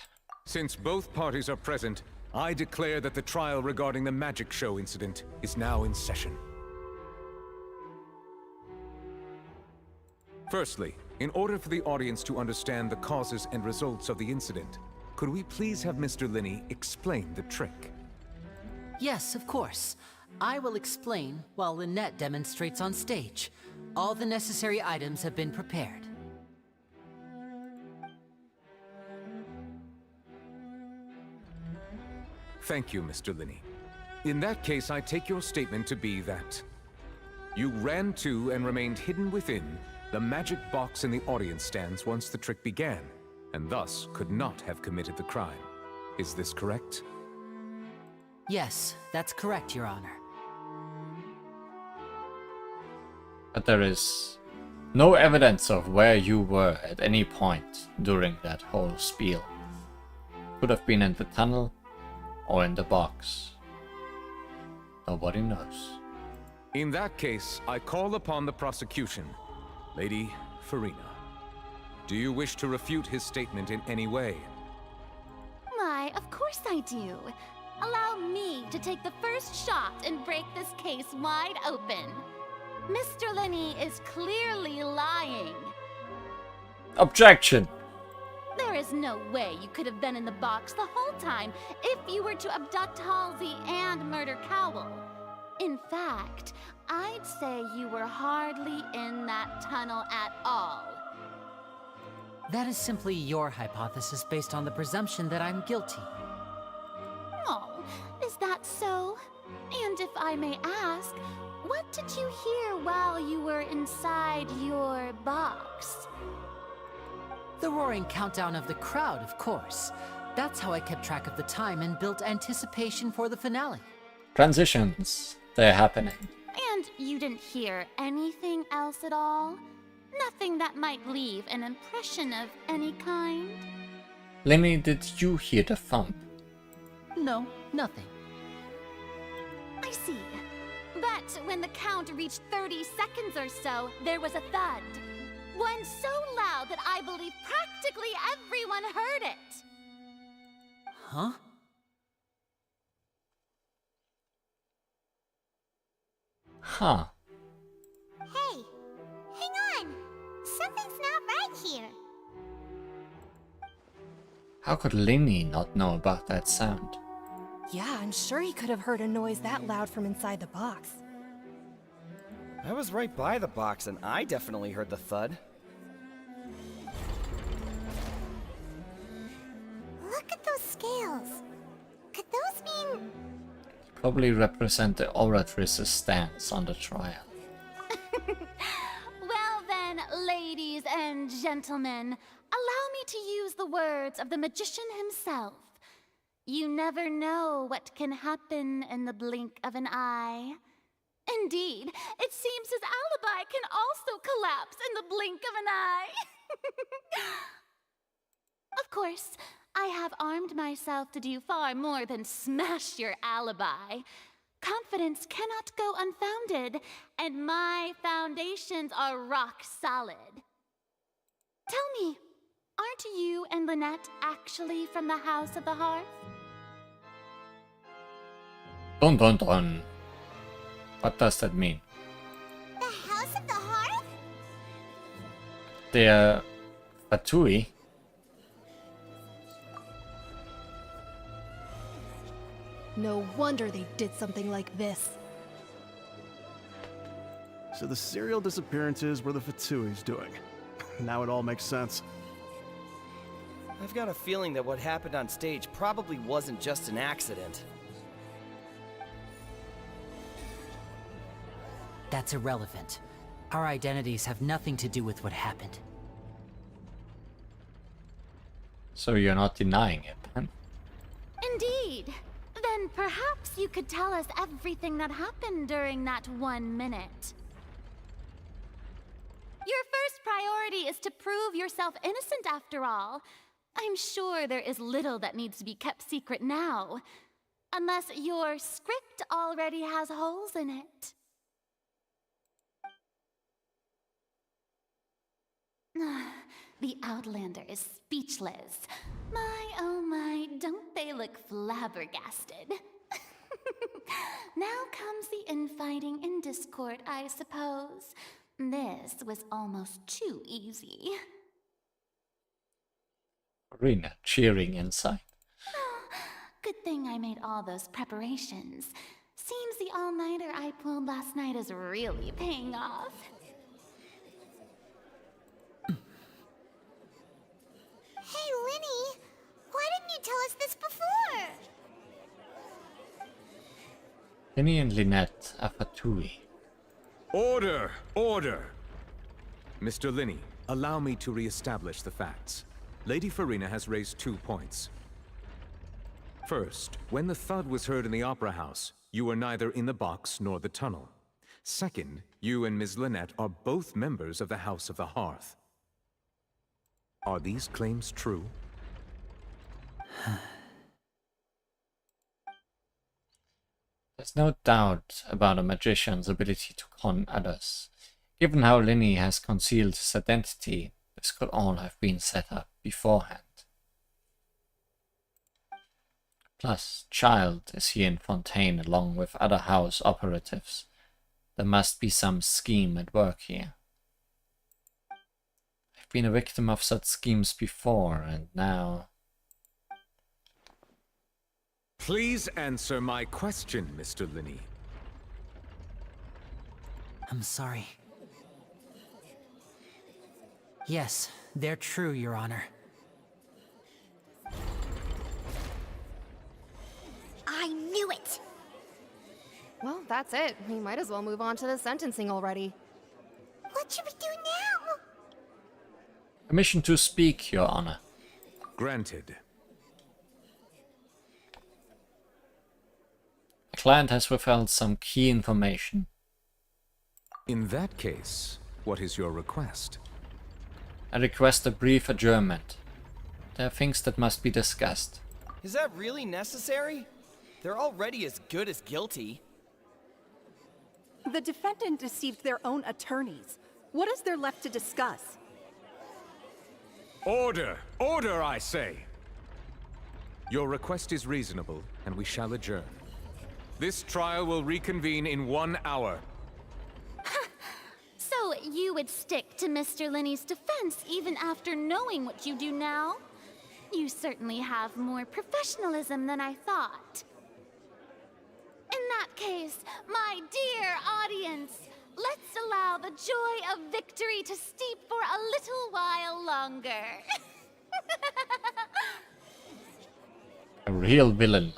Speaker 22: Since both parties are present, I declare that the trial regarding the magic show incident is now in session. Firstly, in order for the audience to understand the causes and results of the incident, could we please have Mr. Linney explain the trick?
Speaker 9: Yes, of course. I will explain while Lynette demonstrates on stage. All the necessary items have been prepared.
Speaker 22: Thank you, Mr. Linney. In that case, I take your statement to be that you ran to and remained hidden within the magic box in the audience stands once the trick began, and thus could not have committed the crime. Is this correct?
Speaker 9: Yes, that's correct, Your Honor.
Speaker 1: But there is no evidence of where you were at any point during that whole spiel. Could have been in the tunnel or in the box. Nobody knows.
Speaker 22: In that case, I call upon the prosecution. Lady Farina, do you wish to refute his statement in any way?
Speaker 4: Why, of course I do. Allow me to take the first shot and break this case wide open. Mr. Linney is clearly lying.
Speaker 1: Objection!
Speaker 4: There is no way you could have been in the box the whole time if you were to abduct Halsey and murder Cowell. In fact, I'd say you were hardly in that tunnel at all.
Speaker 9: That is simply your hypothesis based on the presumption that I'm guilty.
Speaker 4: Oh, is that so? And if I may ask, what did you hear while you were inside your box?
Speaker 9: The roaring countdown of the crowd, of course. That's how I kept track of the time and built anticipation for the finale.
Speaker 1: Transitions. They're happening.
Speaker 4: And you didn't hear anything else at all? Nothing that might leave an impression of any kind?
Speaker 1: Lenny, did you hear the thump?
Speaker 9: No, nothing.
Speaker 4: I see. But when the count reached 30 seconds or so, there was a thud. One so loud that I believe practically everyone heard it.
Speaker 9: Huh?
Speaker 1: Huh.
Speaker 2: Hey, hang on. Something's not right here.
Speaker 1: How could Linny not know about that sound?
Speaker 11: Yeah, I'm sure he could have heard a noise that loud from inside the box.
Speaker 17: I was right by the box, and I definitely heard the thud.
Speaker 2: Look at those scales. Could those mean...
Speaker 1: Probably represent the oratress's stance on the trial.
Speaker 4: Well then, ladies and gentlemen, allow me to use the words of the magician himself. You never know what can happen in the blink of an eye. Indeed, it seems his alibi can also collapse in the blink of an eye. Of course, I have armed myself to do far more than smash your alibi. Confidence cannot go unfounded, and my foundations are rock solid. Tell me, aren't you and Lynette actually from the House of the Hearth?
Speaker 1: Dun dun dun. What does that mean?
Speaker 2: The House of the Hearth?
Speaker 1: The Fatui?
Speaker 11: No wonder they did something like this.
Speaker 13: So the serial disappearances were the Fatui's doing. Now it all makes sense.
Speaker 17: I've got a feeling that what happened on stage probably wasn't just an accident.
Speaker 9: That's irrelevant. Our identities have nothing to do with what happened.
Speaker 1: So you're not denying it, then?
Speaker 4: Indeed. Then perhaps you could tell us everything that happened during that 1 minute. Your first priority is to prove yourself innocent after all. I'm sure there is little that needs to be kept secret now. Unless your script already has holes in it. The Outlander is speechless. My, oh my, don't they look flabbergasted? Now comes the infighting and discord, I suppose. This was almost too easy.
Speaker 1: Arena cheering inside.
Speaker 4: Good thing I made all those preparations. Seems the all-nighter I pulled last night is really paying off.
Speaker 2: Hey, Linny, why didn't you tell us this before?
Speaker 1: Linny and Lynette are Fatui.
Speaker 22: Order! Order! Mr. Linny, allow me to re-establish the facts. Lady Farina has raised 2 points. First, when the thud was heard in the Opera House, you were neither in the box nor the tunnel. Second, you and Ms. Lynette are both members of the House of the Hearth. Are these claims true?
Speaker 1: There's no doubt about a magician's ability to con others. Given how Linny has concealed his identity, this could all have been set up beforehand. Plus, Child is here in Fontaine along with other house operatives. There must be some scheme at work here. I've been a victim of such schemes before, and now...
Speaker 22: Please answer my question, Mr. Linny.
Speaker 9: I'm sorry. Yes, they're true, Your Honor.
Speaker 2: I knew it!
Speaker 11: Well, that's it. We might as well move on to the sentencing already.
Speaker 2: What should we do now?
Speaker 1: Permission to speak, Your Honor.
Speaker 22: Granted.
Speaker 1: The client has withheld some key information.
Speaker 22: In that case, what is your request?
Speaker 1: I request a brief adjournment. There are things that must be discussed.
Speaker 17: Is that really necessary? They're already as good as guilty.
Speaker 18: The defendant deceived their own attorneys. What is there left to discuss?
Speaker 22: Order! Order, I say! Your request is reasonable, and we shall adjourn. This trial will reconvene in 1 hour.
Speaker 4: So, you would stick to Mr. Linney's defense even after knowing what you do now. You certainly have more professionalism than I thought. In that case, my dear audience, let's allow the joy of victory to steep for a little while longer.
Speaker 1: A real villain.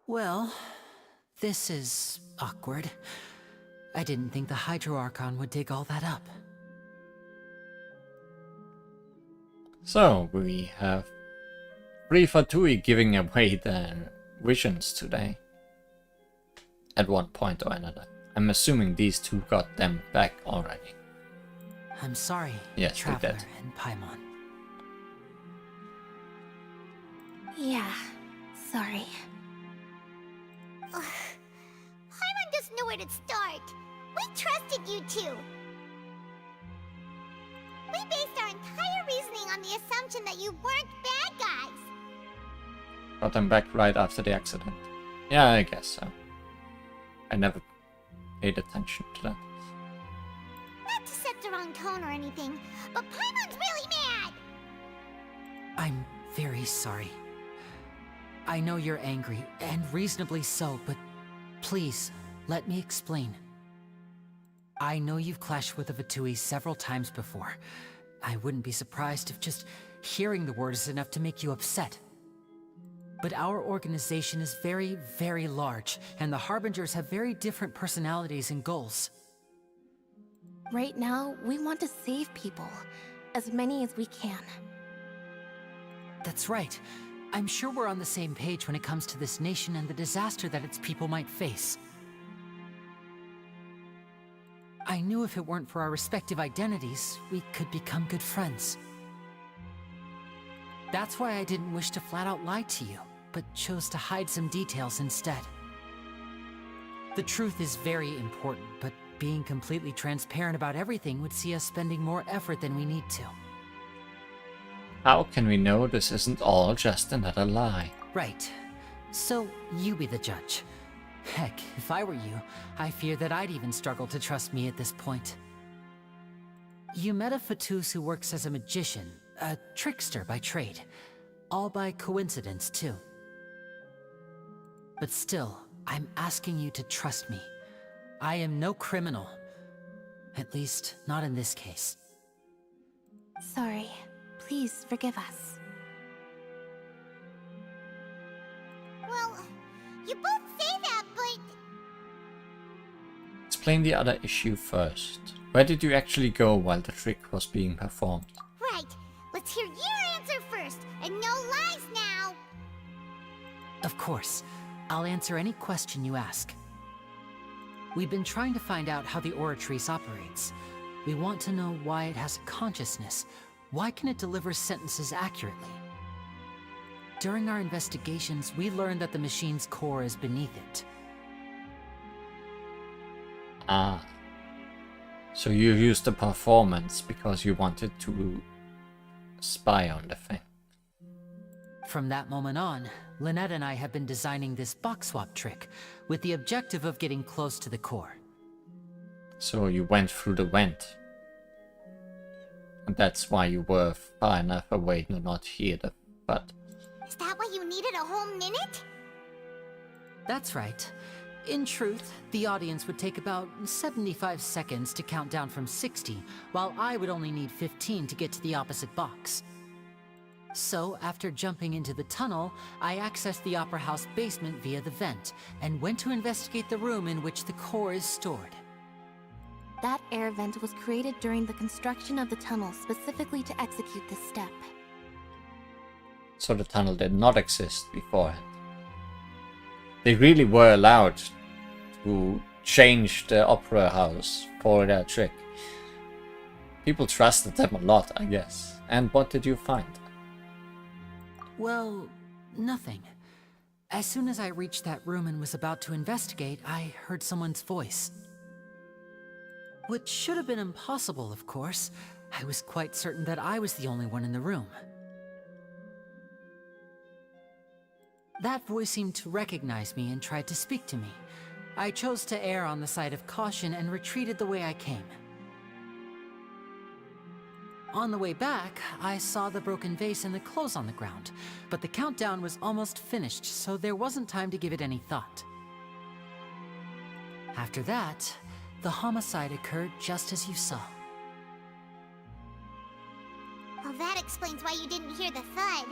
Speaker 9: Well, this is awkward. I didn't think the Hydro Archon would dig all that up.
Speaker 1: So, we have 3 Fatui giving away their visions today. At one point or another. I'm assuming these two got them back already.
Speaker 9: I'm sorry,
Speaker 1: yes,
Speaker 9: Traveler
Speaker 1: we did.
Speaker 9: and Paimon.
Speaker 5: Yeah, sorry.
Speaker 2: Paimon doesn't know where to start. We trusted you two. We based our entire reasoning on the assumption that you weren't bad guys.
Speaker 1: Got them back right after the accident. Yeah, I guess so. I never paid attention to that.
Speaker 2: Not to set the wrong tone or anything, but Paimon's really mad!
Speaker 9: I'm very sorry. I know you're angry, and reasonably so, but please, let me explain. I know you've clashed with the Fatui several times before. I wouldn't be surprised if just hearing the word is enough to make you upset. But our organization is very, very large, and the Harbingers have very different personalities and goals.
Speaker 5: Right now, we want to save people. As many as we can.
Speaker 9: That's right. I'm sure we're on the same page when it comes to this nation and the disaster that its people might face. I knew if it weren't for our respective identities, we could become good friends. That's why I didn't wish to flat out lie to you, but chose to hide some details instead. The truth is very important, but being completely transparent about everything would see us spending more effort than we need to.
Speaker 1: How can we know this isn't all just another lie?
Speaker 9: Right. So, you be the judge. Heck, if I were you, I fear that I'd even struggle to trust me at this point. You met a Fatus who works as a magician, a trickster by trade. All by coincidence, too. But still, I'm asking you to trust me. I am no criminal. At least, not in this case.
Speaker 5: Sorry. Please forgive us.
Speaker 2: Well, you both say that, but...
Speaker 1: Explain the other issue first. Where did you actually go while the trick was being performed?
Speaker 2: Right. Let's hear your answer first, and no lies now!
Speaker 9: Of course. I'll answer any question you ask. We've been trying to find out how the Oratrice operates. We want to know why it has a consciousness. Why can it deliver sentences accurately? During our investigations, we learned that the machine's core is beneath it.
Speaker 1: Ah. So you used the performance because you wanted to spy on the thing.
Speaker 9: From that moment on, Lynette and I have been designing this box swap trick with the objective of getting close to the core.
Speaker 1: So you went through the vent. And that's why you were far enough away to not hear the but.
Speaker 2: Is that why you needed a whole minute?
Speaker 9: That's right. In truth, the audience would take about 75 seconds to count down from 60, while I would only need 15 to get to the opposite box. So, after jumping into the tunnel, I accessed the Opera House basement via the vent, and went to investigate the room in which the core is stored.
Speaker 5: That air vent was created during the construction of the tunnel specifically to execute this step.
Speaker 1: So the tunnel did not exist beforehand. They really were allowed to change the Opera House for their trick. People trusted them a lot, I guess. And what did you find?
Speaker 9: Well, nothing. As soon as I reached that room and was about to investigate, I heard someone's voice. Which should have been impossible, of course. I was quite certain that I was the only one in the room. That voice seemed to recognize me and tried to speak to me. I chose to err on the side of caution and retreated the way I came. On the way back, I saw the broken vase and the clothes on the ground, but the countdown was almost finished, so there wasn't time to give it any thought. After that, the homicide occurred just as you saw.
Speaker 2: Well, that explains why you didn't hear the thud.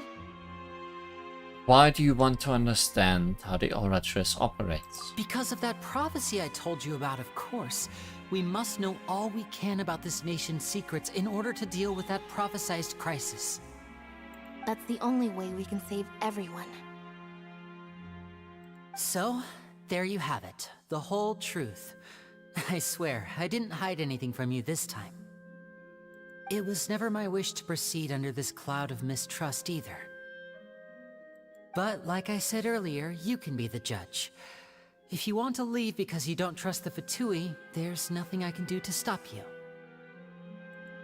Speaker 1: Why do you want to understand how the Oratrice operates?
Speaker 9: Because of that prophecy I told you about, of course. We must know all we can about this nation's secrets in order to deal with that prophesized crisis.
Speaker 5: That's the only way we can save everyone.
Speaker 9: So, there you have it. The whole truth. I swear, I didn't hide anything from you this time. It was never my wish to proceed under this cloud of mistrust either. But, like I said earlier, you can be the judge. If you want to leave because you don't trust the Fatui, there's nothing I can do to stop you.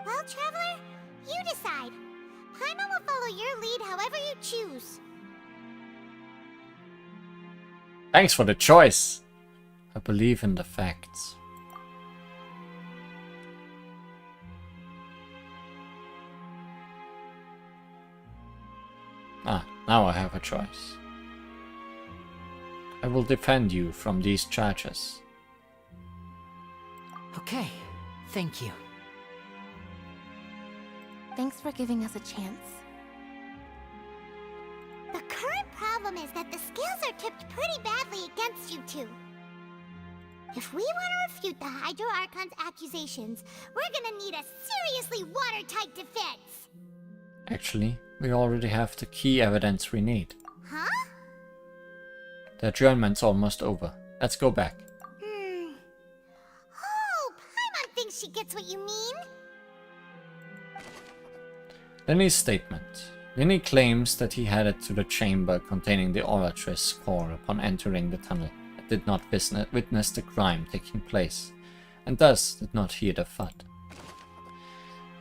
Speaker 2: Well, Traveler, you decide. Paimon will follow your lead however you choose.
Speaker 1: Thanks for the choice. I believe in the facts. Ah, now I have a choice. I will defend you from these charges.
Speaker 9: Okay, thank you.
Speaker 5: Thanks for giving us a chance.
Speaker 2: The current problem is that the scales are tipped pretty badly against you two. If we want to refute the Hydro Archon's accusations, we're gonna need a seriously watertight defense.
Speaker 1: Actually, we already have the key evidence we need.
Speaker 2: Huh?
Speaker 1: The adjournment's almost over. Let's go back.
Speaker 2: Oh, Paimon thinks she gets what you mean.
Speaker 1: Lenny's statement. Lenny claims that he headed to the chamber containing the Oratrice core upon entering the tunnel and did not witness the crime taking place, and thus did not hear the thud.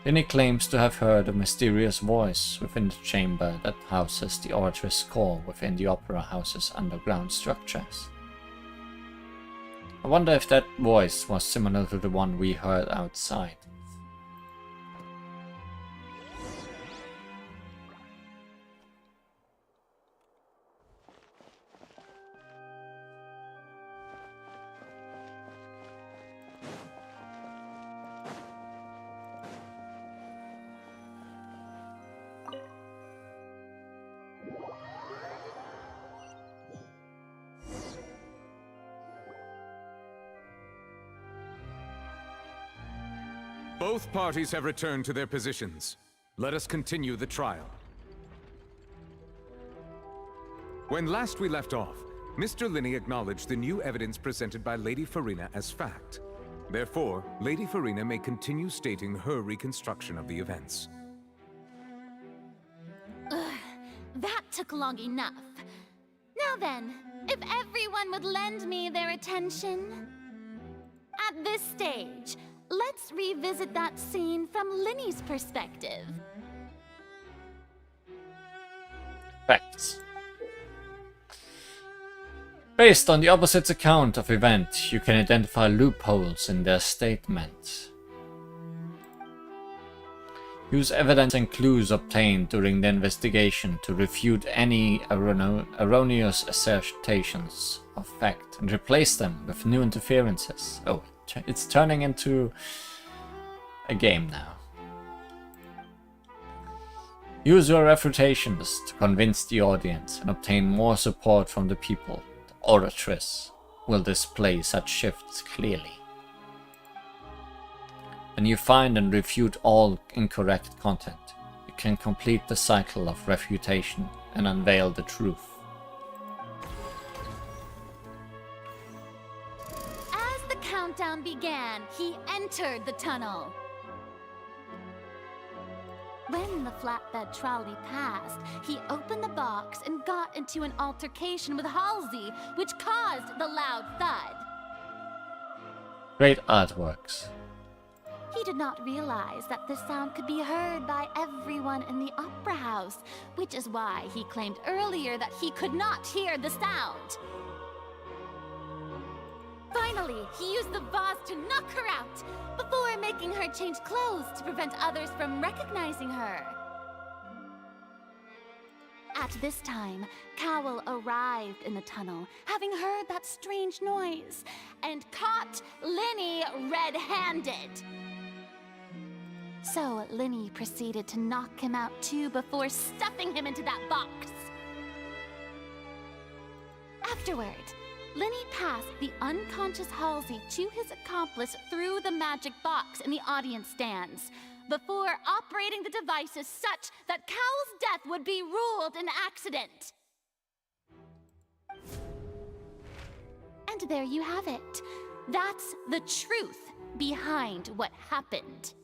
Speaker 1: Lenny claims to have heard a mysterious voice within the chamber that houses the Oratrice core within the Opera House's underground structures. I wonder if that voice was similar to the one we heard outside.
Speaker 22: Both parties have returned to their positions. Let us continue the trial. When last we left off, Mr. Linney acknowledged the new evidence presented by Lady Farina as fact. Therefore, Lady Farina may continue stating her reconstruction of the events.
Speaker 4: That took long enough. Now then, if everyone would lend me their attention. At this stage, let's revisit that scene from Linny's perspective.
Speaker 1: Facts. Based on the opposite's account of event, you can identify loopholes in their statement. Use evidence and clues obtained during the investigation to refute any erroneous assertions of fact and replace them with new interferences. Oh, it's turning into a game now. Use your refutations to convince the audience and obtain more support from the people. The Oratrice will display such shifts clearly. When you find and refute all incorrect content, you can complete the cycle of refutation and unveil the truth.
Speaker 4: As the countdown began, he entered the tunnel. When the flatbed trolley passed, he opened the box and got into an altercation with Halsey, which caused the loud thud.
Speaker 1: Great artworks.
Speaker 4: He did not realize that the sound could be heard by everyone in the opera house, which is why he claimed earlier that he could not hear the sound. Finally, he used the vase to knock her out, before making her change clothes to prevent others from recognizing her. At this time, Cowell arrived in the tunnel, having heard that strange noise, and caught Linny red-handed. So Linny proceeded to knock him out too before stuffing him into that box. Afterward, Linny passed the unconscious Halsey to his accomplice through the magic box in the audience stands, before operating the devices such that Cowell's death would be ruled an accident. And there you have it. That's the truth behind what happened.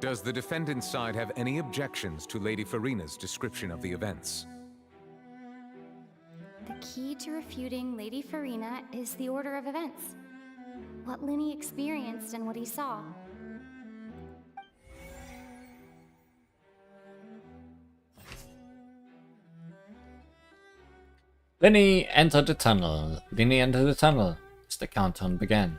Speaker 22: Does the defendant's side have any objections to Lady Farina's description of the events?
Speaker 19: The key to refuting Lady Farina is the order of events. What Linny experienced and what he saw.
Speaker 1: Linny entered the tunnel. Linny entered the tunnel as the countdown began.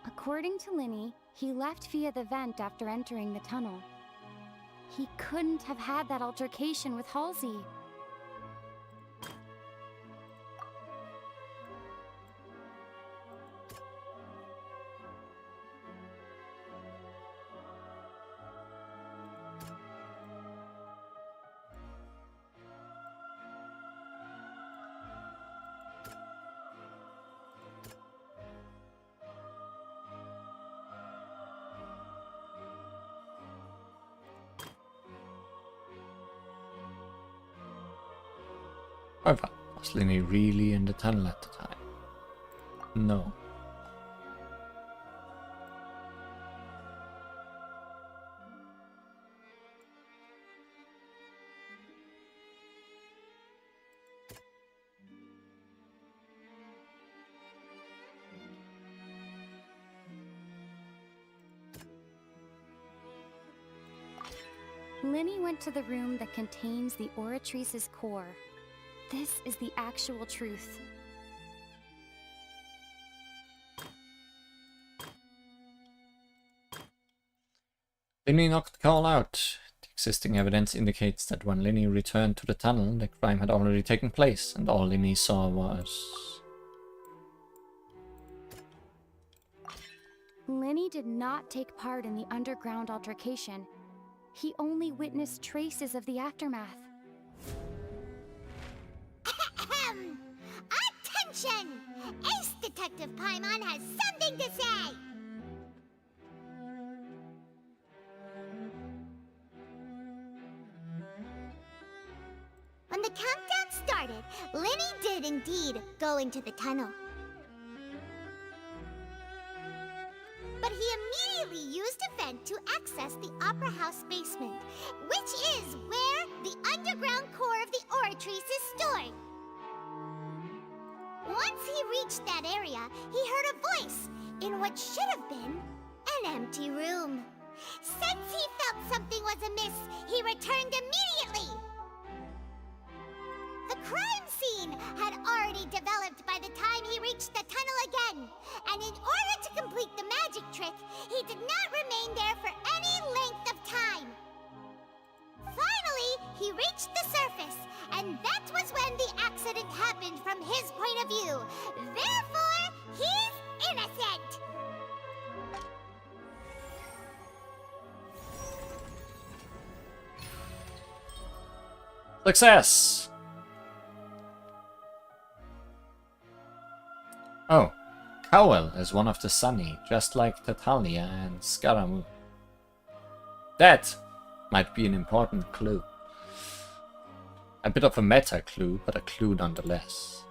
Speaker 19: According to Linny, he left via the vent after entering the tunnel. He couldn't have had that altercation with Halsey.
Speaker 1: However, was Linny really in the tunnel at the time? No.
Speaker 19: Linny went to the room that contains the Oratrice's core. This is the actual truth.
Speaker 1: Linny knocked Cowell out. The existing evidence indicates that when Linny returned to the tunnel, the crime had already taken place, and all Linny saw was...
Speaker 19: Linny did not take part in the underground altercation. He only witnessed traces of the aftermath.
Speaker 2: Attention! Ace Detective Paimon has something to say! When the countdown started, Linny did indeed go into the tunnel. But he immediately used a vent to access the Opera House basement, which is where the underground core of the Oratrice is stored. Once he reached that area, he heard a voice in what should have been an empty room. Since he felt something was amiss, he returned immediately. The crime scene had already developed by the time he reached the tunnel again, and in order to complete the magic trick, he did not remain there for any length of time. Finally, he reached the surface, and that was when the accident happened from his point of view. Therefore, he's innocent!
Speaker 1: Success! Cowell is one of the Sunny, just like Tatalia and Scaramu. That might be an important clue. A bit of a meta clue, but a clue nonetheless.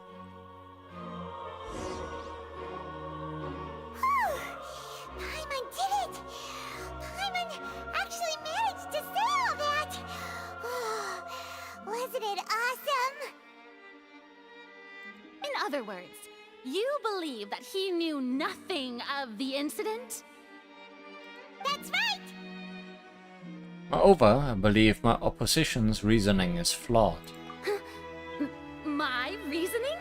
Speaker 2: Paimon did it! Paimon actually managed to say all that! Oh, wasn't it awesome?
Speaker 4: In other words, you believe that he knew nothing of the incident?
Speaker 2: That's right!
Speaker 1: Moreover, I believe my opposition's reasoning is flawed.
Speaker 4: My reasoning?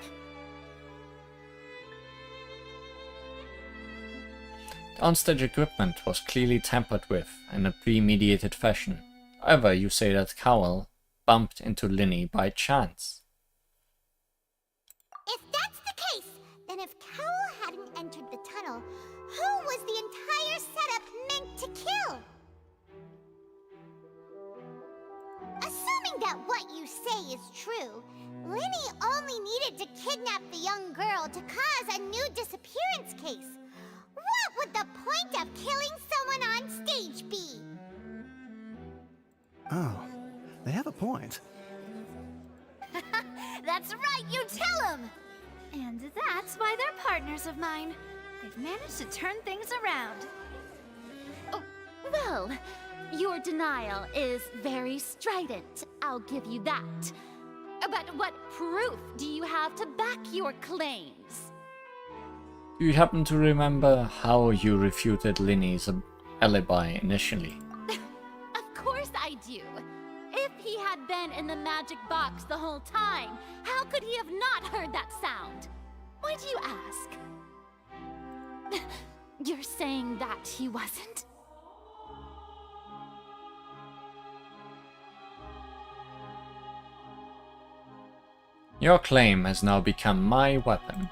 Speaker 1: The onstage equipment was clearly tampered with in a premeditated fashion. However, you say that Cowell bumped into Linny by chance.
Speaker 2: If that's the case, then if Cowell hadn't entered the tunnel, who was the entire setup meant to kill? Assuming that what you say is true, Linny only needed to kidnap the young girl to cause a new disappearance case. What would the point of killing someone on stage be?
Speaker 13: Oh, they have a point.
Speaker 19: That's right, you tell him! And that's why they're partners of mine. They've managed to turn things around.
Speaker 4: Oh, well, your denial is very strident, I'll give you that. But what proof do you have to back your claims?
Speaker 1: Do you happen to remember how you refuted Linny's alibi initially?
Speaker 4: Of course I do. If he had been in the magic box the whole time, how could he have not heard that sound? Why do you ask? You're saying that he wasn't?
Speaker 1: Your claim has now become my weapon.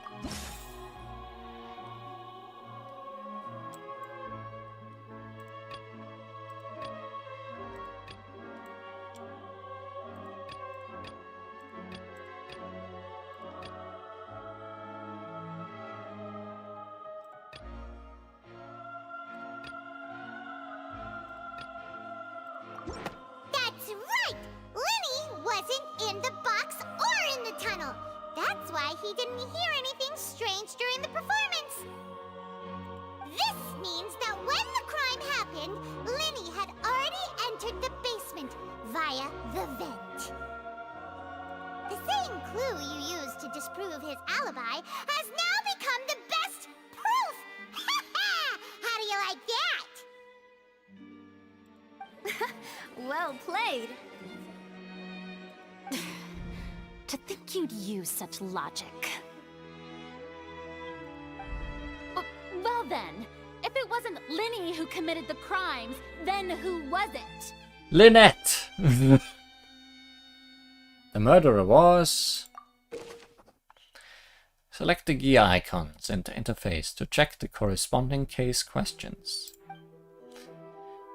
Speaker 2: That's right! Linny wasn't in the box or in the tunnel. That's why he didn't hear anything strange during the performance. This means that when the crime happened, Linny had already entered the basement via the vent. The same clue you used to disprove his alibi has now become the best proof! How do you like that?
Speaker 19: Well played.
Speaker 4: To think you'd use such logic. Well then, if it wasn't Linny who committed the crimes, then who was it?
Speaker 1: Lynette! The murderer was... Select the gear icons in the interface to check the corresponding case questions.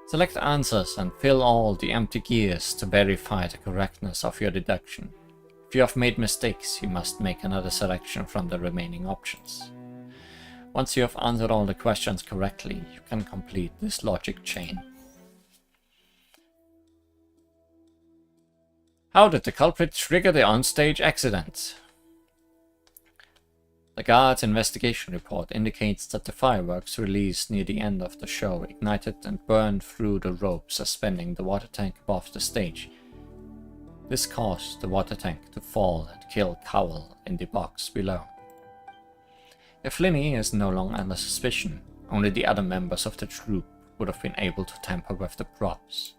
Speaker 1: Select answers and fill all the empty gears to verify the correctness of your deduction. If you have made mistakes, you must make another selection from the remaining options. Once you have answered all the questions correctly, you can complete this logic chain. How did the culprit trigger the onstage accident? The guard's investigation report indicates that the fireworks released near the end of the show ignited and burned through the rope suspending the water tank above the stage. This caused the water tank to fall and kill Cowell in the box below. If Linny is no longer under suspicion, only the other members of the troupe would have been able to tamper with the props.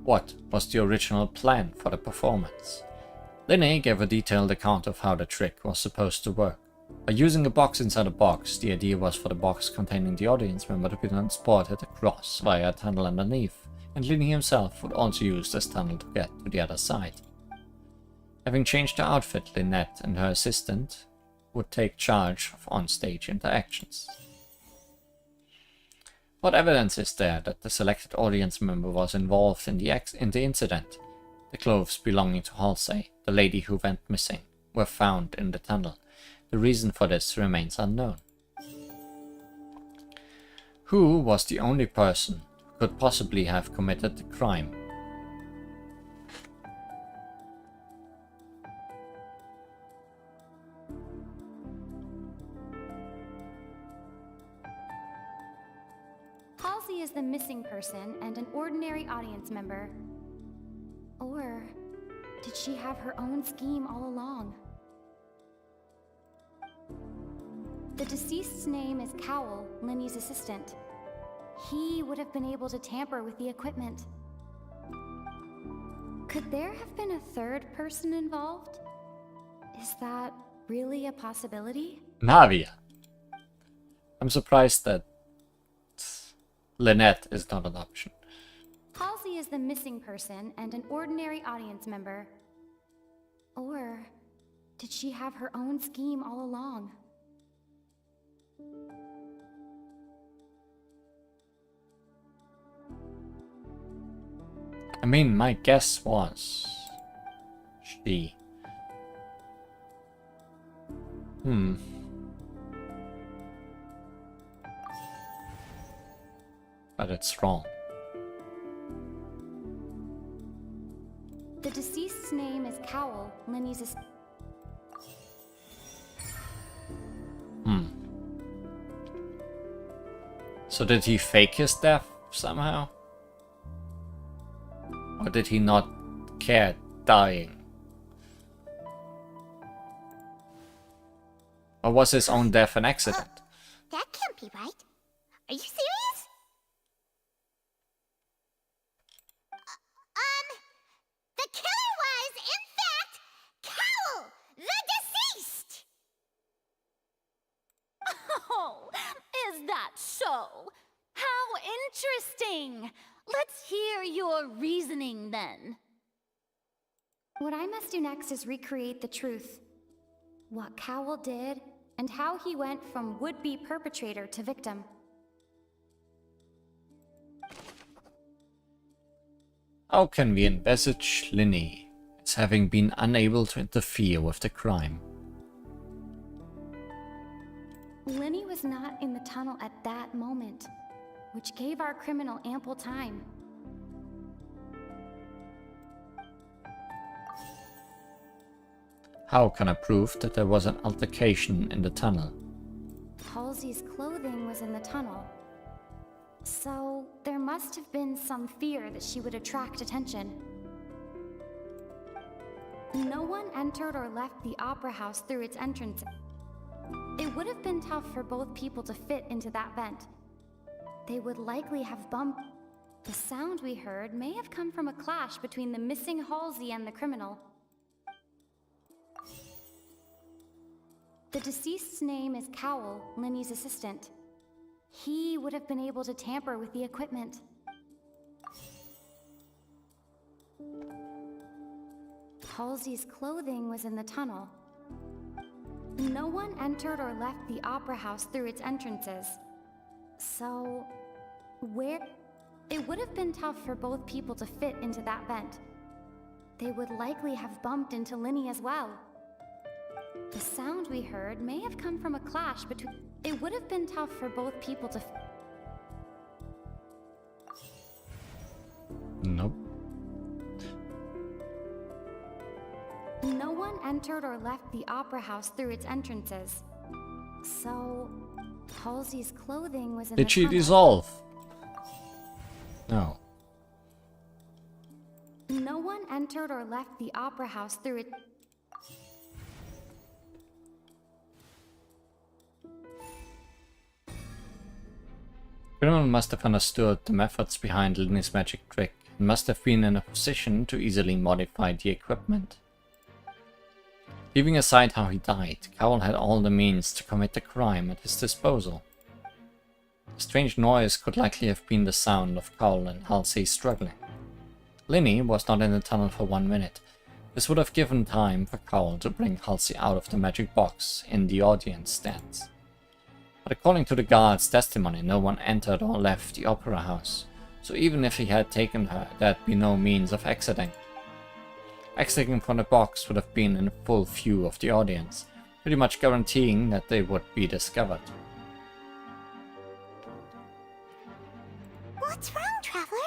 Speaker 1: What was the original plan for the performance? Linny gave a detailed account of how the trick was supposed to work. By using a box inside a box, the idea was for the box containing the audience member to be transported across via a tunnel underneath, and Linny himself would also use this tunnel to get to the other side. Having changed her outfit, Lynette and her assistant would take charge of on-stage interactions. What evidence is there that the selected audience member was involved in the incident? The clothes belonging to Halsey, the lady who went missing, were found in the tunnel, The reason for this remains unknown. Who was the only person who could possibly have committed the crime?
Speaker 4: Halsey is the missing person and an ordinary audience member. Or did she have her own scheme all along? The deceased's name is Cowell, Linny's assistant. He would have been able to tamper with the equipment. Could there have been a third person involved? Is that really a possibility?
Speaker 1: Navia. I'm surprised that Lynette is not an option.
Speaker 4: Halsey is the missing person and an ordinary audience member. Or did she have her own scheme all along?
Speaker 1: I mean, my guess was she. But it's wrong.
Speaker 4: The deceased's name is Cowell, Linny's assistant.
Speaker 1: So did he fake his death somehow? Or did he not care dying? Or was his own death an accident?
Speaker 2: That can't be right. Are you serious? The killer was, in fact, Cowell, the deceased!
Speaker 4: Oh, is that so? How interesting! Let's hear your reasoning then. What I must do next is recreate the truth. What Cowell did, and how he went from would-be perpetrator to victim.
Speaker 1: How can we envisage Linny as having been unable to interfere with the crime?
Speaker 4: Linny was not in the tunnel at that moment, which gave our criminal ample time.
Speaker 1: How can I prove that there was an altercation in the tunnel?
Speaker 4: Halsey's clothing was in the tunnel. So, there must have been some fear that she would attract attention. No one entered or left the Opera House through its entrance. It would have been tough for both people to fit into that vent. They would likely have bumped. The sound we heard may have come from a clash between the missing Halsey and the criminal. The deceased's name is Cowell, Linny's assistant. He would have been able to tamper with the equipment. Halsey's clothing was in the tunnel. No one entered or left the Opera House through its entrances. So, where... It would have been tough for both people to fit into that vent. They would likely have bumped into Linny as well. The sound we heard may have come from a clash between... It would have been tough for both people to...
Speaker 1: Nope.
Speaker 4: No one entered or left the Opera House through its entrances. So, Halsey's clothing was in the
Speaker 1: Did she
Speaker 4: tunnel.
Speaker 1: dissolve? No.
Speaker 4: No one entered or left the Opera House through it.
Speaker 1: Criminal must have understood the methods behind Linny's magic trick and must have been in a position to easily modify the equipment. Leaving aside how he died, Cowell had all the means to commit the crime at his disposal. The strange noise could likely have been the sound of Cowell and Halsey struggling. Linny was not in the tunnel for 1 minute. This would have given time for Cowell to bring Halsey out of the magic box in the audience stands. But according to the guard's testimony, no one entered or left the opera house, so even if he had taken her, there'd be no means of exiting. Exiting from the box would have been in full view of the audience, pretty much guaranteeing that they would be discovered.
Speaker 2: What's wrong, Traveler?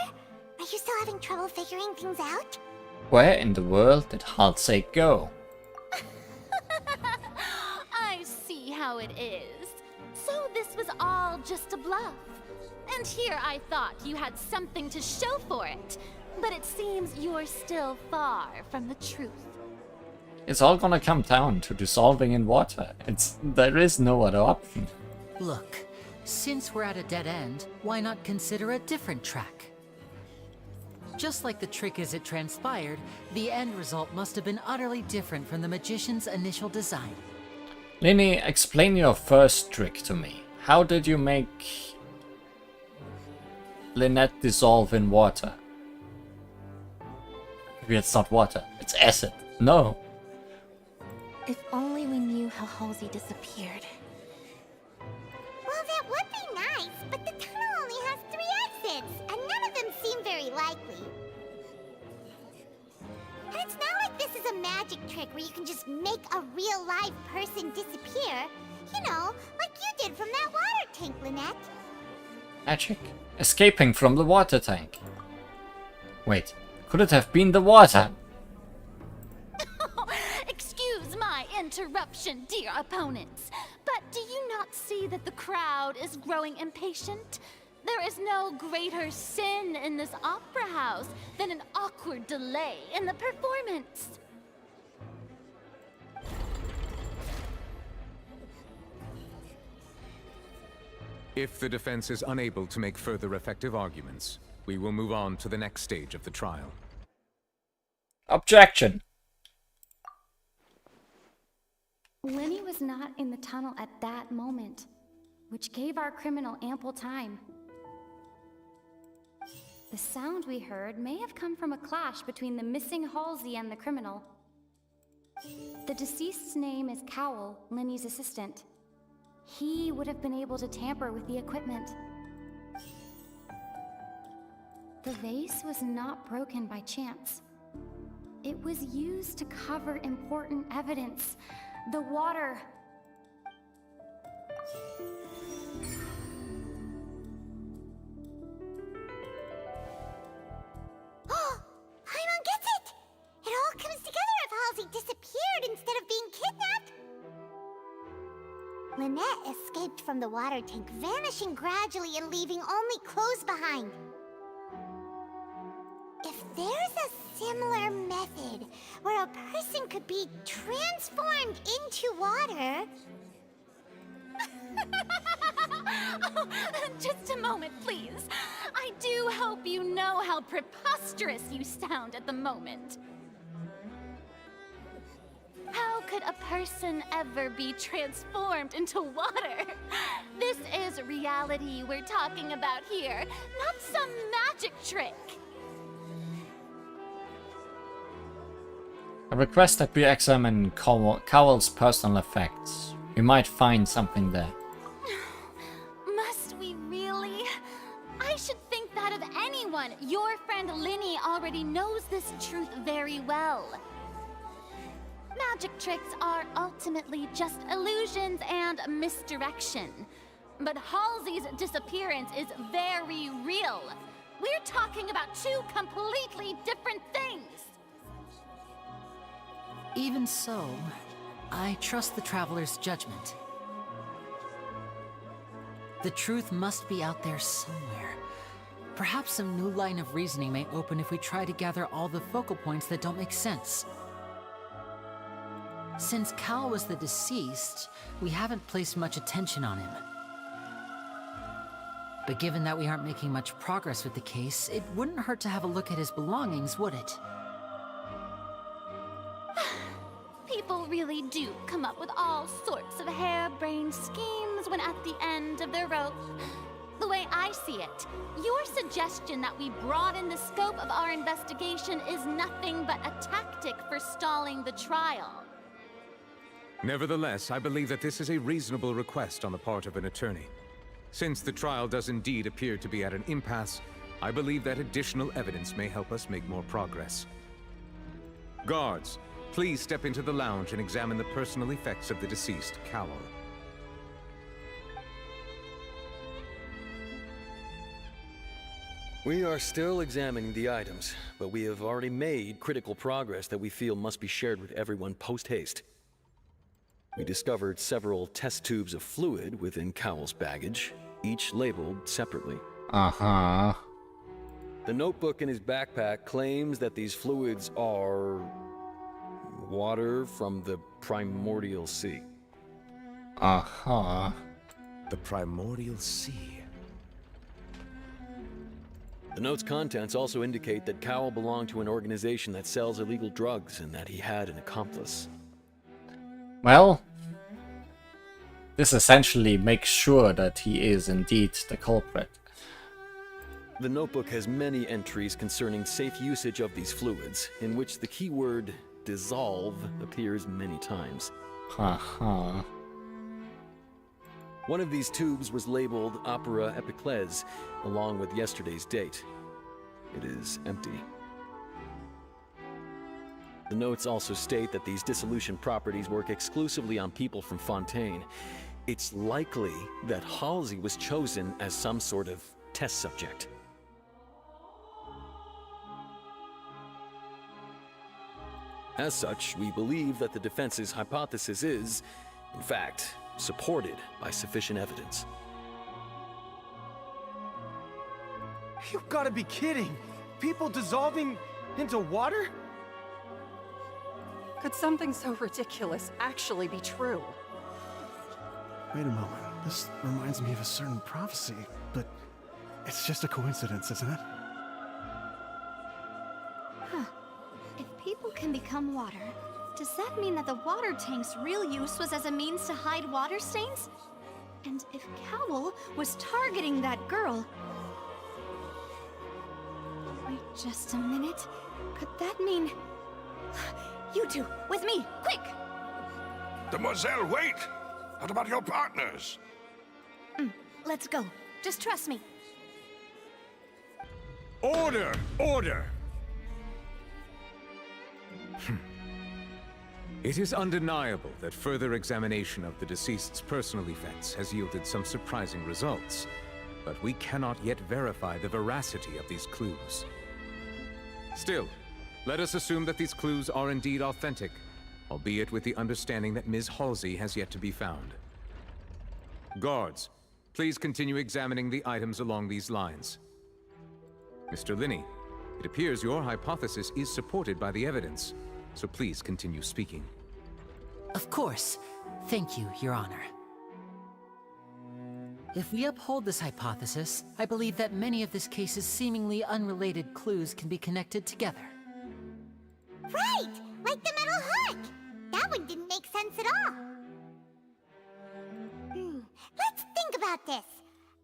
Speaker 2: Are you still having trouble figuring things out?
Speaker 1: Where in the world did Halsey go?
Speaker 4: I see how it is. So this was all just a bluff. And here I thought you had something to show for it. But it seems you're still far from the truth.
Speaker 1: It's all gonna come down to dissolving in water. There is no other option.
Speaker 9: Look, since we're at a dead end, why not consider a different track? Just like the trick as it transpired, the end result must have been utterly different from the magician's initial design.
Speaker 1: Linny, explain your first trick to me. How did you make Lynette dissolve in water? Maybe it's not water, it's acid. No.
Speaker 5: If only we knew how Halsey disappeared.
Speaker 2: Well, that would be nice, but the tunnel only has 3 exits, and none of them seem very likely. And it's not like this is a magic trick where you can just make a real live person disappear. You know, like you did from that water tank, Lynette.
Speaker 1: Magic? Escaping from the water tank. Wait, could it have been the water?
Speaker 4: Excuse my interruption, dear opponents, but do you not see that the crowd is growing impatient? There is no greater sin in this opera house than an awkward delay in the performance.
Speaker 22: If the defense is unable to make further effective arguments, we will move on to the next stage of the trial.
Speaker 1: Objection!
Speaker 20: Lenny was not in the tunnel at that moment, which gave our criminal ample time. The sound we heard may have come from a clash between the missing Halsey and the criminal. The deceased's name is Cowell, Lenny's assistant. He would have been able to tamper with the equipment. The vase was not broken by chance. It was used to cover important evidence. The water.
Speaker 2: Oh, Paimon gets it! It all comes together if Halsey disappeared instead of being kidnapped. Lynette escaped from the water tank, vanishing gradually and leaving only clothes behind. If there's a similar method where a person could be transformed into water...
Speaker 4: Oh, just a moment, please. I do hope you know how preposterous you sound at the moment. How could a person ever be transformed into water? This is reality we're talking about here, not some magic trick.
Speaker 1: I request that we examine Cowell's personal effects. We might find something there.
Speaker 4: Must we really? I should think that of anyone. Your friend Linny already knows this truth very well. Magic tricks are ultimately just illusions and misdirection. But Halsey's disappearance is very real. We're talking about 2 completely different things.
Speaker 9: Even so, I trust the Traveler's judgment. The truth must be out there somewhere. Perhaps some new line of reasoning may open if we try to gather all the focal points that don't make sense. Since Cal was the deceased, we haven't placed much attention on him. But given that we aren't making much progress with the case, it wouldn't hurt to have a look at his belongings, would it?
Speaker 4: People really do come up with all sorts of harebrained schemes when at the end of their rope. The way I see it, your suggestion that we broaden the scope of our investigation is nothing but a tactic for stalling the trial.
Speaker 22: Nevertheless, I believe that this is a reasonable request on the part of an attorney. Since the trial does indeed appear to be at an impasse, I believe that additional evidence may help us make more progress. Guards, Please step into the lounge and examine the personal effects of the deceased, Cowl.
Speaker 7: We are still examining the items, but we have already made critical progress that we feel must be shared with everyone post-haste. We discovered several test tubes of fluid within Cowl's baggage, each labeled separately.
Speaker 1: Uh-huh.
Speaker 7: The notebook in his backpack claims that these fluids are water from the primordial sea.
Speaker 1: Uh-huh.
Speaker 22: The primordial sea.
Speaker 7: The note's contents also indicate that Cowl belonged to an organization that sells illegal drugs and that he had an accomplice.
Speaker 1: Well, this essentially makes sure that he is indeed the culprit.
Speaker 7: The notebook has many entries concerning safe usage of these fluids, in which the keyword dissolve appears many times.
Speaker 1: Haha.
Speaker 7: One of these tubes was labeled Opera Epiclese, along with yesterday's date. It is empty. The notes also state that these dissolution properties work exclusively on people from Fontaine. It's likely that Halsey was chosen as some sort of test subject. As such, we believe that the defense's hypothesis is, in fact, supported by sufficient evidence.
Speaker 15: You've got to be kidding! People dissolving into water?
Speaker 18: Could something so ridiculous actually be true?
Speaker 13: Wait a moment. This reminds me of a certain prophecy, but it's just a coincidence, isn't it?
Speaker 19: Huh. If people can become water, does that mean that the water tank's real use was as a means to hide water stains? And if Cowl was targeting that girl... Wait just a minute. Could that mean... You two, with me, quick!
Speaker 14: Demoiselle, wait! What about your partners?
Speaker 19: Let's go. Just trust me.
Speaker 22: Order! Order! It is undeniable that further examination of the deceased's personal effects has yielded some surprising results, but we cannot yet verify the veracity of these clues. Still, let us assume that these clues are indeed authentic, albeit with the understanding that Ms. Halsey has yet to be found. Guards, please continue examining the items along these lines. Mr. Linney, it appears your hypothesis is supported by the evidence, so please continue speaking.
Speaker 9: Of course. Thank you, Your Honor. If we uphold this hypothesis, I believe that many of this case's seemingly unrelated clues can be connected together.
Speaker 2: Right! Like the metal hook! That one didn't make sense at all. Let's think about this.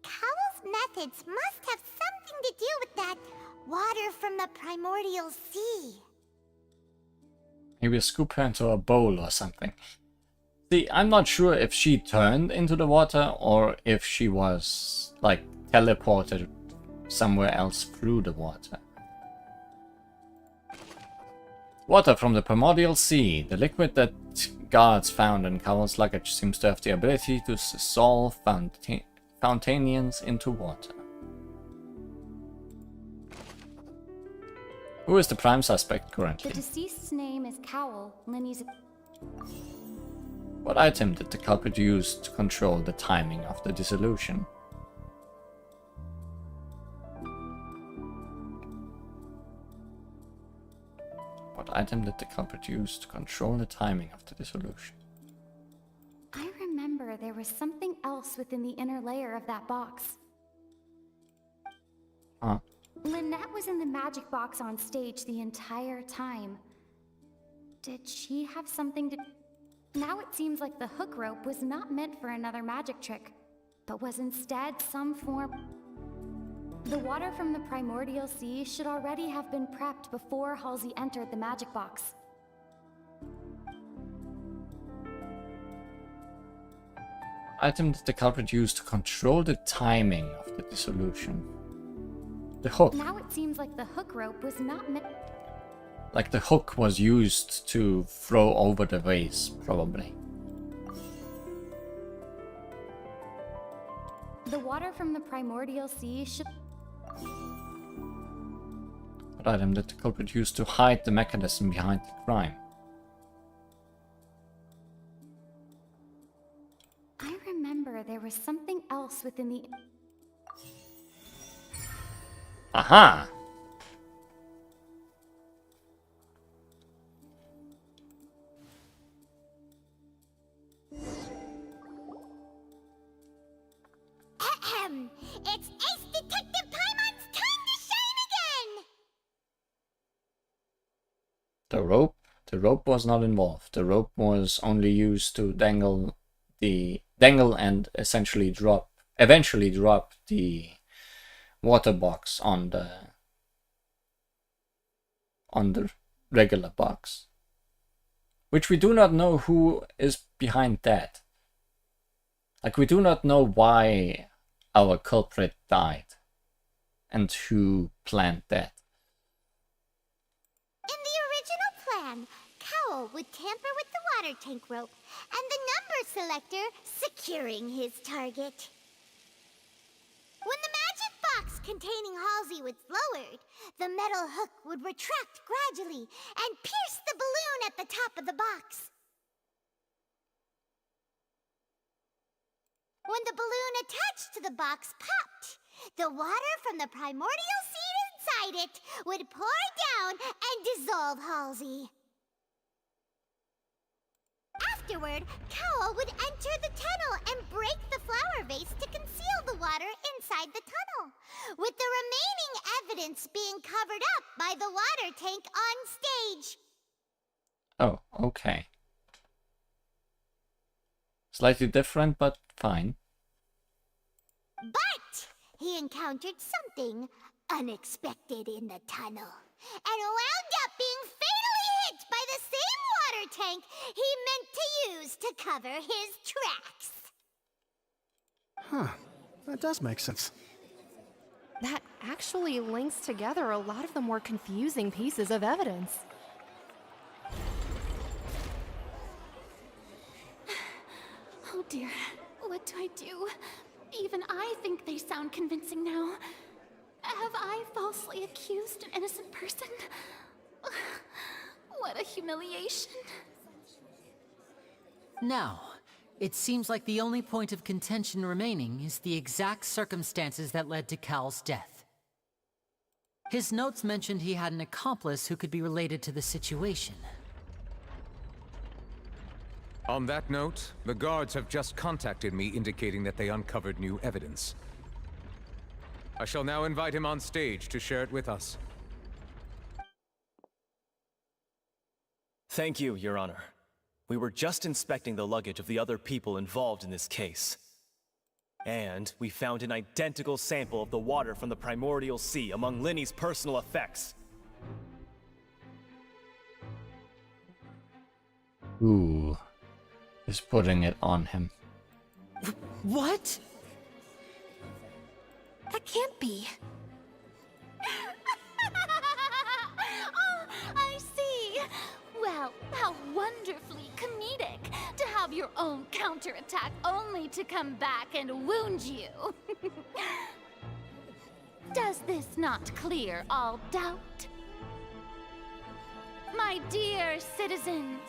Speaker 2: Cowl's methods must have something to do with that water from the primordial sea.
Speaker 1: Maybe scoop her into a bowl or something. See, I'm not sure if she turned into the water or if she was, like, teleported somewhere else through the water. Water from the primordial sea. The liquid that guards found in Cowl's luggage seems to have the ability to dissolve Fontainians into water. Who is the prime suspect currently?
Speaker 20: The deceased's name is Cowl, Linney's...
Speaker 1: What item did the culprit use to control the timing of the dissolution? What item did the culprit use to control the timing of the dissolution?
Speaker 20: I remember there was something else within the inner layer of that box.
Speaker 1: Huh?
Speaker 20: Lynette was in the magic box on stage the entire time. Did she have something to... Now it seems like the hook rope was not meant for another magic trick, but was instead some form... The water from the primordial sea should already have been prepped before Halsey entered the magic box.
Speaker 1: Item did the culprit use to control the timing of the dissolution? The hook.
Speaker 20: Now it seems like the hook rope was not meant...
Speaker 1: Like the hook was used to throw over the vase, probably.
Speaker 20: The water from the primordial sea should...
Speaker 1: What item did the culprit use to hide the mechanism behind the crime?
Speaker 20: I remember there was something else within the...
Speaker 1: Aha!
Speaker 2: Ahem! It's Ace Detective Paimon's time to shine again!
Speaker 1: The rope was not involved. The rope was only used to dangle and eventually drop the water box on the regular box. Which we do not know who is behind that. Like, we do not know why our culprit died and who planned that.
Speaker 2: In the original plan, Cowl would tamper with the water tank rope and the number selector securing his target. When the magic box containing Halsey was lowered, the metal hook would retract gradually and pierce the balloon at the top of the box. When the balloon attached to the box popped, the water from the primordial seed inside it would pour down and dissolve Halsey. Afterward, Cowl would enter the tunnel and break the flower vase to conceal the water inside the tunnel, with the remaining evidence being covered up by the water tank on stage.
Speaker 1: Oh, okay. Slightly different, but fine.
Speaker 2: But he encountered something unexpected in the tunnel, and wound up being fatally hit by the same water tank he meant to use to cover his tracks.
Speaker 13: Huh. That does make sense.
Speaker 11: That actually links together a lot of the more confusing pieces of evidence.
Speaker 20: Oh dear, what do I do? Even I think they sound convincing now. Have I falsely accused an innocent person? What a humiliation.
Speaker 9: Now, it seems like the only point of contention remaining is the exact circumstances that led to Cal's death. His notes mentioned he had an accomplice who could be related to the situation.
Speaker 22: On that note, the guards have just contacted me indicating that they uncovered new evidence. I shall now invite him on stage to share it with us.
Speaker 12: Thank you, Your Honor. We were just inspecting the luggage of the other people involved in this case. And we found an identical sample of the water from the primordial sea among Linny's personal effects.
Speaker 1: Ooh. Is putting it on him.
Speaker 9: What?
Speaker 5: That can't be.
Speaker 20: Oh, I see. Well, how wonderfully comedic to have your own counterattack only to come back and wound you. Does this not clear all doubt? My dear citizens,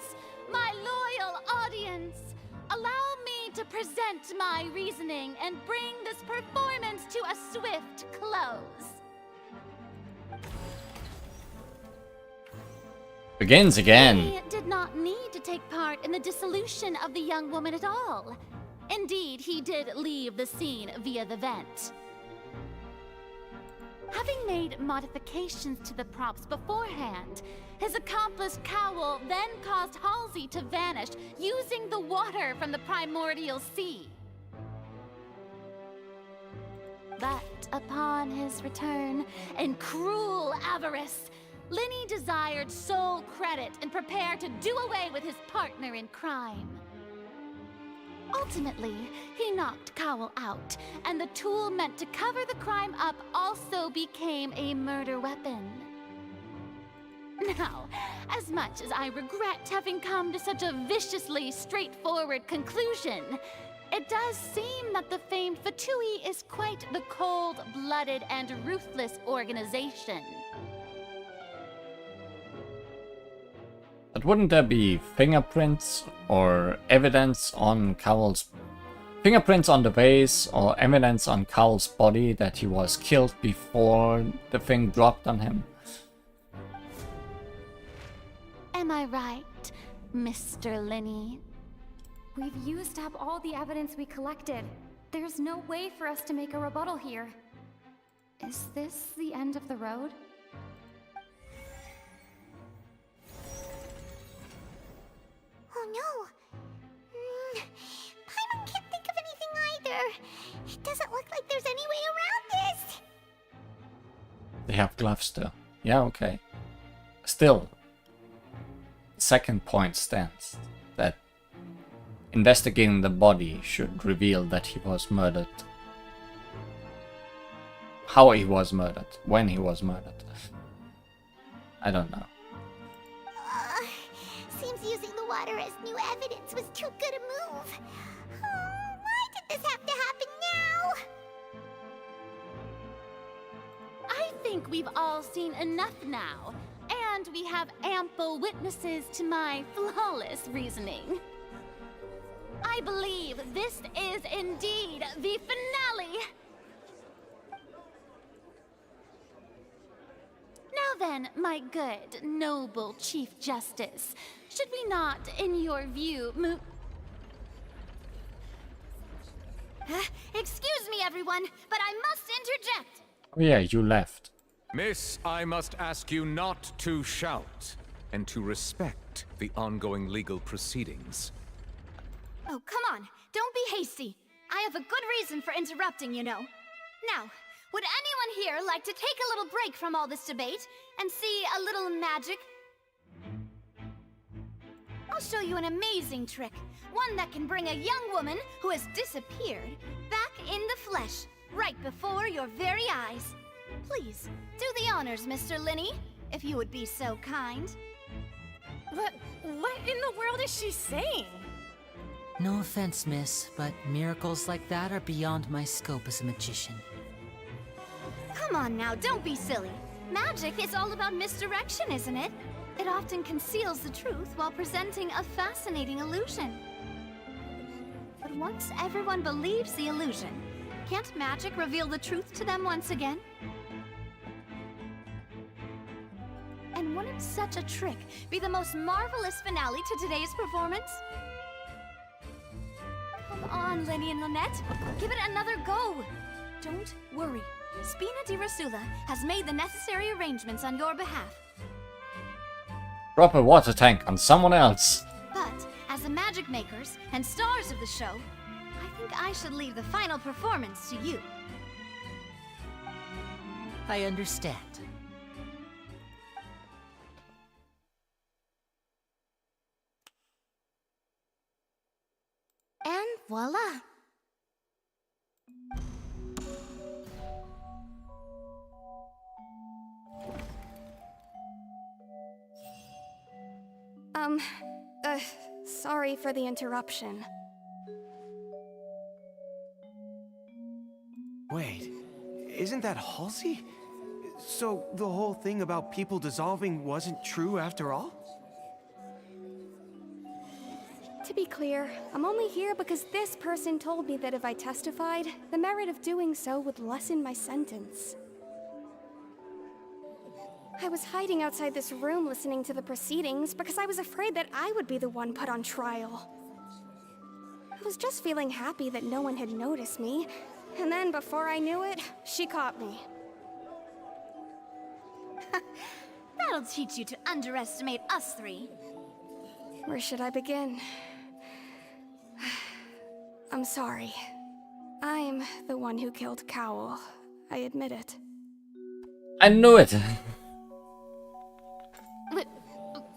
Speaker 20: my loyal audience, allow me to present my reasoning and bring this performance to a swift close.
Speaker 1: Begins again.
Speaker 20: He did not need to take part in the dissolution of the young woman at all. Indeed, he did leave the scene via the vent. Having made modifications to the props beforehand, his accomplice Cowl then caused Halsey to vanish using the water from the primordial sea. But upon his return, in cruel avarice, Linny desired sole credit and prepared to do away with his partner in crime. Ultimately, he knocked Cowl out, and the tool meant to cover the crime up also became a murder weapon.
Speaker 4: Now, as much as I regret having come to such a viciously straightforward conclusion, it does seem that the famed Fatui is quite the cold-blooded and ruthless organization.
Speaker 1: But wouldn't there be fingerprints or evidence on Cowell's... fingerprints on the vase or evidence on Cowell's body that he was killed before the thing dropped on him?
Speaker 4: Am I right, Mr. Linny?
Speaker 20: We've used up all the evidence we collected. There's no way for us to make a rebuttal here. Is this the end of the road?
Speaker 2: Oh no! Paimon can't think of anything either. It doesn't look like there's any way around this.
Speaker 1: They have gloves though. Yeah, okay. Still, second point stands that investigating the body should reveal that he was murdered. How he was murdered, when he was murdered. I don't know.
Speaker 2: Seems using the water as new evidence was too good a move. Why did this have to happen now?
Speaker 4: I think we've all seen enough now, and we have ample witnesses to my flawless reasoning. I believe this is indeed the finale. Now then, my good, noble Chief Justice, should we not, in your view, move...
Speaker 19: Excuse me, everyone, but I must interject.
Speaker 1: Oh yeah, you left.
Speaker 22: Miss, I must ask you not to shout, and to respect the ongoing legal proceedings.
Speaker 19: Oh, come on. Don't be hasty. I have a good reason for interrupting, you know. Now, would anyone here like to take a little break from all this debate and see a little magic? I'll show you an amazing trick. One that can bring a young woman who has disappeared back in the flesh, right before your very eyes. Please, do the honors, Mr. Linny, if you would be so kind.
Speaker 16: What in the world is she saying?
Speaker 9: No offense, miss, but miracles like that are beyond my scope as a magician.
Speaker 19: Come on now, don't be silly. Magic is all about misdirection, isn't it? It often conceals the truth while presenting a fascinating illusion. But once everyone believes the illusion, can't magic reveal the truth to them once again? And wouldn't such a trick be the most marvelous finale to today's performance? Come on, Lenny and Lynette. Give it another go. Don't worry. Spina di Rasula has made the necessary arrangements on your behalf.
Speaker 1: Drop a water tank on someone else.
Speaker 19: But, as the magic makers and stars of the show, I think I should leave the final performance to you.
Speaker 9: I understand.
Speaker 5: And voila!
Speaker 8: Sorry for the interruption.
Speaker 15: Wait, isn't that Halsey? So the whole thing about people dissolving wasn't true after all?
Speaker 8: To be clear, I'm only here because this person told me that if I testified, the merit of doing so would lessen my sentence. I was hiding outside this room listening to the proceedings because I was afraid that I would be the one put on trial. I was just feeling happy that no one had noticed me, and then before I knew it, she caught me.
Speaker 19: That'll teach you to underestimate us three.
Speaker 8: Where should I begin? I'm sorry. I'm the one who killed Cowell. I admit it.
Speaker 1: I knew it!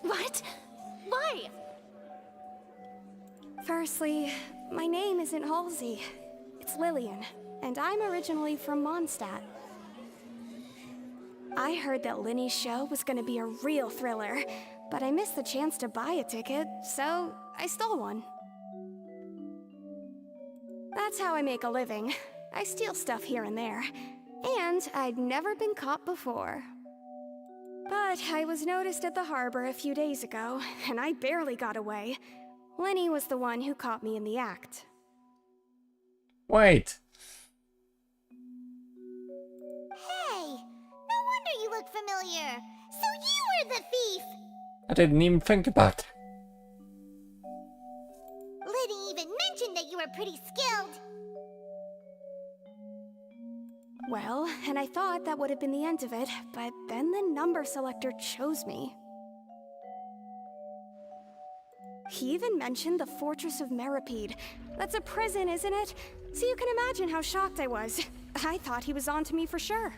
Speaker 19: What? Why?
Speaker 8: Firstly, my name isn't Halsey. It's Lillian, and I'm originally from Mondstadt.
Speaker 10: I heard that Linny's show was gonna be a real thriller, but I missed the chance to buy a ticket, so I stole one. That's how I make a living. I steal stuff here and there. And I'd never been caught before. But I was noticed at the harbor a few days ago, and I barely got away. Linny was the one who caught me in the act.
Speaker 1: Wait.
Speaker 2: Hey, no wonder you look familiar. So you were the thief!
Speaker 1: I didn't even think about it.
Speaker 2: Liddy even mentioned that you were pretty skilled.
Speaker 10: Well, and I thought that would have been the end of it, but then the number selector chose me. He even mentioned the Fortress of Meripede. That's a prison, isn't it? So you can imagine how shocked I was. I thought he was on to me for sure.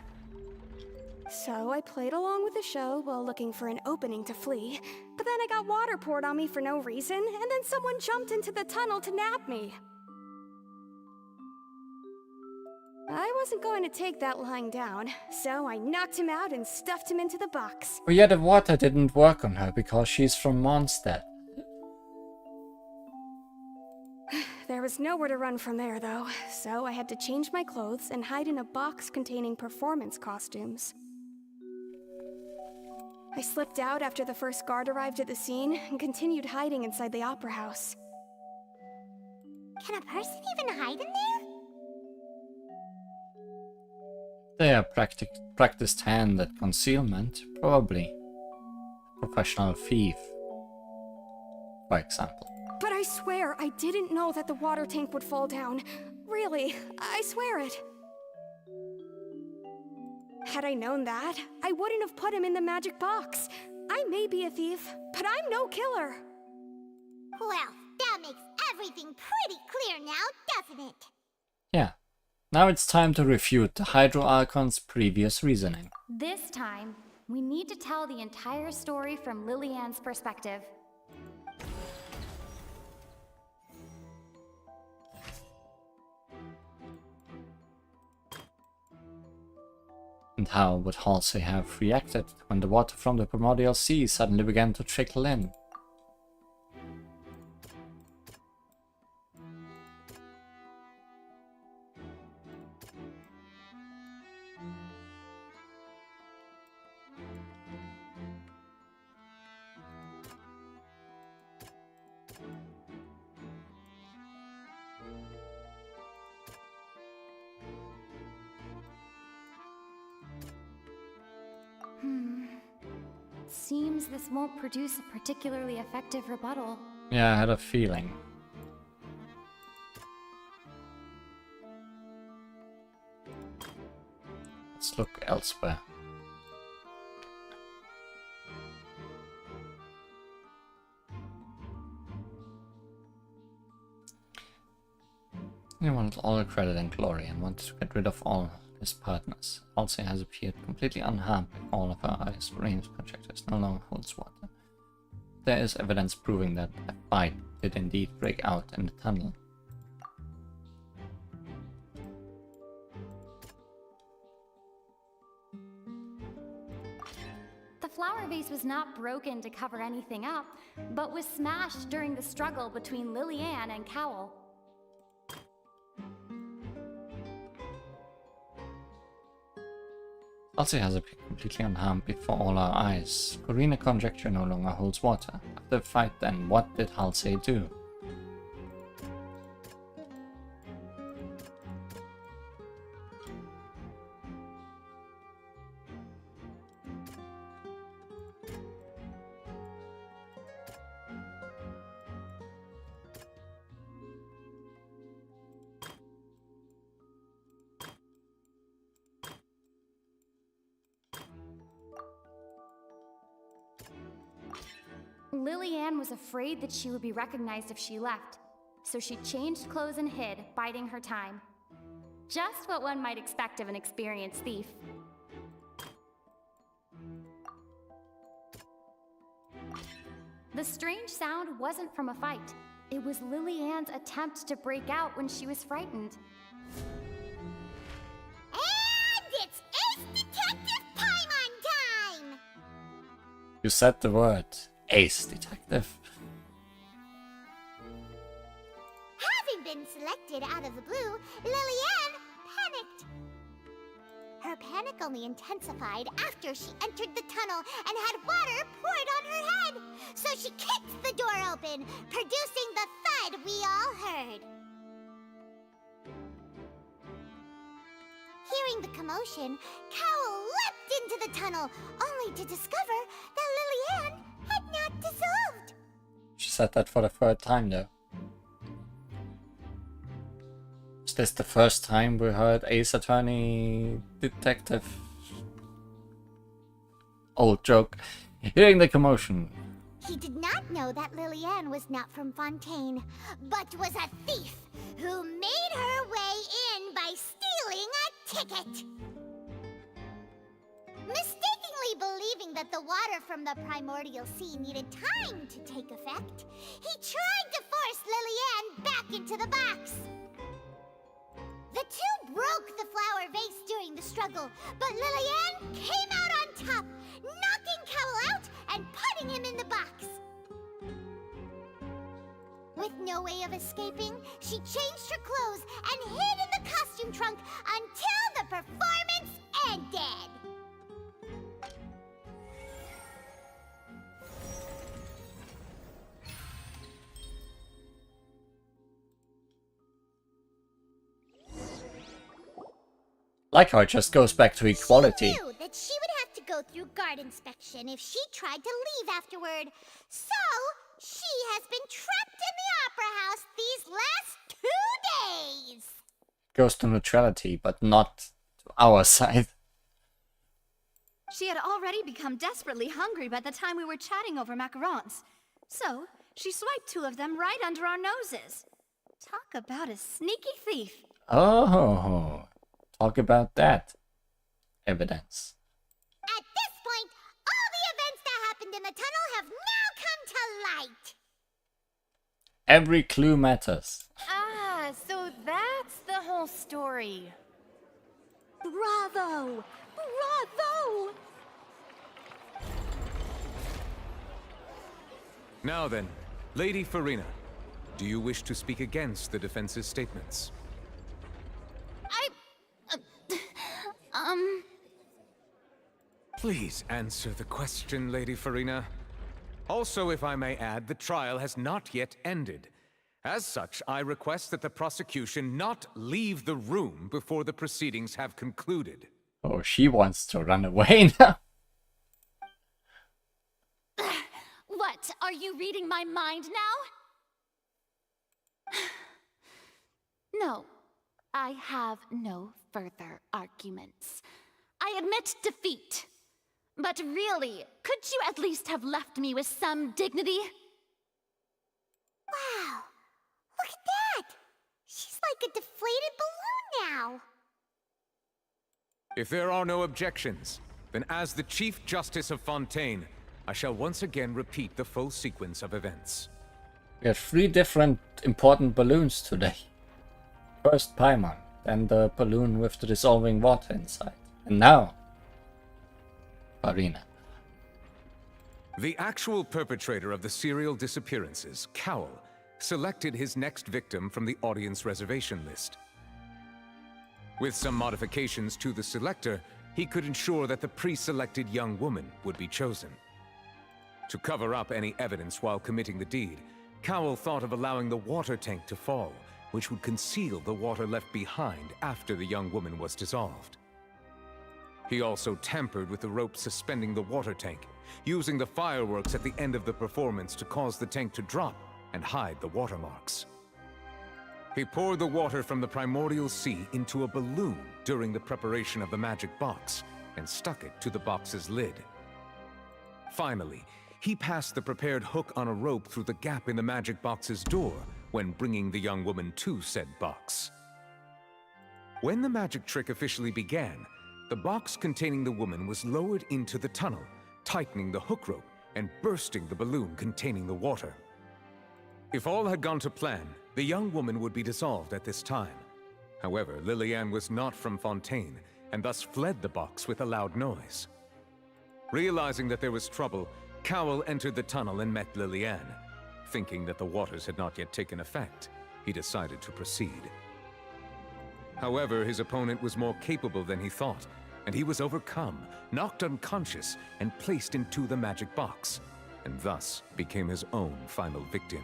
Speaker 10: So I played along with the show while looking for an opening to flee, but then I got water poured on me for no reason, and then someone jumped into the tunnel to nab me. I wasn't going to take that lying down, so I knocked him out and stuffed him into the box.
Speaker 1: But yeah, the water didn't work on her because she's from Mondstadt.
Speaker 10: There was nowhere to run from there, though, so I had to change my clothes and hide in a box containing performance costumes. I slipped out after the first guard arrived at the scene and continued hiding inside the opera house.
Speaker 2: Can a person even hide in there?
Speaker 1: They are practiced hand at concealment, probably. Professional thief, for example.
Speaker 10: But I swear I didn't know that the water tank would fall down. Really, I swear it. Had I known that, I wouldn't have put him in the magic box. I may be a thief, but I'm no killer.
Speaker 2: Well, that makes everything pretty clear now, doesn't it?
Speaker 1: Yeah. Now it's time to refute the Hydro Archon's previous reasoning.
Speaker 20: This time, we need to tell the entire story from Lillian's perspective.
Speaker 1: And how would Halsey have reacted when the water from the primordial sea suddenly began to trickle in?
Speaker 20: Seems this won't produce a particularly effective rebuttal.
Speaker 1: Yeah, I had a feeling. Let's look elsewhere. He wanted all the credit and glory and wanted to get rid of all his partners. Halsey has appeared completely unharmed by all of her eyes. Rain's projectors no longer holds water. There is evidence proving that a fight did indeed break out in the tunnel.
Speaker 20: The flower vase was not broken to cover anything up, but was smashed during the struggle between Lillian and Cowell.
Speaker 1: Halsey has appeared completely unharmed before all our eyes. Corina conjecture no longer holds water. After the fight then, what did Halsey do?
Speaker 20: Lillian was afraid that she would be recognized if she left, so she changed clothes and hid, biding her time. Just what one might expect of an experienced thief. The strange sound wasn't from a fight. It was Lillian's attempt to break out when she was frightened.
Speaker 2: And it's Ace Detective Paimon
Speaker 1: You said the word. Ace Detective.
Speaker 2: Having been selected out of the blue, Lillian panicked. Her panic only intensified after she entered the tunnel and had water poured on her head. So she kicked the door open, producing the thud we all heard. Hearing the commotion, Cowl leapt into the tunnel, only to discover that Lillian had not dissolved.
Speaker 1: She said that for the third time though. Is this the first time we heard Ace Attorney Detective? Old joke. Hearing the commotion.
Speaker 2: He did not know that Lillian was not from Fontaine, but was a thief who made her way in by stealing a ticket. Mistakenly believing that the water from the primordial sea needed time to take effect, he tried to force Lillian back into the box. The two broke the flower vase during the struggle, but Lillian came out on top, knocking Cowl out and putting him in the box. With no way of escaping, she changed her clothes and hid in the costume trunk until the performance ended.
Speaker 1: Like how it just goes back to equality.
Speaker 2: She knew that she would have to go through guard inspection if she tried to leave afterward. So, she has been trapped in the Opera House these last 2 days.
Speaker 1: Goes to neutrality, but not to our side.
Speaker 19: She had already become desperately hungry by the time we were chatting over macarons. So, she swiped 2 of them right under our noses. Talk about a sneaky thief.
Speaker 1: Oh, talk about that. Evidence.
Speaker 2: At this point, all the events that happened in the tunnel have now come to light.
Speaker 1: Every clue matters.
Speaker 16: Ah, so that's the whole story.
Speaker 19: Bravo! Bravo!
Speaker 22: Now then, Lady Farina, do you wish to speak against the defense's statements? Please answer the question, Lady Farina. Also, if I may add, the trial has not yet ended. As such, I request that the prosecution not leave the room before the proceedings have concluded.
Speaker 1: Oh, she wants to run away now.
Speaker 4: What? Are you reading my mind now? No, I have no further arguments. I admit defeat. But really, could you at least have left me with some dignity?
Speaker 2: Wow, look at that! She's like a deflated balloon now.
Speaker 22: If there are no objections, then as the Chief Justice of Fontaine, I shall once again repeat the full sequence of events.
Speaker 1: We have 3 different important balloons today. First Paimon, then the balloon with the dissolving water inside. And now, Farina.
Speaker 22: The actual perpetrator of the serial disappearances, Cowl, selected his next victim from the audience reservation list. With some modifications to the selector, he could ensure that the pre-selected young woman would be chosen. To cover up any evidence while committing the deed, Cowl thought of allowing the water tank to fall, which would conceal the water left behind after the young woman was dissolved. He also tampered with the rope suspending the water tank, using the fireworks at the end of the performance to cause the tank to drop and hide the watermarks. He poured the water from the primordial sea into a balloon during the preparation of the magic box and stuck it to the box's lid. Finally, he passed the prepared hook on a rope through the gap in the magic box's door when bringing the young woman to said box. When the magic trick officially began, the box containing the woman was lowered into the tunnel, tightening the hook rope and bursting the balloon containing the water. If all had gone to plan, the young woman would be dissolved at this time. However, Lillian was not from Fontaine, and thus fled the box with a loud noise. Realizing that there was trouble, Cowell entered the tunnel and met Liliane. Thinking that the waters had not yet taken effect, he decided to proceed. However, his opponent was more capable than he thought, and he was overcome, knocked unconscious, and placed into the magic box, and thus became his own final victim.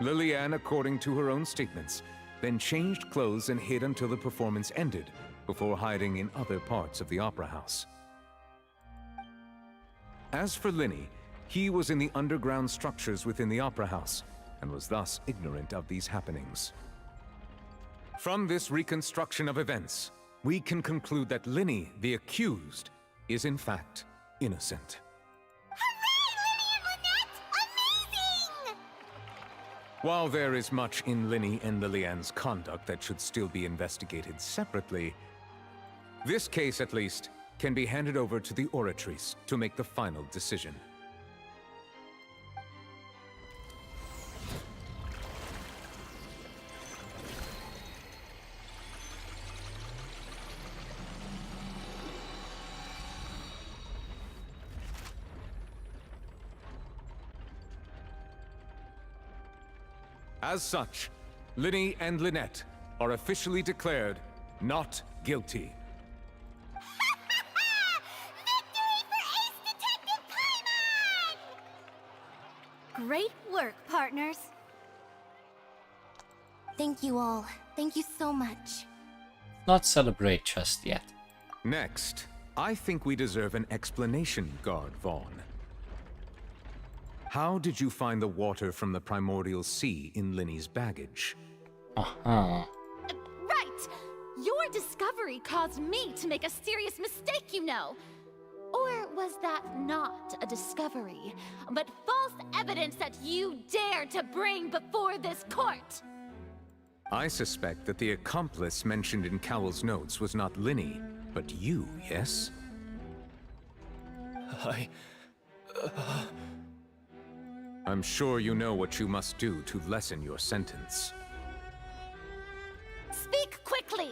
Speaker 22: Liliane, according to her own statements, then changed clothes and hid until the performance ended, before hiding in other parts of the opera house. As for Linny, he was in the underground structures within the opera house, and was thus ignorant of these happenings. From this reconstruction of events, we can conclude that Linny, the accused, is in fact innocent. While there is much in Linny and Liliane's conduct that should still be investigated separately, this case, at least, can be handed over to the Oratrice to make the final decision. As such, Linny and Lynette are officially declared not guilty.
Speaker 19: Great work, partners.
Speaker 5: Thank you all. Thank you so much.
Speaker 1: Not celebrate just yet.
Speaker 22: Next, I think we deserve an explanation, Guard Vaughn. How did you find the water from the primordial sea in Linny's baggage?
Speaker 1: Uh-huh.
Speaker 4: Right! Your discovery caused me to make a serious mistake, you know. Or was that not a discovery, but false evidence that you dared to bring before this court?
Speaker 22: I suspect that the accomplice mentioned in Cowell's notes was not Linny, but you, yes? I'm sure you know what you must do to lessen your sentence.
Speaker 4: Speak quickly!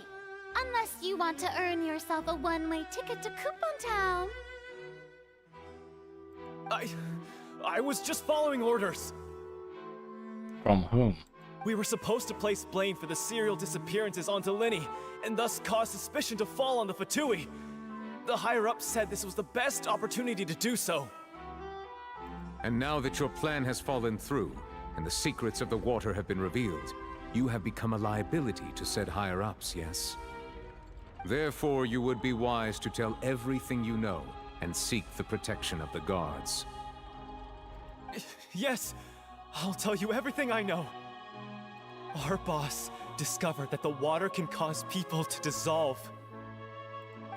Speaker 4: Unless you want to earn yourself a one-way ticket to Coupon Town.
Speaker 12: I was just following orders.
Speaker 1: From whom?
Speaker 12: We were supposed to place blame for the serial disappearances onto Linny, and thus cause suspicion to fall on the Fatui. The higher-ups said this was the best opportunity to do so.
Speaker 22: And now that your plan has fallen through, and the secrets of the water have been revealed, you have become a liability to said higher-ups, yes? Therefore, you would be wise to tell everything you know, and seek the protection of the guards.
Speaker 12: Yes, I'll tell you everything I know. Our boss discovered that the water can cause people to dissolve.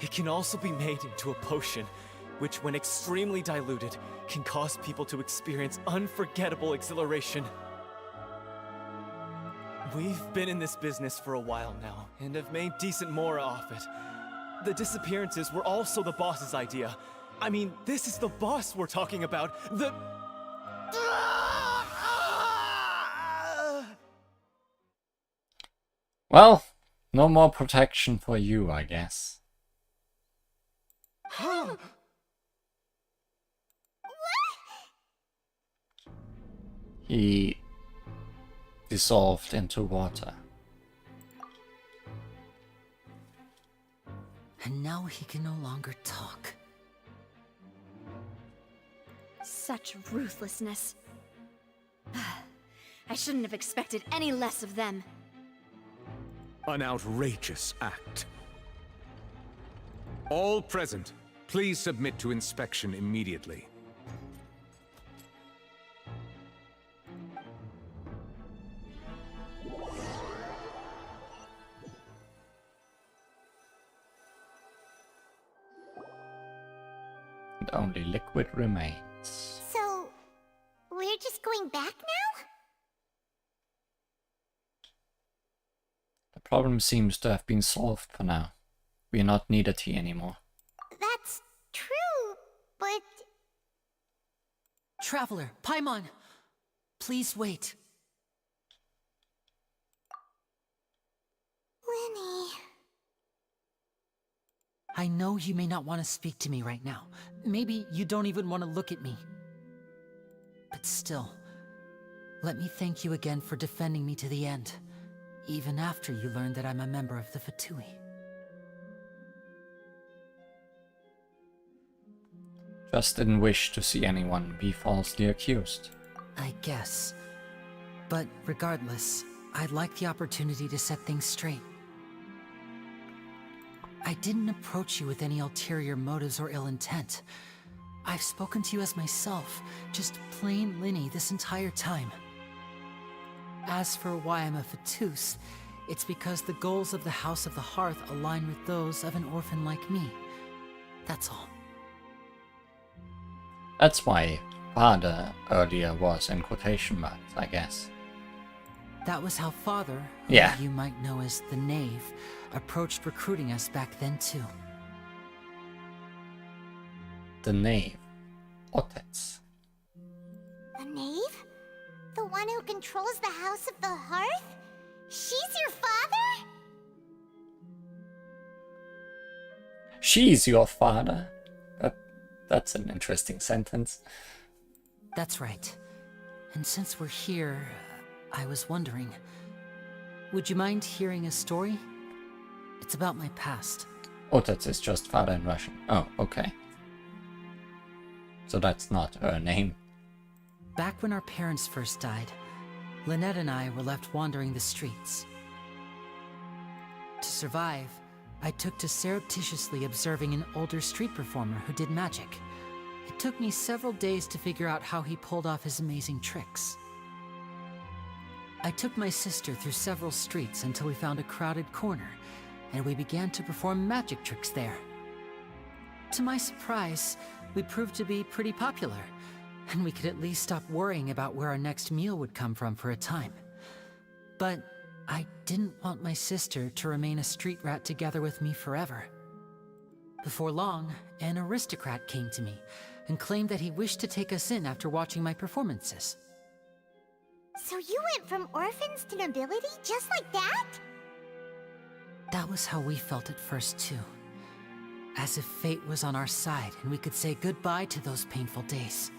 Speaker 12: It can also be made into a potion, which when extremely diluted, can cause people to experience unforgettable exhilaration. We've been in this business for a while now, and have made decent more off it. The disappearances were also the boss's idea. I mean, this is the boss we're talking about.
Speaker 1: Well, no more protection for you, I guess. He dissolved into water.
Speaker 9: And now he can no longer talk.
Speaker 19: Such ruthlessness. I shouldn't have expected any less of them.
Speaker 22: An outrageous act. All present, please submit to inspection immediately.
Speaker 1: And only liquid remains.
Speaker 2: So, we're just going back now?
Speaker 1: The problem seems to have been solved for now. We are not needed here anymore.
Speaker 2: That's true, but...
Speaker 9: Traveler, Paimon! Please wait.
Speaker 2: Linny...
Speaker 9: I know you may not want to speak to me right now. Maybe you don't even want to look at me. But still, let me thank you again for defending me to the end, even after you learned that I'm a member of the Fatui.
Speaker 1: Just didn't wish to see anyone be falsely accused.
Speaker 9: I guess. But regardless, I'd like the opportunity to set things straight. I didn't approach you with any ulterior motives or ill intent. I've spoken to you as myself, just plain Linny this entire time. As for why I'm a Fatus, it's because the goals of the House of the Hearth align with those of an orphan like me. That's all.
Speaker 1: That's why father earlier was in quotation marks, I guess.
Speaker 9: That was how Father, who
Speaker 1: Yeah.
Speaker 9: you might know as the Knave, approached recruiting us back then too.
Speaker 1: The knave. Otec.
Speaker 2: The knave? The one who controls the House of the Hearth? She's your father?
Speaker 1: She's your father? That's an interesting sentence.
Speaker 9: That's right. And since we're here, I was wondering, would you mind hearing a story? It's about my past.
Speaker 1: Otec is just father in Russian. Oh, okay. So that's not her name.
Speaker 9: Back when our parents first died, Lynette and I were left wandering the streets. To survive, I took to surreptitiously observing an older street performer who did magic. It took me several days to figure out how he pulled off his amazing tricks. I took my sister through several streets until we found a crowded corner, and we began to perform magic tricks there. To my surprise, we proved to be pretty popular, and we could at least stop worrying about where our next meal would come from for a time. But I didn't want my sister to remain a street rat together with me forever. Before long, an aristocrat came to me and claimed that he wished to take us in after watching my performances.
Speaker 2: So you went from orphans to nobility just like that?
Speaker 9: That was how we felt at first too. As if fate was on our side and we could say goodbye to those painful days.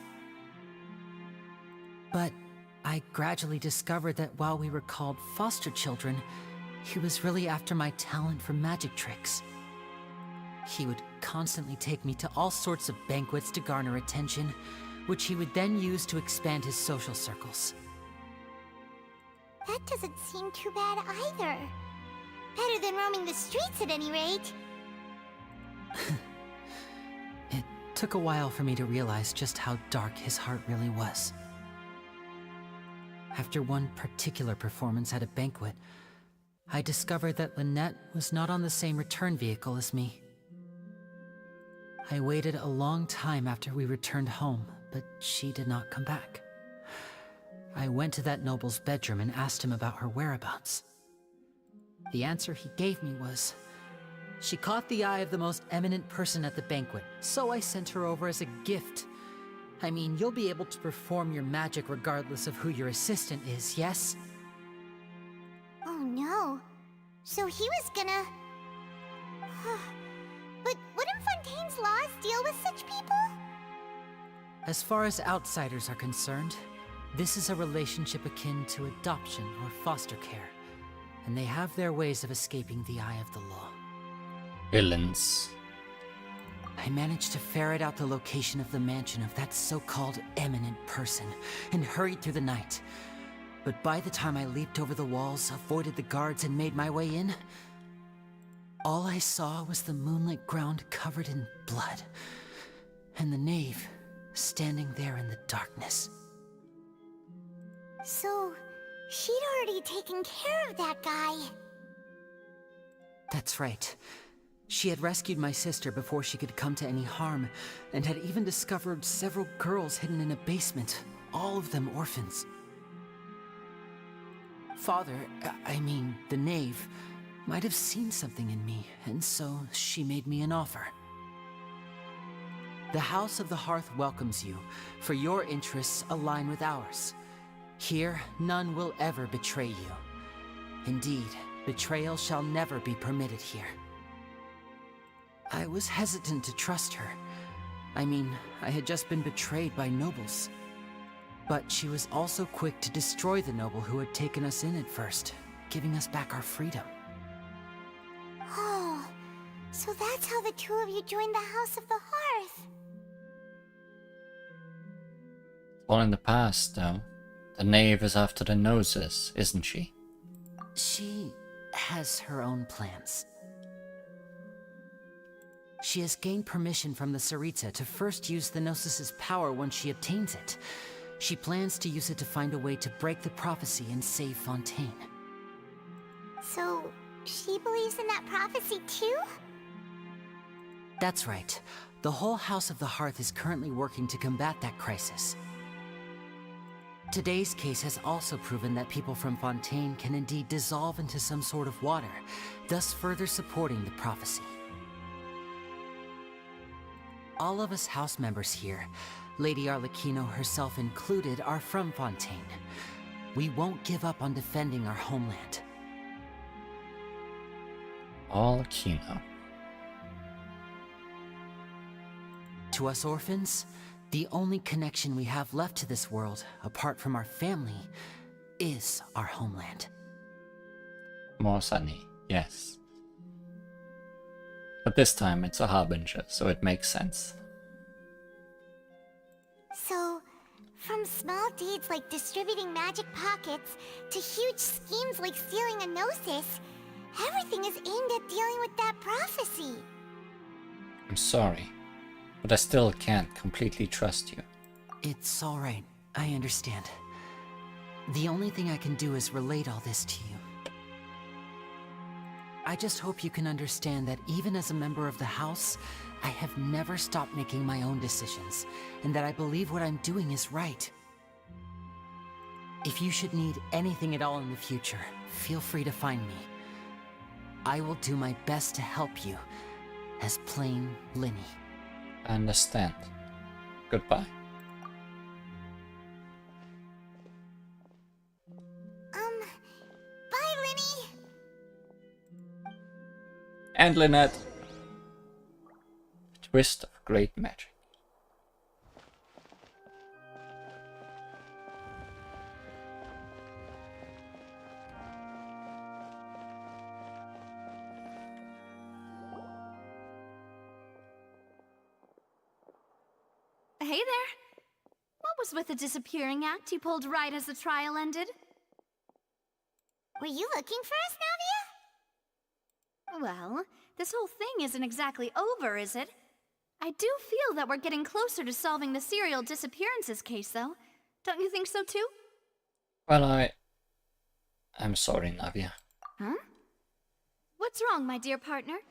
Speaker 9: But I gradually discovered that while we were called foster children, he was really after my talent for magic tricks. He would constantly take me to all sorts of banquets to garner attention, which he would then use to expand his social circles.
Speaker 2: That doesn't seem too bad either. Better than roaming the streets at any rate.
Speaker 9: It took a while for me to realize just how dark his heart really was. After one particular performance at a banquet, I discovered that Lynette was not on the same return vehicle as me. I waited a long time after we returned home, but she did not come back. I went to that noble's bedroom and asked him about her whereabouts. The answer he gave me was, she caught the eye of the most eminent person at the banquet, so I sent her over as a gift. I mean, you'll be able to perform your magic regardless of who your assistant is, yes?
Speaker 2: Oh no. So he was gonna... But wouldn't Fontaine's laws deal with such people?
Speaker 9: As far as outsiders are concerned, this is a relationship akin to adoption or foster care, and they have their ways of escaping the eye of the law.
Speaker 1: Villains.
Speaker 9: I managed to ferret out the location of the mansion of that so-called eminent person and hurried through the night. But by the time I leaped over the walls, avoided the guards, and made my way in, all I saw was the moonlit ground covered in blood, and the knave standing there in the darkness.
Speaker 2: So, she'd already taken care of that guy.
Speaker 9: That's right. She had rescued my sister before she could come to any harm, and had even discovered several girls hidden in a basement, all of them orphans. Father, I mean, the knave, might have seen something in me, and so she made me an offer. The House of the Hearth welcomes you, for your interests align with ours. Here, none will ever betray you. Indeed, betrayal shall never be permitted here. I was hesitant to trust her. I mean, I had just been betrayed by nobles. But she was also quick to destroy the noble who had taken us in at first, giving us back our freedom.
Speaker 2: Oh, so that's how the two of you joined the House of the Hearth.
Speaker 1: All in the past, though. The knave is after the noses, isn't she?
Speaker 9: She has her own plans. She has gained permission from the Tsaritsa to first use the Gnosis' power once she obtains it. She plans to use it to find a way to break the prophecy and save Fontaine.
Speaker 2: So, she believes in that prophecy too?
Speaker 9: That's right. The whole House of the Hearth is currently working to combat that crisis. Today's case has also proven that people from Fontaine can indeed dissolve into some sort of water, thus further supporting the prophecy. All of us house members here, Lady Arlecchino herself included, are from Fontaine. We won't give up on defending our homeland.
Speaker 1: Arlecchino.
Speaker 9: To us orphans, the only connection we have left to this world, apart from our family, is our homeland.
Speaker 1: More sunny, yes. But this time it's a harbinger, so it makes sense.
Speaker 2: So, from small deeds like distributing magic pockets to huge schemes like stealing a Gnosis, everything is aimed at dealing with that prophecy.
Speaker 1: I'm sorry, but I still can't completely trust you.
Speaker 9: It's all right. I understand. The only thing I can do is relate all this to you. I just hope you can understand that even as a member of the House, I have never stopped making my own decisions, and that I believe what I'm doing is right. If you should need anything at all in the future, feel free to find me. I will do my best to help you, as plain Linny.
Speaker 1: I understand. Goodbye.
Speaker 2: Bye, Linny!
Speaker 1: And Lynette. Twist of great magic.
Speaker 19: Hey there. What was with the disappearing act you pulled right as the trial ended?
Speaker 2: Were you looking for us, Navia?
Speaker 19: Well, this whole thing isn't exactly over, is it? I do feel that we're getting closer to solving the serial disappearances case, though. Don't you think so, too?
Speaker 1: Well, I'm sorry, Navia.
Speaker 19: Huh? What's wrong, my dear partner?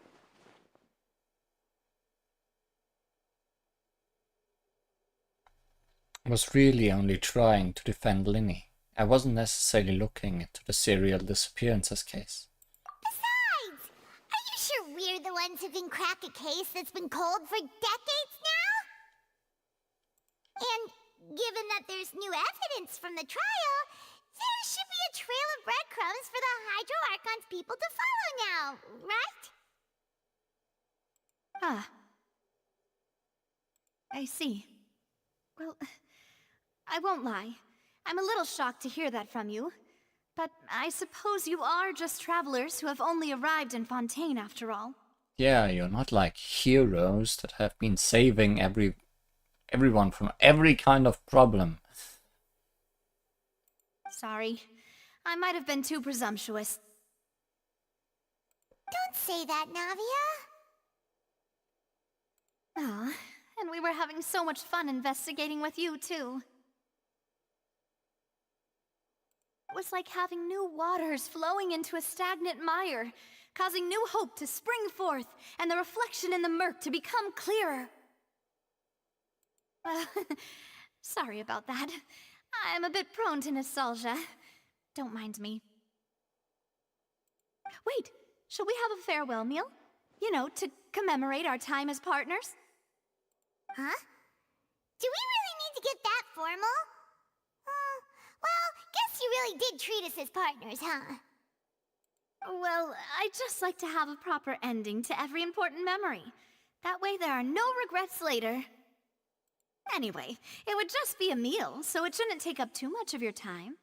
Speaker 1: I was really only trying to defend Linny. I wasn't necessarily looking into the serial disappearances case.
Speaker 2: Besides, are you sure we're the ones who can crack a case that's been cold for decades now? And given that there's new evidence from the trial, there should be a trail of breadcrumbs for the Hydro Archon's people to follow now, right?
Speaker 19: Ah. I see. Well, I won't lie. I'm a little shocked to hear that from you. But I suppose you are just travelers who have only arrived in Fontaine after all.
Speaker 1: Yeah, you're not like heroes that have been saving everyone from every kind of problem.
Speaker 19: Sorry. I might have been too presumptuous.
Speaker 2: Don't say that, Navia.
Speaker 19: Ah, and we were having so much fun investigating with you, too. It was like having new waters flowing into a stagnant mire, causing new hope to spring forth, and the reflection in the murk to become clearer. Sorry about that. I'm a bit prone to nostalgia. Don't mind me. Wait, shall we have a farewell meal? You know, to commemorate our time as partners?
Speaker 2: Huh? Do we really need to get that formal? Well, guess you really did treat us as partners, huh?
Speaker 19: Well, I'd just like to have a proper ending to every important memory. That way there are no regrets later. Anyway, it would just be a meal, so it shouldn't take up too much of your time.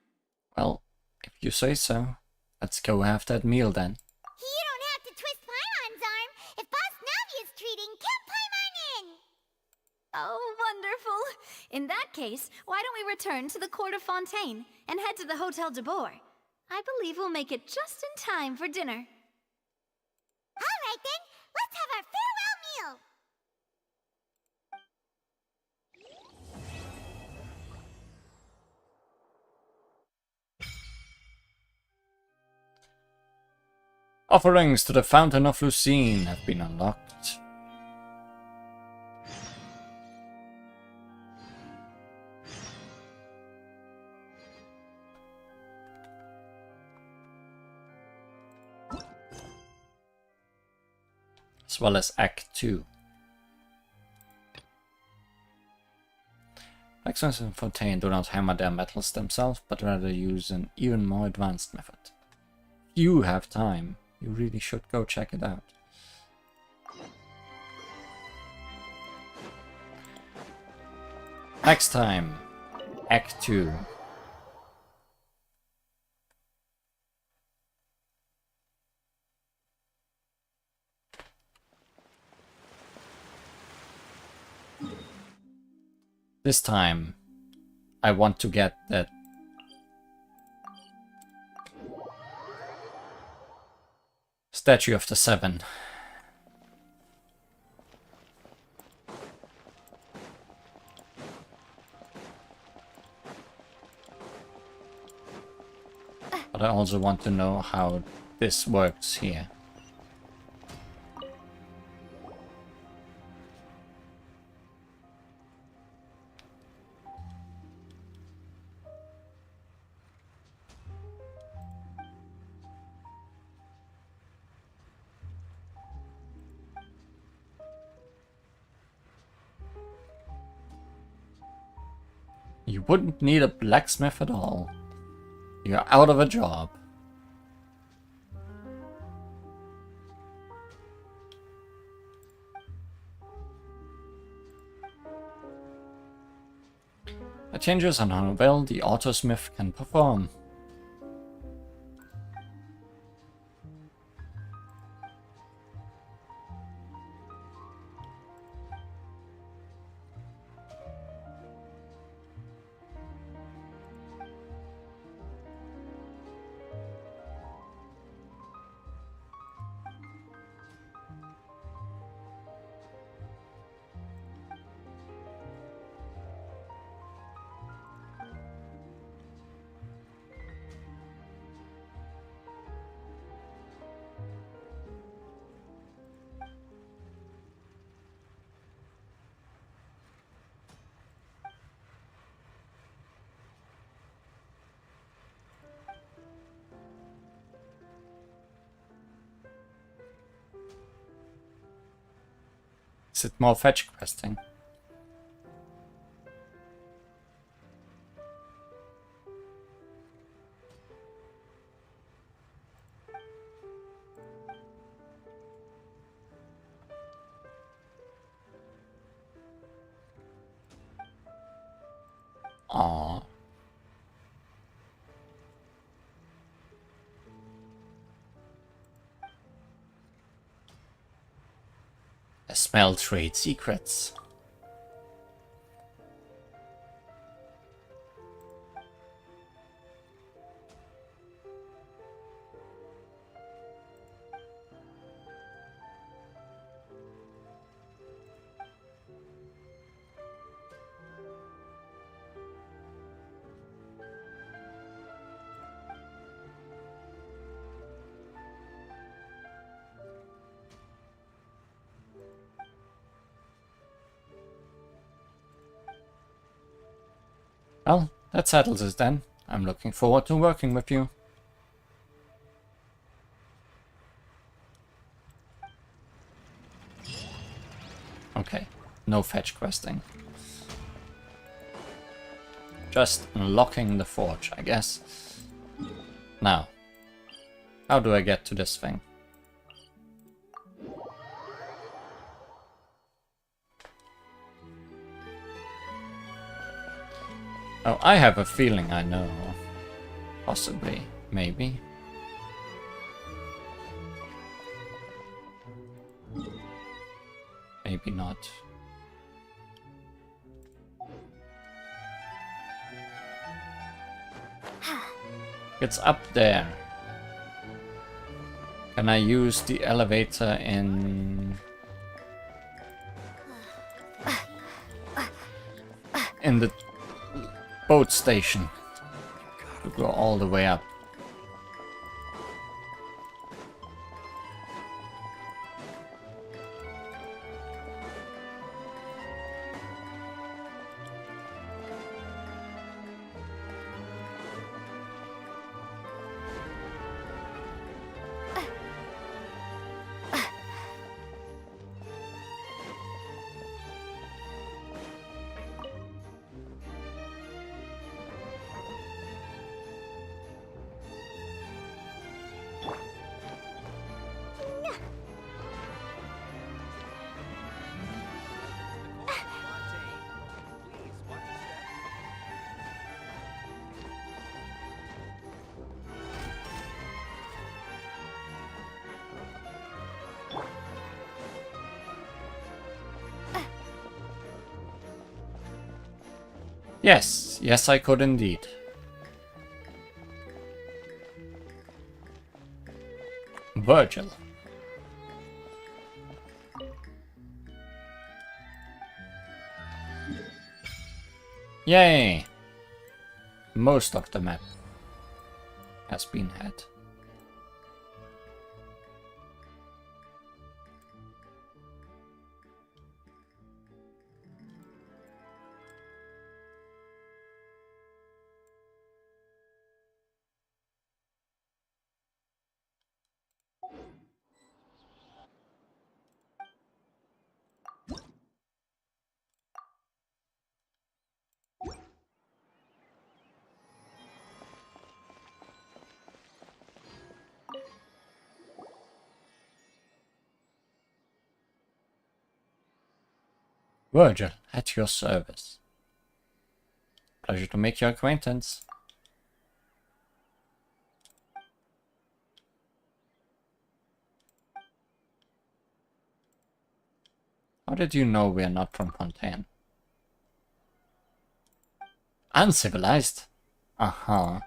Speaker 1: Well, if you say so. Let's go have that meal then.
Speaker 2: You don't have to twist Paimon's arm. If Boss Navi is treating, count Paimon in!
Speaker 19: Oh, wonderful. In that case, why don't we return to the court of Fontaine and head to the Hotel de Boer? I believe we'll make it just in time for dinner.
Speaker 2: All right then, let's have our farewell meal!
Speaker 1: Offerings to the Fountain of Lucine have been unlocked. As well as Act 2. Blacksmiths in Fontaine do not hammer their metals themselves, but rather use an even more advanced method. If you have time, you really should go check it out. Next time, Act 2. This time, I want to get that Statue of the Seven. But I also want to know how this works here. You wouldn't need a blacksmith at all. You're out of a job. That changes on how well the autosmith can perform. Is it more fetch questing? Aww. I smell trade secrets. Well, that settles it then. I'm looking forward to working with you. Okay, no fetch questing. Just unlocking the forge, I guess. Now, How do I get to this thing? Oh, I have a feeling I know. Possibly. Maybe. Maybe not. It's up there. Can I use the elevator in the boat station to go all the way up? Yes, yes I could indeed. Virgil. Yay! Most of the map has been had. Virgil, at your service. Pleasure to make your acquaintance. How did you know we are not from Fontaine? Uncivilized? Uh-huh.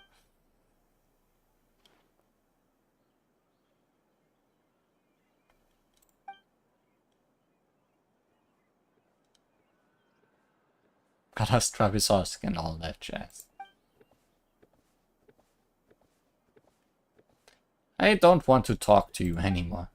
Speaker 1: Got us Travisorsk and all that jazz. I don't want to talk to you anymore.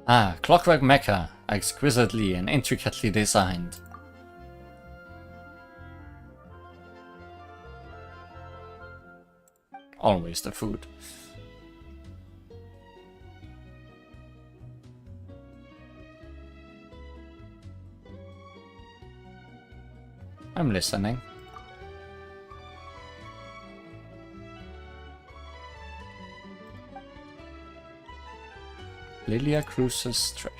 Speaker 1: Ah, Clockwork Mecha, exquisitely and intricately designed. Always the food. I'm listening. Lilia Cruz's treasure.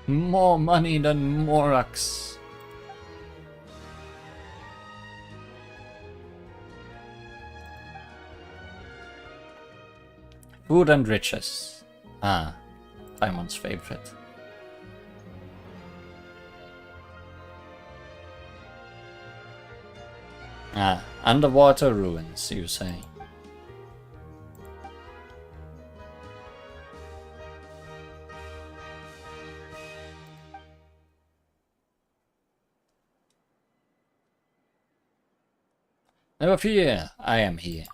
Speaker 1: More money than Morax. Food and riches. Ah, Paimon's favorite. Ah, underwater ruins, you say. Never fear, I am here.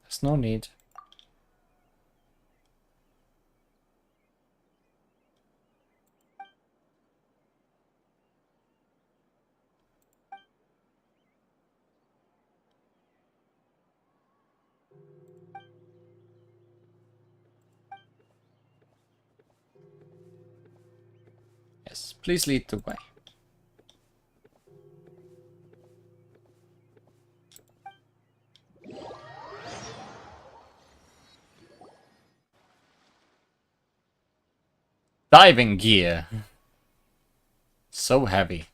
Speaker 1: There's no need. Yes, please lead the way. Diving gear. So heavy.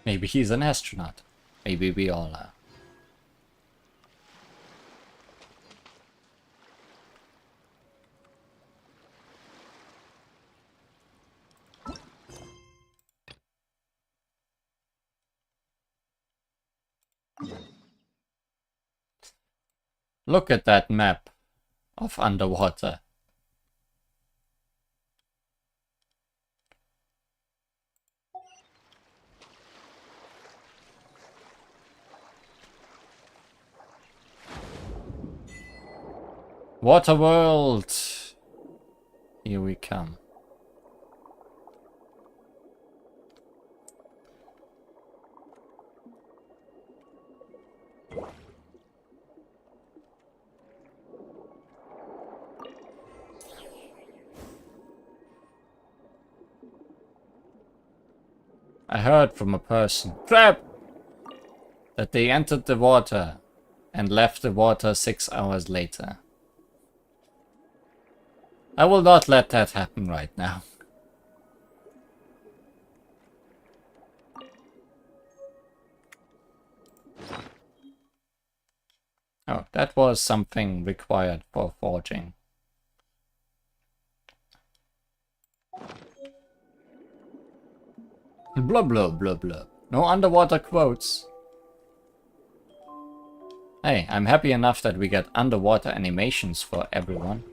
Speaker 1: Maybe he's an astronaut. Maybe we all are. Look at that map of underwater. Water world! Here we come. I heard from a person that they entered the water and left the water 6 hours later. I will not let that happen right now. Oh, that was something required for forging. Blah blah blah blah. No underwater quotes. Hey, I'm happy enough that we get underwater animations for everyone.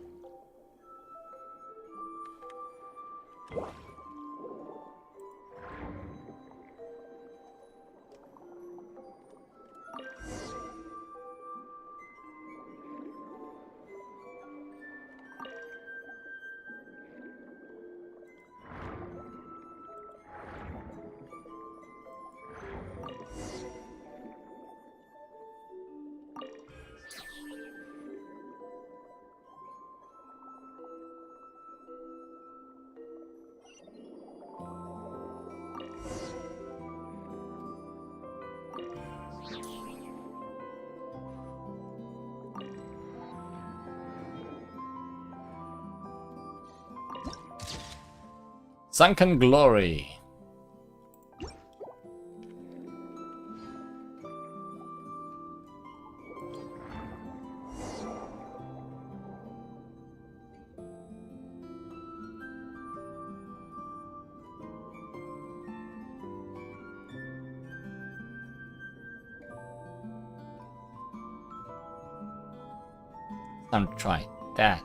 Speaker 1: Sunken Glory. Time to try that.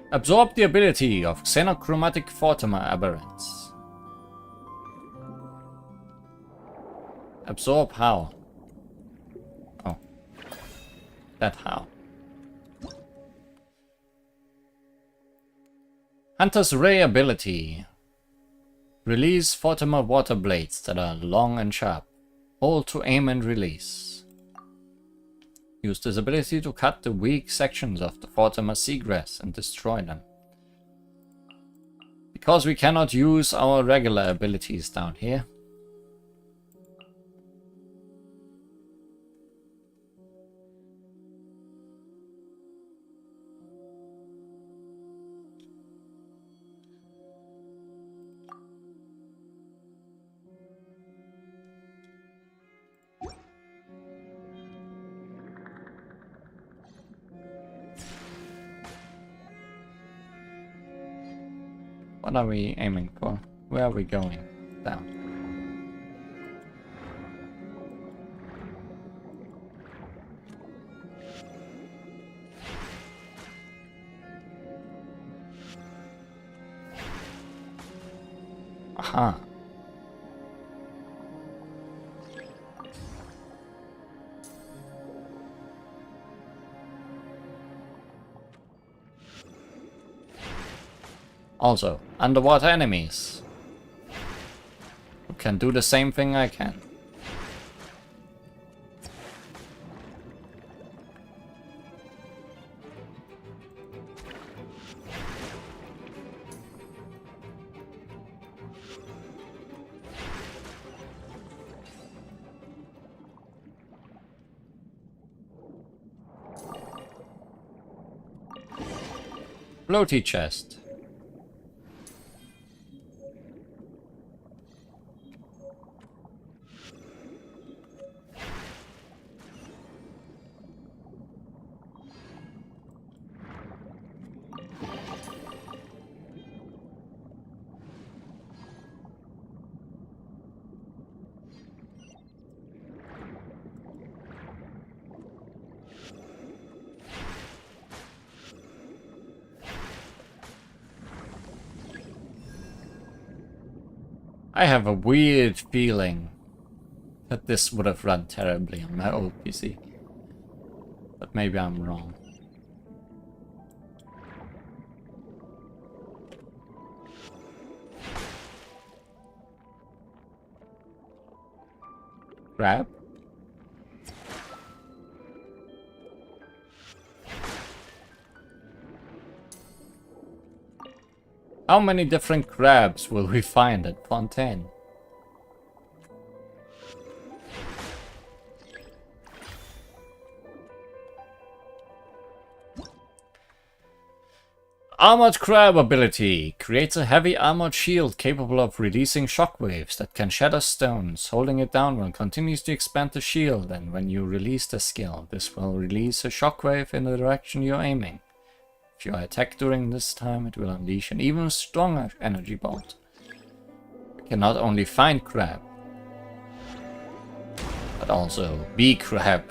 Speaker 1: Absorb the ability of Xenochromatic Fortima Aberrants. Absorb how? Oh. That how. Hunter's Ray ability. Release Fortima water blades that are long and sharp. Hold to aim and release. Use this ability to cut the weak sections of the Fortima seagrass and destroy them. Because we cannot use our regular abilities down here. What are we aiming for? Where are we going? Down. Aha. Also, underwater enemies who can do the same thing I can. Floaty chest. I have a weird feeling that this would have run terribly on my old PC. But maybe I'm wrong. Crab? How many different crabs will we find at Fontaine? Armored Crab ability creates a heavy armored shield capable of releasing shockwaves that can shatter stones. Holding it down will continues to expand the shield, and when you release the skill, this will release a shockwave in the direction you're aiming. If you attack during this time, it will unleash an even stronger energy bolt. We can not only find crab, but also be crab.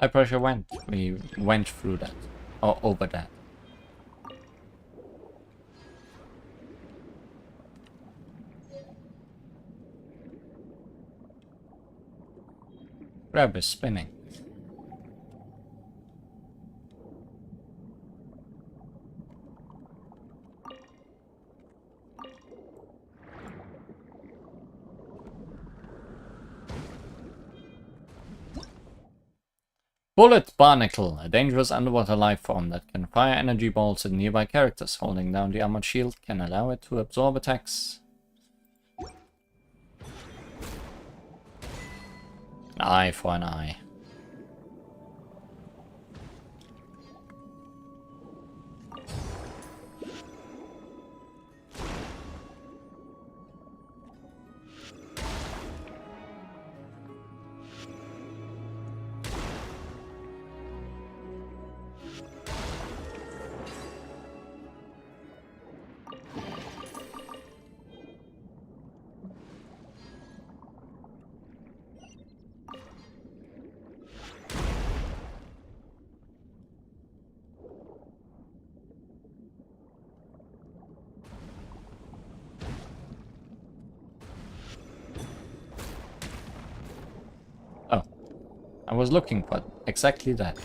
Speaker 1: High pressure went. We went through that. Or over that. Crab is spinning. Bullet Barnacle, a dangerous underwater life form that can fire energy bolts at nearby characters. Holding down the armored shield can allow it to absorb attacks. An eye for an eye. I was looking for exactly that.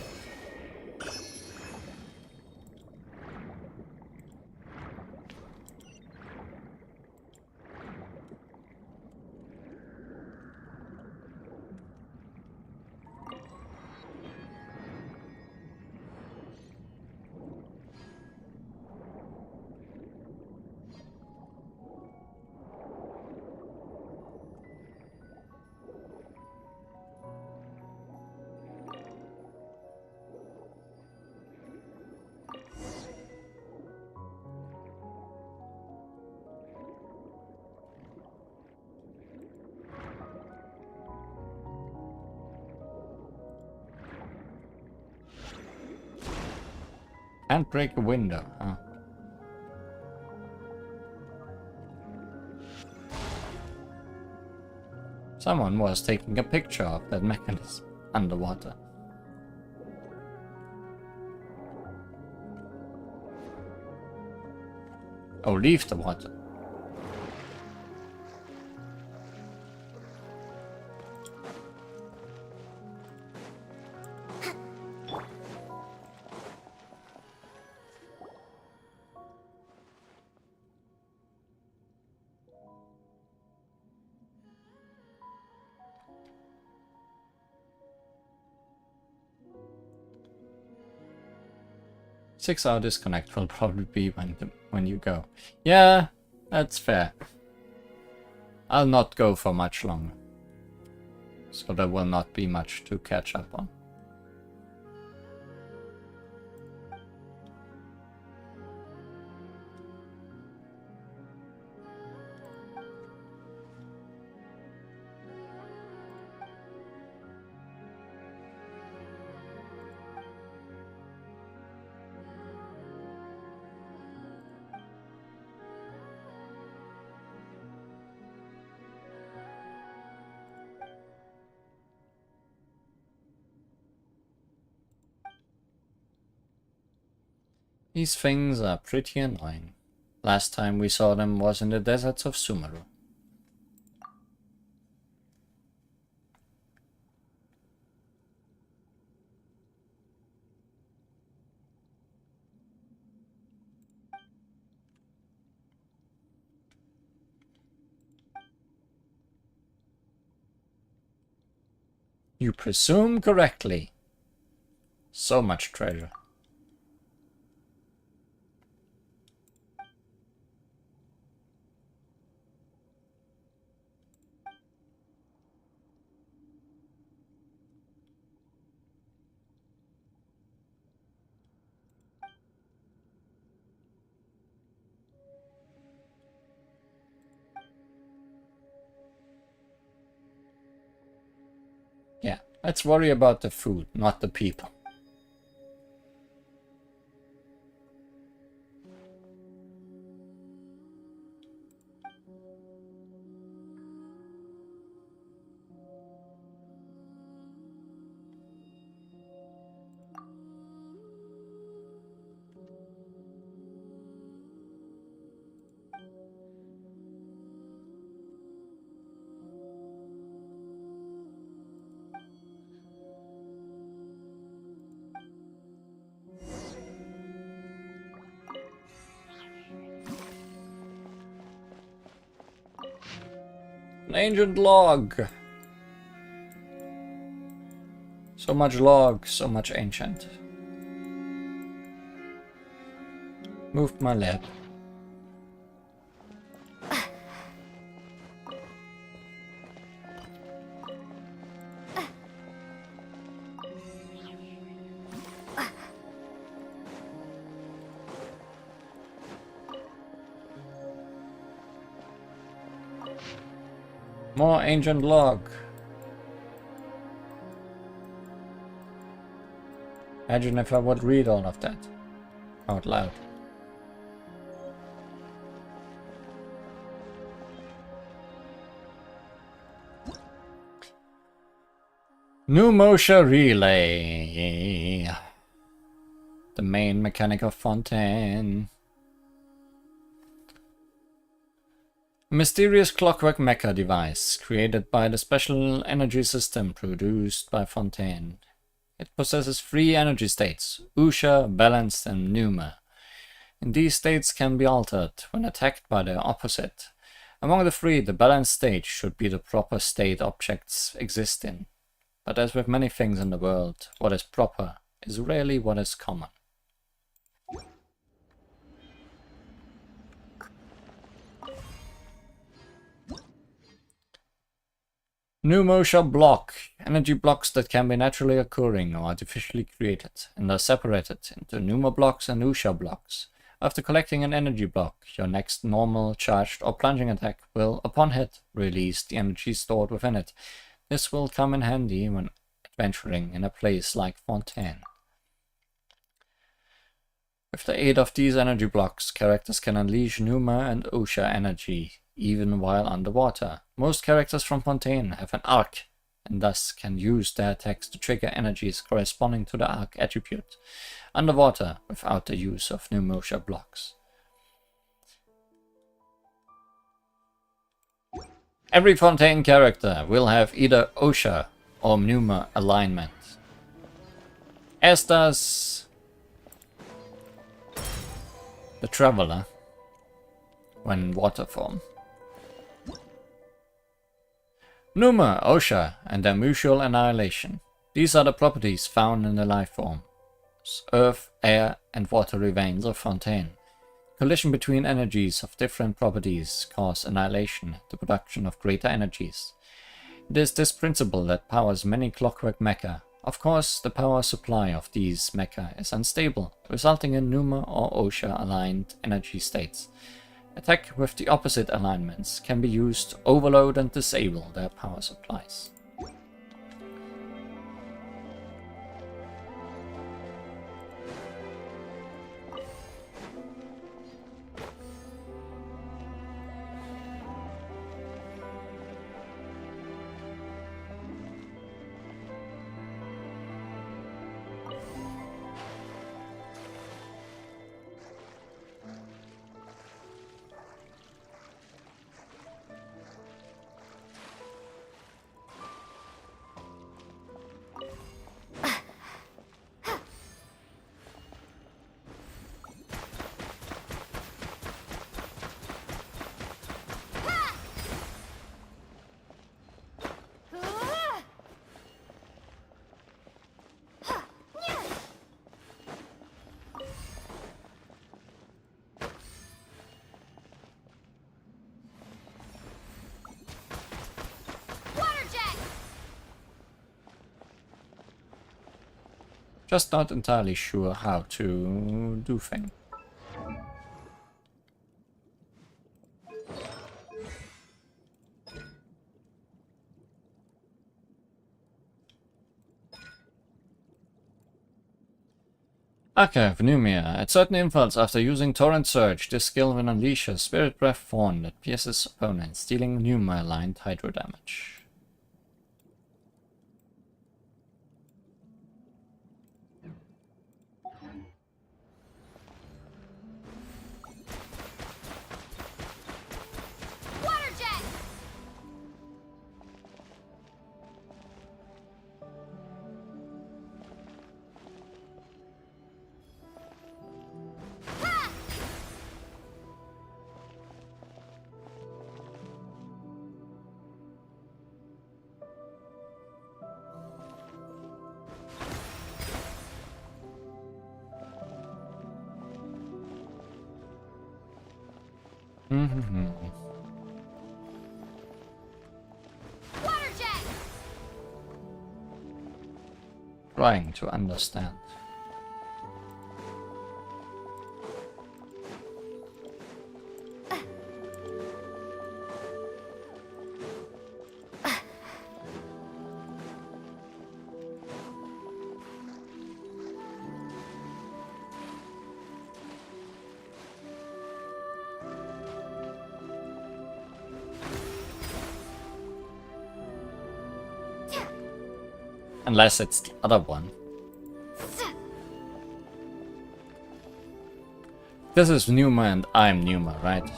Speaker 1: Can't break a window, huh? Someone was taking a picture of that mechanism underwater. Oh, leave the water. Six-hour disconnect will probably be when you go. Yeah, that's fair. I'll not go for much longer. So there will not be much to catch up on. These things are pretty annoying. Last time we saw them was in the deserts of Sumeru. You presume correctly. So much treasure. Yeah, let's worry about the food, not the people. An ancient log. So much log, so much ancient. Moved my lab. More ancient log. Imagine if I would read all of that out loud. New Motion Relay. The main mechanic of Fontaine. A mysterious clockwork mecha device created by the special energy system produced by Fontaine. It possesses 3 energy states, Usha, Balanced and Pneuma. And these states can be altered when attacked by their opposite. Among the 3, the balanced state should be the proper state objects exist in. But as with many things in the world, what is proper is rarely what is common. Pneumosha block. Energy blocks that can be naturally occurring or artificially created, and are separated into pneumo blocks and usha blocks. After collecting an energy block, your next normal, charged or plunging attack will, upon hit, release the energy stored within it. This will come in handy when adventuring in a place like Fontaine. With the aid of these energy blocks, characters can unleash pneuma and usha energy, even while underwater. Most characters from Fontaine have an arc, and thus can use their attacks to trigger energies corresponding to the arc attribute, underwater without the use of pneumosha blocks. Every Fontaine character will have either usha or pneuma alignment, as does the Traveler when in water form. Pneuma, usha, and their mutual annihilation. These are the properties found in the life forms, earth, air, and watery veins of Fontaine. Collision between energies of different properties cause annihilation, the production of greater energies. It is this principle that powers many clockwork mecha. Of course, the power supply of these mecha is unstable, resulting in pneuma or usha aligned energy states. Attack with the opposite alignments can be used to overload and disable their power supplies. Just not entirely sure how to do things. Okay, Pneumia. At certain intervals after using Torrent Surge, this skill will unleash a Spirit Breath Thorn that pierces opponents, dealing Pneuma-aligned hydro damage. Trying to understand. Unless it's the other one. This is Pneuma and I'm Pneuma, right?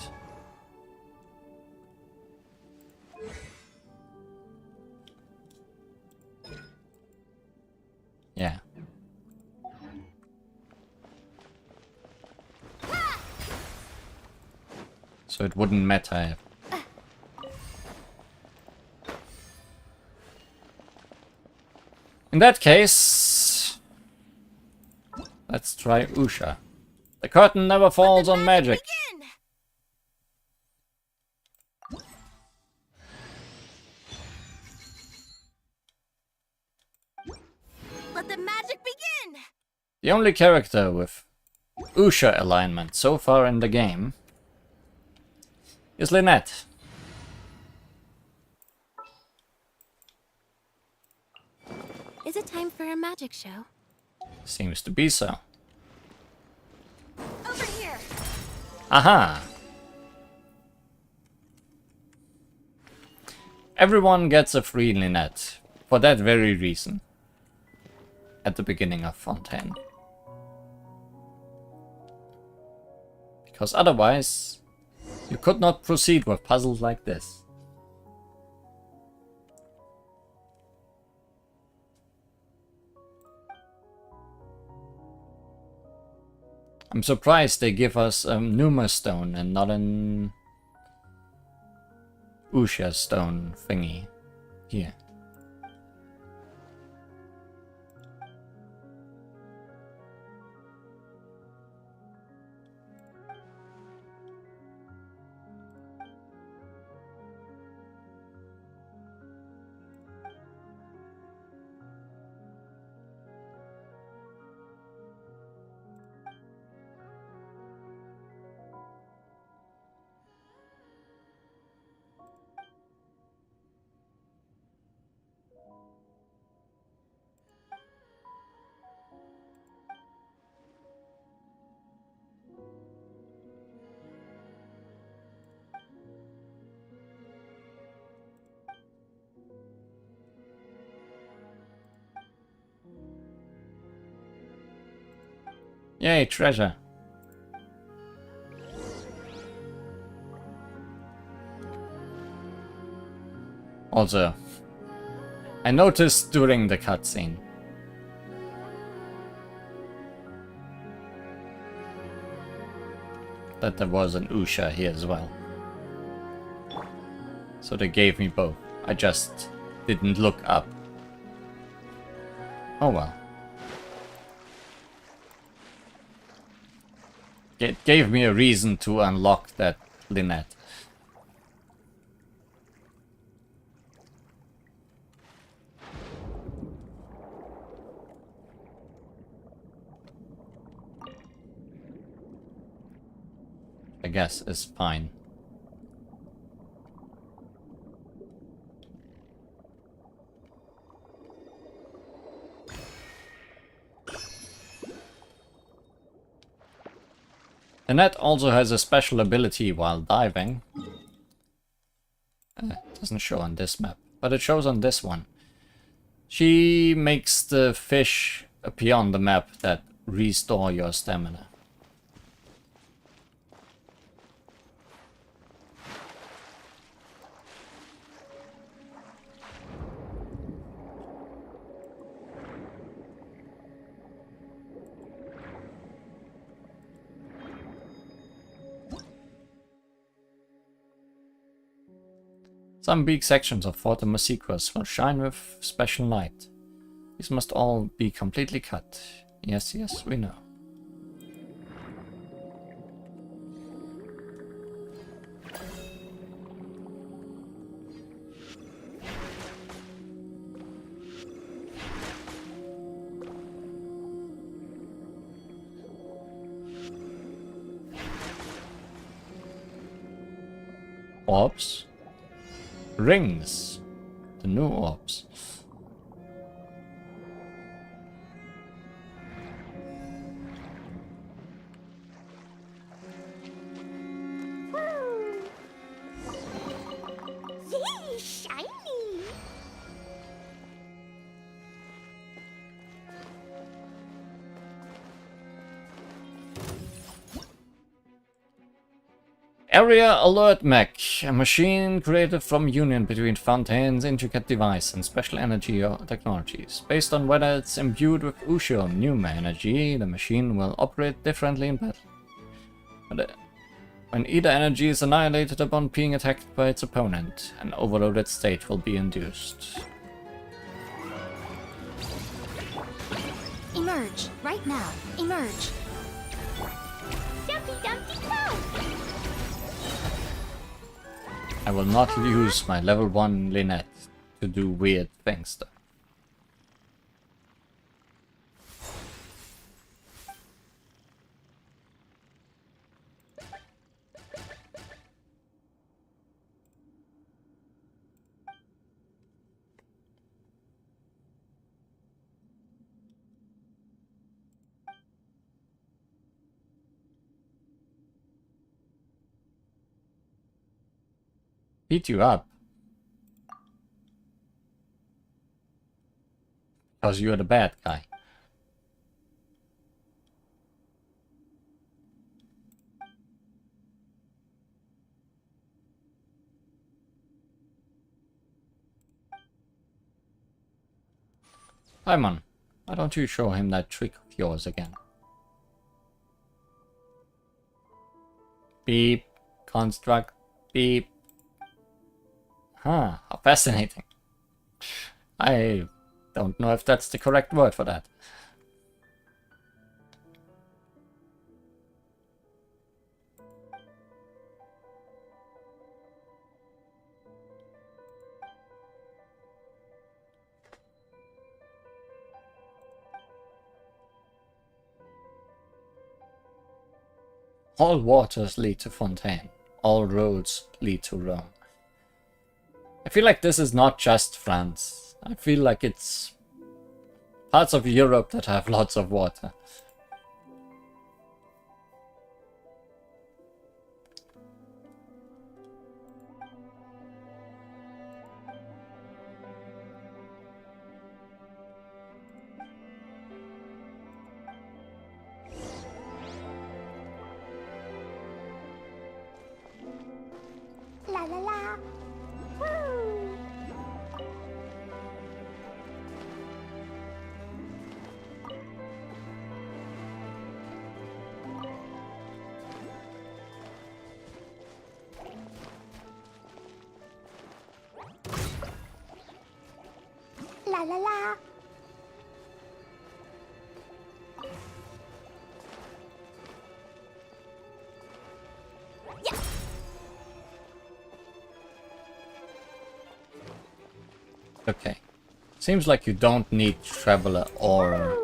Speaker 1: So it wouldn't matter. In that case, let's try Usha. The curtain never falls on magic.
Speaker 19: Let the magic begin!
Speaker 1: The only character with Usha alignment so far in the game is Lynette.
Speaker 5: Is it time for a magic show?
Speaker 1: Seems to be so.
Speaker 19: Over here!
Speaker 1: Aha! Everyone gets a free Lynette, for that very reason, at the beginning of Fontaine. Because otherwise, you could not proceed with puzzles like this. I'm surprised they give us a Numa stone and not an Usha stone thingy here. Yay, treasure. Also, I noticed during the cutscene that there was an Usha here as well. So they gave me both. I just didn't look up. Oh well. It gave me a reason to unlock that Lynette. I guess is fine. Lynette also has a special ability while diving. It doesn't show on this map, but it shows on this one. She makes the fish appear on the map that restore your stamina. Some big sections of Fort Masicros will shine with special light. These must all be completely cut. Yes, yes, we know. Orbs. Rings. The new orbs.
Speaker 2: Yay, shiny!
Speaker 1: Area Alert Mech, a machine created from union between Fontaine's intricate device and special energy technologies. Based on whether it's imbued with Usha or Numa energy, the machine will operate differently in battle. When either energy is annihilated upon being attacked by its opponent, an overloaded state will be induced.
Speaker 19: Emerge, right now. Emerge.
Speaker 2: Dumpty Dumpty Go!
Speaker 1: I will not use my level 1 Lynette to do weird things though. Beat you up. Because you're the bad guy. Paimon, why don't you show him that trick of yours again? Beep. Construct. Beep. Huh, how fascinating. I don't know if that's the correct word for that. All waters lead to Fontaine. All roads lead to Rome. I feel like this is not just France. I feel like it's parts of Europe that have lots of water.
Speaker 2: La la la. Woo! La la la.
Speaker 1: Okay. Seems like you don't need Traveler or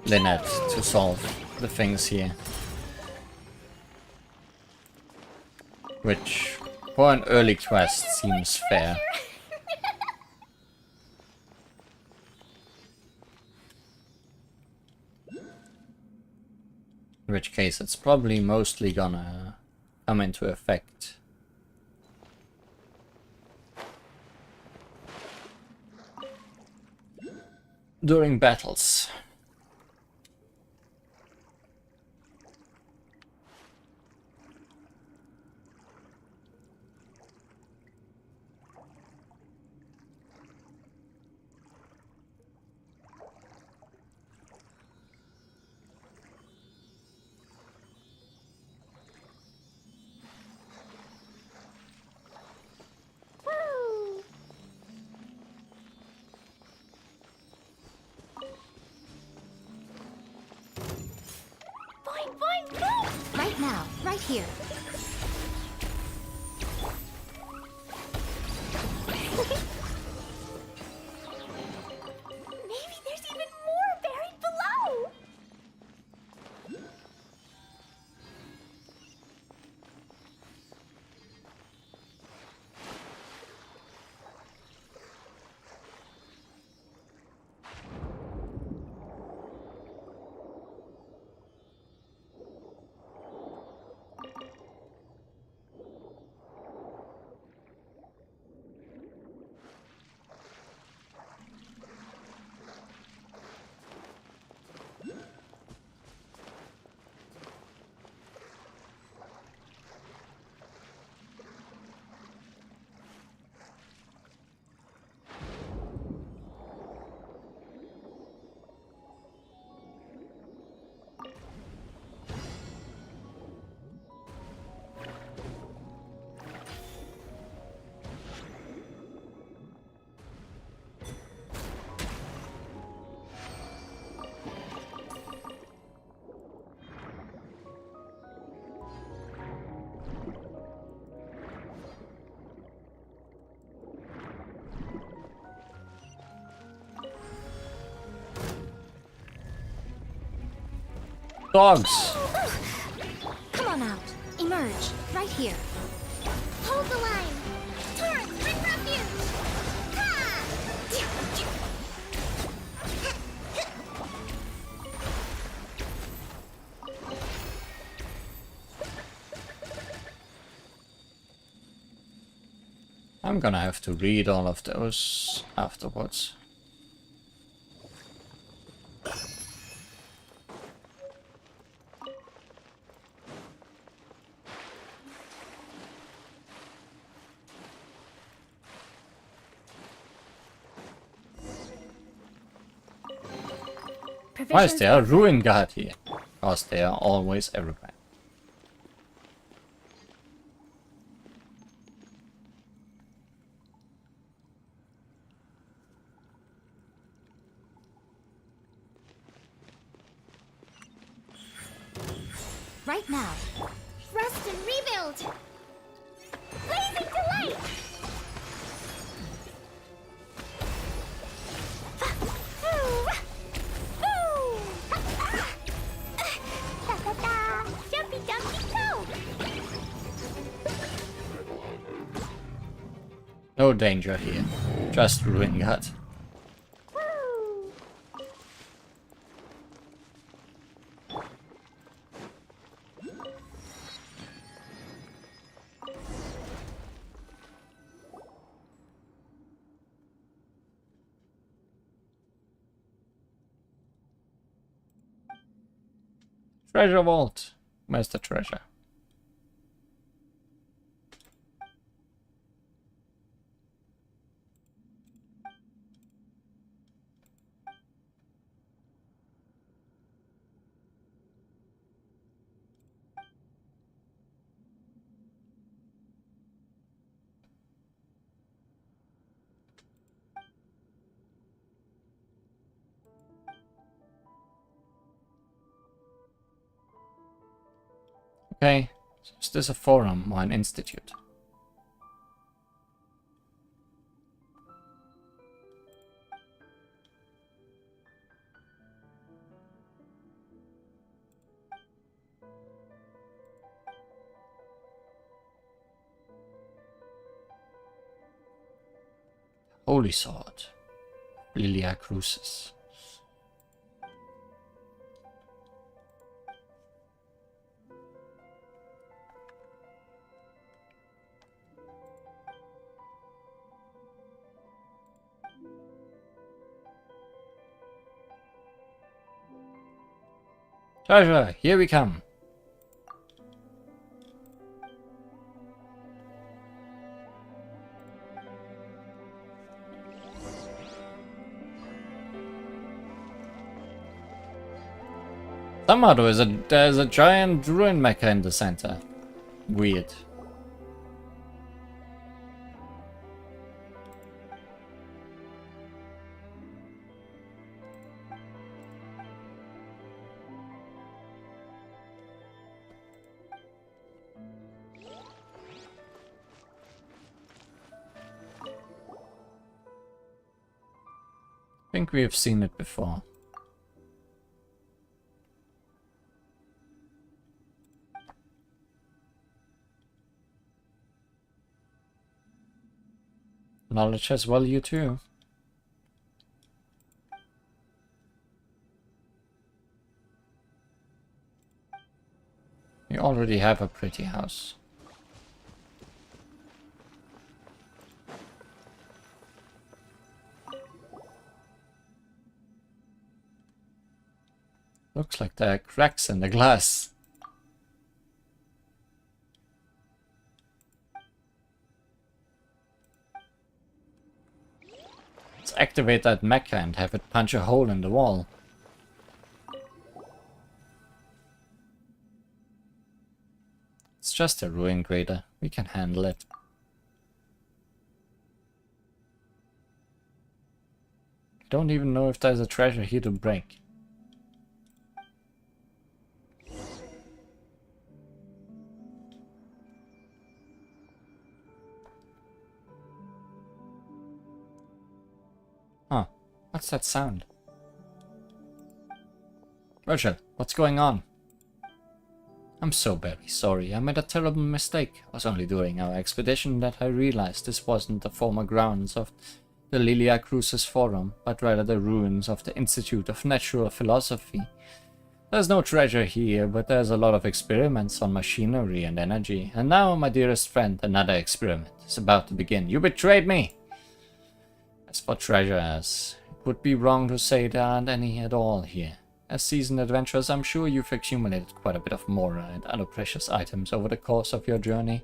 Speaker 1: Lynette to solve the things here. Which, for an early quest, seems fair. In which case, it's probably mostly gonna come into effect during battles.
Speaker 2: Woo! Boing, boing, boing!
Speaker 19: Right now, right here.
Speaker 2: Maybe there's even more buried below!
Speaker 1: Dogs!
Speaker 19: Come on out. Emerge. Right here.
Speaker 2: Hold the line. Torrent, bring refuge. Ha!
Speaker 1: I'm gonna have to read all of those afterwards. Why is there a ruin guard here? Because they are always everywhere.
Speaker 19: Right now.
Speaker 2: Rest and rebuild. Blazing delight. Jumpy, jumpy, go!
Speaker 1: No danger here. Just ruin guard. Treasure vault. Where's the treasure? Okay, so is this a forum or an institute? Holy Sword. Lilia Crucis. Treasure, here we come. Somehow there's a giant ruin mecha in the center. Weird. I think we have seen it before. Knowledge has value too. You already have a pretty house. Looks like there are cracks in the glass. Let's activate that mecha and have it punch a hole in the wall. It's just a ruin crater. We can handle it. I don't even know if there's a treasure here to break. Huh. What's that sound? Virgil, what's going on? I'm so very sorry. I made a terrible mistake. It was only during our expedition that I realized this wasn't the former grounds of the Lilia Crucis Forum, but rather the ruins of the Institute of Natural Philosophy. There's no treasure here, but there's a lot of experiments on machinery and energy. And now, my dearest friend, another experiment is about to begin. You betrayed me! As for treasures, it would be wrong to say there aren't any at all here. As seasoned adventurers, I'm sure you've accumulated quite a bit of mora and other precious items over the course of your journey.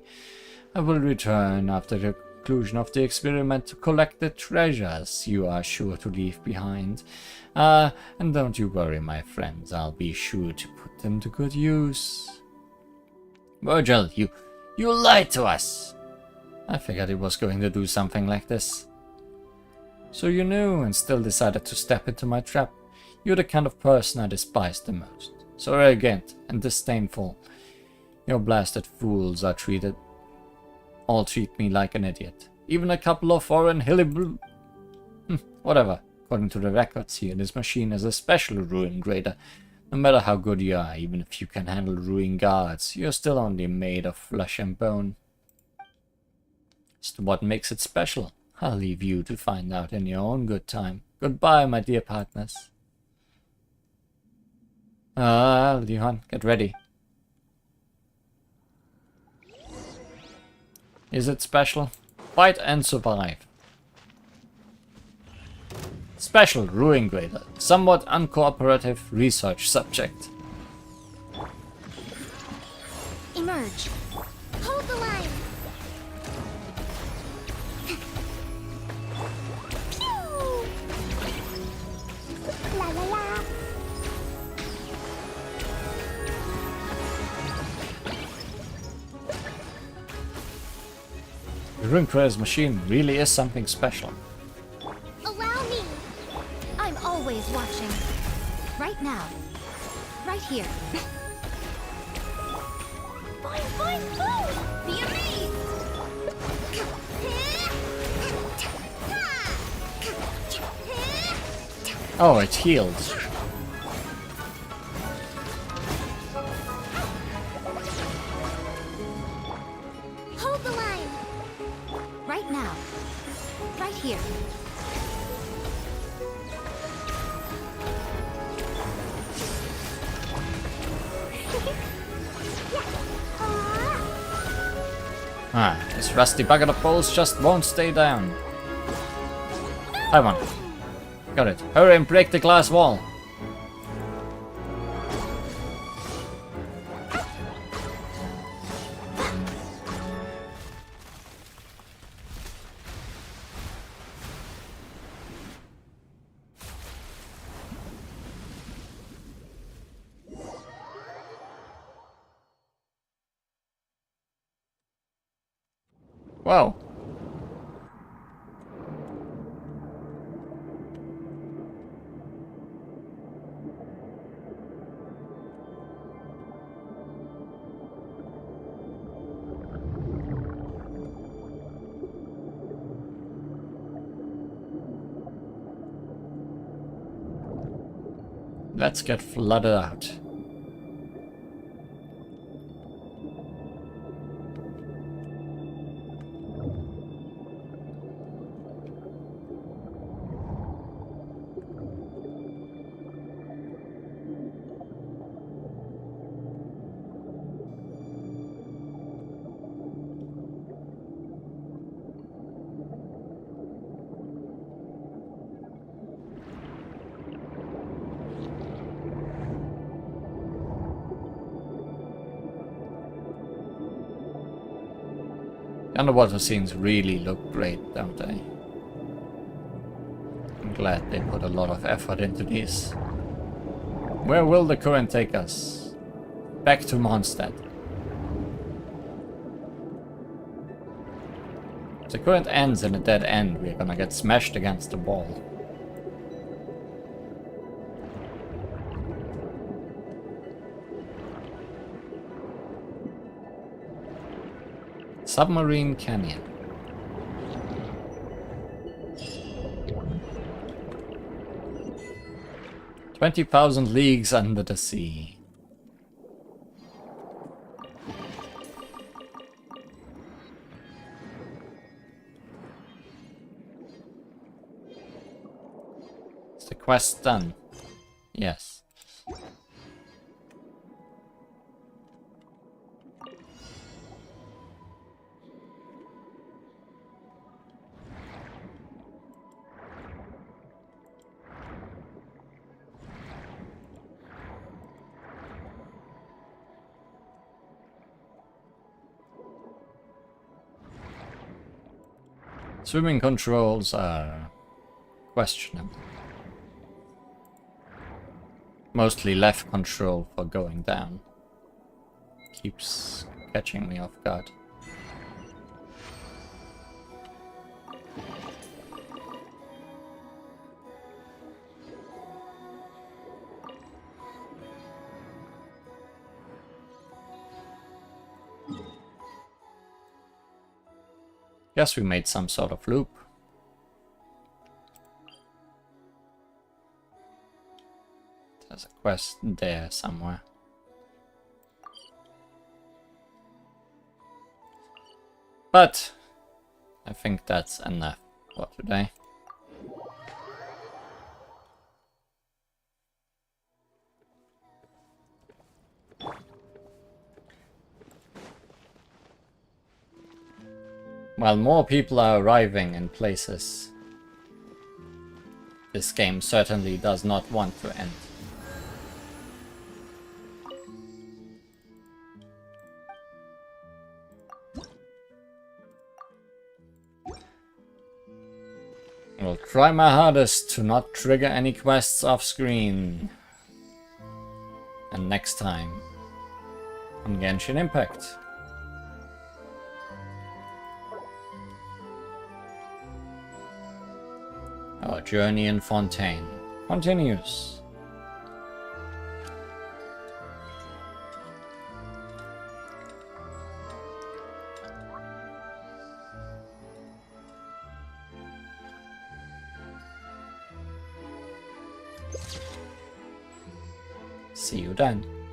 Speaker 1: I will return after the conclusion of the experiment to collect the treasures you are sure to leave behind. And don't you worry, my friends, I'll be sure to put them to good use. Virgil, you lied to us! I figured he was going to do something like this. So you knew and still decided to step into my trap. You're the kind of person I despise the most. So arrogant and disdainful. Your blasted fools all treat me like an idiot. Even a couple of foreign hilly whatever. According to the records here, this machine is a special ruin grader. No matter how good you are, even if you can handle ruin guards, you're still only made of flesh and bone. As to what makes it special, I'll leave you to find out in your own good time. Goodbye, my dear partners. Leon, get ready. Is it special? Fight and survive. Special Ruin Grader. Somewhat uncooperative research subject.
Speaker 19: Emerge. Hold the line. Pew! La la la.
Speaker 1: The Ruin Grader's machine really is something special.
Speaker 19: Allow me.
Speaker 5: I'm always watching. Right now. Right here.
Speaker 19: Boing, boing, boing! Be amazed!
Speaker 1: Oh, it heals.
Speaker 19: Hold the line!
Speaker 5: Right now. Right here.
Speaker 1: This rusty bucket of balls just won't stay down. I won. Got it. Hurry and break the glass wall. Wow. Let's get flooded out. The underwater scenes really look great, don't they? I'm glad they put a lot of effort into these. Where will the current take us? Back to Mondstadt. If the current ends in a dead end, we're gonna get smashed against the wall. Submarine Canyon. "20,000 leagues under the sea." Is the quest done? Yes. Swimming controls are questionable. Mostly left control for going down. Keeps catching me off guard. Guess we made some sort of loop. There's a quest there somewhere. But I think that's enough for today. While more people are arriving in places, this game certainly does not want to end. I'll try my hardest to not trigger any quests off screen. And next time on Genshin Impact. Our journey in Fontaine continues. See you then.